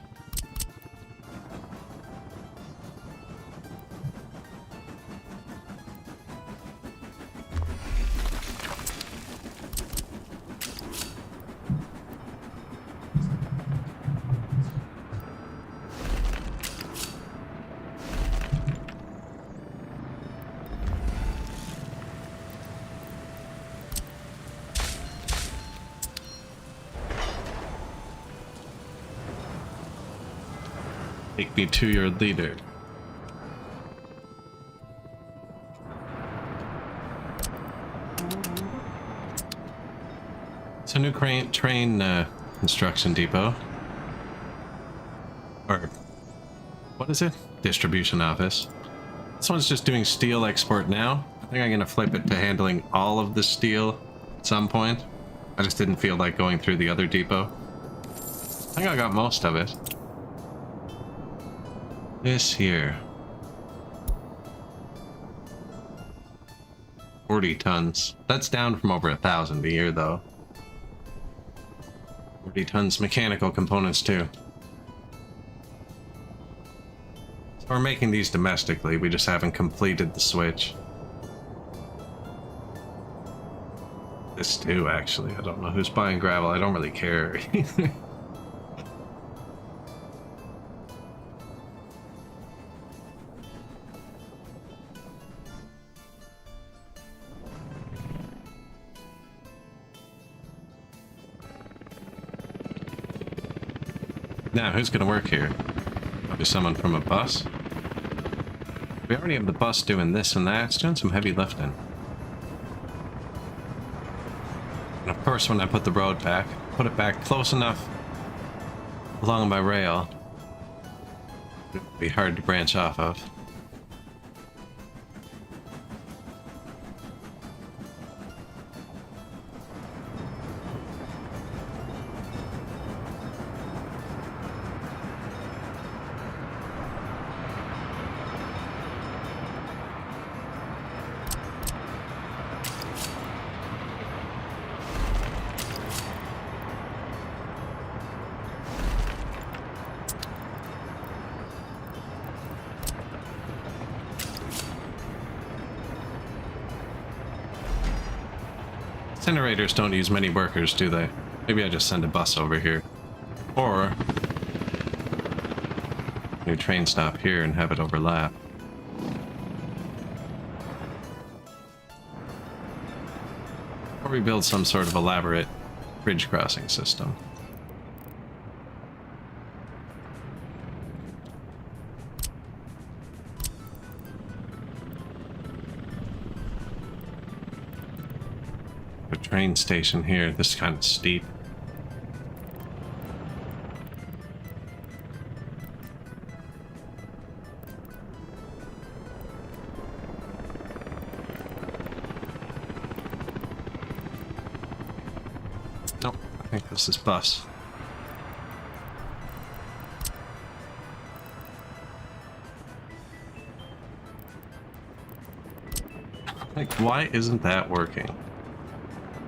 Take me to your leader. It's a new train construction depot. Or, what is it? Distribution office. This one's just doing steel export now. I think I'm gonna flip it to handling all of the steel at some point. I just didn't feel like going through the other depot. I think I got most of it. This here. 40 tons. That's down from over 1,000 a year though. 40 tons mechanical components too. So we're making these domestically, we just haven't completed the switch. This too, actually. I don't know who's buying gravel, I don't really care either. Now, who's gonna work here? Probably someone from a bus. We already have the bus doing this and that. It's doing some heavy lifting. And of course, when I put the road back, put it back close enough along my rail, it would be hard to branch off of. Incinerators don't use many workers, do they? Maybe I just send a bus over here. Or new train stop here and have it overlap. Or we build some sort of elaborate bridge crossing system. Train station here. This is kind of steep. Nope, I think this is bus. Like, why isn't that working?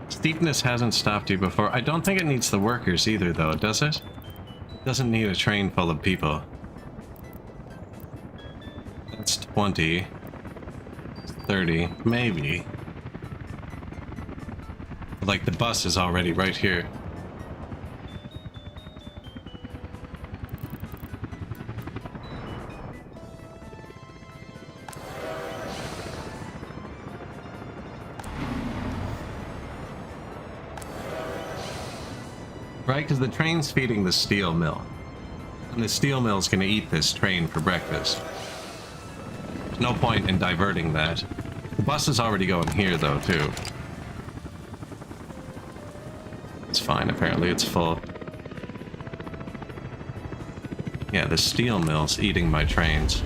Steepness hasn't stopped you before. I don't think it needs the workers either, though, does it? It doesn't need a train full of people. That's 20. 30. Maybe. Like, the bus is already right here. Right, because the train's feeding the steel mill. And the steel mill's gonna eat this train for breakfast. There's no point in diverting that. The bus is already going here, though, too. It's fine, apparently it's full. Yeah, the steel mill's eating my trains.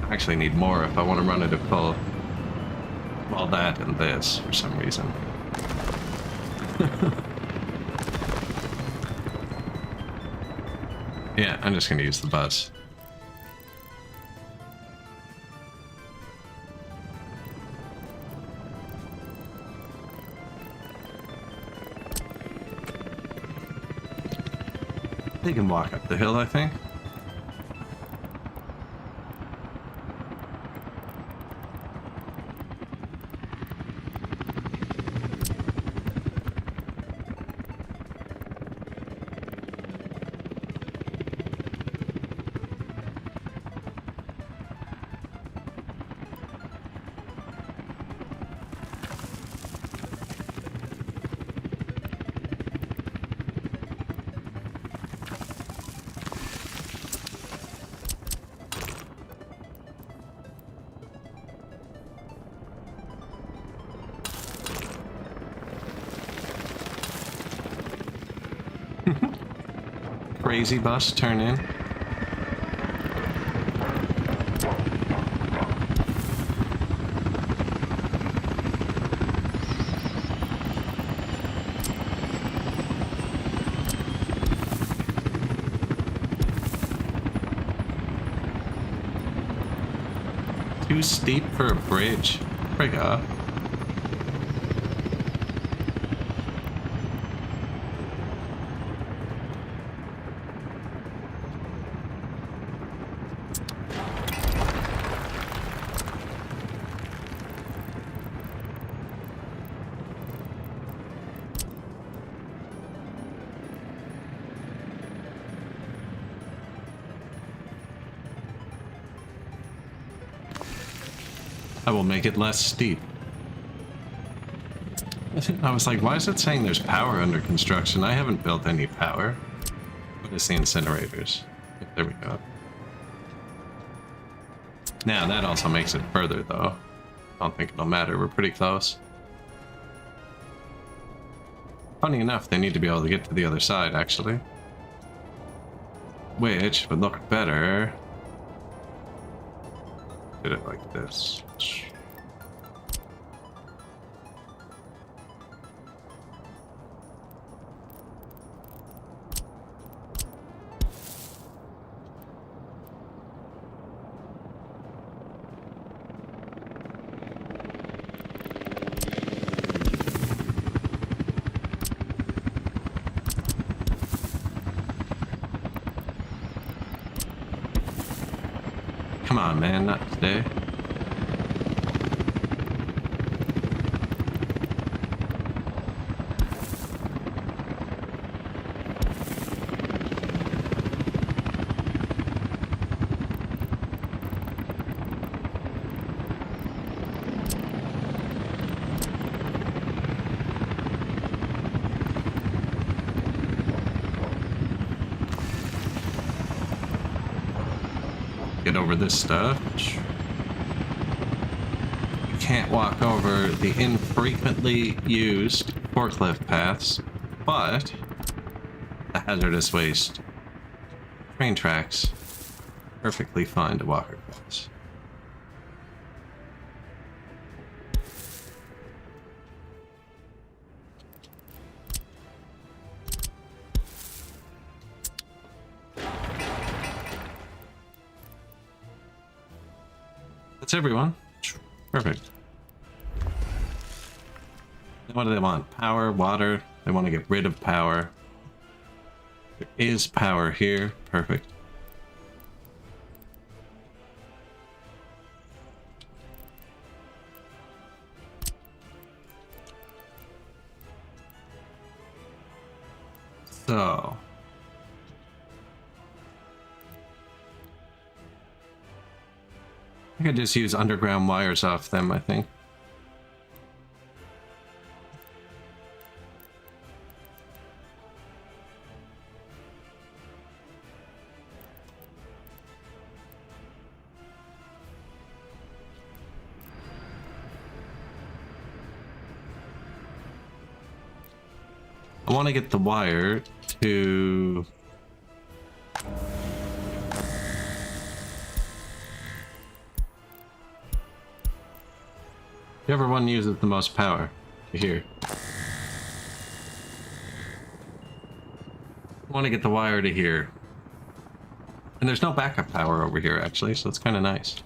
I actually need more if I want to run it at full. Well, that and this, for some reason. Yeah, I'm just gonna use the bus. They can walk up the hill, I think. crazy bus turn in. Too steep for a bridge. Frig up. I will make it less steep. I was like, why is it saying there's power under construction? I haven't built any power. What is the incinerators? There we go. Now, that also makes it further, though. I don't think it'll matter. We're pretty close. Funny enough, they need to be able to get to the other side, actually. Which would look better. Did it like this. Come on, man, not today. Get over this stuff. You can't walk over the infrequently used forklift paths, but the hazardous waste train tracks perfectly fine to walk across. That's everyone. Perfect. What do they want? Power, water. They want to get rid of power. There is power here. Perfect. So. I could just use underground wires off them, I think. I want to get the wire to... Whichever one uses the most power. Here. I want to get the wire to here. And there's no backup power over here, actually, so it's kind of nice.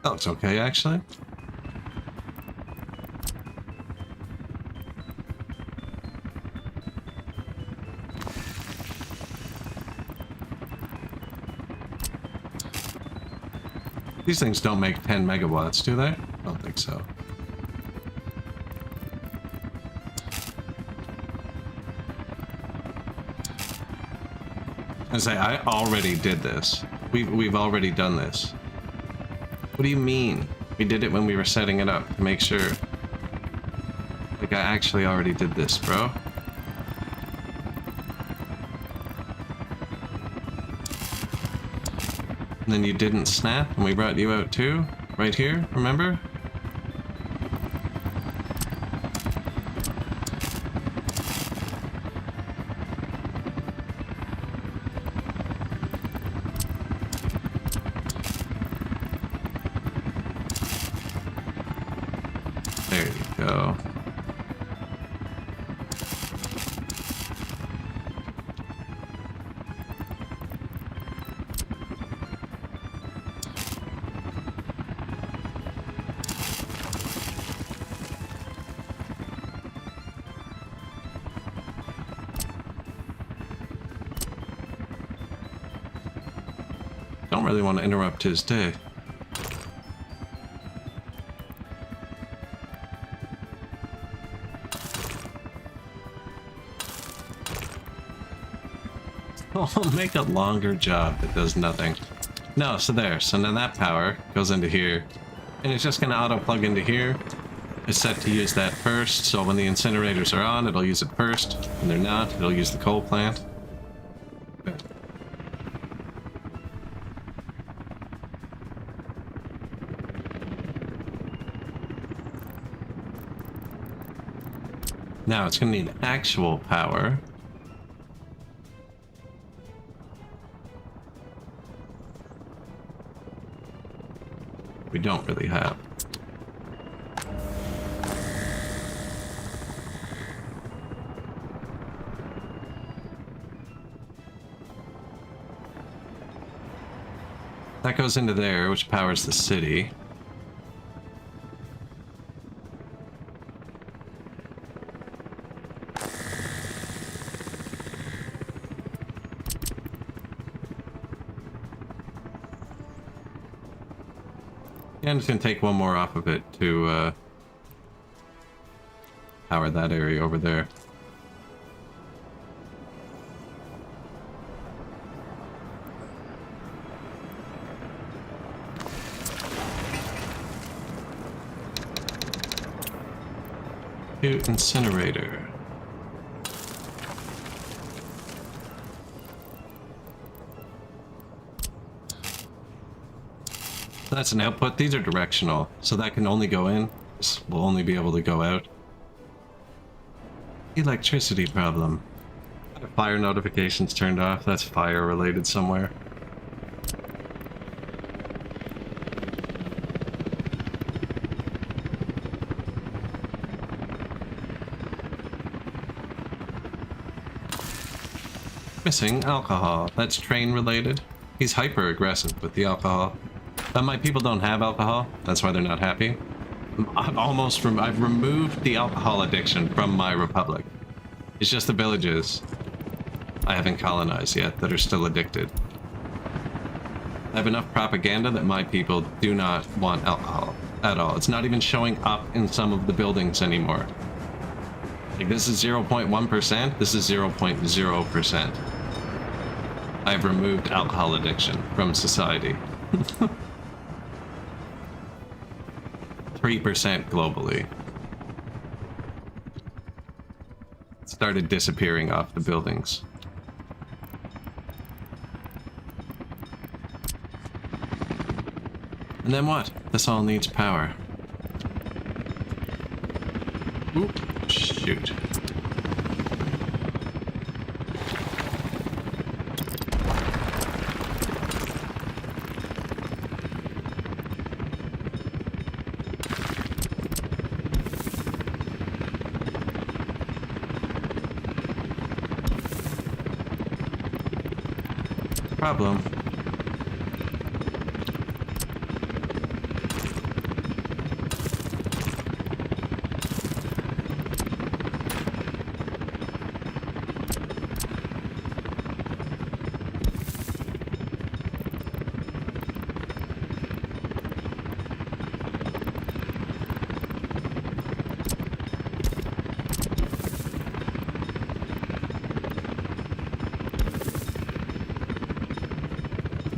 That looks okay, actually. These things don't make 10 megawatts, do they? I don't think so. I say, I already did this. We've already done this. What do you mean? We did it when we were setting it up to make sure. Like, I actually already did this, bro. And then you didn't snap, and we brought you out too? Right here, remember? There you go. Don't really want to interrupt his day. Oh, make a longer job that does nothing. No, so there. So then that power goes into here. And it's just going to auto-plug into here. It's set to use that first, so when the incinerators are on, it'll use it first. When they're not, it'll use the coal plant. Now it's going to need actual power. We don't really have. That goes into there, which powers the city. Yeah, I'm just gonna take one more off of it to power that area over there. To incinerator. That's an output. These are directional, so that can only go in. This will only be able to go out. Electricity problem. Fire notifications turned off. That's fire related somewhere. Missing alcohol. That's train related. He's hyper aggressive with the alcohol. My people don't have alcohol. That's why they're not happy. I've removed the alcohol addiction from my republic. It's just the villages I haven't colonized yet that are still addicted. I have enough propaganda that my people do not want alcohol at all. It's not even showing up in some of the buildings anymore. Like, this is 0.1%, this is 0.0%. I've removed alcohol addiction from society. 3% globally. It started disappearing off the buildings. And then what? This all needs power. Oop, shoot. Problem.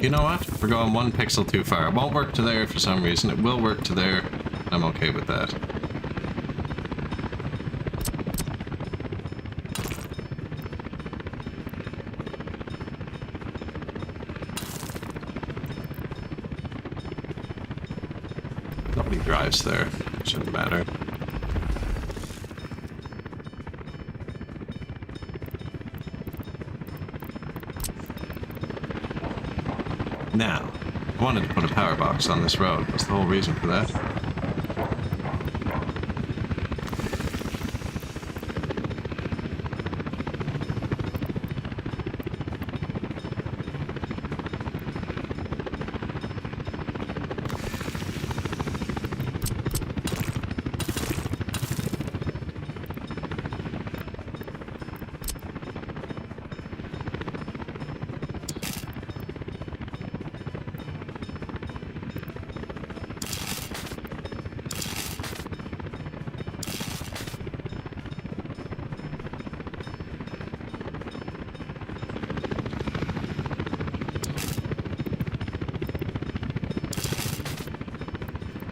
You know what? We're going 1 pixel too far. It won't work to there for some reason. It will work to there. I'm okay with that. Nobody drives there. Shouldn't matter. Now, I wanted to put a power box on this road. That's the whole reason for that.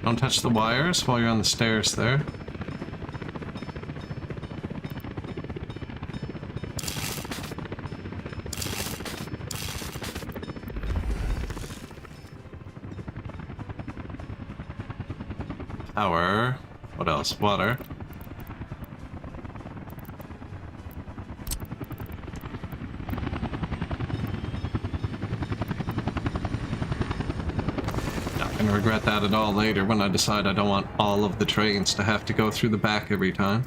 Don't touch the wires while you're on the stairs there. Power. What else? Water. Not gonna regret that at all later when I decide I don't want all of the trains to have to go through the back every time.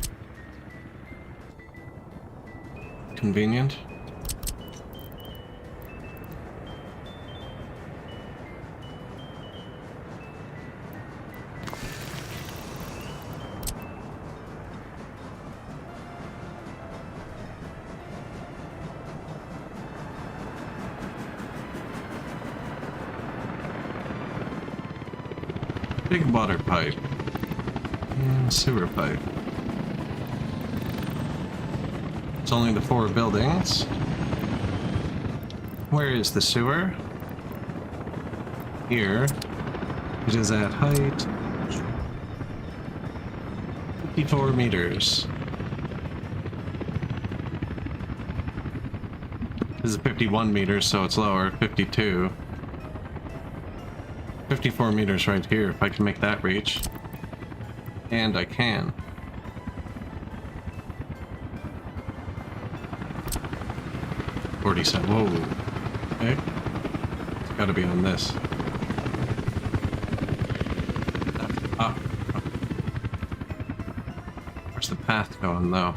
Convenient. Big water pipe. And sewer pipe. It's only the 4 buildings. Where is the sewer? Here. It is at height 54 meters. This is 51 meters, so it's lower. 52. 54 meters right here, if I can make that reach. And I can. $47. Whoa. Okay. It's gotta be on this. Up. Where's the path going, though?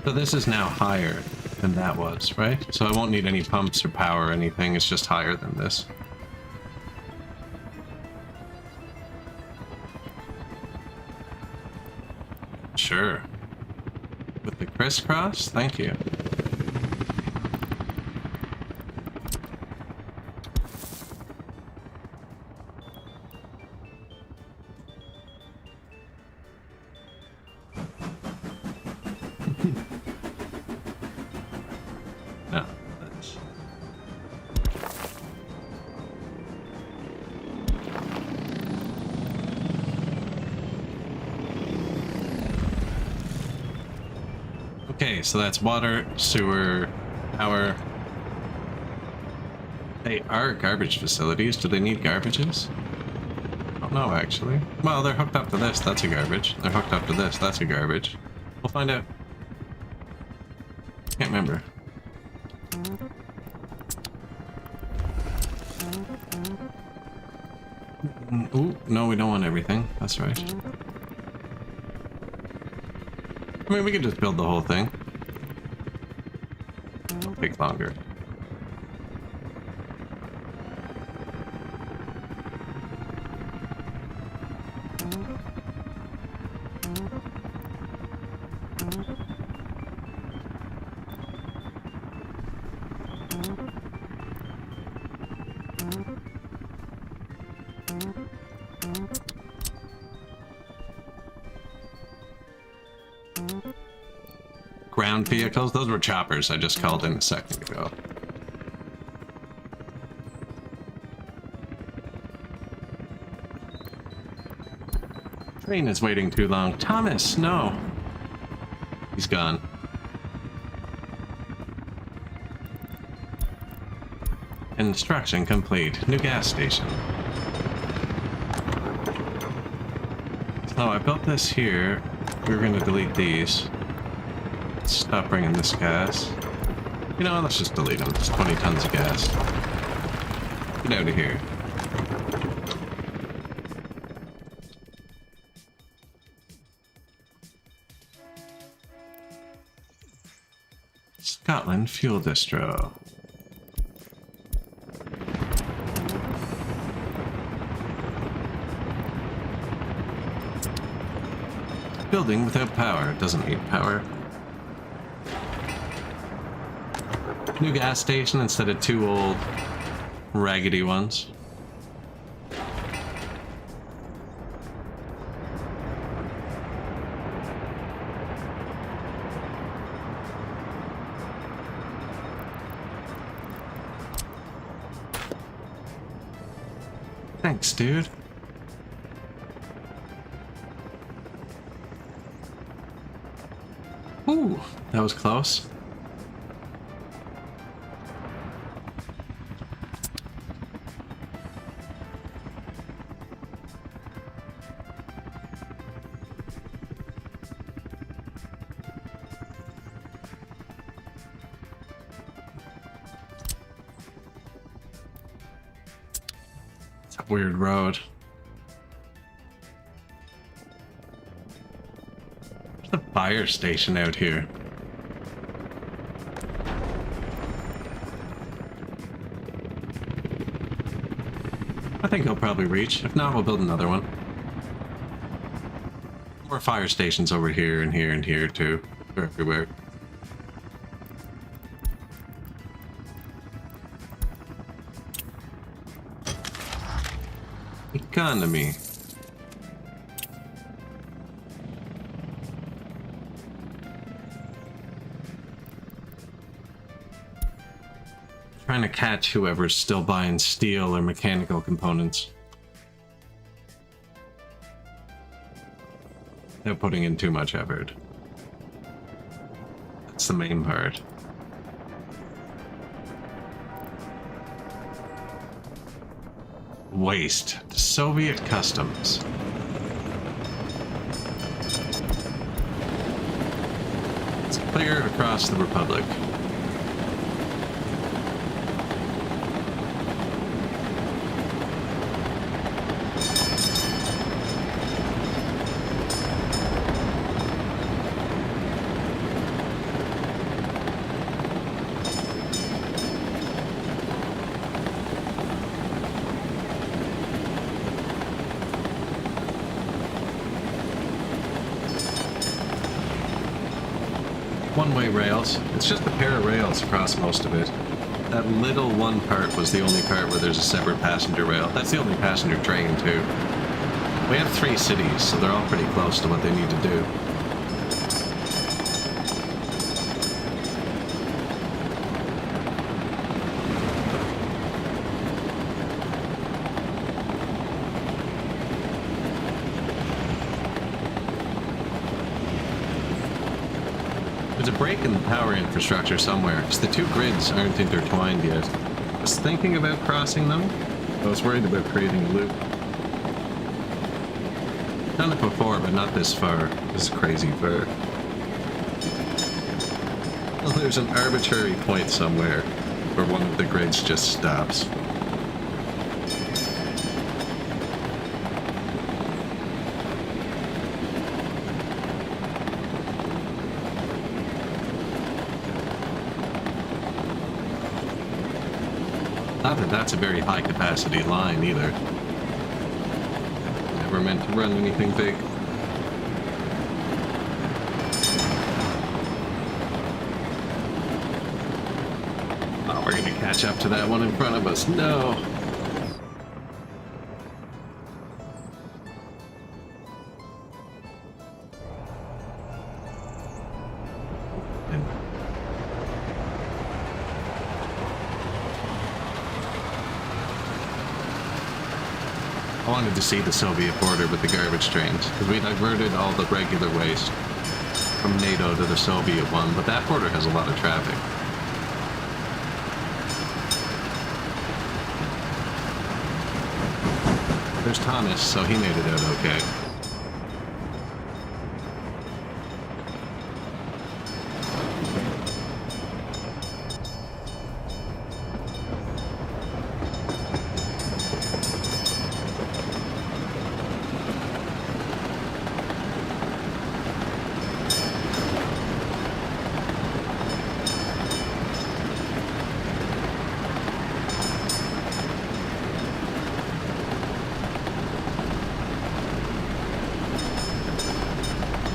So this is now higher than that was, right? So I won't need any pumps or power or anything, it's just higher than this. Sure. With the crisscross? Thank you. No, that's... Okay, so that's water, sewer, power. They are garbage facilities. Do they need garbages? I don't know, actually. Well, they're hooked up to this. That's a garbage. They're hooked up to this. That's a garbage. We'll find out. Can't remember. Ooh, no, we don't want everything. That's right. I mean, we could just build the whole thing. It'll take longer. ground vehicles. Those were choppers I just called in a second ago. Train is waiting too long. Thomas, no. He's gone. Construction complete. New gas station. So I built this here. We're going to delete these. Stop bringing this gas. You know, let's just delete them. It's 20 tons of gas. Get out of here. Scotland Fuel Distro. Building without power. Doesn't need power. New gas station instead of two old raggedy ones. Thanks, dude. Ooh, that was close. It's a weird road. There's a fire station out here. I think he'll probably reach. If not, we'll build another one. More fire stations over here and here and here too. They're everywhere. Economy. Trying to catch whoever's still buying steel or mechanical components. Without putting in too much effort. That's the main part. Waste to Soviet customs. It's clear across the Republic. One-way rails. It's just a pair of rails across most of it. That little one part was the only part where there's a separate passenger rail. That's the only passenger train, too. We have 3 cities, so they're all pretty close to what they need to do. There's a break in the power infrastructure somewhere, because the 2 grids aren't intertwined yet. I was thinking about crossing them. I was worried about creating a loop. Done it before, but not this far. This is crazy far. Well, there's an arbitrary point somewhere where one of the grids just stops. Not that that's a very high capacity line either. Never meant to run anything big. Oh, we're gonna catch up to that one in front of us. No! And I wanted to see the Soviet border with the garbage trains, because we diverted all the regular waste from NATO to the Soviet one, but that border has a lot of traffic. There's Thomas, so he made it out okay.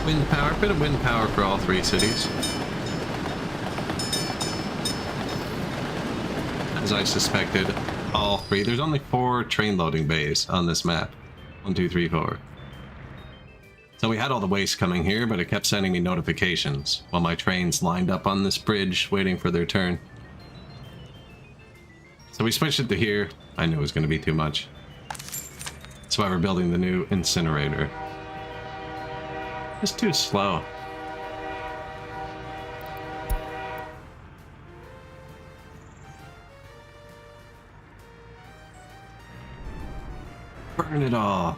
Wind power, bit of wind power for all three cities. As I suspected, all three. There's only 4 train loading bays on this map. 1, 2, 3, 4. So we had all the waste coming here, but it kept sending me notifications while my trains lined up on this bridge waiting for their turn. So we switched it to here. I knew it was going to be too much. That's why we're building the new incinerator. It's too slow. Burn it all.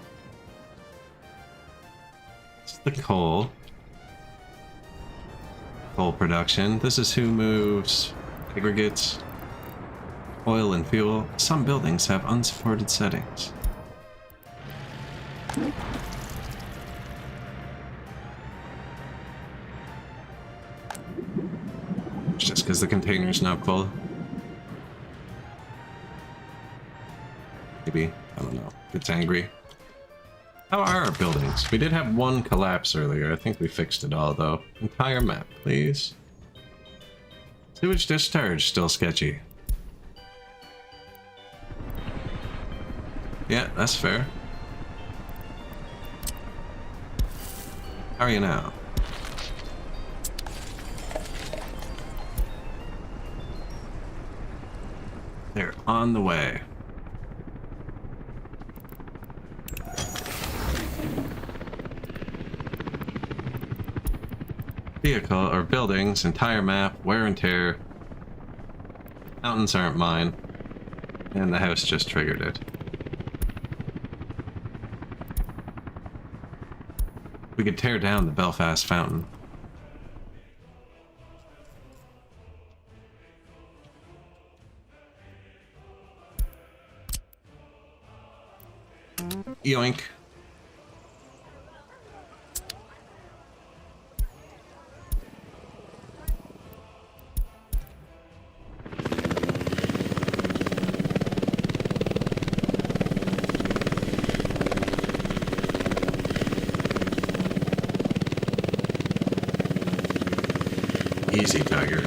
It's the coal. Coal production. This is who moves aggregates, oil and fuel. Some buildings have unsupported settings. Just because the container's not full. Maybe. I don't know. Gets angry. How are our buildings? We did have one collapse earlier. I think we fixed it all, though. Entire map, please. Sewage discharge, still sketchy. Yeah, that's fair. How are you now? They're on the way. Vehicle or buildings, entire map, wear and tear. Mountains aren't mine. And the house just triggered it. We could tear down the Belfast fountain. Yoink. Easy, Tiger.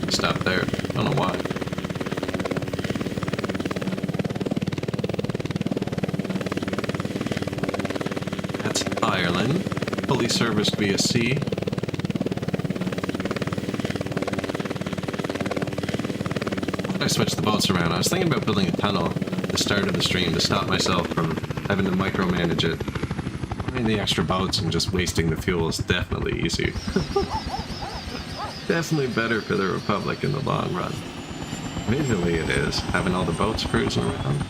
Stop there. I don't know why. That's Ireland. Fully serviced via sea. I switched the boats around. I was thinking about building a tunnel at the start of the stream to stop myself from having to micromanage it. I mean, the extra boats and just wasting the fuel is definitely easy. Definitely better for the Republic in the long run. Visually it is, having all the boats cruising around.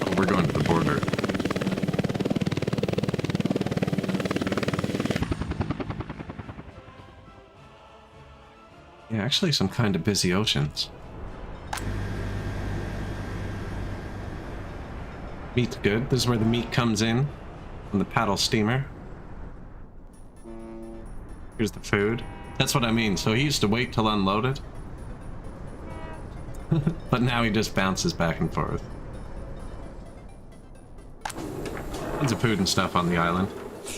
Oh, we're going to the border. Yeah, actually some kind of busy oceans. Meat's good. This is where the meat comes in on the paddle steamer. Here's the food. That's what I mean. So he used to wait till unloaded. But now he just bounces back and forth. Tons of food and stuff on the island.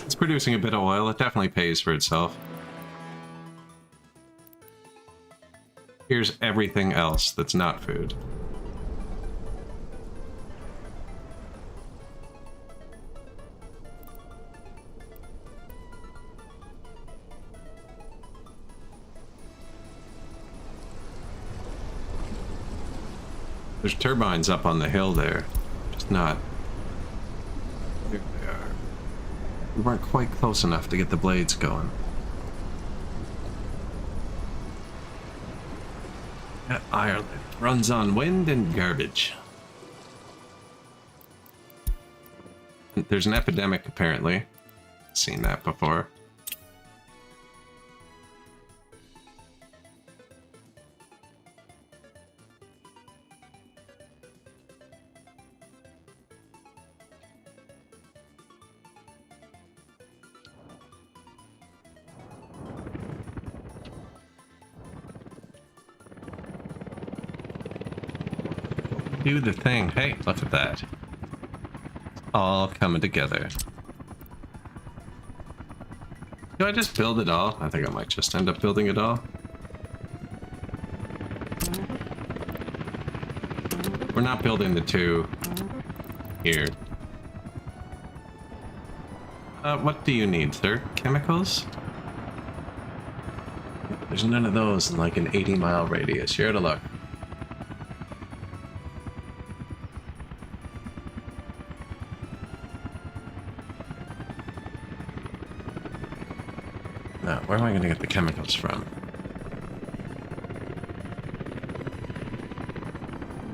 It's producing a bit of oil. It definitely pays for itself. Here's everything else that's not food. There's turbines up on the hill there. Just not... There they are. We weren't quite close enough to get the blades going. That Ireland runs on wind and garbage. There's an epidemic, apparently. Seen that before. Do the thing. Hey, look at that. All coming together. Do I just build it all? I think I might just end up building it all. We're not building the two here. What do you need, sir? Chemicals? There's none of those in like an 80-mile radius. You're out of luck. Now, where am I going to get the chemicals from?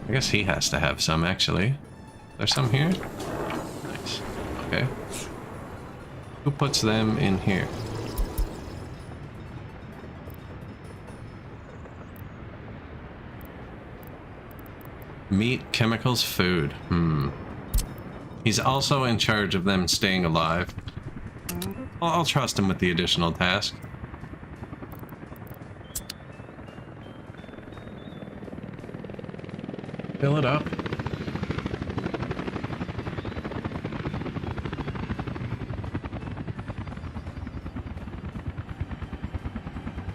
I guess he has to have some, actually. There's some here? Nice. Okay. Who puts them in here? Meat, chemicals, food. He's also in charge of them staying alive. I'll trust him with the additional task. Fill it up.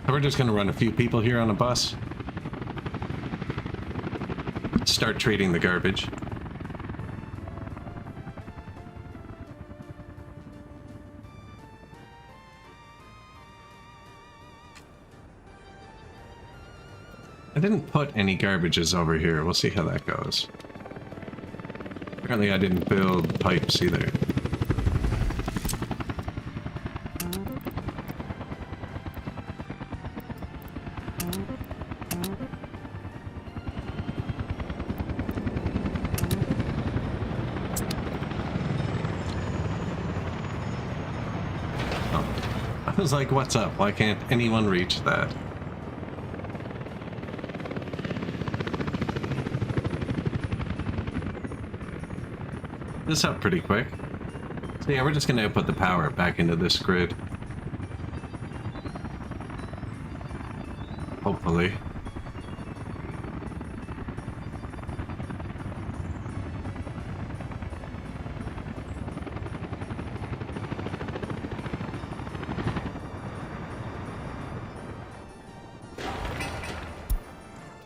We're just gonna run a few people here on a bus. Start treating the garbage. I didn't put any garbages over here. We'll see how that goes. Apparently I didn't build pipes either. Oh. I was like, what's up? Why can't anyone reach that? This up pretty quick. So yeah, we're just gonna put the power back into this grid. Hopefully.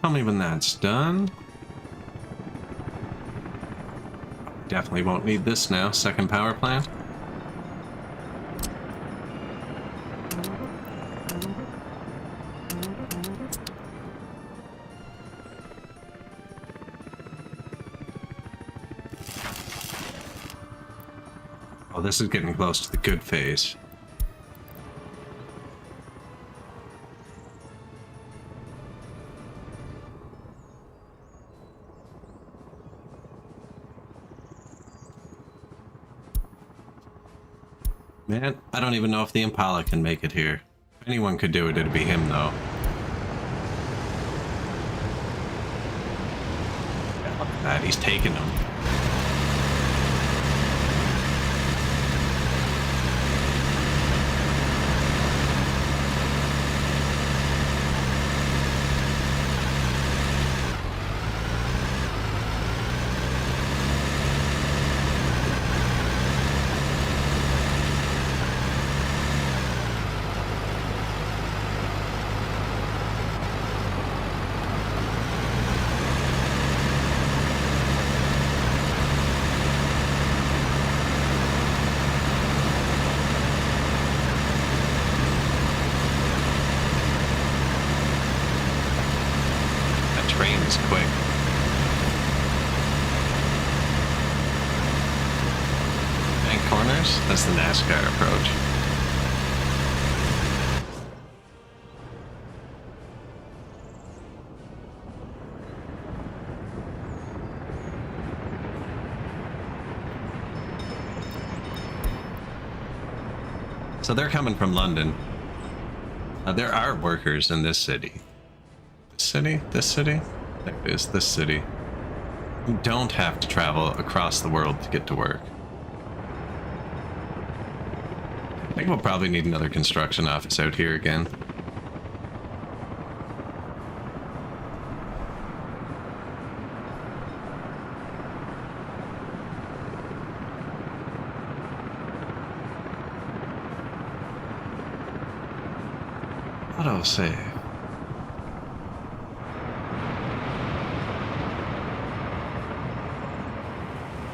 Tell me when that's done. Definitely won't need this now. Second power plant. Oh, this is getting close to the good phase. Man, I don't even know if the Impala can make it here. If anyone could do it, it'd be him, though. Yeah, look at that, he's taking them. train's quick. Bank corners? That's the NASCAR approach. So they're coming from London. There are workers in this city. This city? This city? There it is, this city. You don't have to travel across the world to get to work. I think we'll probably need another construction office out here again. Autosave.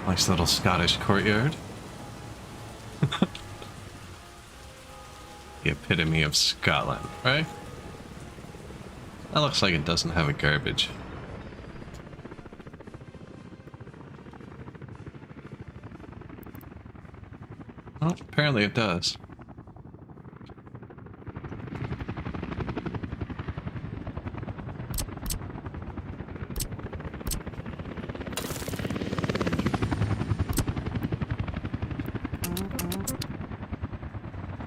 Nice little Scottish courtyard. The epitome of Scotland, right? That looks like it doesn't have a garbage. Well, apparently it does.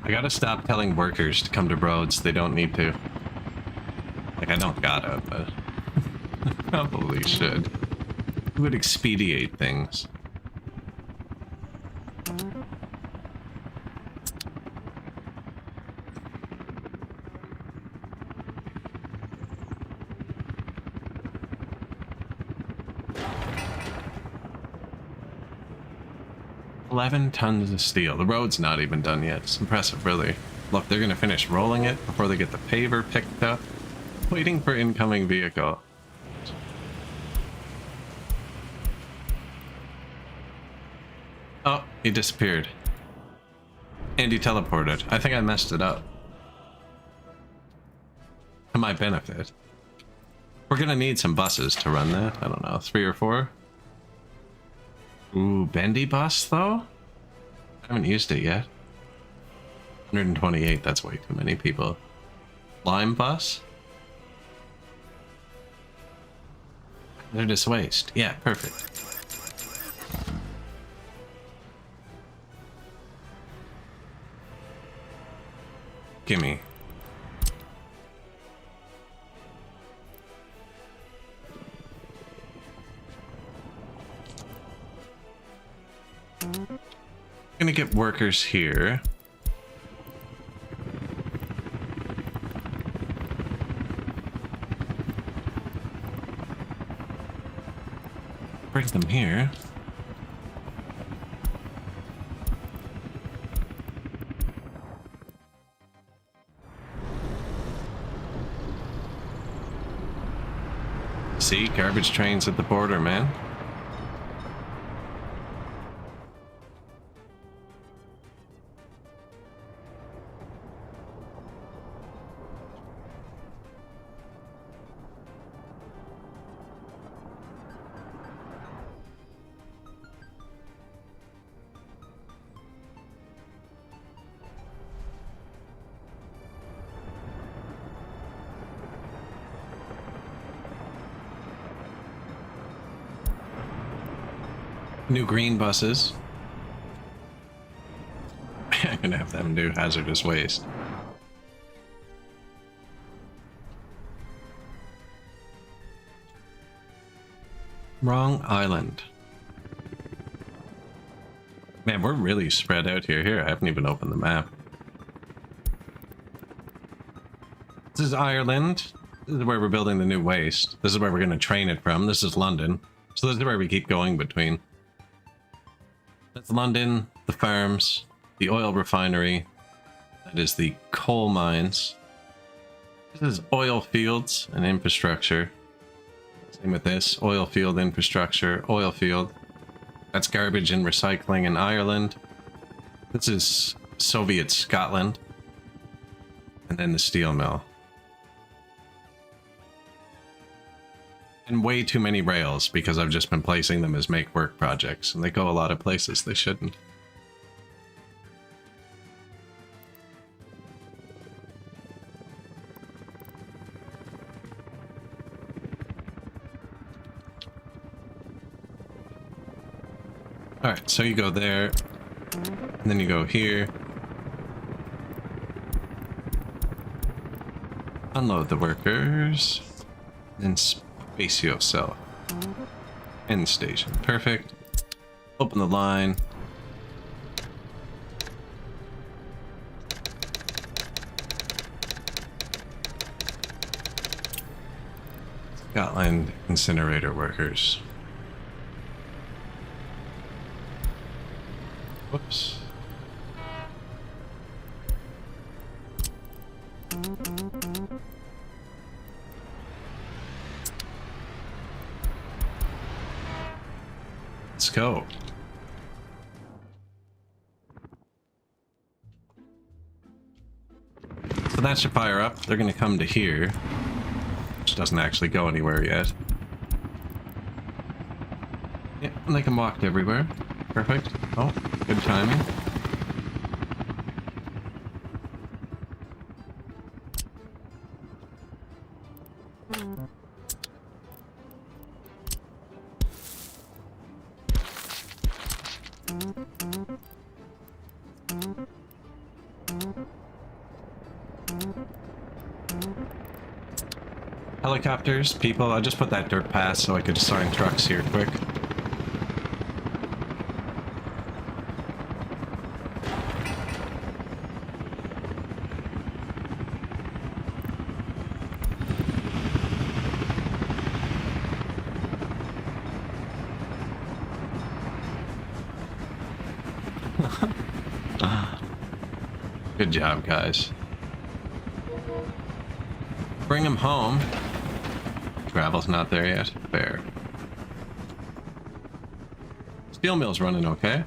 I gotta stop telling workers to come to roads they don't need to. Like, I don't gotta, but I probably should. It would expedite things. $11 tons of steel. The road's not even done yet. It's impressive, really. Look, they're gonna finish rolling it before they get the paver picked up. Waiting for incoming vehicle. Oh, he disappeared. And he teleported. I think I messed it up. To my benefit. We're gonna need some buses to run that. I don't know, 3 or 4? Ooh, bendy bus though? I haven't used it yet. 128, that's way too many people. Lime bus? Hazardous waste. Yeah, perfect. Gimme. Gonna get workers here. Bring them here. See, garbage trains at the border, man. New green buses. I'm gonna have them do hazardous waste. Wrong island. Man, we're really spread out here. Here, I haven't even opened the map. This is Ireland. This is where we're building the new waste. This is where we're gonna train it from. This is London. So this is where we keep going between. That's London, the farms, the oil refinery. That is the coal mines. This is oil fields and infrastructure. Same with this, oil field infrastructure, oil field. That's garbage and recycling in Ireland. This is Soviet Scotland. And then the steel mill. And way too many rails because I've just been placing them as make work projects, and they go a lot of places they shouldn't. Alright, so you go there, and then you go here. Unload the workers. Then Spacio cell. End station. Perfect. Open the line. Scotland incinerator workers. Whoops. Let's go. So that should fire up. They're going to come to here, which doesn't actually go anywhere yet. Yeah, and they can walk everywhere. Perfect. Oh, good timing. Helicopters, people, I just put that dirt past so I could assign trucks here quick. Good job, guys. Bring them home. Gravel's not there yet. Fair. Steel mill's running okay.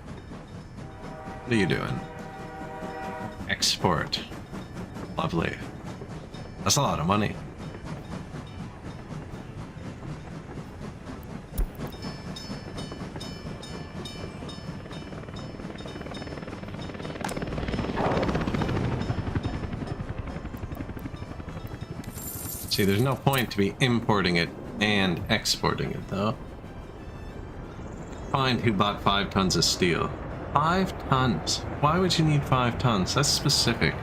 What are you doing? Export. Lovely. That's a lot of money. See, there's no point to be importing it and exporting it, though. Find who bought 5 tons of steel. 5 tons? Why would you need 5 tons? That's specific.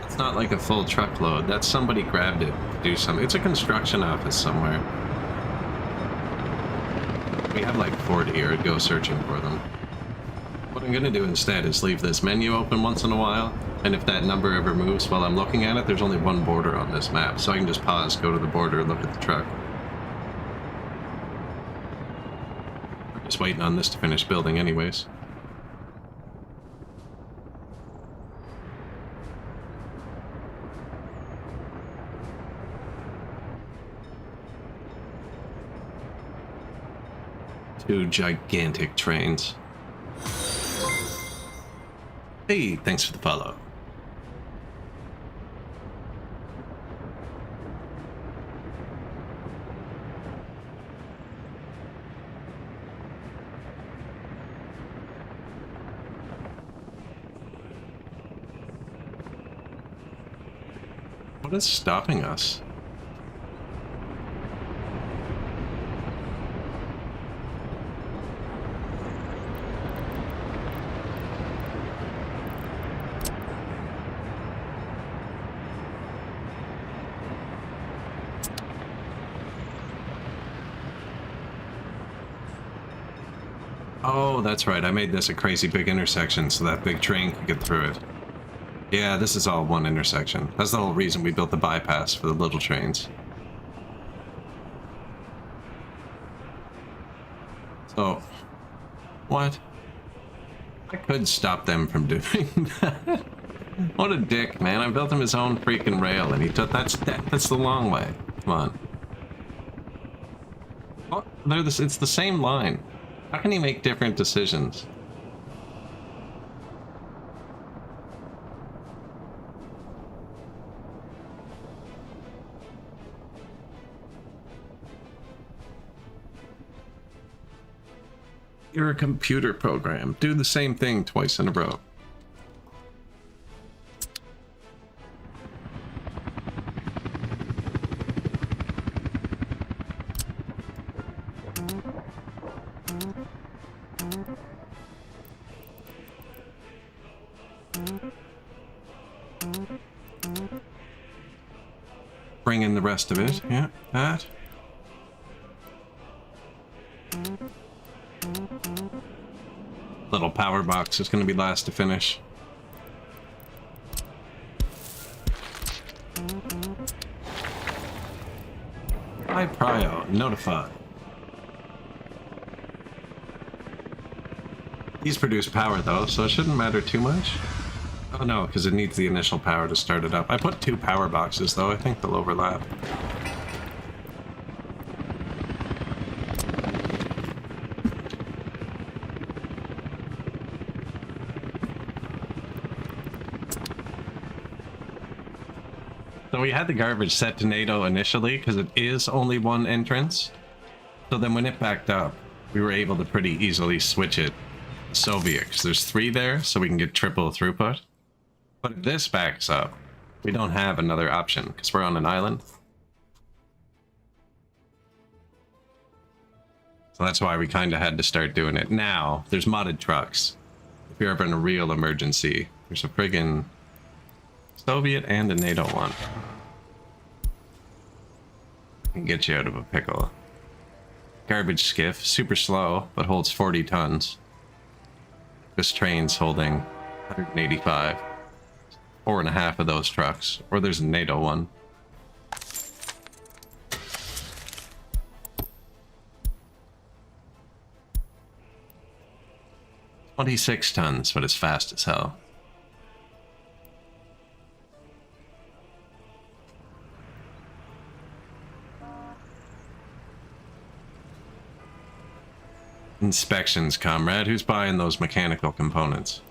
It's not like a full truckload. That's somebody grabbed it to do something. It's a construction office somewhere. We have like 40 or I'd go searching for them. What I'm gonna do instead is leave this menu open once in a while, and if that number ever moves while I'm looking at it, there's only one border on this map, so I can just pause, go to the border, and look at the truck. I'm just waiting on this to finish building anyways. Two gigantic trains. Hey, thanks for the follow. What is stopping us? Oh, that's right. I made this a crazy big intersection so that big train could get through it. Yeah, this is all one intersection. That's the whole reason we built the bypass for the little trains. So, what? I could stop them from doing that. What a dick, man. I built him his own freaking rail and he took that's the long way. Come on. Oh, it's the same line. How can he make different decisions? You're a computer program. Do the same thing twice in a row. Bring in the rest of it. Yeah, that. Little power box is going to be last to finish. Hi, Prio. Notify. These produce power though, so it shouldn't matter too much. Oh no, because it needs the initial power to start it up. I put 2 power boxes though, I think they'll overlap. So we had the garbage set to NATO initially because it is only one entrance. So then when it backed up, we were able to pretty easily switch it to Soviet because there's 3 there, so we can get triple throughput. But if this backs up, we don't have another option because we're on an island. So that's why we kind of had to start doing it. Now, there's modded trucks. If you're ever in a real emergency, there's a friggin' Soviet and a NATO one. Can get you out of a pickle. Garbage skiff, super slow, but holds 40 tons. This train's holding 185. 4.5 of those trucks. Or there's a NATO one. "26 tons, but it's fast as hell." Inspections, comrade. Who's buying those mechanical components?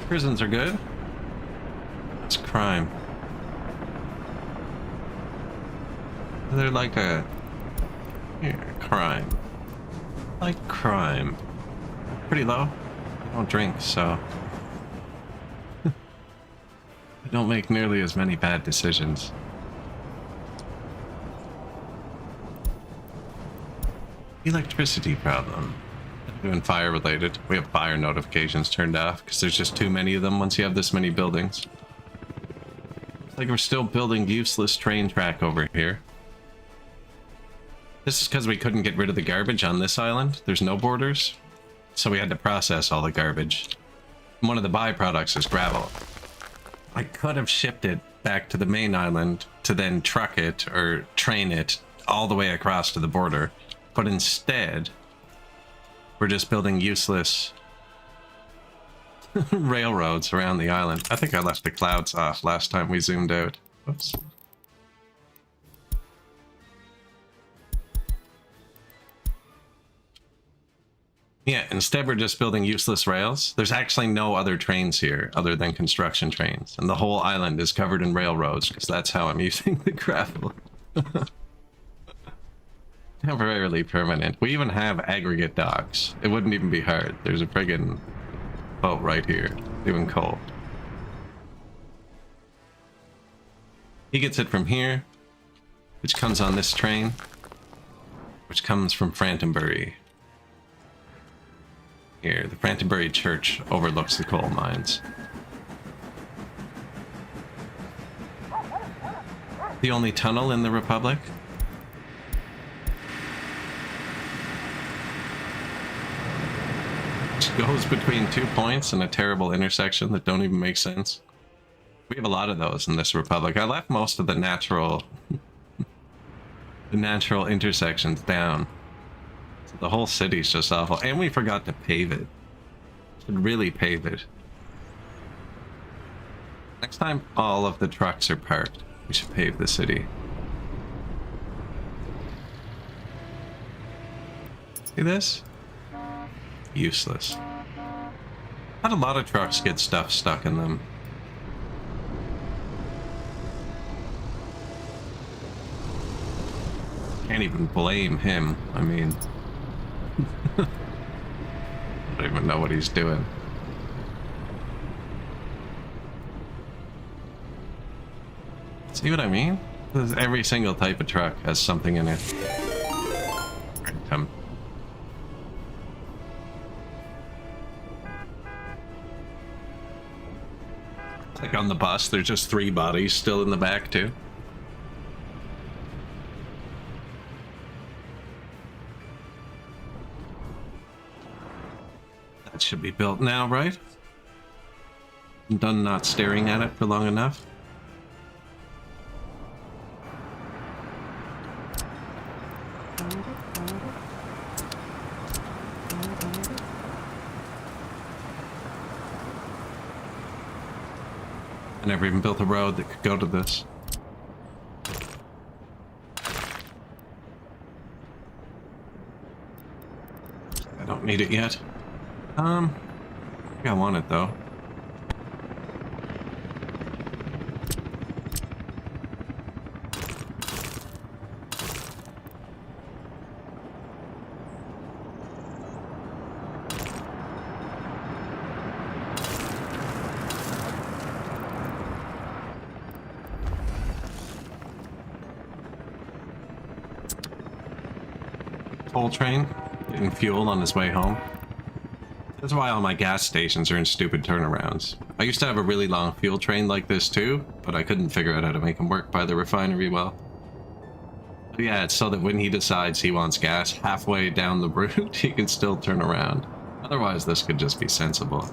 Prisons are good. It's crime. They're like a crime. Like crime. Pretty low. I don't drink, so I don't make nearly as many bad decisions. Electricity problem. Doing fire related. We have fire notifications turned off because there's just too many of them once you have this many buildings. It's like we're still building useless train track over here. This is because we couldn't get rid of the garbage on this island. There's no borders, so we had to process all the garbage. One of the byproducts is gravel. I could have shipped it back to the main island to then truck it or train it all the way across to the border, but instead we're just building useless railroads around the island. I think I left the clouds off last time we zoomed out. Oops. Yeah, instead we're just building useless rails. There's actually no other trains here other than construction trains. And the whole island is covered in railroads because that's how I'm using the gravel. Temporarily permanent. We even have aggregate docks. It wouldn't even be hard. There's a friggin' boat right here doing coal. He gets it from here, which comes on this train, which comes from Frankenbury. Here, the Frankenbury Church overlooks the coal mines. The only tunnel in the Republic. Which goes between 2 points in a terrible intersection that don't even make sense. We have a lot of those in this Republic. I left most of the natural intersections down. So the whole city's just awful. And we forgot to pave it. Should really pave it. Next time all of the trucks are parked, We should pave the city. See this? Useless. Had a lot of trucks get stuff stuck in them. Can't even blame him. I mean, I don't even know what he's doing. See what I mean? Every single type of truck has something in it. Come. Like on the bus, there's just 3 bodies still in the back too. That should be built now, right? I'm done not staring at it for long enough. I never even built a road that could go to this. I don't need it yet. I think I want it though. Toll train, getting fuel on his way home. That's why all my gas stations are in stupid turnarounds. I used to have a really long fuel train like this too, but I couldn't figure out how to make them work by the refinery well. But yeah, it's so that when he decides he wants gas halfway down the route, he can still turn around. Otherwise, this could just be sensible.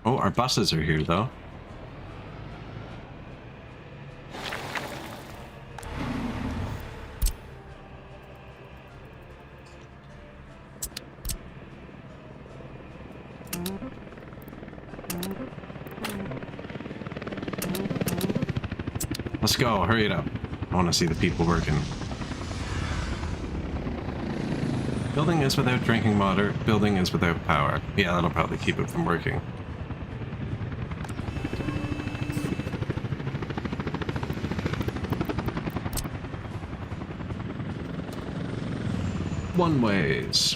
Oh, our buses are here, though. Let's go, hurry it up. I want to see the people working. Building is without drinking water, building is without power. Yeah, that'll probably keep it from working. One ways.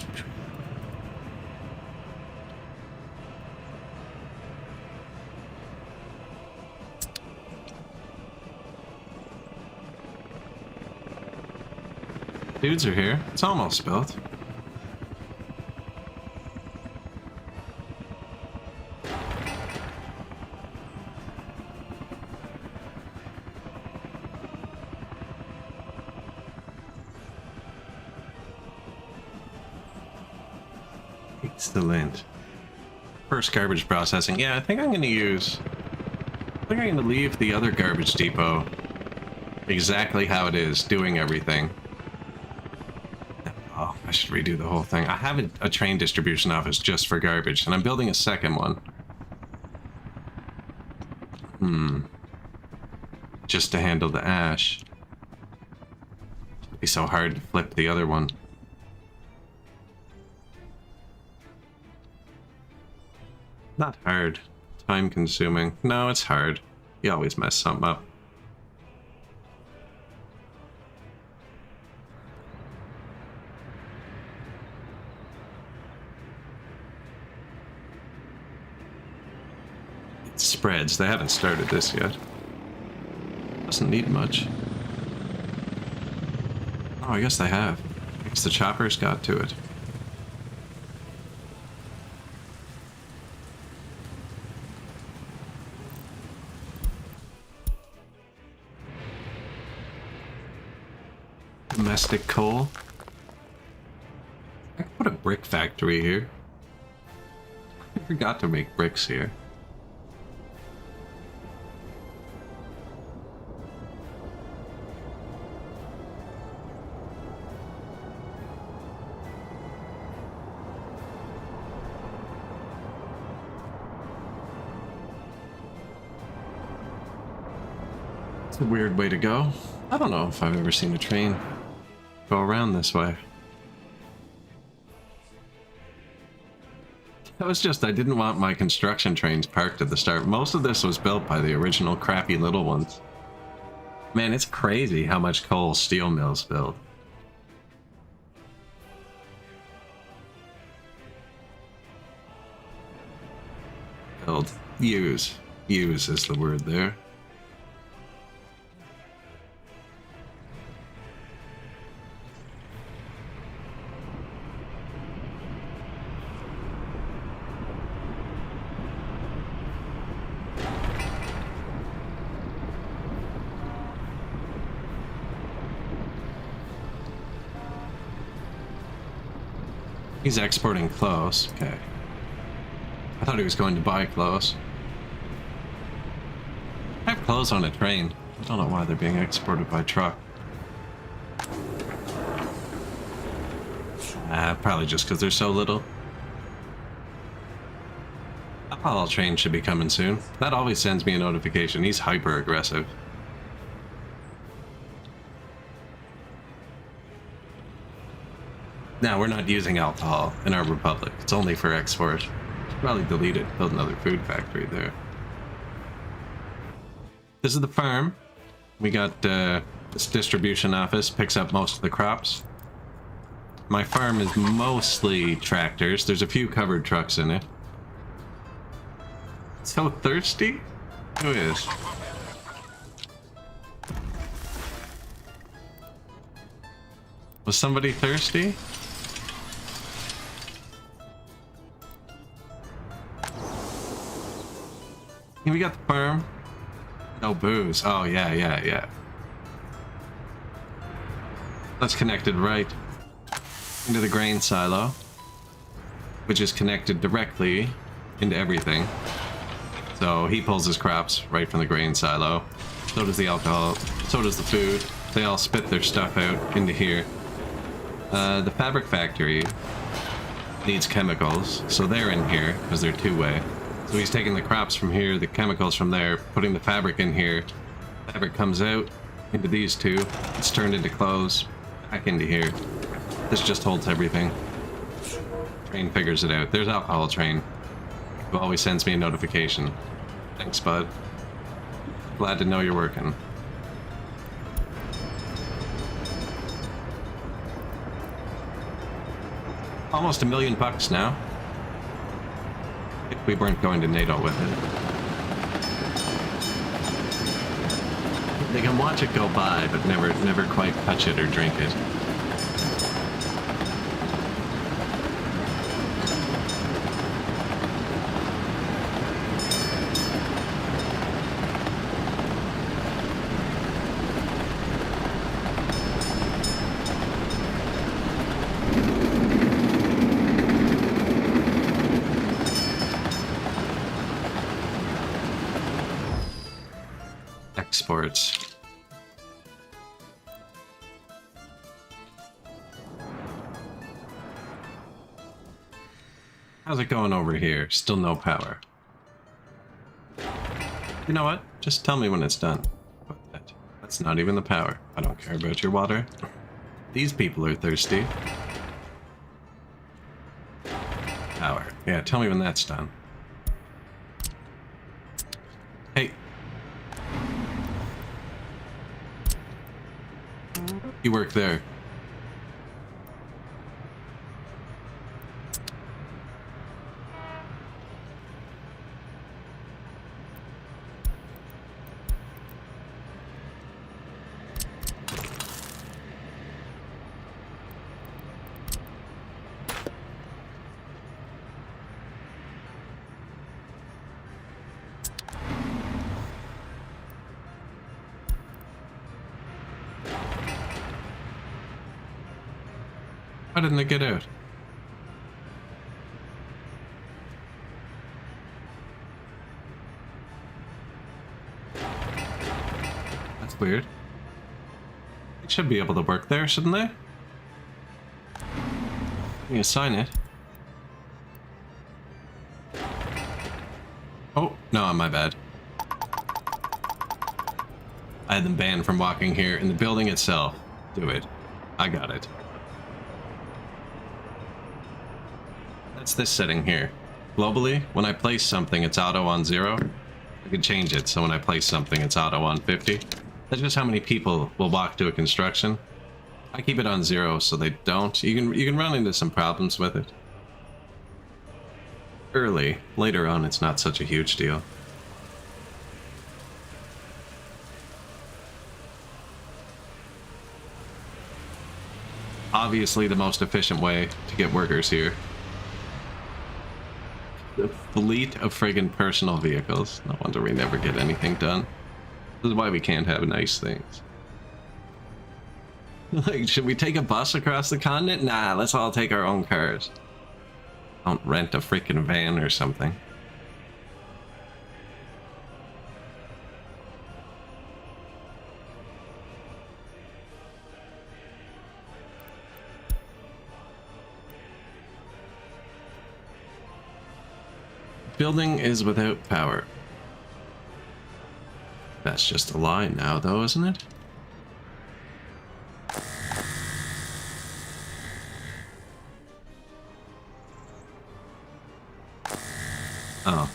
Dudes are here. It's almost built. Excellent. First garbage processing. Yeah, I think I'm gonna leave the other garbage depot exactly how it is, doing everything. Oh, I should redo the whole thing. I have a train distribution office just for garbage, and I'm building a second one. Just to handle the ash. It'd be so hard to flip the other one. Not hard. Time consuming. No, it's hard. You always mess something up. It spreads. They haven't started this yet. Doesn't need much. Oh, I guess they have. I guess the choppers got to it. Domestic coal. I could put a brick factory here. I forgot to make bricks here. It's a weird way to go. I don't know if I've ever seen a train go around this way. That was just, I didn't want my construction trains parked at the start. Most of this was built by the original crappy little ones. Man, it's crazy how much coal steel mills build. Use. Use is the word there. He's exporting clothes. Okay. I thought he was going to buy clothes. I have clothes on a train. I don't know why they're being exported by truck. Probably just because they're so little. Apollo train should be coming soon. That always sends me a notification. He's hyper aggressive. Now, we're not using alcohol in our Republic. It's only for export. Should probably delete it. Build another food factory there. This is the farm. We got this distribution office. Picks up most of the crops. My farm is mostly tractors. There's a few covered trucks in it. So thirsty? Who is? Was somebody thirsty? We got the farm. No booze. Oh, yeah. That's connected right into the grain silo, which is connected directly into everything. So he pulls his crops right from the grain silo. So does the alcohol. So does the food. They all spit their stuff out into here. The fabric factory needs chemicals, so they're in here because they're two-way. So he's taking the crops from here, the chemicals from there, putting the fabric in here. Fabric comes out into these two. It's turned into clothes, back into here. This just holds everything. Train figures it out. There's alcohol train, who always sends me a notification. Thanks, bud. Glad to know you're working. Almost $1 million now. If we weren't going to NATO with it. They can watch it go by, but never quite touch it or drink it. Exports. How's it going over here? Still no power. You know what? Just tell me when it's done. That's not even the power. I don't care about your water. These people are thirsty. Power. Yeah, tell me when that's done. Hey. You work there. Why didn't they get out? That's weird. They should be able to work there, shouldn't they? You can sign it. Oh, no, my bad. I had them banned from walking here in the building itself. Do it. I got it. That's this setting here. Globally, when I place something, it's auto on 0. I can change it, so when I place something, it's auto on 50. That's just how many people will walk to a construction. I keep it on 0 so they don't. You can run into some problems with it. Early. Later on, it's not such a huge deal. Obviously the most efficient way to get workers here. The fleet of friggin' personal vehicles. No wonder we never get anything done. This is why we can't have nice things. Like, should we take a bus across the continent? Nah, let's all take our own cars. Don't rent a freaking van or something. Building is without power. That's just a lie now, though, isn't it? Oh.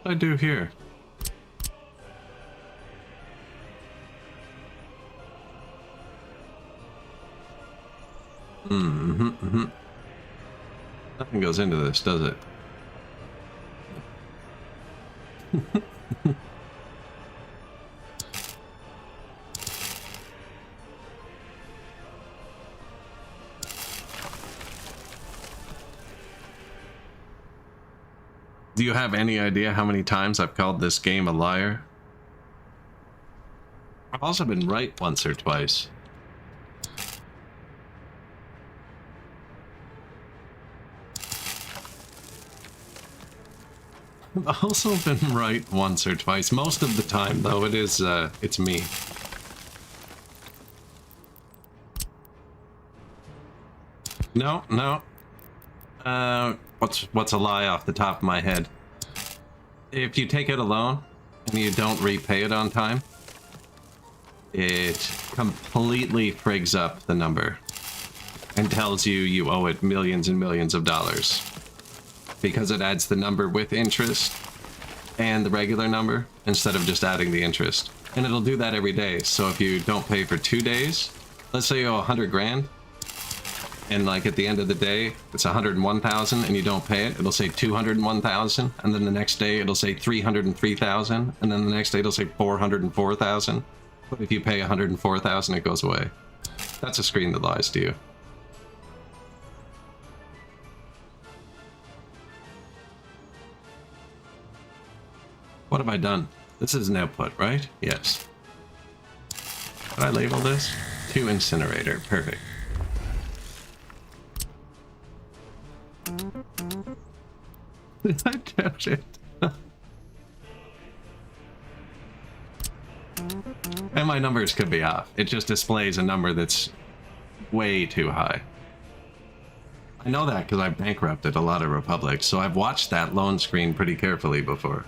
What do I do here? Nothing goes into this, does it? Do you have any idea how many times I've called this game a liar? I've also been right once or twice. I've also been right once or twice. Most of the time, though, it's me. No. What's a lie off the top of my head? If you take it a loan and you don't repay it on time, it completely frigs up the number and tells you you owe it millions and millions of dollars. Because it adds the number with interest and the regular number instead of just adding the interest. And it'll do that every day. So if you don't pay for 2 days, let's say you owe 100 grand, and like at the end of the day, it's 101,000 and you don't pay it, it'll say 201,000, and then the next day it'll say 303,000, and then the next day it'll say 404,000. But if you pay 104,000, it goes away. That's a screen that lies to you. What have I done? This is an output, right? Yes. Did I label this? To incinerator. Perfect. Did I doubt it? And my numbers could be off. It just displays a number that's way too high. I know that because I bankrupted a lot of republics, so I've watched that loan screen pretty carefully before.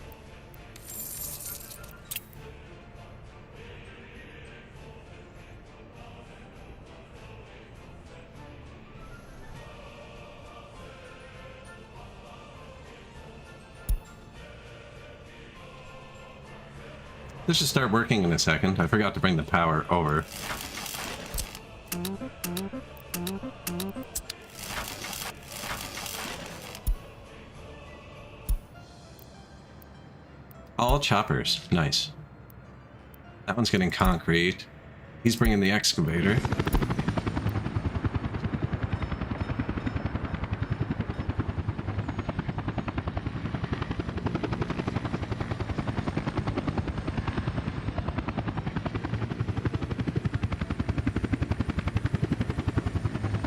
This should start working in a second. I forgot to bring the power over. All choppers. Nice. That one's getting concrete. He's bringing the excavator.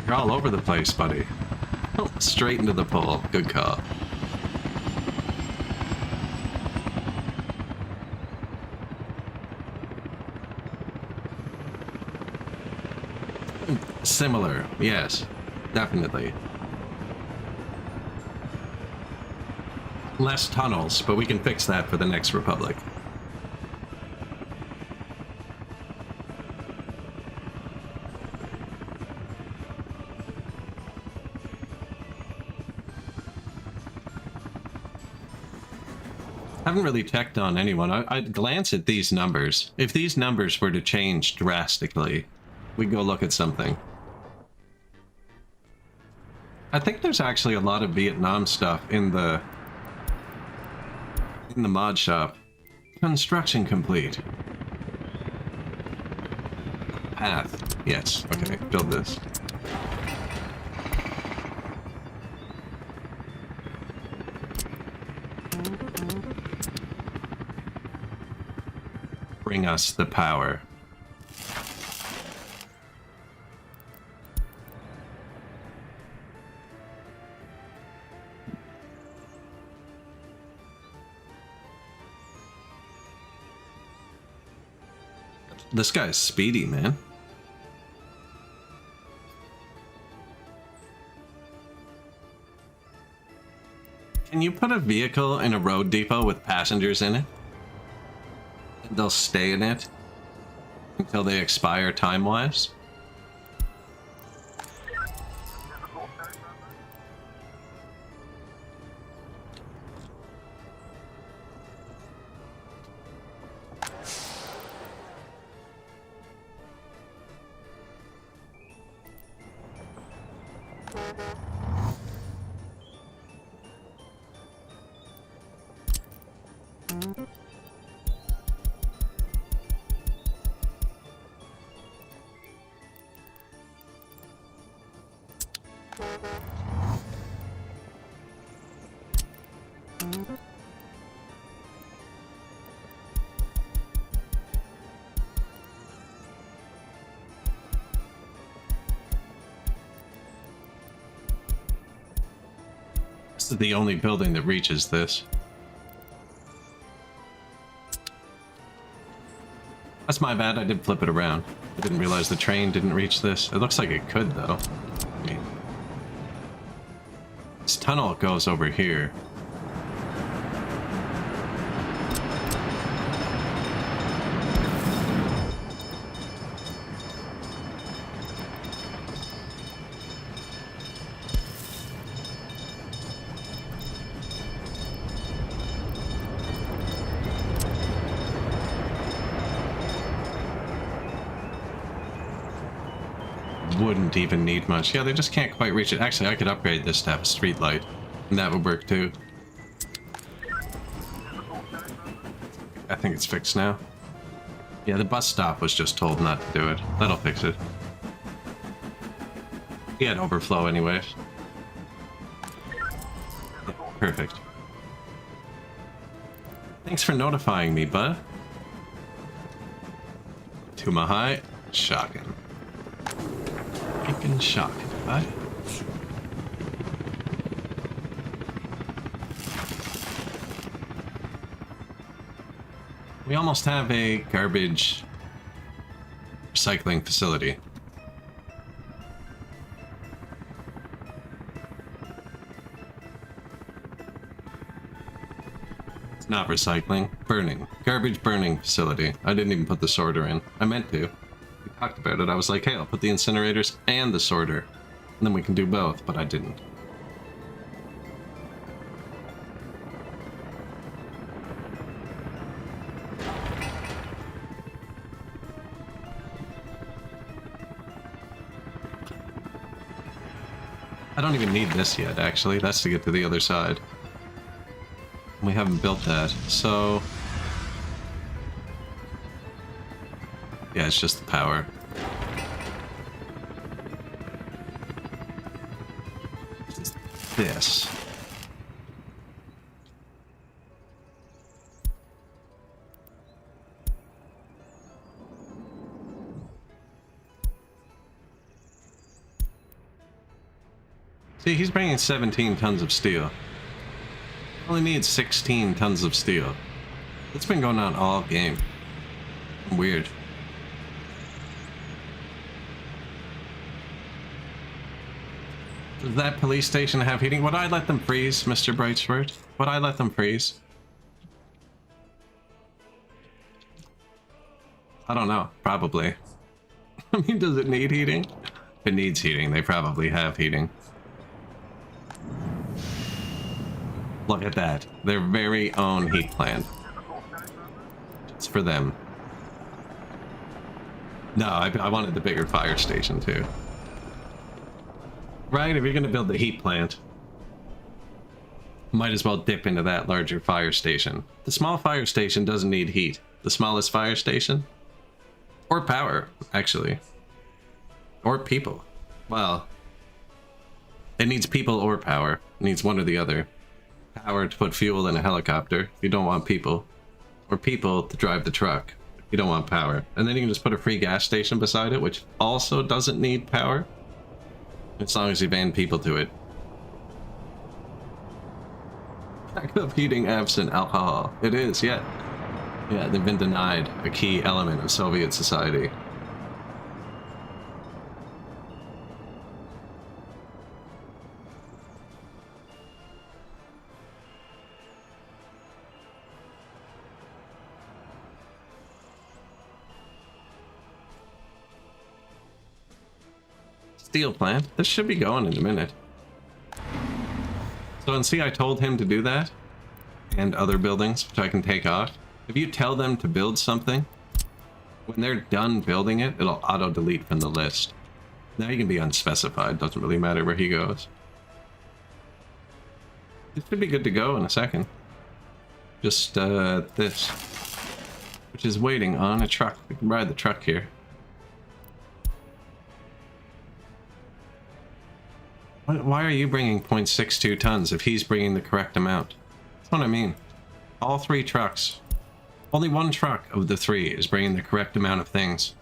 You're all over the place, buddy. Oh, straight into the pole. Good call. Similar, yes, definitely. less tunnels, but we can fix that for the next Republic. Haven't really checked on anyone. I'd glance at these numbers. If these numbers were to change drastically, we'd go look at something. I think there's actually a lot of Vietnam stuff in the mod shop. Construction complete. Path. Yes. Okay, build this. Bring us the power. This guy's speedy, man. Can you put a vehicle in a road depot with passengers in it? They'll stay in it until they expire time-wise. This is the only building that reaches this. That's my bad, I did flip it around. I didn't realize the train didn't reach this. It looks like it could, though. I mean, this tunnel goes over here. Wouldn't even need much. Yeah, they just can't quite reach it. Actually, I could upgrade this to have a street light, and that would work too. I think it's fixed now. Yeah, the bus stop was just told not to do it. That'll fix it. He had overflow anyways. Yeah, perfect. Thanks for notifying me, bud. Tuma High, shocking. Freaking shocking, bud. We almost have a garbage recycling facility. It's not recycling, burning. Garbage burning facility. I didn't even put the sorter in. I meant to. We talked about it. I was like, hey, I'll put the incinerators and the sorter. And then we can do both, but I didn't. I don't even need this yet, actually. That's to get to the other side. We haven't built that, so... yeah, it's just the power. It's this. See, he's bringing 17 tons of steel. Only needs 16 tons of steel. It's been going on all game. Weird. Does that police station have heating? Would I let them freeze, Mr. Brightsword? Would I let them freeze? I don't know. Probably. I mean, does it need heating? If it needs heating, they probably have heating. Look at that. Their very own heat plant. It's for them. No, I wanted the bigger fire station too. Right, if you're gonna build the heat plant, might as well dip into that larger fire station. The small fire station doesn't need heat. The smallest fire station? Or power, actually. Or people. Well, it needs people or power. It needs one or the other. Power to put fuel in a helicopter if you don't want people. Or people to drive the truck if you don't want power. And then you can just put a free gas station beside it, which also doesn't need power. As long as you ban people to it. Backup heating absent alcohol. It is, yeah. Yeah, they've been denied a key element of Soviet society. Steel plant. This should be going in a minute. So, and see, I told him to do that. And other buildings, which I can take off. If you tell them to build something, when they're done building it, it'll auto-delete from the list. Now you can be unspecified. Doesn't really matter where he goes. This should be good to go in a second. Just, this. Which is waiting on a truck. We can ride the truck here. Why are you bringing 0.62 tons if he's bringing the correct amount? That's what I mean. All three trucks. Only one truck of the three is bringing the correct amount of things.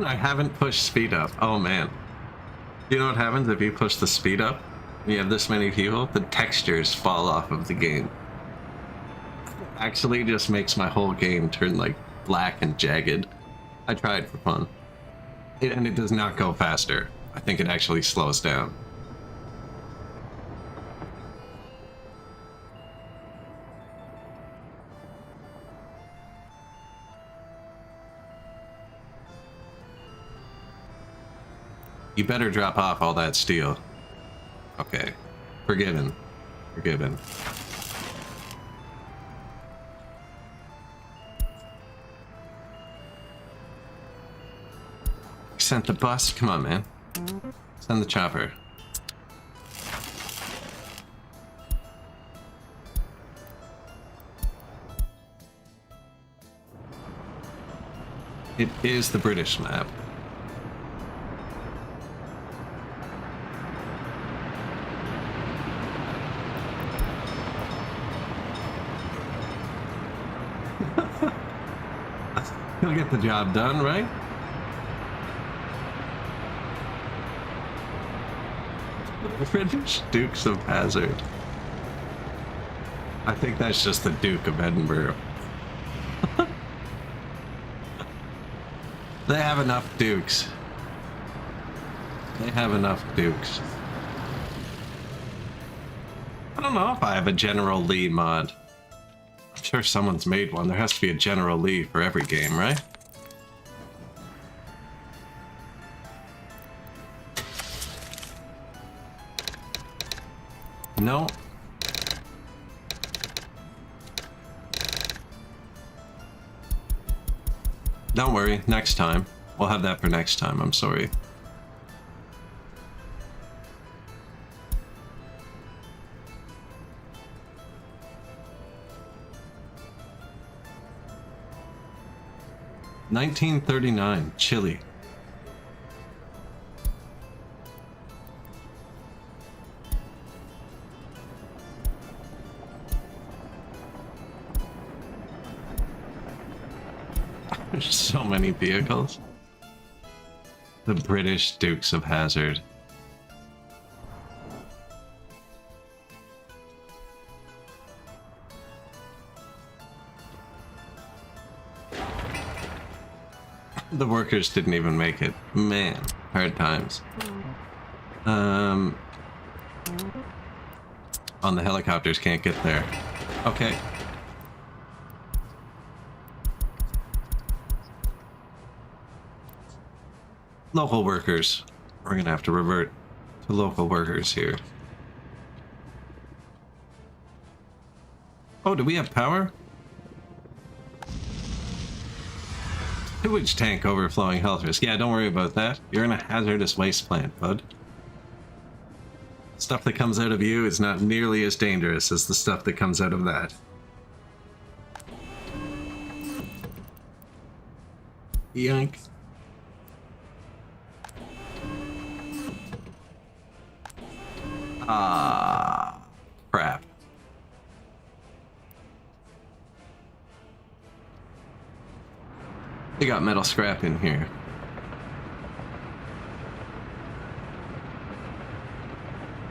I haven't pushed speed up. Oh man. You know what happens if you push the speed up? You have this many people, the textures fall off of the game. Actually just makes my whole game turn like black and jagged. I tried for fun. And it does not go faster. I think it actually slows down. You better drop off all that steel. Okay. Forgiven. Forgiven. Sent the bus? Come on, man. Send the chopper. It is the British map. He'll get the job done, right? The British Dukes of Hazzard. I think that's just the Duke of Edinburgh. They have enough Dukes. They have enough Dukes. I don't know if I have a General Lee mod. I'm sure someone's made one. There has to be a General Lee for every game, right? No. Don't worry, next time. We'll have that for next time, I'm sorry. $1939, Chile. There's so many vehicles. The British Dukes of Hazzard. The workers didn't even make it. Man, hard times. On the helicopters can't get there. Okay. Local workers. We're gonna have to revert to local workers here. Oh, do we have power? Sewage tank overflowing health risk. Yeah, don't worry about that. You're in a hazardous waste plant, bud. Stuff that comes out of you is not nearly as dangerous as the stuff that comes out of that. Yoink. Ah, crap. They got metal scrap in here.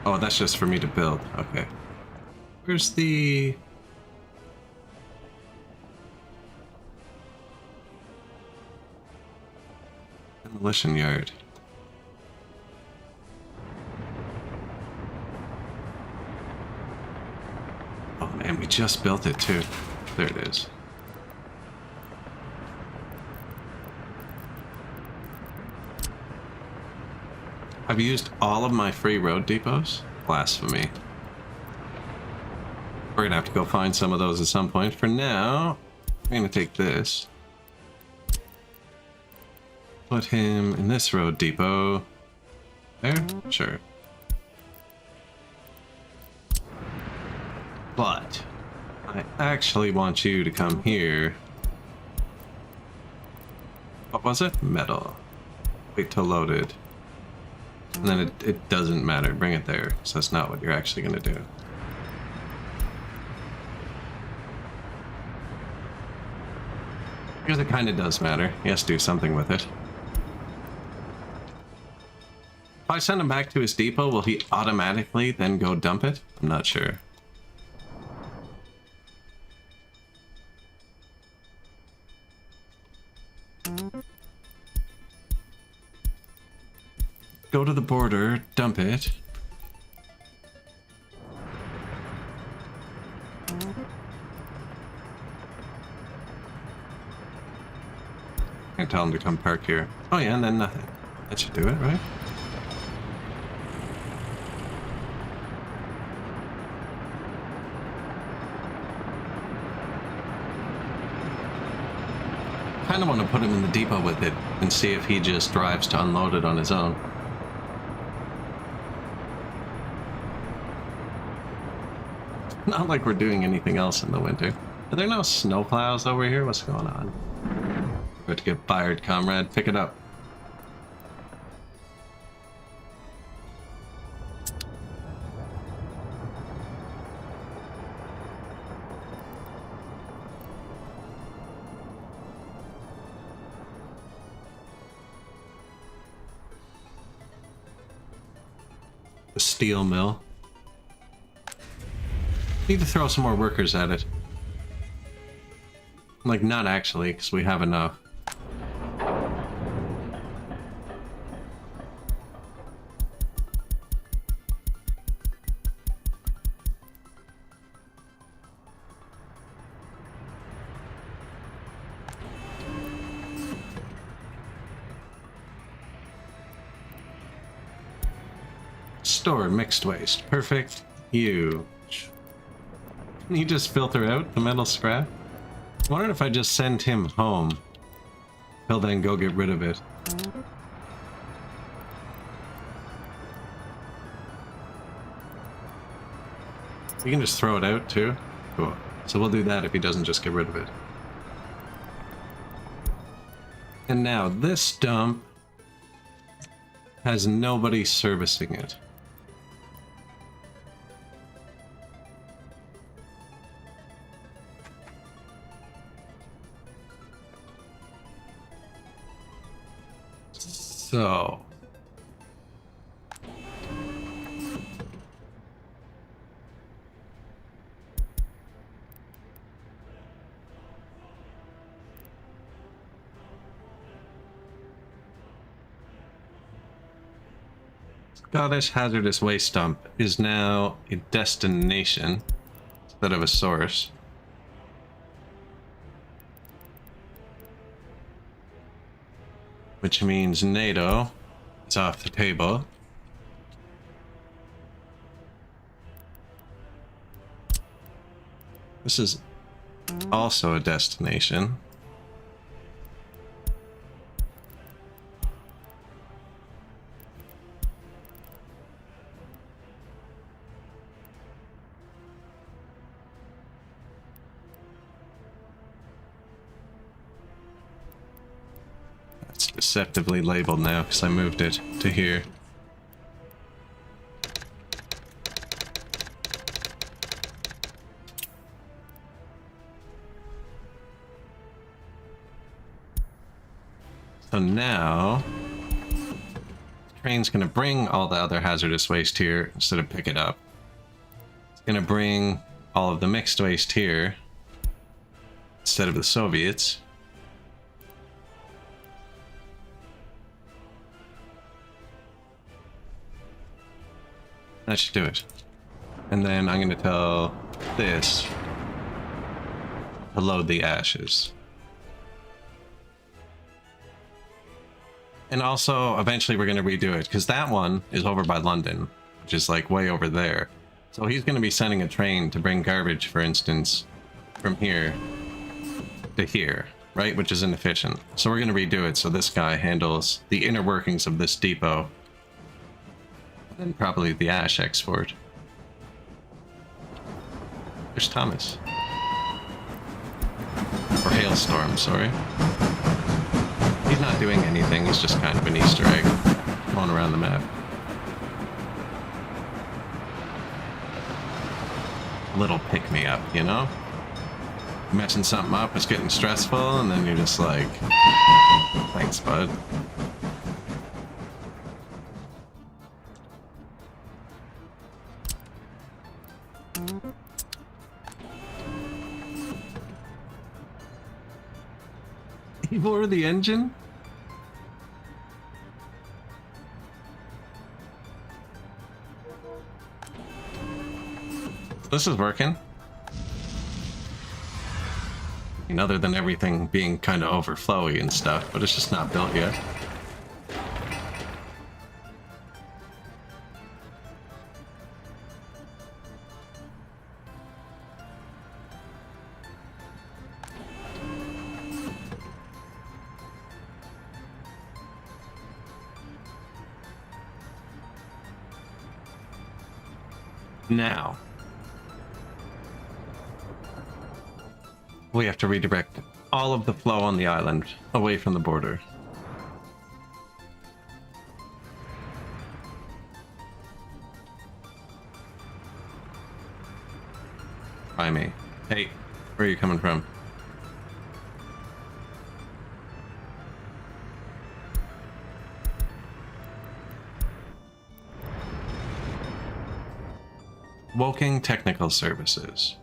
Oh, that's just for me to build. Okay. Where's the... demolition yard? Oh man, we just built it too. There it is. I've used all of my free road depots? Blasphemy. We're gonna have to go find some of those at some point. For now, I'm gonna take this. Put him in this road depot. There? Sure. But I actually want you to come here. What was it? Metal. Wait till loaded. And then it doesn't matter. Bring it there, because that's not what you're actually going to do. Because it kind of does matter. Yes, do something with it. If I send him back to his depot, will he automatically then go dump it? I'm not sure. Go to the border, dump it. And tell him to come park here. Oh yeah, and then nothing. That should do it, right? Kind of want to put him in the depot with it and see if he just drives to unload it on his own. Not like we're doing anything else in the winter. Are there no snowplows over here? What's going on? We're about to get fired, comrade. Pick it up. The steel mill. Need to throw some more workers at it. Like, not actually, because we have enough. Store mixed waste. Perfect. Huge. Can you just filter out the metal scrap? I wonder if I just send him home. He'll then go get rid of it. We can just throw it out too. Cool. So we'll do that if he doesn't just get rid of it. And now this dump has nobody servicing it. So Scottish hazardous waste dump is now a destination instead of a source. Which means NATO is off the table. This is also a destination. It's deceptively labeled now because I moved it to here. So now, the train's gonna bring all the other hazardous waste here instead of pick it up. It's gonna bring all of the mixed waste here instead of the Soviets. That should do it. And then I'm gonna tell this to load the ashes. And also, eventually we're going to redo it, because that one is over by London, which is like way over there. So he's going to be sending a train to bring garbage, for instance, from here to here, right? Which is inefficient. So we're going to redo it so this guy handles the inner workings of this depot. And probably the ash export. There's Thomas. Or Hailstorm, sorry. He's not doing anything, he's just kind of an Easter egg going around the map. Little pick-me-up, you know? Messing something up, it's getting stressful, and then you're just like, thanks, bud. Evor the engine? This is working. I mean, other than everything being kind of overflowy and stuff, but it's just not built yet. Now, we have to redirect all of the flow on the island away from the border. By me. Hey, where are you coming from? Woking Technical Services.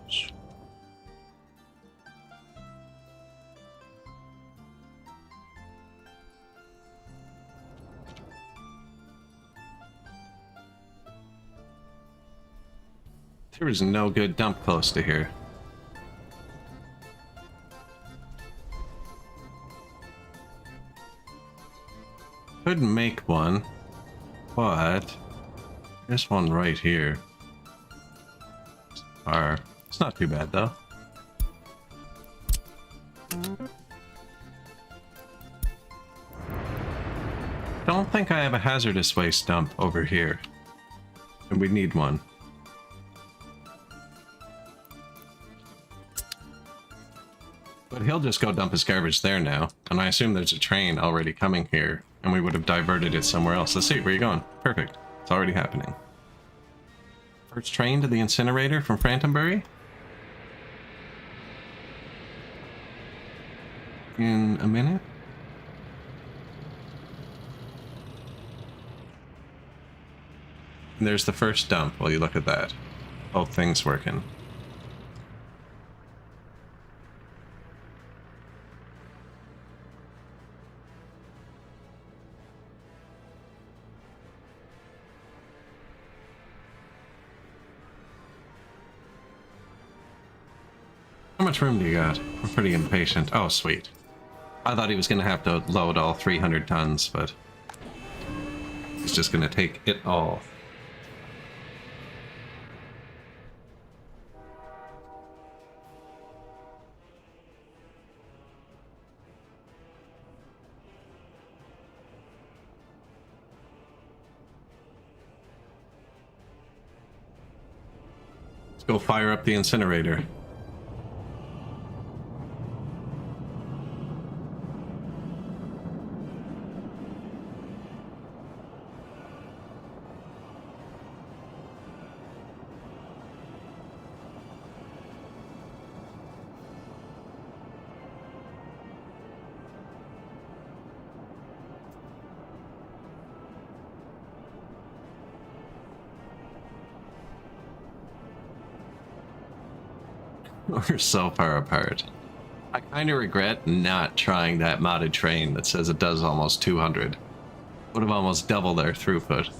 There is no good dump close to here. Could make one, but there's one right here. It's not too bad though. Don't think I have a hazardous waste dump over here. And we need one. But he'll just go dump his garbage there now. And I assume there's a train already coming here. And we would have diverted it somewhere else. Let's see, where are you going? Perfect. It's already happening. First train to the incinerator from Frankenbury? In a minute? And there's the first dump. Well, you look at that. Both things working. How much room do you got? I'm pretty impatient. Oh, sweet. I thought he was going to have to load all 300 tons, but he's just going to take it all. Let's go fire up the incinerator. We're so far apart. I kind of regret not trying that modded train that says it does almost 200. Would have almost doubled our throughput.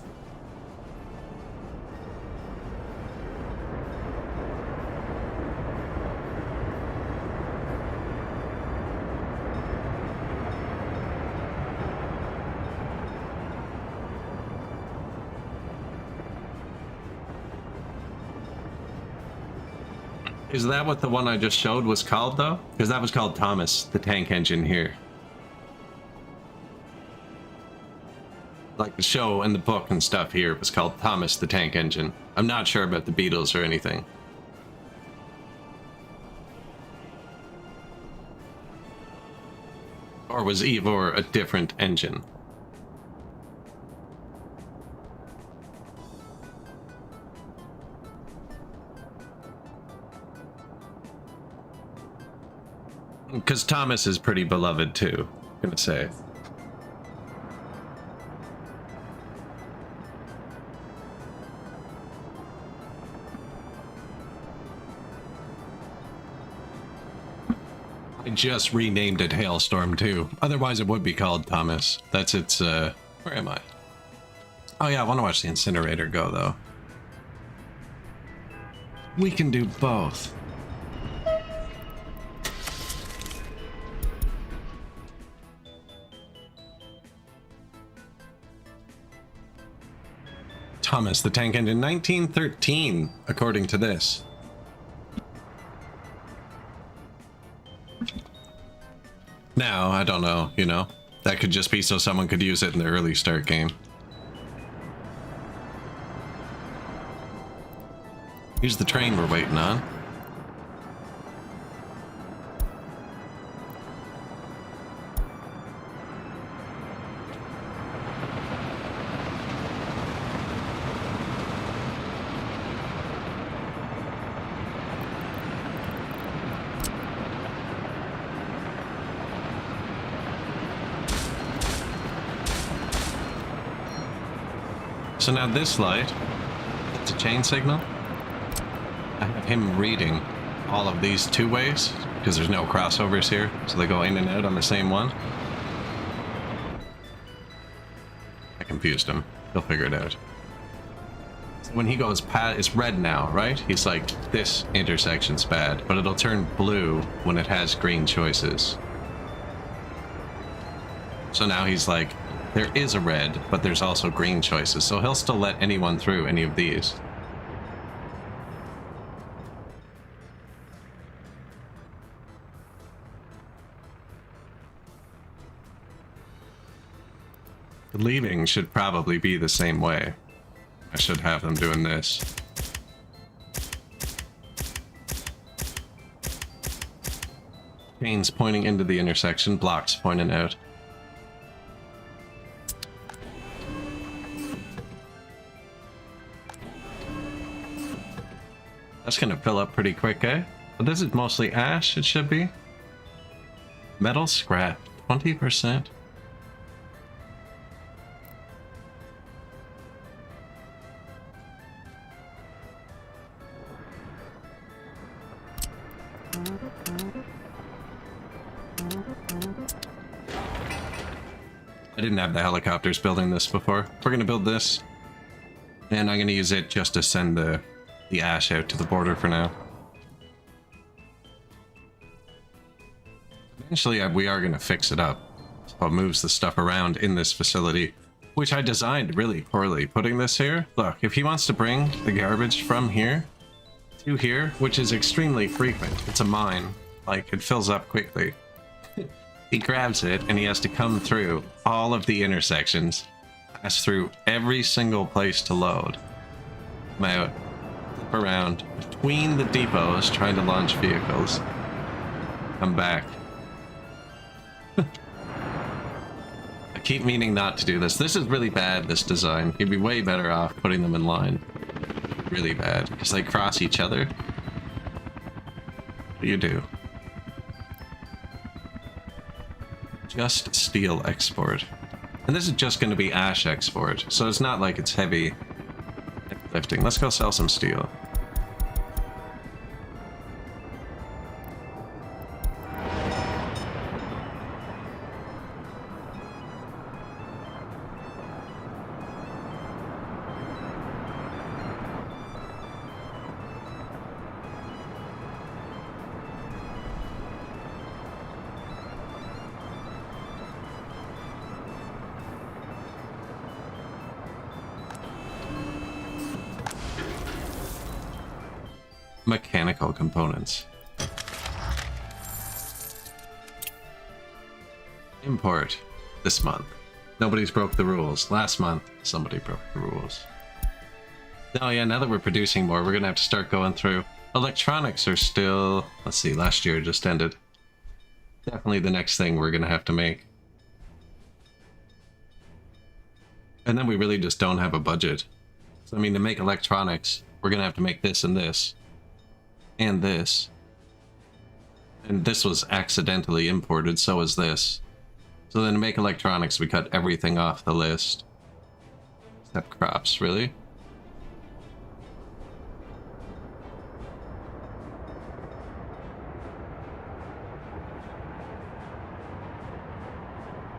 Is that what the one I just showed was called, though? Because that was called Thomas, the tank engine here. Like the show and the book and stuff here was called Thomas, the tank engine. I'm not sure about the Beatles or anything. Or was Ivor a different engine? Because Thomas is pretty beloved too, I'm gonna say. I just renamed it Hailstorm too. Otherwise it would be called Thomas. That's its, where am I? Oh yeah, I want to watch the incinerator go though. We can do both. Thomas the Tank Engine, 1913, according to this. Now, I don't know, you know. That could just be so someone could use it in the early start game. Here's the train we're waiting on. So now this light, it's a chain signal. I have him reading all of these two ways because there's no crossovers here, so they go in and out on the same one. I confused him. He'll figure it out. So when he goes past, it's red now, right? He's like, this intersection's bad, but it'll turn blue when it has green choices. So now he's like, there is a red, but there's also green choices, so he'll still let anyone through any of these. The leaving should probably be the same way. I should have them doing this. Chains pointing into the intersection, blocks pointing out. That's gonna fill up pretty quick, eh? But this is mostly ash, it should be. Metal scrap, 20%. I didn't have the helicopters building this before. We're gonna build this, and I'm gonna use it just to send the ash out to the border for now. Eventually, we are going to fix it up. So it moves the stuff around in this facility, which I designed really poorly. Putting this here, look, if he wants to bring the garbage from here to here, which is extremely frequent, it's a mine, like it fills up quickly. He grabs it and he has to come through all of the intersections, pass through every single place to load, come out, flip around between the depots trying to launch vehicles, come back. I keep meaning not to do this. This is really bad, this design. You'd be way better off putting them in line. Really bad, because they cross each other. What do you do? Just steel export. And this is just going to be ash export, so it's not like it's heavy lifting. Let's go sell some steel. Mechanical components. Import this month. Nobody's broke the rules. Last month, somebody broke the rules. Oh yeah, now that we're producing more, we're gonna have to start going through. Electronics are still... Let's see, last year just ended. Definitely the next thing we're gonna have to make. And then we really just don't have a budget. So I mean, to make electronics, we're gonna have to make this and this. And this. And this was accidentally imported, so is this. So then to make electronics, we cut everything off the list. Except crops, really?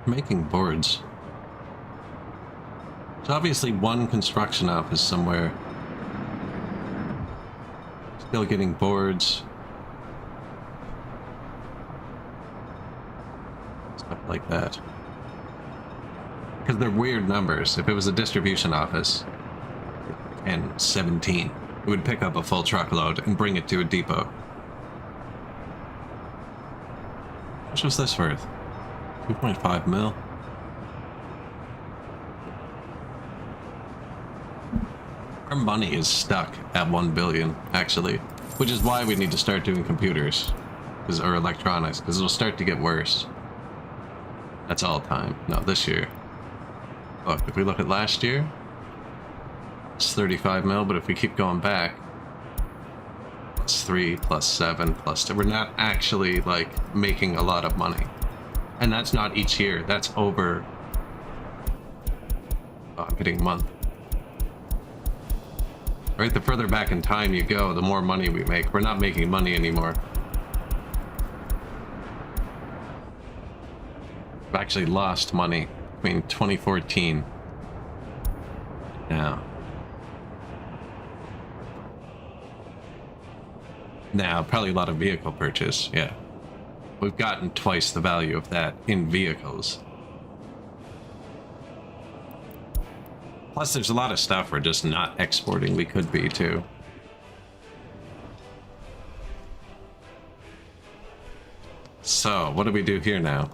Making boards. There's obviously one construction office somewhere. Still getting boards. Stuff like that. Because they're weird numbers. If it was a distribution office, and 17, it would pick up a full truckload and bring it to a depot. How much was this worth? 2.5 mil? Our money is stuck at 1 billion, actually, which is why we need to start doing computers, or electronics, because it'll start to get worse. That's all time. No, this year. Look, if we look at last year, it's 35 mil, but if we keep going back, plus 3, plus 7, plus 2, we're not actually, like, making a lot of money. And that's not each year, that's over... Oh, I'm hitting a month. Right, the further back in time you go, the more money we make. We're not making money anymore. We've actually lost money between 2014 now. Now, probably a lot of vehicle purchase, yeah. We've gotten twice the value of that in vehicles. Plus, there's a lot of stuff we're just not exporting. We could be, too. So, what do we do here now?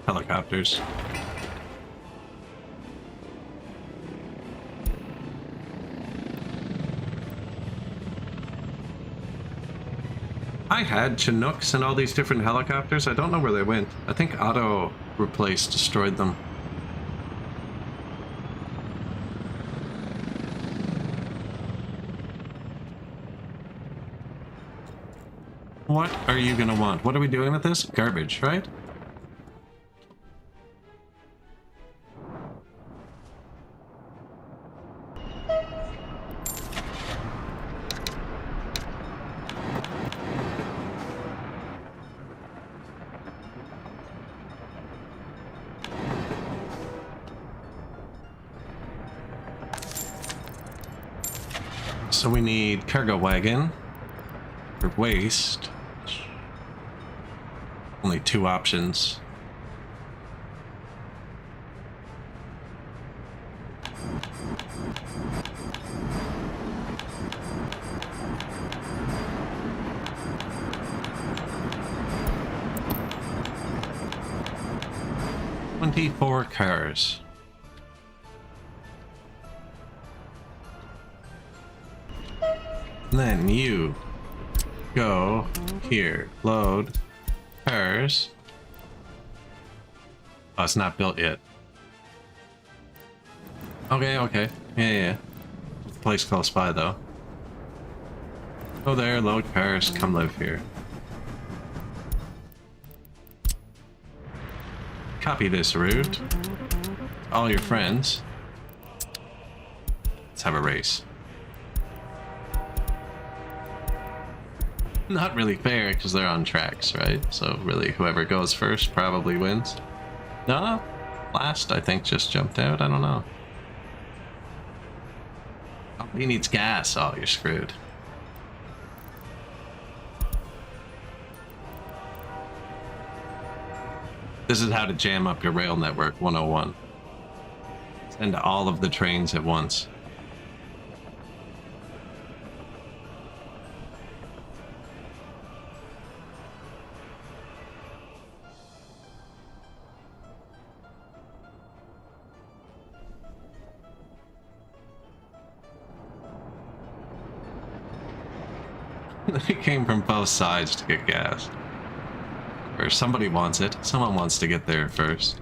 Helicopters. I had Chinooks and all these different helicopters. I don't know where they went. I think Auto Replace destroyed them. What are you gonna want? What are we doing with this? Garbage, right? So we need cargo wagon for waste. Only 2 options. "24 cars. Then you go here, load cars. Oh, it's not built yet. Okay, okay. Yeah. Place close by though. Go there, load cars, come live here. Copy this route. All your friends. Let's have a race. Not really fair because they're on tracks, right? So really whoever goes first probably wins. No? Last I think just jumped out, I don't know. Oh, he needs gas. Oh, you're screwed. This is how to jam up your rail network 101. Send all of the trains at once. They came from both sides to get gas. Or somebody wants it. Someone wants to get there first.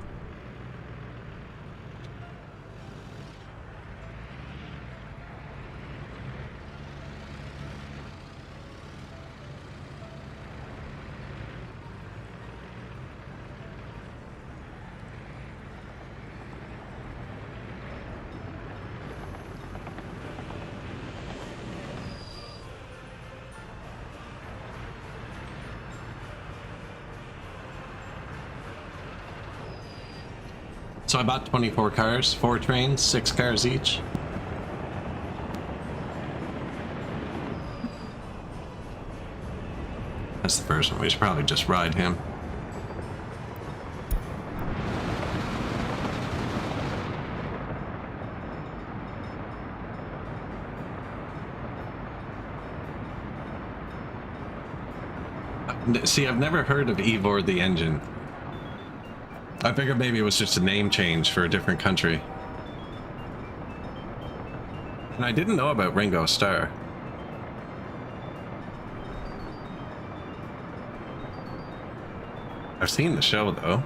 So I bought 24 cars, 4 trains, 6 cars each. That's the first one. We should probably just ride him. See, I've never heard of Ivor the engine. I figured maybe it was just a name change for a different country. And I didn't know about Ringo Starr. I've seen the show, though.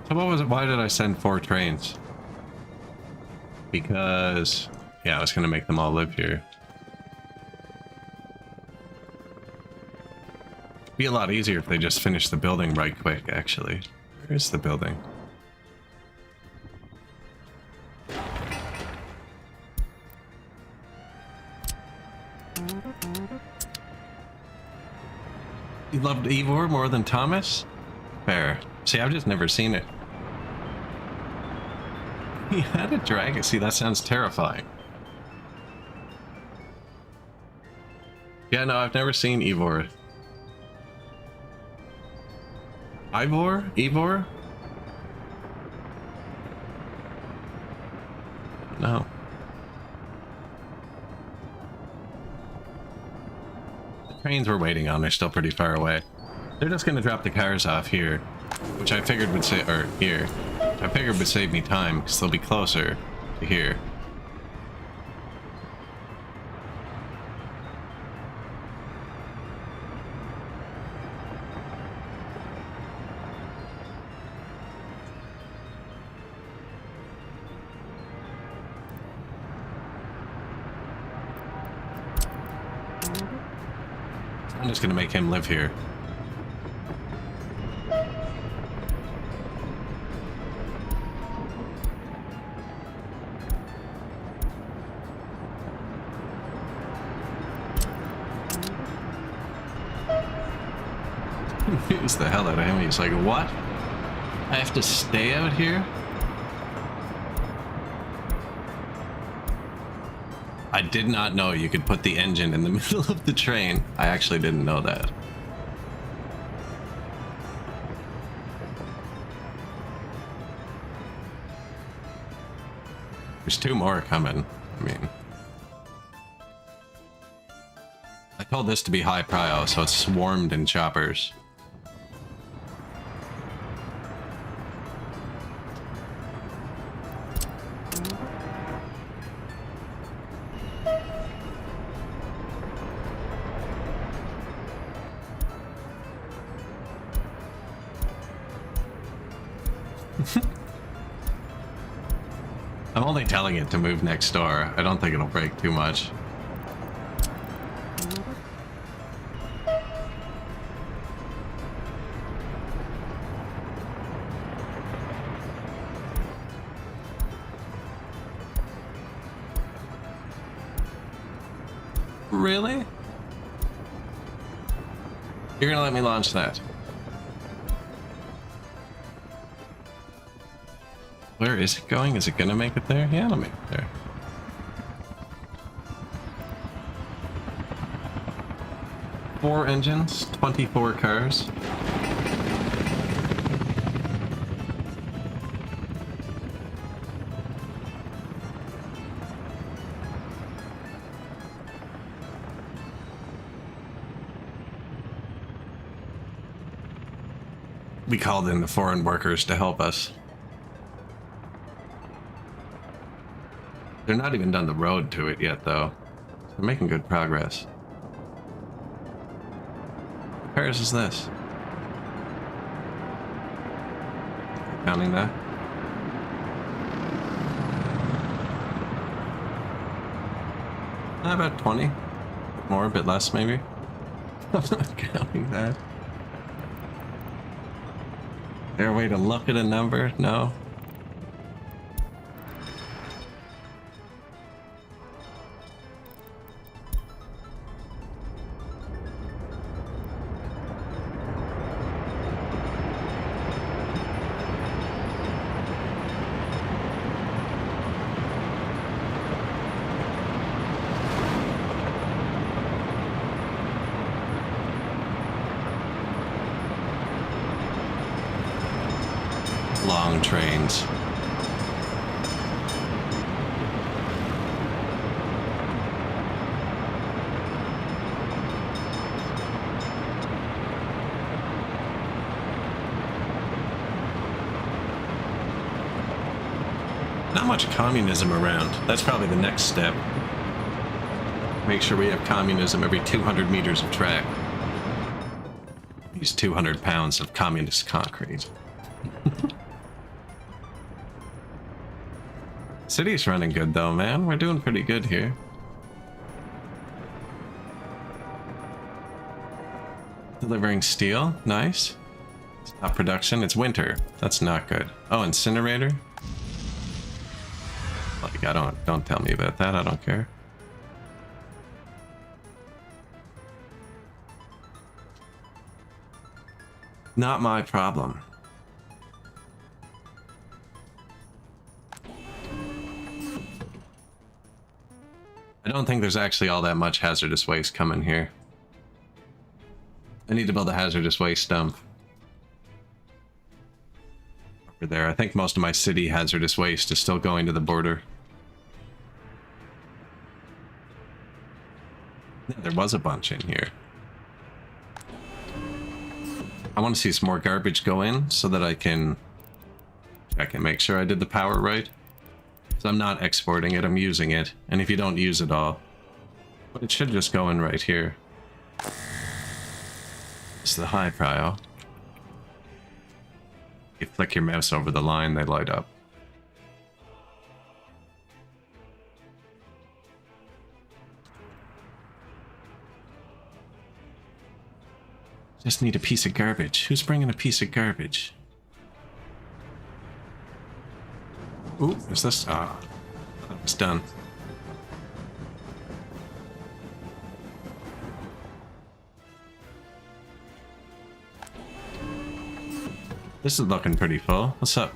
So what was it? Why did I send 4 trains? Because, yeah, I was gonna make them all live here. It'd be a lot easier if they just finished the building right quick, actually. Where's the building? You loved Ivor more than Thomas? Fair. See, I've just never seen it. He had a dragon. See, that sounds terrifying. Yeah, no, I've never seen Ivor. Ivor? Ivor? No. The trains we're waiting on are still pretty far away. They're just gonna drop the cars off here, which I figured would save, or here, which I figured would save me time, because they'll be closer to here. I'm just gonna make him live here. Confused the hell out of him. He's like, what? I have to stay out here? I did not know you could put the engine in the middle of the train. I actually didn't know that. There's 2 more coming. I mean, I told this to be high prio, so it's swarmed in choppers. I'm only telling it to move next door. I don't think it'll break too much. Really? You're gonna let me launch that? Where is it going? Is it gonna make it there? Yeah, it'll make it there. Four engines, 24 cars. We called in the foreign workers to help us. They're not even done the road to it yet, though. They're making good progress. What cars is this? Counting that? About 20. More, a bit less, maybe. I'm not counting that. Is there a way to look at a number? No. Long trains. Not much communism around. That's probably the next step. Make sure we have communism every 200 meters of track. These 200 pounds of communist concrete. City's running good though, man. We're doing pretty good here. Delivering steel, nice. It's not production, it's winter. That's not good. Oh, incinerator? Like, don't tell me about that, I don't care. Not my problem. I don't think there's actually all that much hazardous waste coming here. I need to build a hazardous waste dump. Over there. I think most of my city hazardous waste is still going to the border. Yeah, there was a bunch in here. I want to see some more garbage go in so that I can check and make sure I did the power right. So I'm not exporting it, I'm using it. And if you don't use it all, but it should just go in right here. It's the high prio. You flick your mouse over the line, they light up. Just need a piece of garbage. Who's bringing a piece of garbage? Ooh, is this? Ah, it's done. This is looking pretty full. What's up?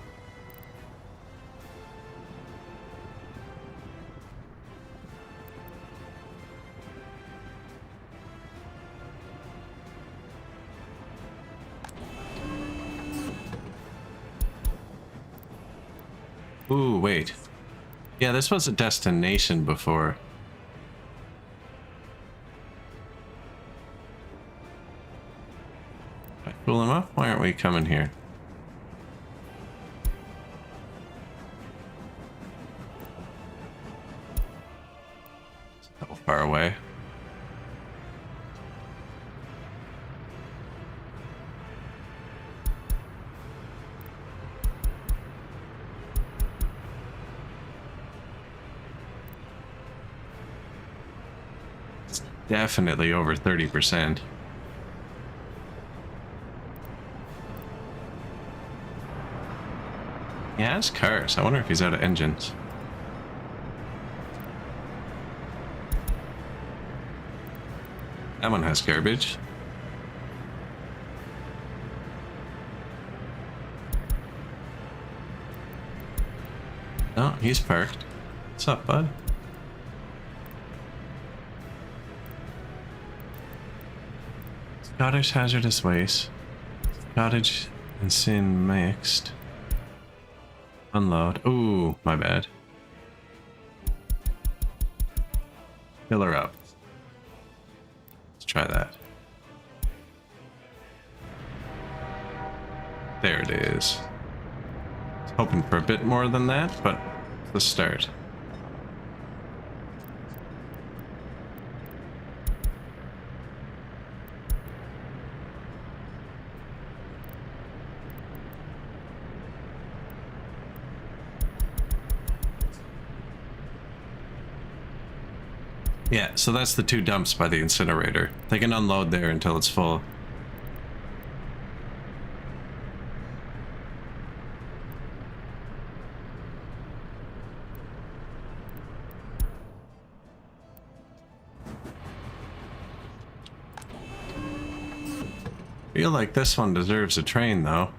Ooh, wait. Yeah, this was a destination before. Did I fool him up? Why aren't we coming here? So far away. Definitely over 30%. He has cars. I wonder if he's out of engines. That one has garbage. Oh, he's parked. What's up, bud? Scottish hazardous waste. Cottage and sin mixed. Unload. Ooh, my bad. Fill her up. Let's try that. There it is. I was hoping for a bit more than that, but it's the start. Yeah, so that's the two dumps by the incinerator. They can unload there until it's full. Feel like this one deserves a train, though.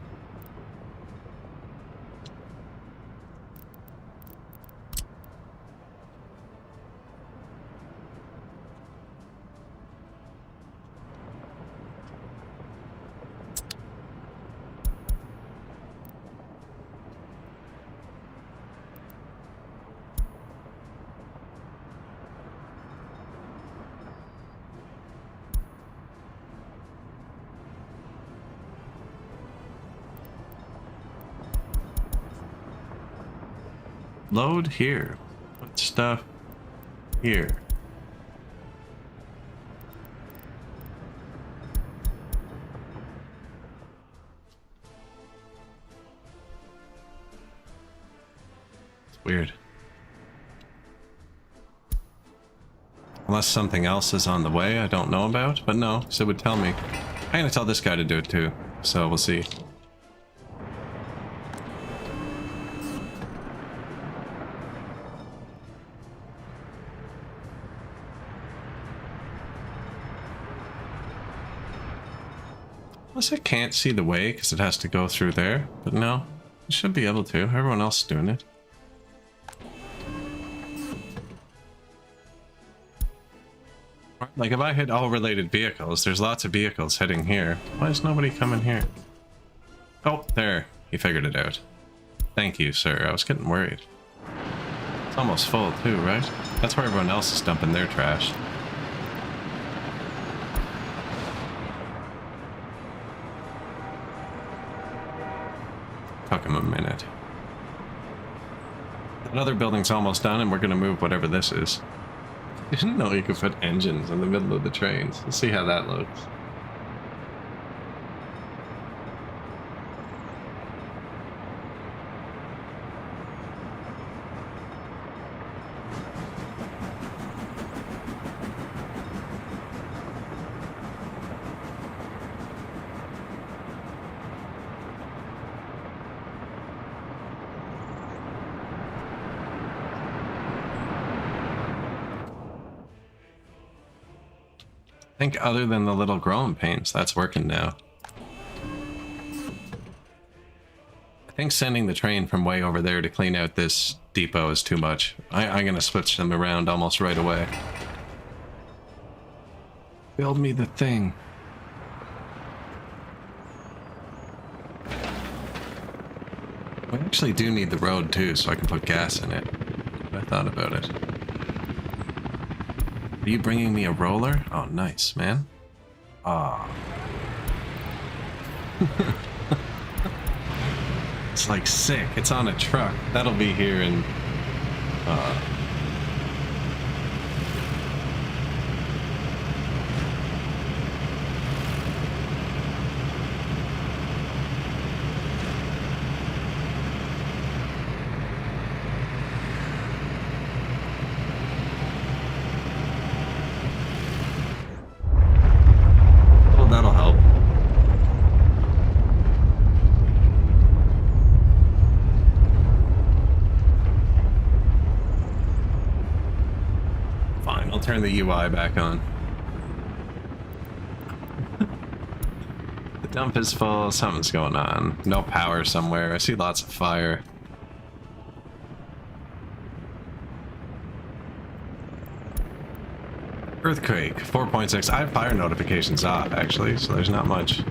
Load here. Put stuff here. It's weird. Unless something else is on the way I don't know about, but no, so it would tell me. I'm gonna tell this guy to do it too, so we'll see. Unless I can't see the way because it has to go through there, but no, it should be able to. Everyone else is doing it. Like if I hit all related vehicles, there's lots of vehicles heading here. Why is nobody coming here? Oh, there. He figured it out. Thank you, sir. I was getting worried. It's almost full too, right? That's where everyone else is dumping their trash. Took him a minute. Another building's almost done and we're gonna move whatever this is. Didn't know you could put engines in the middle of the trains. Let's see how that looks. I think other than the little growing pains, that's working now. think sending the train from way over there to clean out this depot is too much. I'm gonna switch them around almost right away. Build me the thing. We actually do need the road too, so I can put gas in it. I thought about it. Are you bringing me a roller? Oh, nice, man. Ah. It's like sick. It's on a truck. That'll be here in... Well, that'll help. Fine, I'll turn the UI back on. The dump is full, something's going on. No power somewhere, I see lots of fire. Earthquake, 4.6. I have fire notifications off, actually, so there's not much. A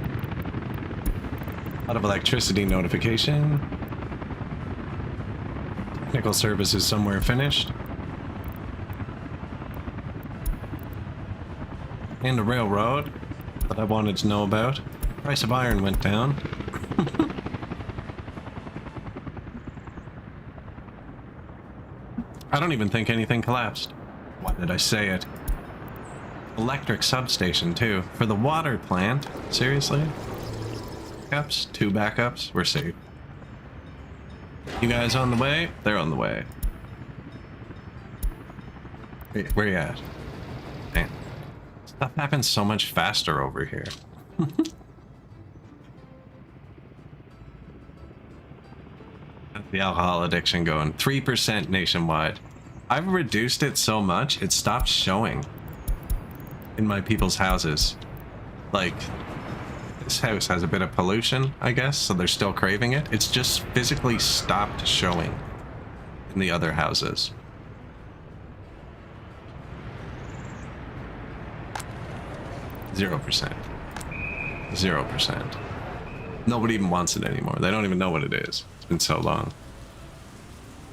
lot of electricity notification. Technical services somewhere finished. And the railroad that I wanted to know about. Price of iron went down. I don't even think anything collapsed. Why did I say it? Electric substation too. For the water plant. Seriously? Backups? 2 backups? We're safe. You guys on the way? They're on the way. Wait, where you at? Man. Stuff happens so much faster over here. The alcohol addiction going. 3% nationwide. I've reduced it so much, it stopped showing in my people's houses. Like, this house has a bit of pollution, I guess, so they're still craving it. It's just physically stopped showing in the other houses. Zero percent. 0%. Nobody even wants it anymore. They don't even know what it is. It's been so long.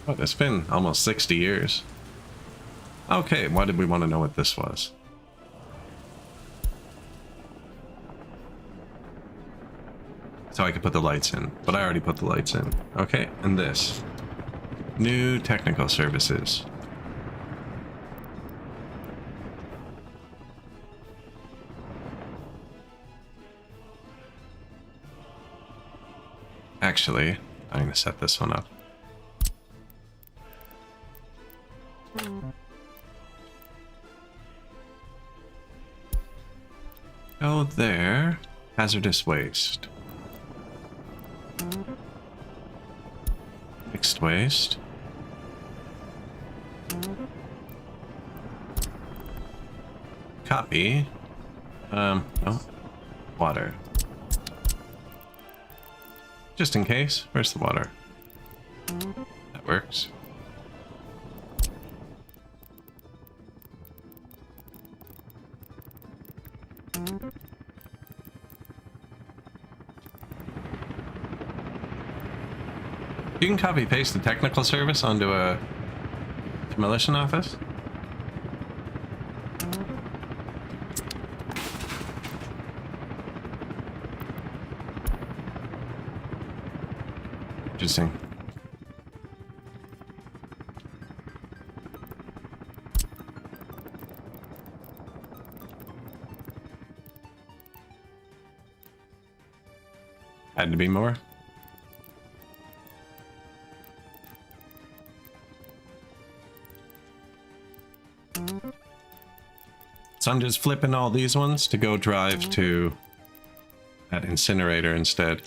What, it's been almost 60 years. Okay, why did we want to know what this was? So I could put the lights in, but I already put the lights in. Okay, and this. New technical services. Actually, I'm going to set this one up. Go there. Hazardous waste. Mixed waste. Copy. No. Water. Just in case. Where's the water? That works. You can copy paste the technical service onto a demolition office. Interesting. Had to be more. So I'm just flipping all these ones to go drive to that incinerator instead.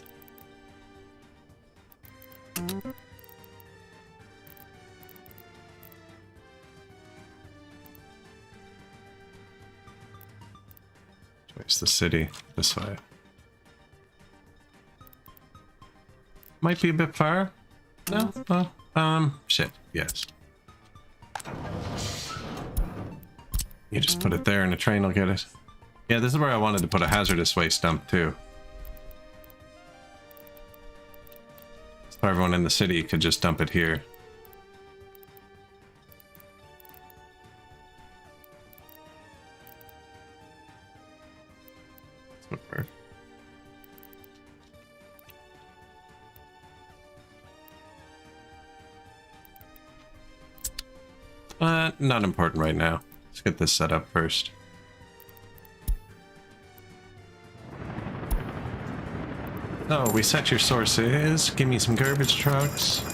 Where's the city? This way. Might be a bit far. No? Oh, shit. Yes. You just put it there and the train will get it. Yeah, this is where I wanted to put a hazardous waste dump too. So everyone in the city could just dump it here. This would work. Not important right now. Let's get this set up first. So, we set your sources. Give me some garbage trucks.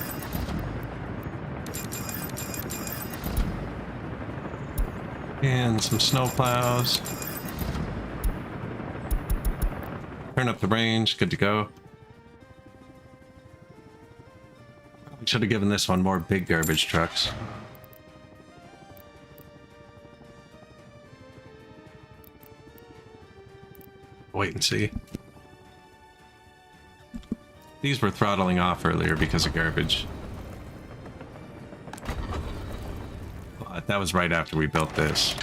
And some snow plows. Turn up the range. Good to go. Probably should have given this one more big garbage trucks. Wait and see. These were throttling off earlier because of garbage. But that was right after we built this.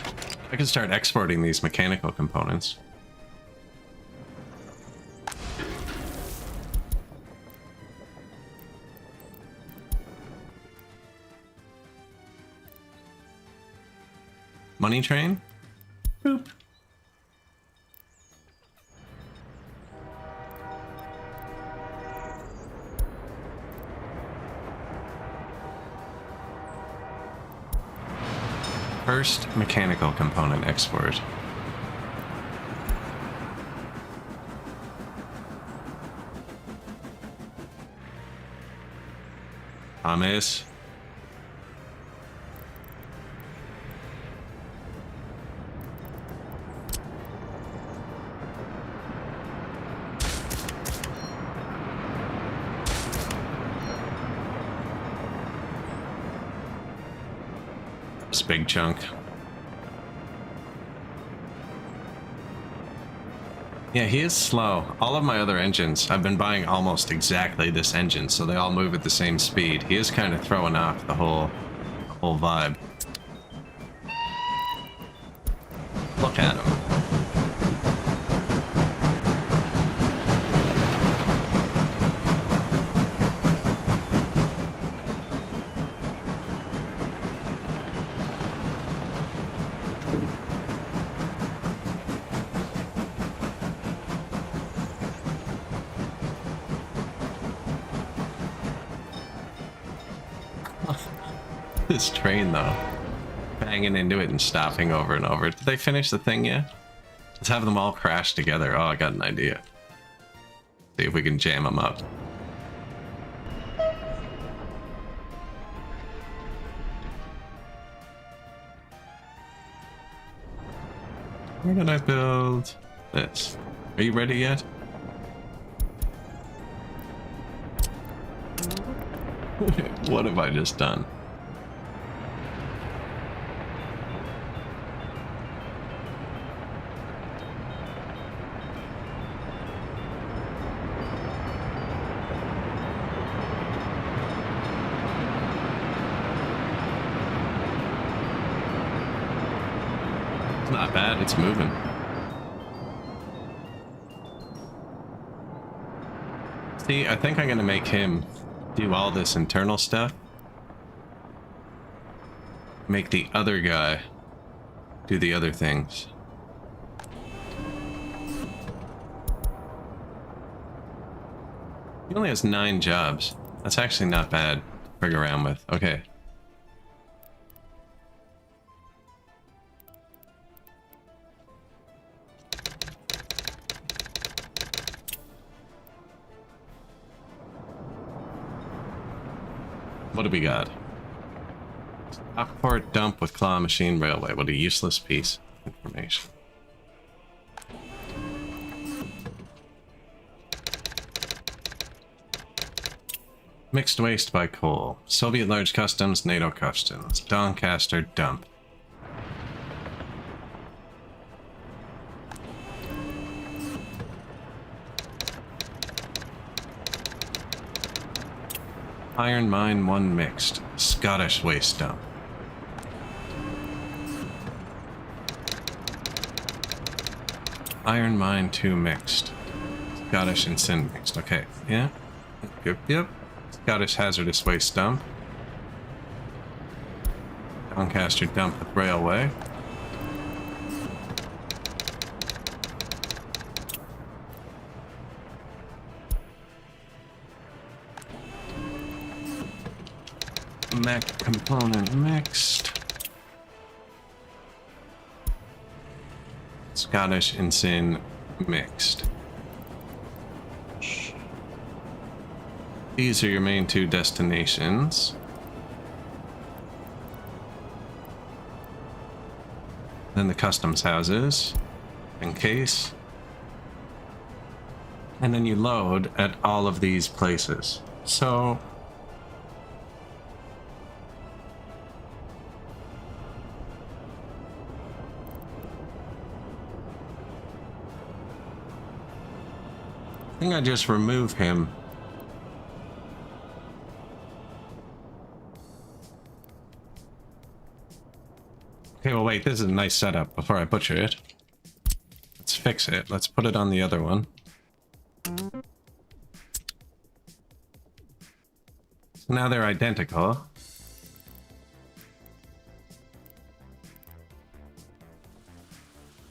I can start exporting these mechanical components. Money train? Boop. First mechanical component export. Thomas. This big chunk. Yeah, he is slow. All of my other engines, I've been buying almost exactly this engine, so they all move at the same speed. He is kind of throwing off the whole vibe. Look at him. This train though, banging into it and stopping over and over. Did they finish the thing yet? Let's have them all crash together. Oh, I got an idea. See if we can jam them up. Where did I build this? Are you ready yet? What have I just done? It's not bad, it's moving. See, I think I'm gonna make him do all this internal stuff. Make the other guy do the other things. He only has 9 jobs. That's actually not bad to figure around with. Okay. What do we got? Stockport dump with claw machine railway. What a useless piece of information. Mixed waste by coal. Soviet large customs, NATO customs. Doncaster dump. Iron mine 1 mixed. Scottish waste dump. Iron mine 2 mixed. Scottish and sin mixed. Okay, yeah. Yep. Scottish hazardous waste dump. Doncaster dump with railway. Mech component mixed. Scottish and sin mixed. These are your main 2 destinations. Then the customs houses, in case. And then you load at all of these places. So I think I just remove him. Okay, well wait, this is a nice setup before I butcher it. Let's fix it. Let's put it on the other one. So now they're identical.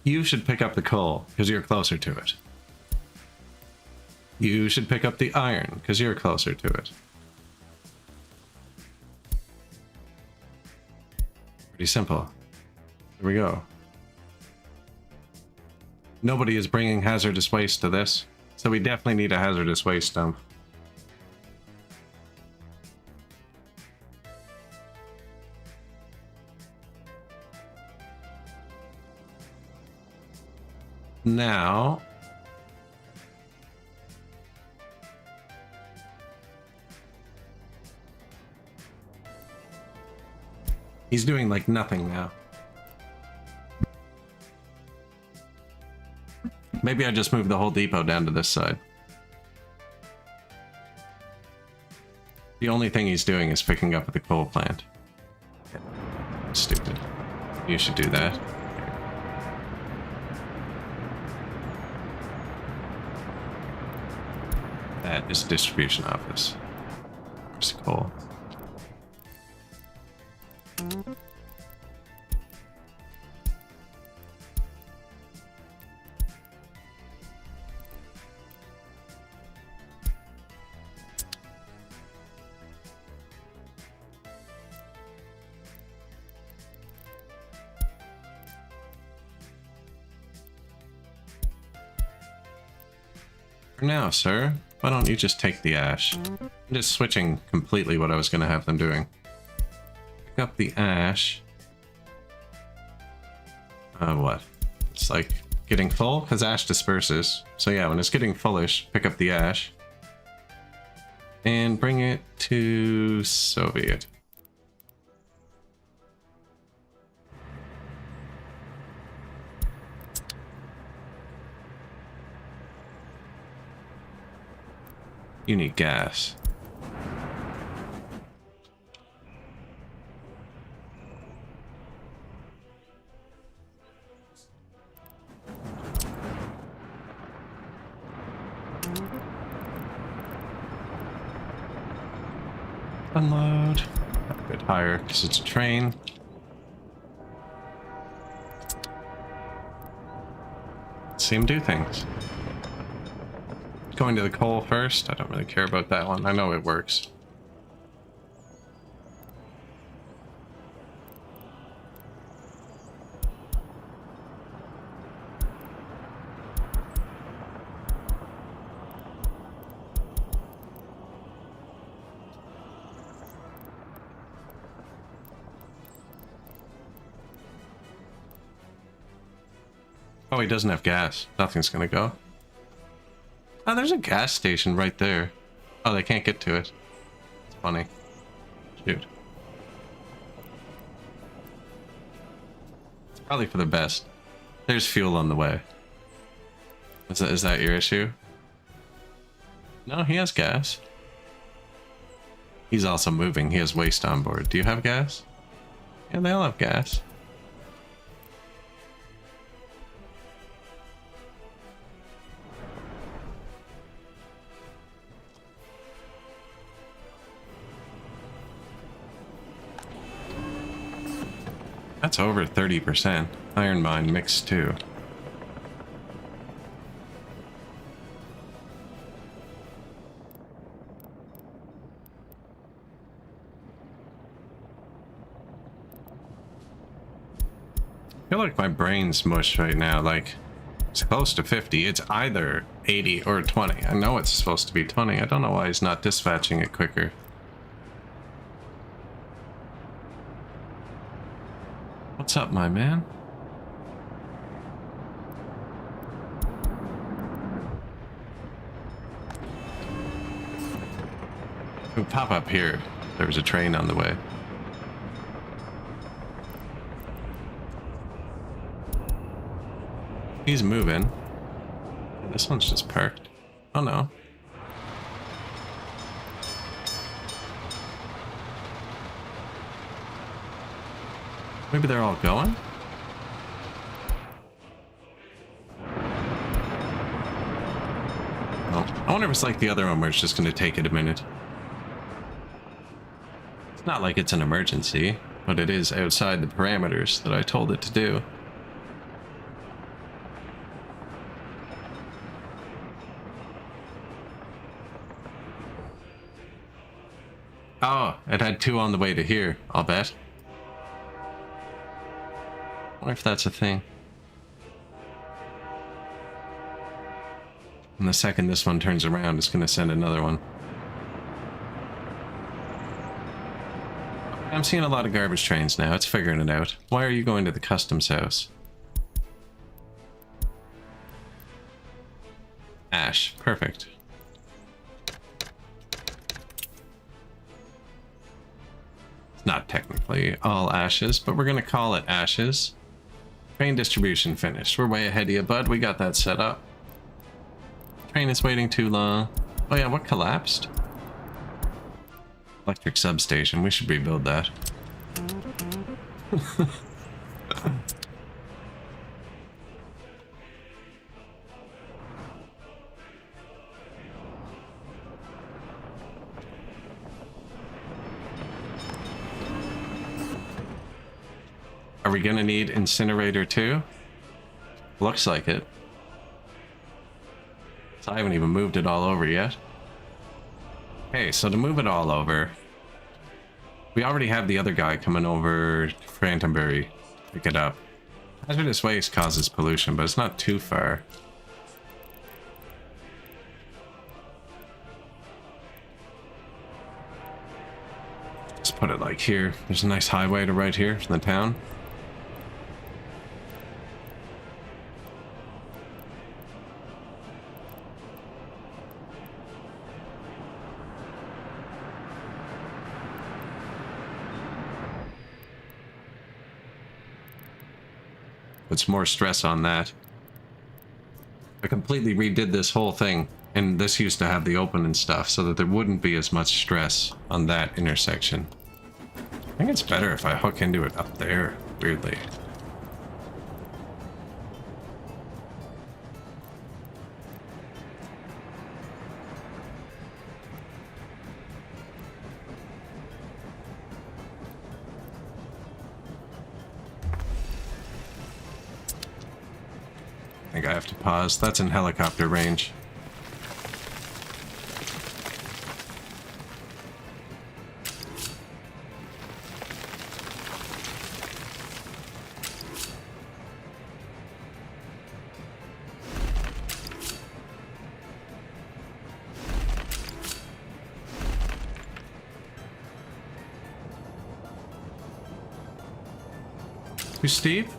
You should pick up the coal, because you're closer to it. You should pick up the iron, because you're closer to it. Pretty simple. Here we go. Nobody is bringing hazardous waste to this, so we definitely need a hazardous waste dump. Now, he's doing like nothing now. Maybe I just move the whole depot down to this side. The only thing he's doing is picking up at the coal plant. Stupid. You should do that. That is distribution office. Where's the coal? For now, sir, why don't you just take the ash? I'm just switching completely what I was going to have them doing. Pick up the ash. What? It's like getting full, because ash disperses. So yeah, when it's getting fullish, pick up the ash. And bring it to Soviet. You need gas. Unload. A bit higher because it's a train. See him do things. Going to the coal first. I don't really care about that one. I know it works. Oh, he doesn't have gas. Nothing's gonna go. Oh, there's a gas station right there. Oh, they can't get to it. It's funny. Shoot. It's probably for the best. There's fuel on the way. Is that your issue? No, he has gas. He's also moving. He has waste on board. Do you have gas? Yeah, they all have gas. That's over 30%. Iron mine mixed too. I feel like my brain's mush right now. Like, it's close to 50. It's either 80 or 20. I know it's supposed to be 20. I don't know why he's not dispatching it quicker. What's up, my man? Ooh, pop up here. There was a train on the way. He's moving. This one's just parked. Oh no. Maybe they're all going? Well, I wonder if it's like the other one where it's just going to take it a minute. It's not like it's an emergency, but it is outside the parameters that I told it to do. Oh, it had 2 on the way to here, I'll bet. I wonder if that's a thing. And the second this one turns around, it's going to send another one. I'm seeing a lot of garbage trains now. It's figuring it out. Why are you going to the customs house? Ash. Perfect. It's not technically all ashes, but we're going to call it ashes. Train distribution finished. We're way ahead of you, bud. We got that set up. Train is waiting too long. Oh yeah, what collapsed? Electric substation. We should rebuild that. Are we gonna need incinerator too? Looks like it. So I haven't even moved it all over yet. Okay, so to move it all over, we already have the other guy coming over to Phantombury to pick it up. Hazardous waste causes pollution, but it's not too far. Just put it like here. There's a nice highway to right here from the town. Puts more stress on that. I completely redid this whole thing, and this used to have the open and stuff, so that there wouldn't be as much stress on that intersection. I think it's better if I hook into it up there, weirdly. I think I have to pause. That's in helicopter range. Who's Steve?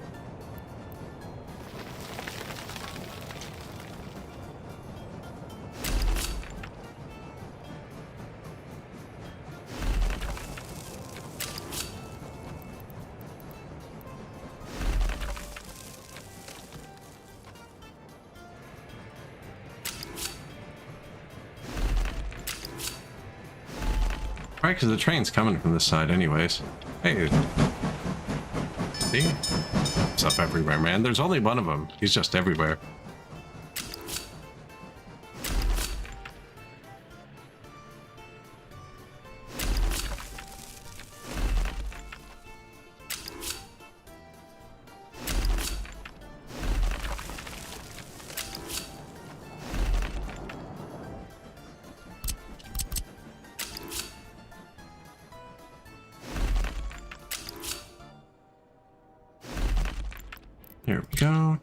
Right, because the train's coming from this side anyways. Hey. See? What's up everywhere, man? There's only one of them. He's just everywhere. Here we go.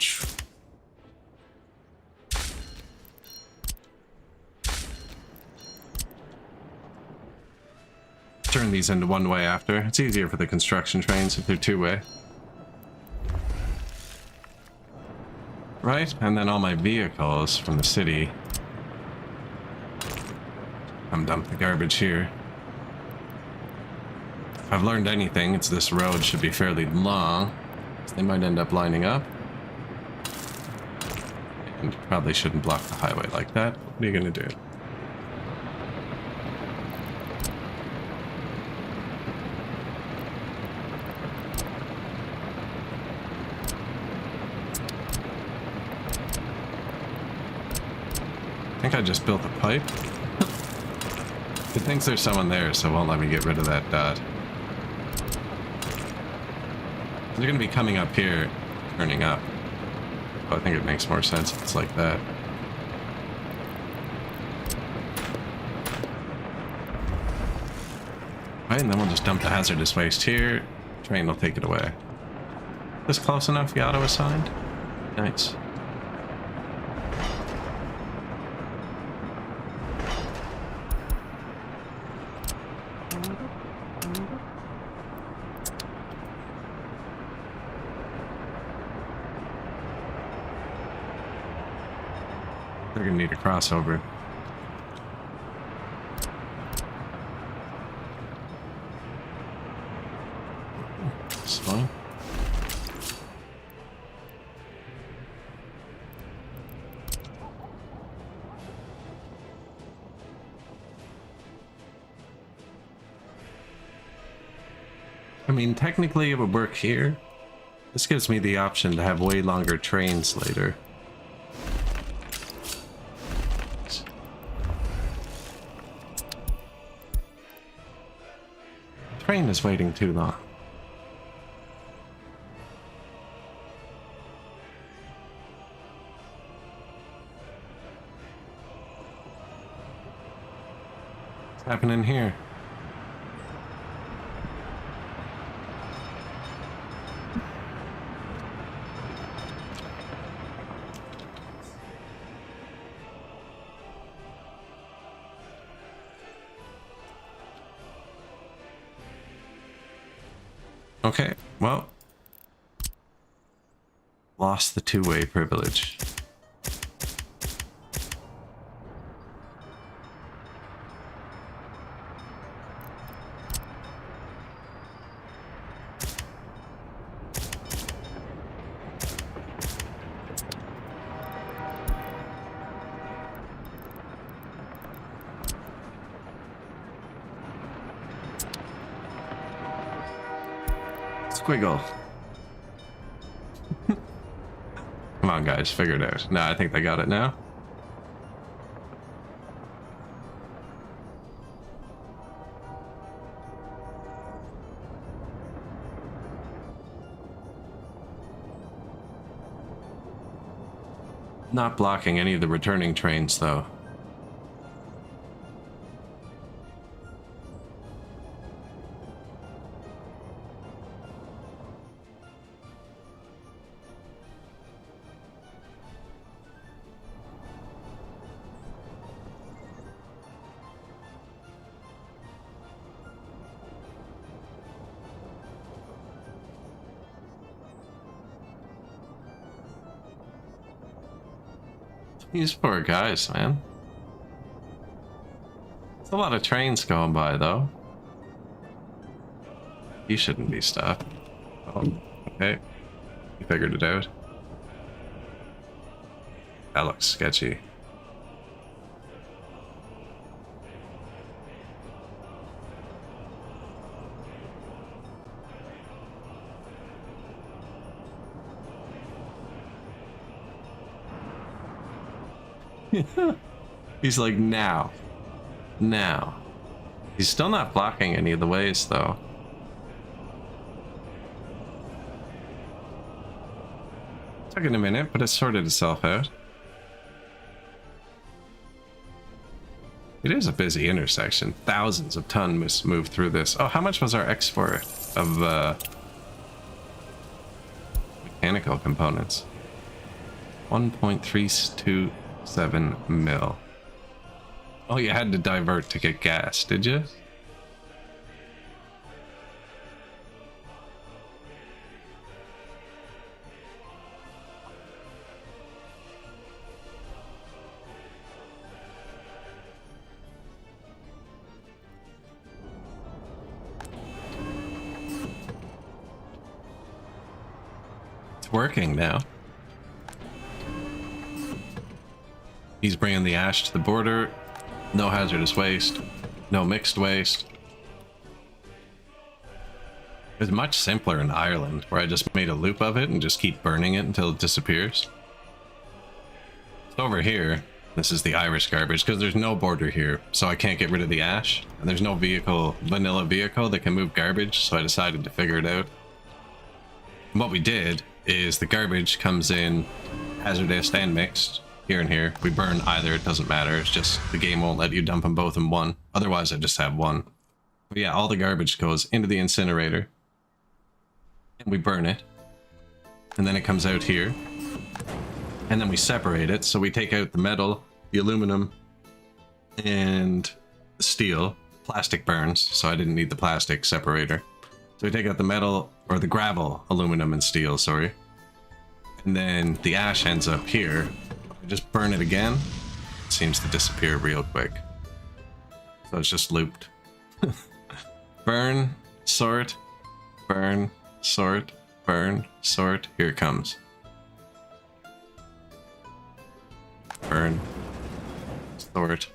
Turn these into one-way after. It's easier for the construction trains if they're two-way. Right? And then all my vehicles from the city. I'm dump the garbage here. If I've learned anything, it's this road should be fairly long. So they might end up lining up. And probably shouldn't block the highway like that. What are you gonna do? I think I just built a pipe. It thinks there's someone there, so it won't let me get rid of that dot. They're gonna be coming up here, turning up. So I think it makes more sense if it's like that. Right, and then we'll just dump the hazardous waste here. Train will take it away. This close enough, the auto assigned? Nice. They're gonna need a crossover. It's fine. I mean, technically it would work here. This gives me the option to have way longer trains later. Train is waiting too long. What's happening here? Okay, well, lost the two-way privilege. Squiggle. Come on, guys, figure it out. No, I think they got it now. Not blocking any of the returning trains, though. These poor guys, man. It's a lot of trains going by, though. You shouldn't be stopped. Oh, okay. You figured it out. That looks sketchy. He's like, now. Now. He's still not blocking any of the ways, though. Took it a minute, but it sorted itself out. It is a busy intersection. Thousands of tons move through this. Oh, how much was our export of mechanical components? 1.327 mil. Oh, you had to divert to get gas, did you? It's working now. He's bringing the ash to the border. No hazardous waste. No mixed waste. It's much simpler in Ireland, where I just made a loop of it and just keep burning it until it disappears. So over here, this is the Irish garbage, because there's no border here, so I can't get rid of the ash. And there's no vanilla vehicle that can move garbage, so I decided to figure it out. And what we did is the garbage comes in hazardous and mixed. Here and here. We burn either, it doesn't matter. It's just the game won't let you dump them both in one. Otherwise, I just have one. But yeah, all the garbage goes into the incinerator. And we burn it. And then it comes out here. And then we separate it. So we take out the metal, the aluminum, and the steel. Plastic burns, so I didn't need the plastic separator. So we take out the metal, or the gravel, aluminum, and steel, sorry. And then the ash ends up here. Just burn it again, it seems to disappear real quick. So it's just looped. Burn, sort, burn, sort, burn, sort. Here it comes. Burn, sort.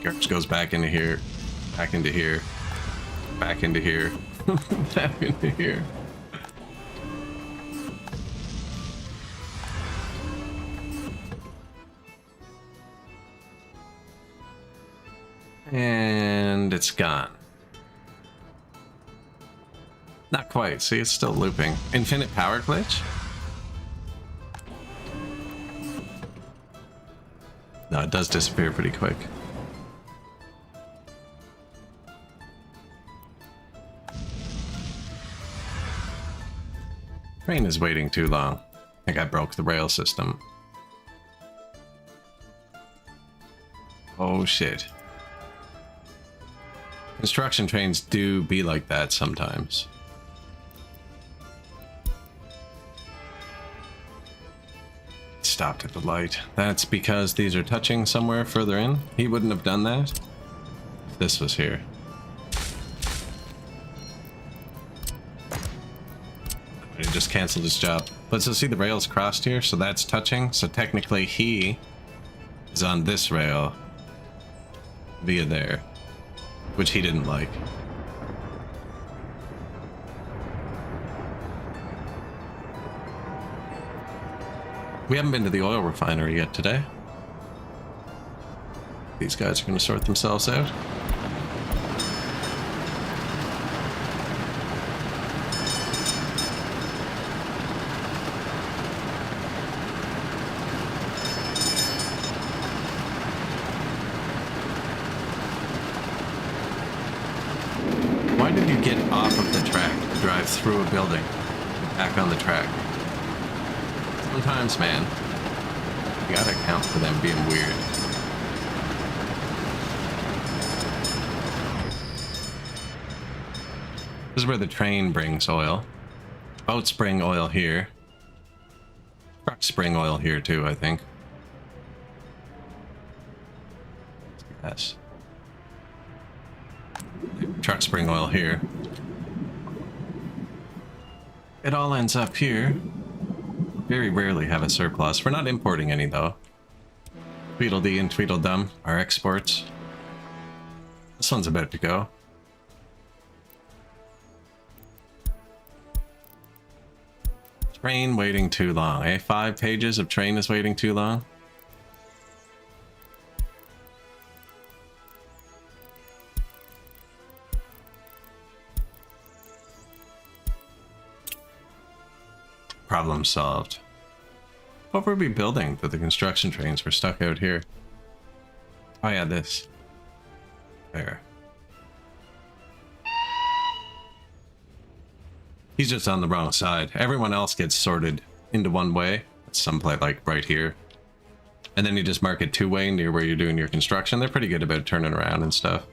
Garbage goes back into here, back into here, back into here, back into here. And it's gone. Not quite. See, it's still looping. Infinite power glitch? No, it does disappear pretty quick. Train is waiting too long. I think I broke the rail system. Oh shit. Construction trains do be like that sometimes. Stopped at the light. That's because these are touching somewhere further in. He wouldn't have done that if this was here. He just canceled his job. But so see the rails crossed here, so that's touching. So technically he is on this rail via there. Which he didn't like. We haven't been to the oil refinery yet today. These guys are going to sort themselves out. Why did you get off of the track to drive through a building and back on the track? Sometimes, man, you gotta account for them being weird. This is where the train brings oil. Boats bring oil here. Trucks bring oil here too, I think. Yes. Trucks bring oil here. It all ends up here. Very rarely have a surplus. We're not importing any though. Tweedledee and Tweedledum are exports. This one's about to go. Train waiting too long, eh? 5 pages of train is waiting too long? Problem solved. What were we building that the construction trains were stuck out here? Oh yeah, this. There. He's just on the wrong side. Everyone else gets sorted into one way. It's someplace like right here. And then you just mark it 2-way near where you're doing your construction. They're pretty good about turning around and stuff.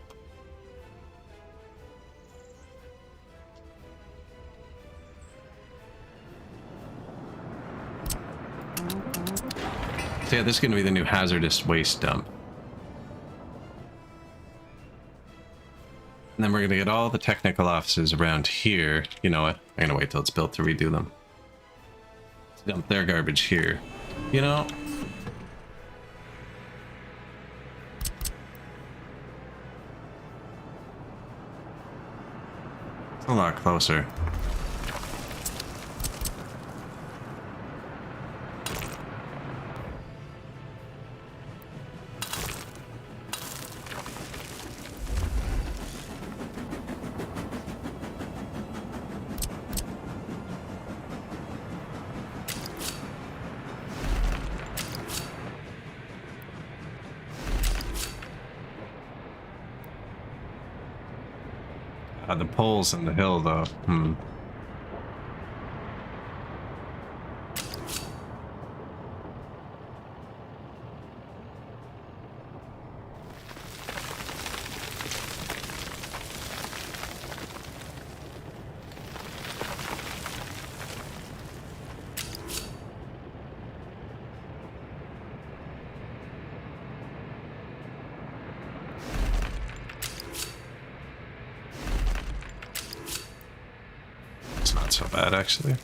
So yeah, this is going to be the new hazardous waste dump. And then we're going to get all the technical offices around here. You know what? I'm going to wait till it's built to redo them. Let's dump their garbage here. You know? It's a lot closer. The poles in the hill, though. It's not so bad, actually.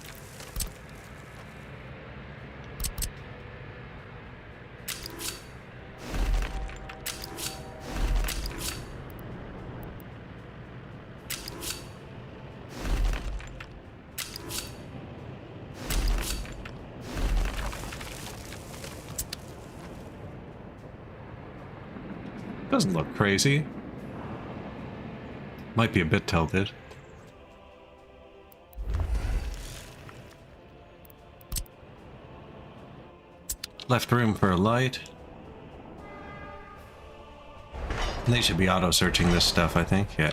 Doesn't look crazy. Might be a bit tilted. Left room for a light. They should be auto-searching this stuff, I think. Yeah.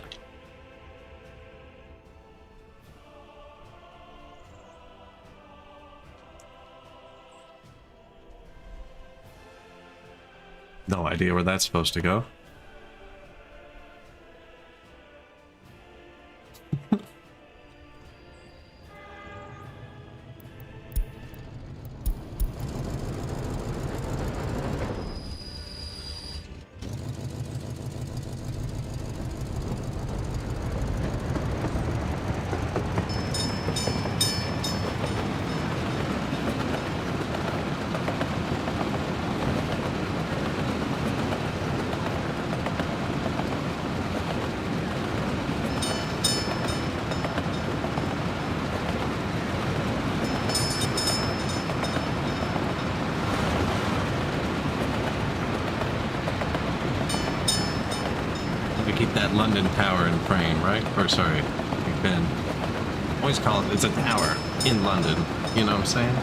No idea where that's supposed to go. Keep that London Tower in frame, right? Or sorry, Big Ben. Always call it, it's a tower in London. You know what I'm saying?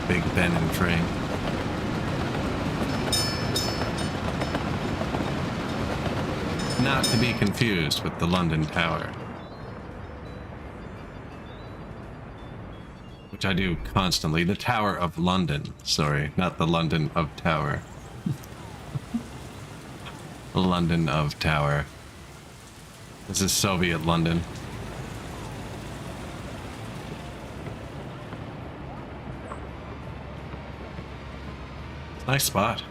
Big Ben in frame. Not to be confused with the London Tower. Which I do constantly. The Tower of London. Sorry, not the London of Tower. London of Tower. This is Soviet London. Nice spot.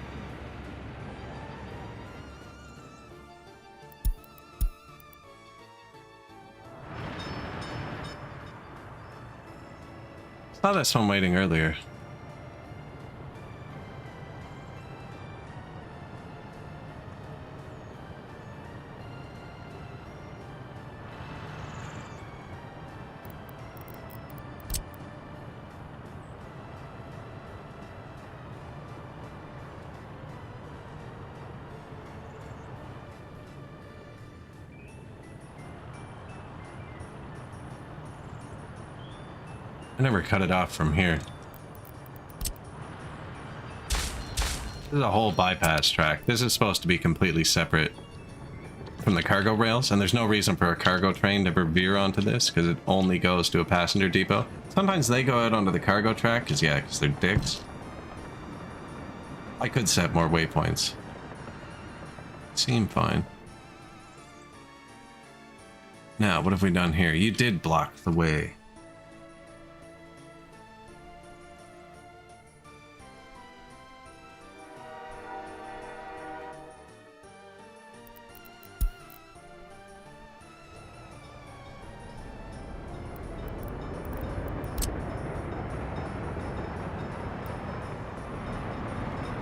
Saw this one waiting earlier. I never cut it off from here. This is a whole bypass track. This is supposed to be completely separate from the cargo rails, and there's no reason for a cargo train to ever veer onto this because it only goes to a passenger depot. Sometimes they go out onto the cargo track because they're dicks. I could set more waypoints. Seem fine. Now, what have we done here? You did block the way.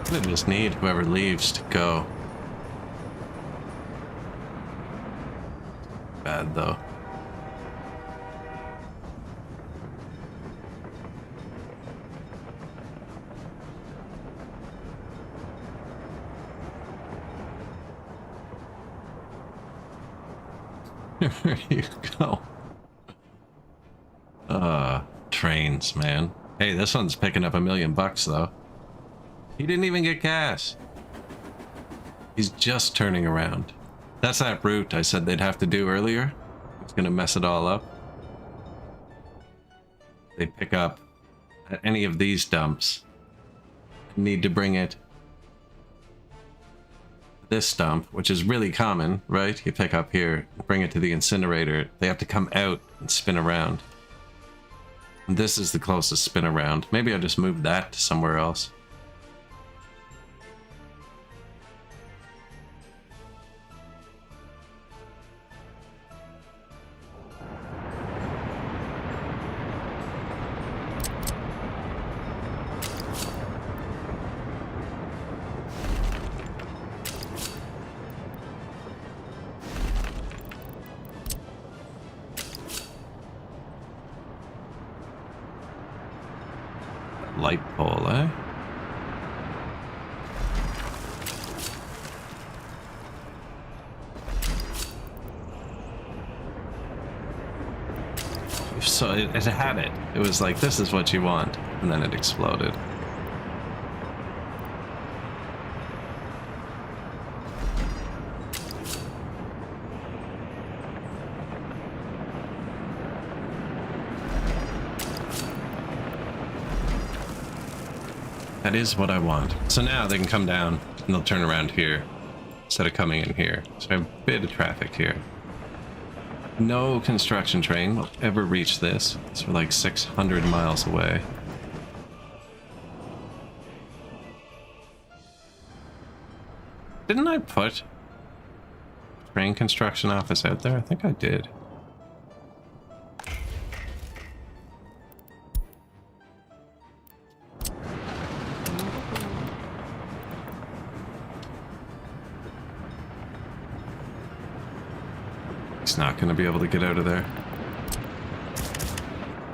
I just need whoever leaves to go. Bad though. There you go. Trains, man. Hey, this one's picking up $1 million though. He didn't even get gas. He's just turning around. That's that route I said they'd have to do earlier. It's gonna mess it all up. They pick up at any of these dumps. Need to bring it this dump, which is really common, right? You pick up here, bring it to the incinerator. They have to come out and spin around. And this is the closest spin around. Maybe I'll just move that to somewhere else. Light pole, eh? So it had it. It was like, this is what you want. And then it exploded. That is what I want. So now they can come down and they'll turn around here instead of coming in here. So I have a bit of traffic here. No construction train will ever reach this. It's like 600 miles away. Didn't I put train construction office out there? I think I did. Not going to be able to get out of there.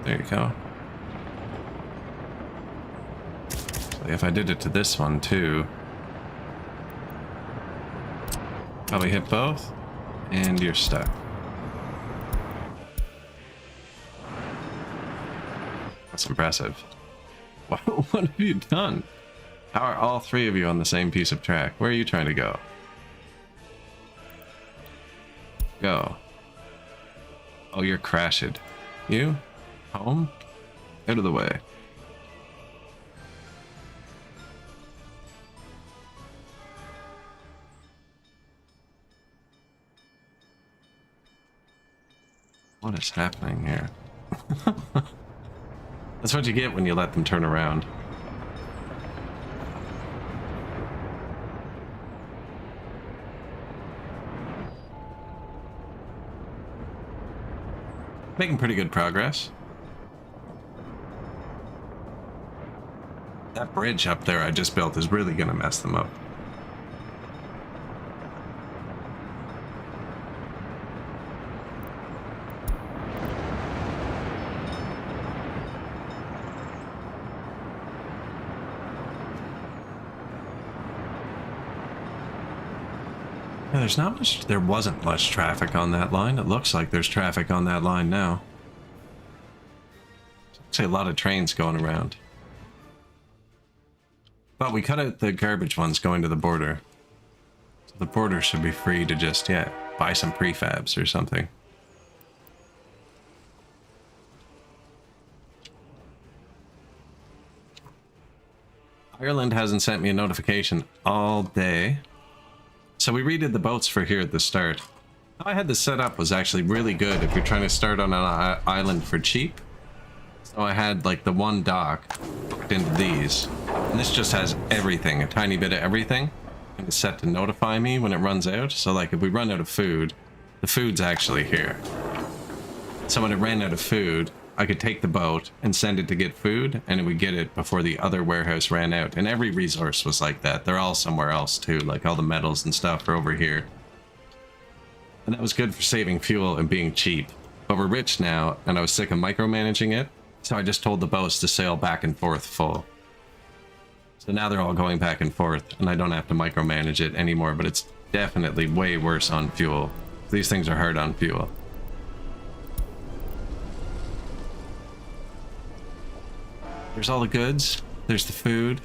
There you go. So if I did it to this one too, probably hit both, and you're stuck. That's impressive. What have you done? How are all three of you on the same piece of track? Where are you trying to go? Go. Oh, you're crashed. You? Home? Out of the way. What is happening here? That's what you get when you let them turn around. Making pretty good progress. That bridge up there I just built is really gonna mess them up. Yeah, there's not much, there wasn't much traffic on that line. It looks like there's traffic on that line now. See a lot of trains going around. But we cut out the garbage ones going to the border. So the border should be free to just, yeah, buy some prefabs or something. Ireland hasn't sent me a notification all day. So we redid the boats for here at the start. How I had this set up was actually really good if you're trying to start on an island for cheap. So I had like the one dock hooked into these. And this just has everything, a tiny bit of everything. And it's set to notify me when it runs out. So like if we run out of food, the food's actually here. So when it ran out of food, I could take the boat and send it to get food, and it would get it before the other warehouse ran out. And every resource was like that. They're all somewhere else too, like all the metals and stuff are over here. And that was good for saving fuel and being cheap. But we're rich now, and I was sick of micromanaging it, so I just told the boats to sail back and forth full. So now they're all going back and forth, and I don't have to micromanage it anymore, but it's definitely way worse on fuel. These things are hard on fuel. There's all the goods. There's the food.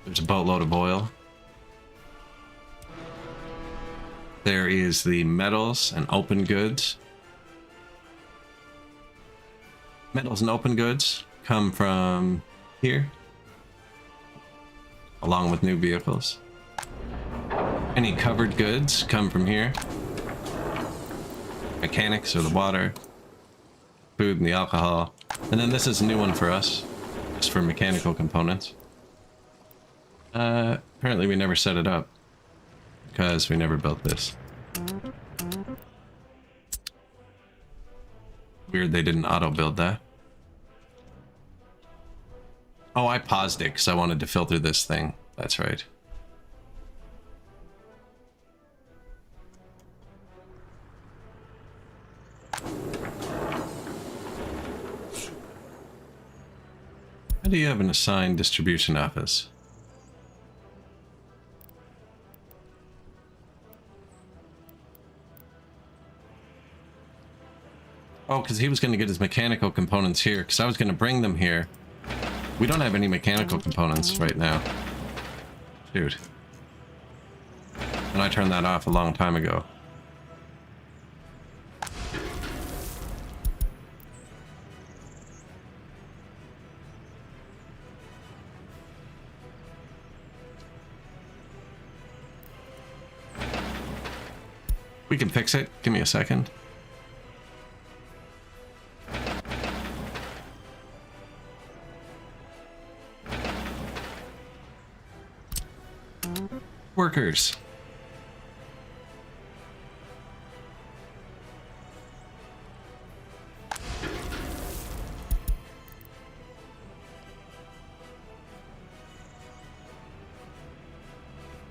There's a boatload of oil. There is the metals and open goods. Metals and open goods come from here, along with new vehicles. Any covered goods come from here. Mechanics or the water. Food and the alcohol. And then this is a new one for us, just for mechanical components. Apparently we never set it up, because we never built this. Weird they didn't auto-build that. Oh, I paused it because I wanted to filter this thing. That's right. How do you have an assigned distribution office? Oh, because he was going to get his mechanical components here, because I was going to bring them here. We don't have any mechanical components right now. Dude. And I turned that off a long time ago. We can fix it. Give me a second. Workers.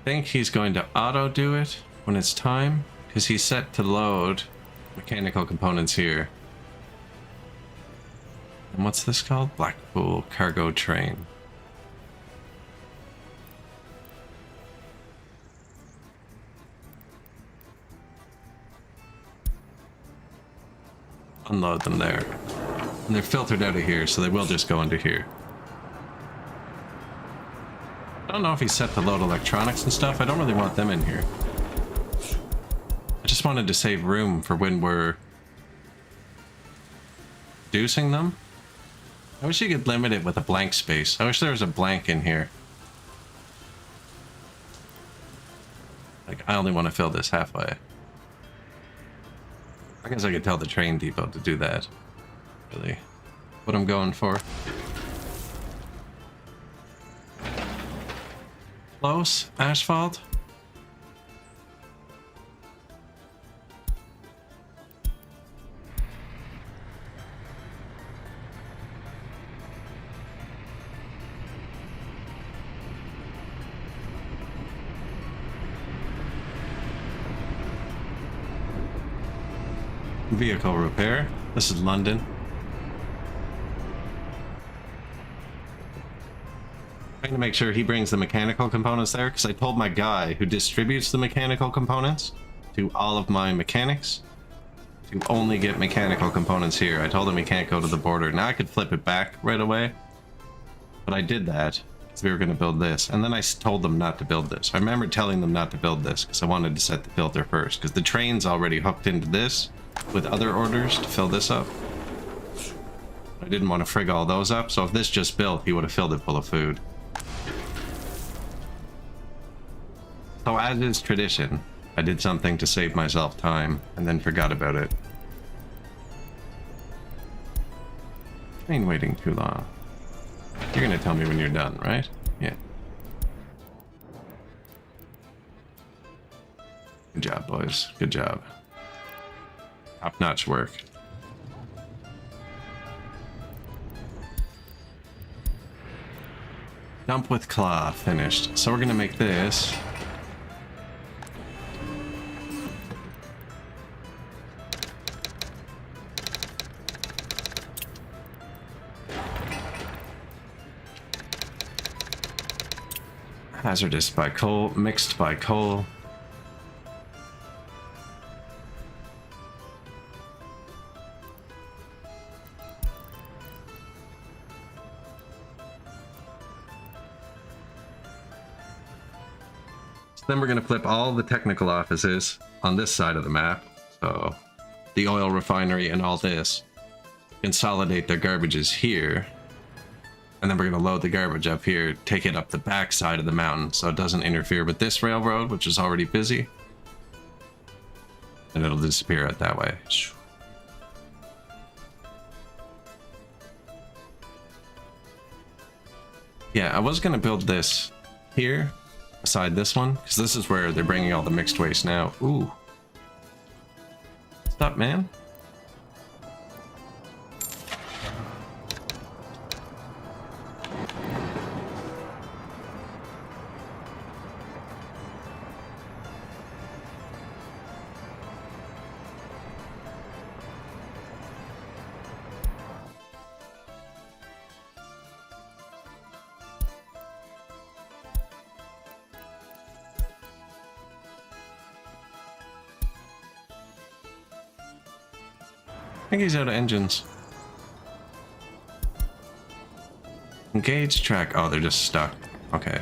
I think he's going to auto do it when it's time, because he's set to load mechanical components here. And what's this called? Blackpool Cargo Train. Unload them there. And they're filtered out of here, so they will just go into here. I don't know if he's set to load electronics and stuff. I don't really want them in here. I just wanted to save room for when we're reducing them. I wish you could limit it with a blank space. I wish there was a blank in here. Like, I only want to fill this halfway. I guess I could tell the train depot to do that. Really. What I'm going for. Close. Asphalt. Vehicle repair. This is London. Trying to make sure he brings the mechanical components there, because I told my guy who distributes the mechanical components to all of my mechanics to only get mechanical components here. I told him he can't go to the border. Now I could flip it back right away. But I did that because we were going to build this. And then I told them not to build this. I remember telling them not to build this because I wanted to set the filter first. Because the train's already hooked into this with other orders to fill this up. I didn't want to frig all those up. So if this just built, he would have filled it full of food. So as is tradition, I did something to save myself time and then forgot about it. Ain't waiting too long. You're gonna tell me when you're done, right? Yeah. Good job, boys. Good job. Top-notch work. Dump with claw finished. So we're gonna make this. Hazardous by coal, mixed by coal. So then we're going to flip all the technical offices on this side of the map. So the oil refinery and all this. Consolidate their garbages here. And then we're going to load the garbage up here, take it up the back side of the mountain so it doesn't interfere with this railroad, which is already busy. And it'll disappear out that way. Yeah, I was going to build this here, beside this one, because this is where they're bringing all the mixed waste now. Ooh. Stop, man. I think he's out of engines. Engage track. Oh, they're just stuck. Okay.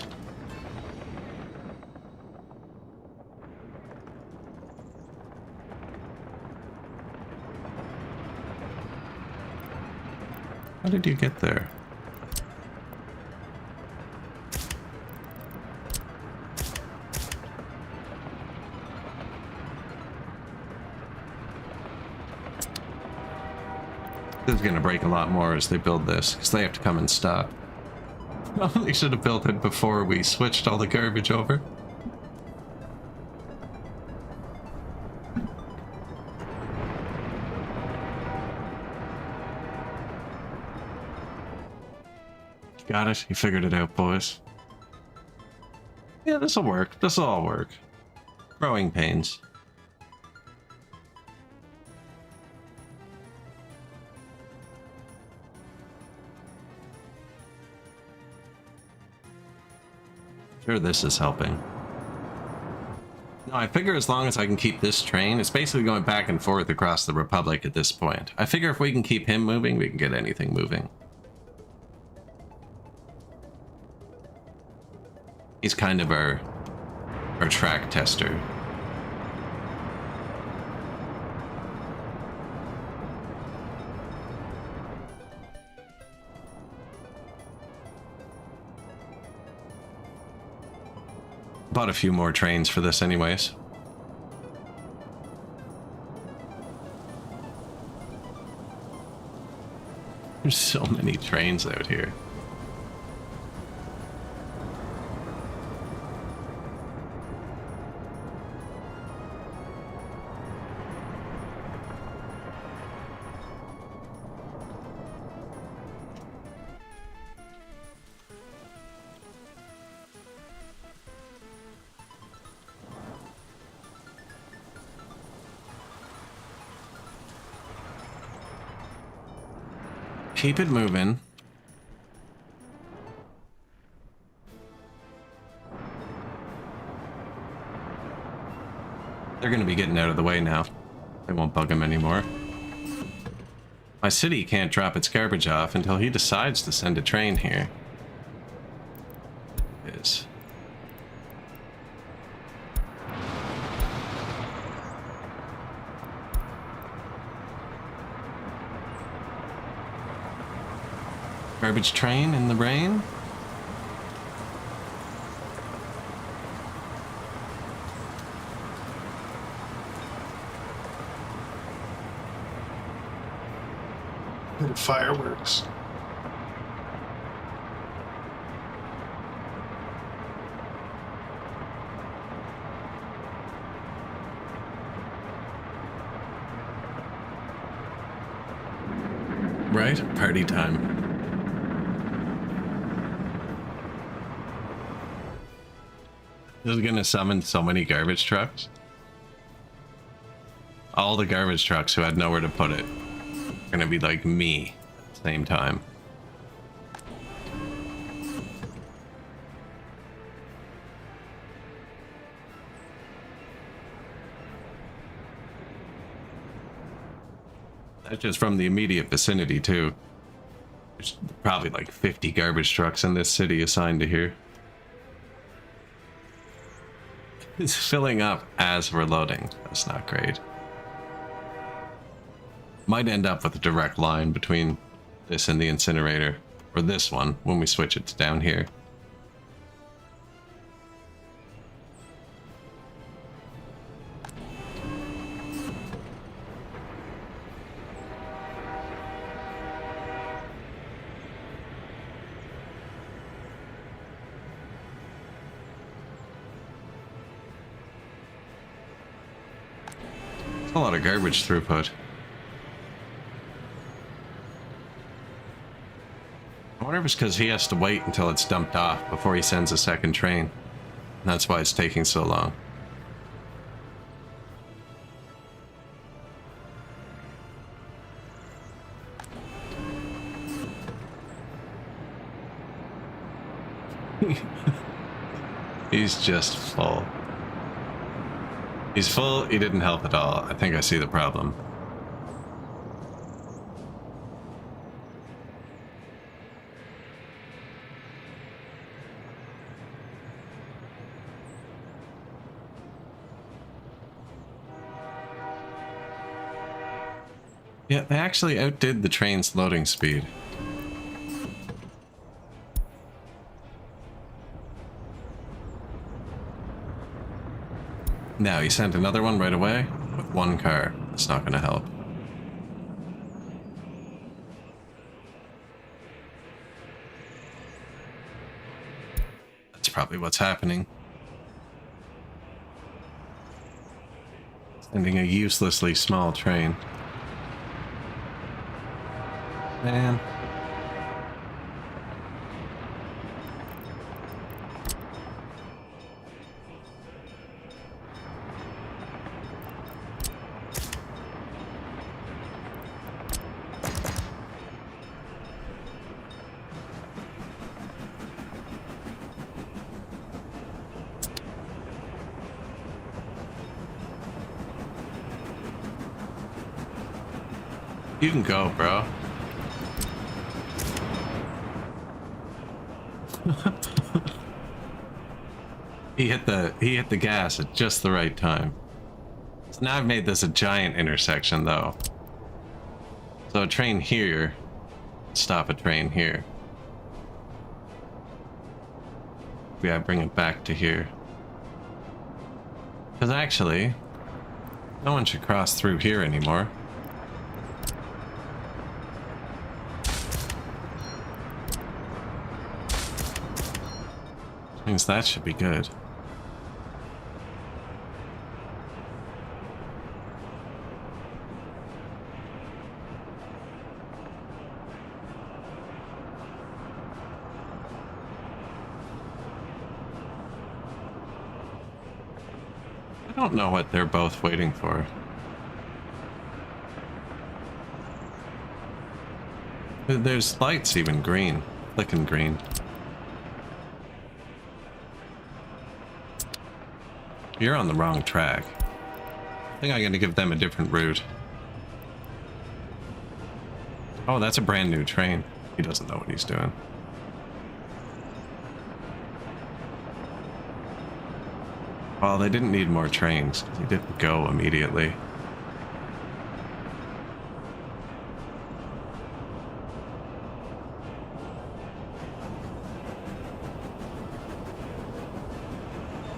How did you get there? This is going to break a lot more as they build this, because they have to come and stop. They should have built it before we switched all the garbage over. Got it? You figured it out, boys. Yeah, this'll work. This'll all work. Growing pains. Sure, this is helping. No, I figure as long as I can keep this train, it's basically going back and forth across the Republic at this point. I figure if we can keep him moving, we can get anything moving. He's kind of our track tester. Bought a few more trains for this anyways. There's so many trains out here. Keep it moving. They're going to be getting out of the way now. They won't bug him anymore. My city can't drop its garbage off until he decides to send a train here. Is. Garbage train in the rain? And fireworks. Right? Party time. This is gonna summon so many garbage trucks. All the garbage trucks who had nowhere to put it are gonna be like me at the same time. That's just from the immediate vicinity too. There's probably like 50 garbage trucks in this city assigned to here. It's filling up as we're loading. That's not great. Might end up with a direct line between this and the incinerator, or this one when we switch it to down here. A lot of garbage throughput. I wonder if it's because he has to wait until it's dumped off before he sends a second train. And that's why it's taking so long. He's just full. He's full, he didn't help at all. I think I see the problem. Yeah, they actually outdid the train's loading speed. Now, he sent another one right away with one car. It's not going to help. That's probably what's happening. Sending a uselessly small train. Man. You can go, bro. He hit the gas at just the right time. So now I've made this a giant intersection though. So a train here, stop a train here. We gotta bring it back to here. Because actually, no one should cross through here anymore. Means that should be good. I don't know what they're both waiting for. There's lights even green, flicking green. You're on the wrong track. think I'm gonna give them a different route. Oh, that's a brand new train. He doesn't know what he's doing. Well, they didn't need more trains, because he didn't go immediately.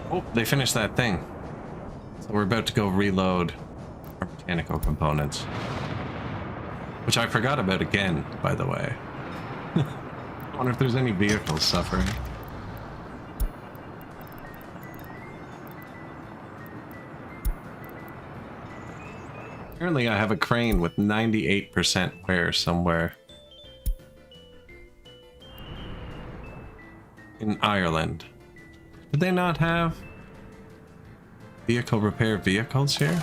Oh, they finished that thing. So we're about to go reload our mechanical components. Which I forgot about again, by the way. I wonder if there's any vehicles suffering. Apparently I have a crane with 98% wear somewhere. In Ireland. Did they not have vehicle repair vehicles here?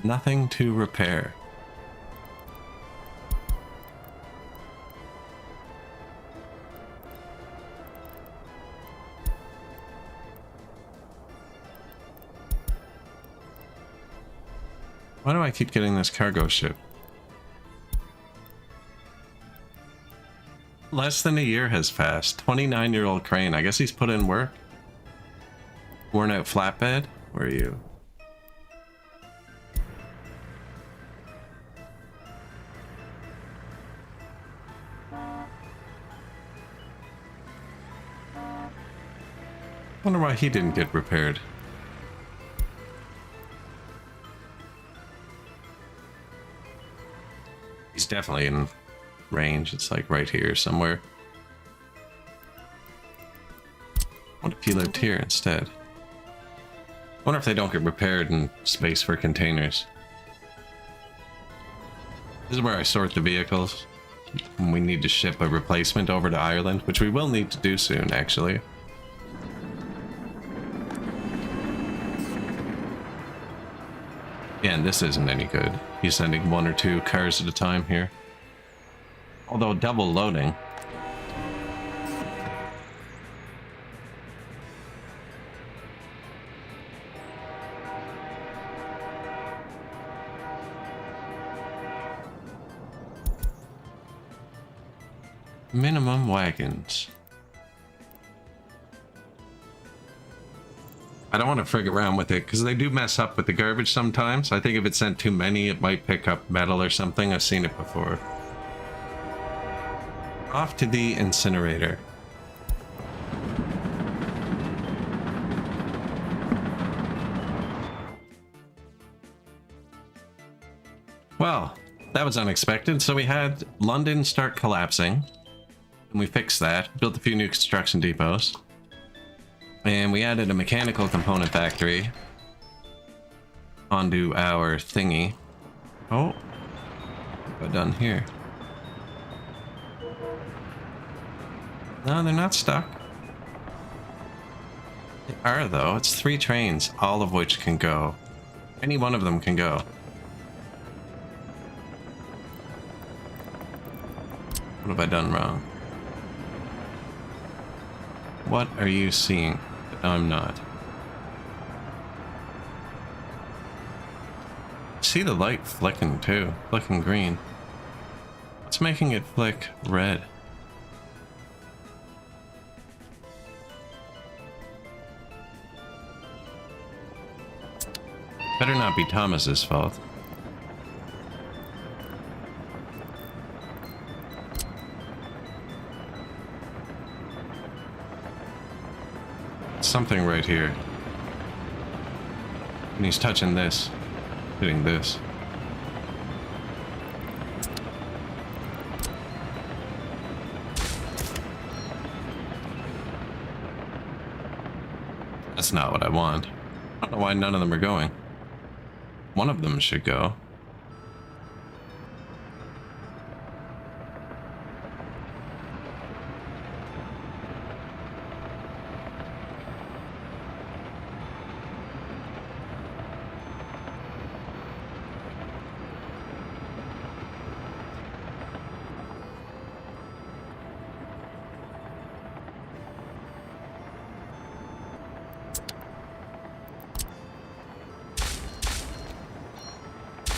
Nothing to repair. Why do I keep getting this cargo ship? Less than a year has passed. 29-year-old crane. I guess he's put in work. Worn out flatbed? Where are you? Wonder why he didn't get repaired. He's definitely in range. It's like right here somewhere. What if he lived here instead? Wonder if they don't get repaired in space for containers. This is where I sort the vehicles. And we need to ship a replacement over to Ireland, which we will need to do soon, actually. Yeah, and this isn't any good. He's sending 1 or 2 cars at a time here. Although double loading. Minimum wagons. I don't want to frig around with it because they do mess up with the garbage sometimes. I think if it sent too many, it might pick up metal or something. I've seen it before. Off to the incinerator. Well, that was unexpected. So we had London start collapsing. And we fixed that. Built a few new construction depots. And we added a mechanical component factory onto our thingy. Oh, what have I done here? No, they're not stuck. They are, though. It's 3 trains, all of which can go. Any one of them can go. What have I done wrong? What are you seeing that I'm not? See the light flicking too, flicking green. What's making it flick red? Better not be Thomas's fault. Something right here. And he's touching this, hitting this. That's not what I want. I don't know why none of them are going. One of them should go.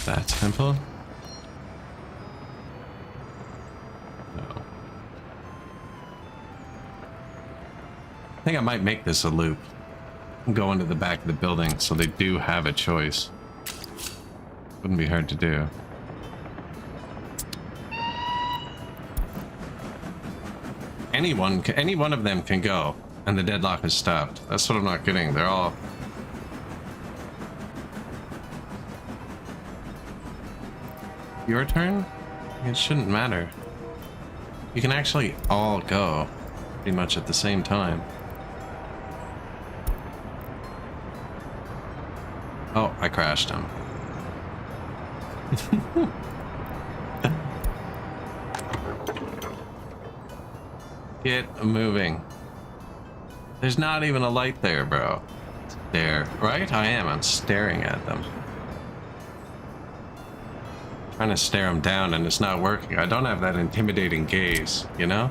That simple? No. I think I might make this a loop. Go into the back of the building so they do have a choice. Wouldn't be hard to do. Any one of them can go, and the deadlock is stopped. That's what I'm not getting. They're all... Your turn? It shouldn't matter. You can actually all go pretty much at the same time. Oh, I crashed him. Get moving. There's not even a light there, bro. There, right? I am. I'm staring at them. Trying to stare them down and it's not working. I don't have that intimidating gaze, you know?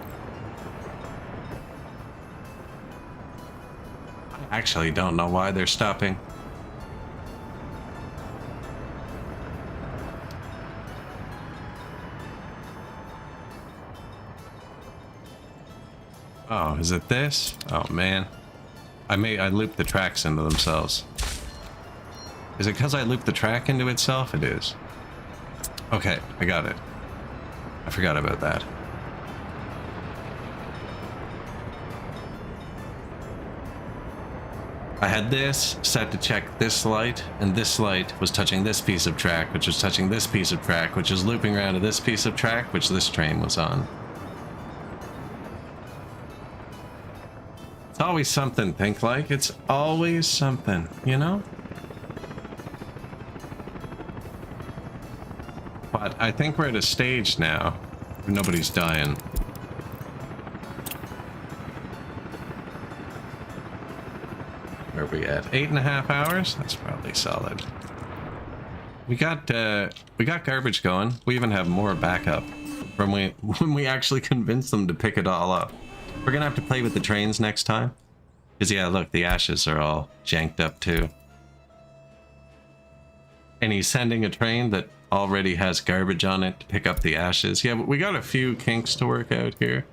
I actually don't know why they're stopping. Oh, is it this? Oh man. I looped the tracks into themselves. Is it because I looped the track into itself? It is. Okay, I got it. I forgot about that. I had this set to check this light, and this light was touching this piece of track, which was touching this piece of track, which is looping around to this piece of track, which this train was on. It's always something, think like. It's always something, you know? But I think we're at a stage now where nobody's dying. Where are we at? 8.5 hours? That's probably solid. We got garbage going. We even have more backup from when we actually convinced them to pick it all up. We're gonna have to play with the trains next time. Because yeah, look, the ashes are all janked up too. And he's sending a train that already has garbage on it to pick up the ashes. Yeah, but we got a few kinks to work out here.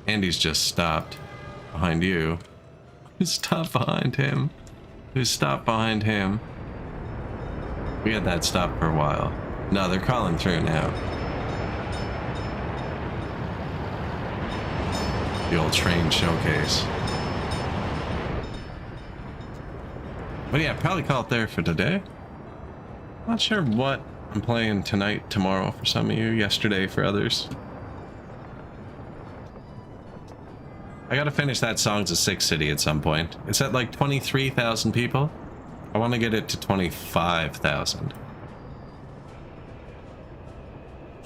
Andy's just stopped behind you. Who stopped behind him? Who stopped behind him? We had that stop for a while. No, they're crawling through now. The old train showcase. But yeah, probably call it there for today. Not sure what I'm playing tonight, tomorrow for some of you, yesterday for others. I gotta finish that Songs of Six City at some point. It's at like 23,000 people. I want to get it to 25,000.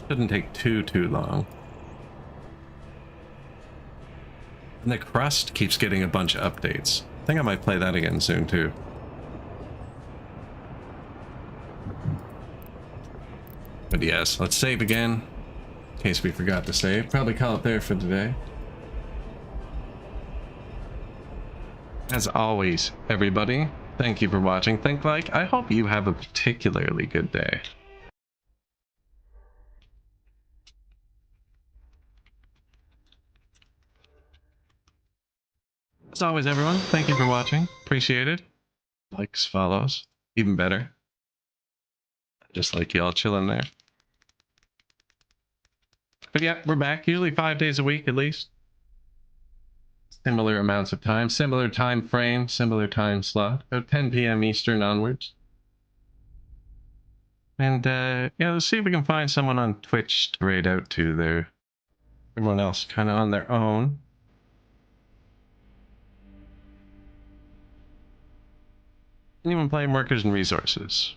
Shouldn't take too long. And the Crust keeps getting a bunch of updates. I think I might play that again soon too. But yes, let's save again, in case we forgot to save. Probably call it there for today. As always, everybody, thank you for watching Think Like. I hope you have a particularly good day. As always, everyone, thank you for watching. Appreciate it. Likes, follows, even better. Just like y'all chilling there. But yeah, we're back. Usually 5 days a week at least. Similar amounts of time, similar time frame, similar time slot. About 10 p.m. Eastern onwards. And yeah, let's see if we can find someone on Twitch to raid out to there. Everyone else kind of on their own. Anyone playing Workers and Resources?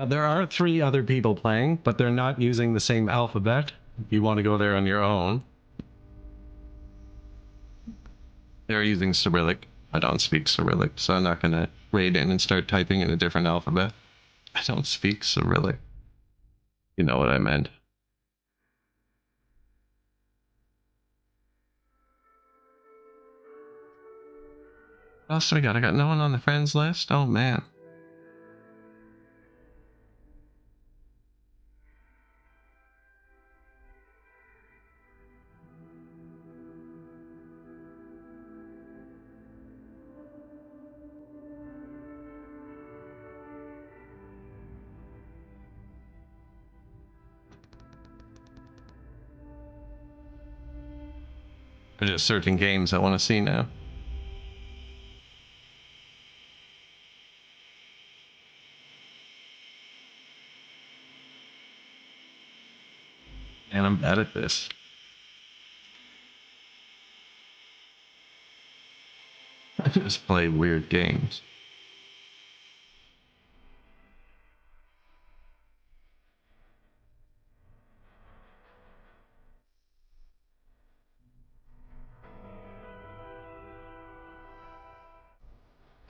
There are 3 other people playing, but they're not using the same alphabet. If you want to go there on your own. They're using Cyrillic. I don't speak Cyrillic, so I'm not going to raid in and start typing in a different alphabet. I don't speak Cyrillic. You know what I meant. What else do we got? I got no one on the friends list? Oh, man. There's just certain games I want to see now. And I'm bad at this. I just play weird games.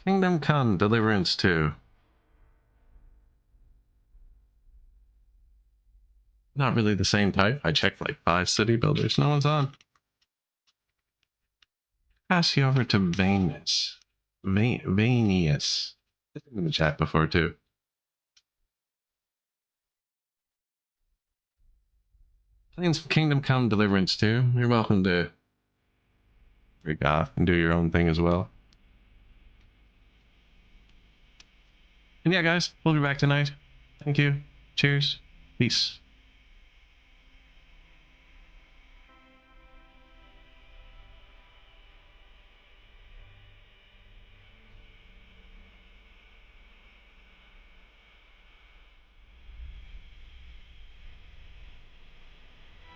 Kingdom Come Deliverance 2. Not really the same type. I checked like 5 city builders. No one's on. Pass you over to Vanus. Vanius. It's in the chat before too. Playing some Kingdom Come Deliverance 2. You're welcome to freak off and do your own thing as well. And yeah, guys, we'll be back tonight. Thank you. Cheers. Peace.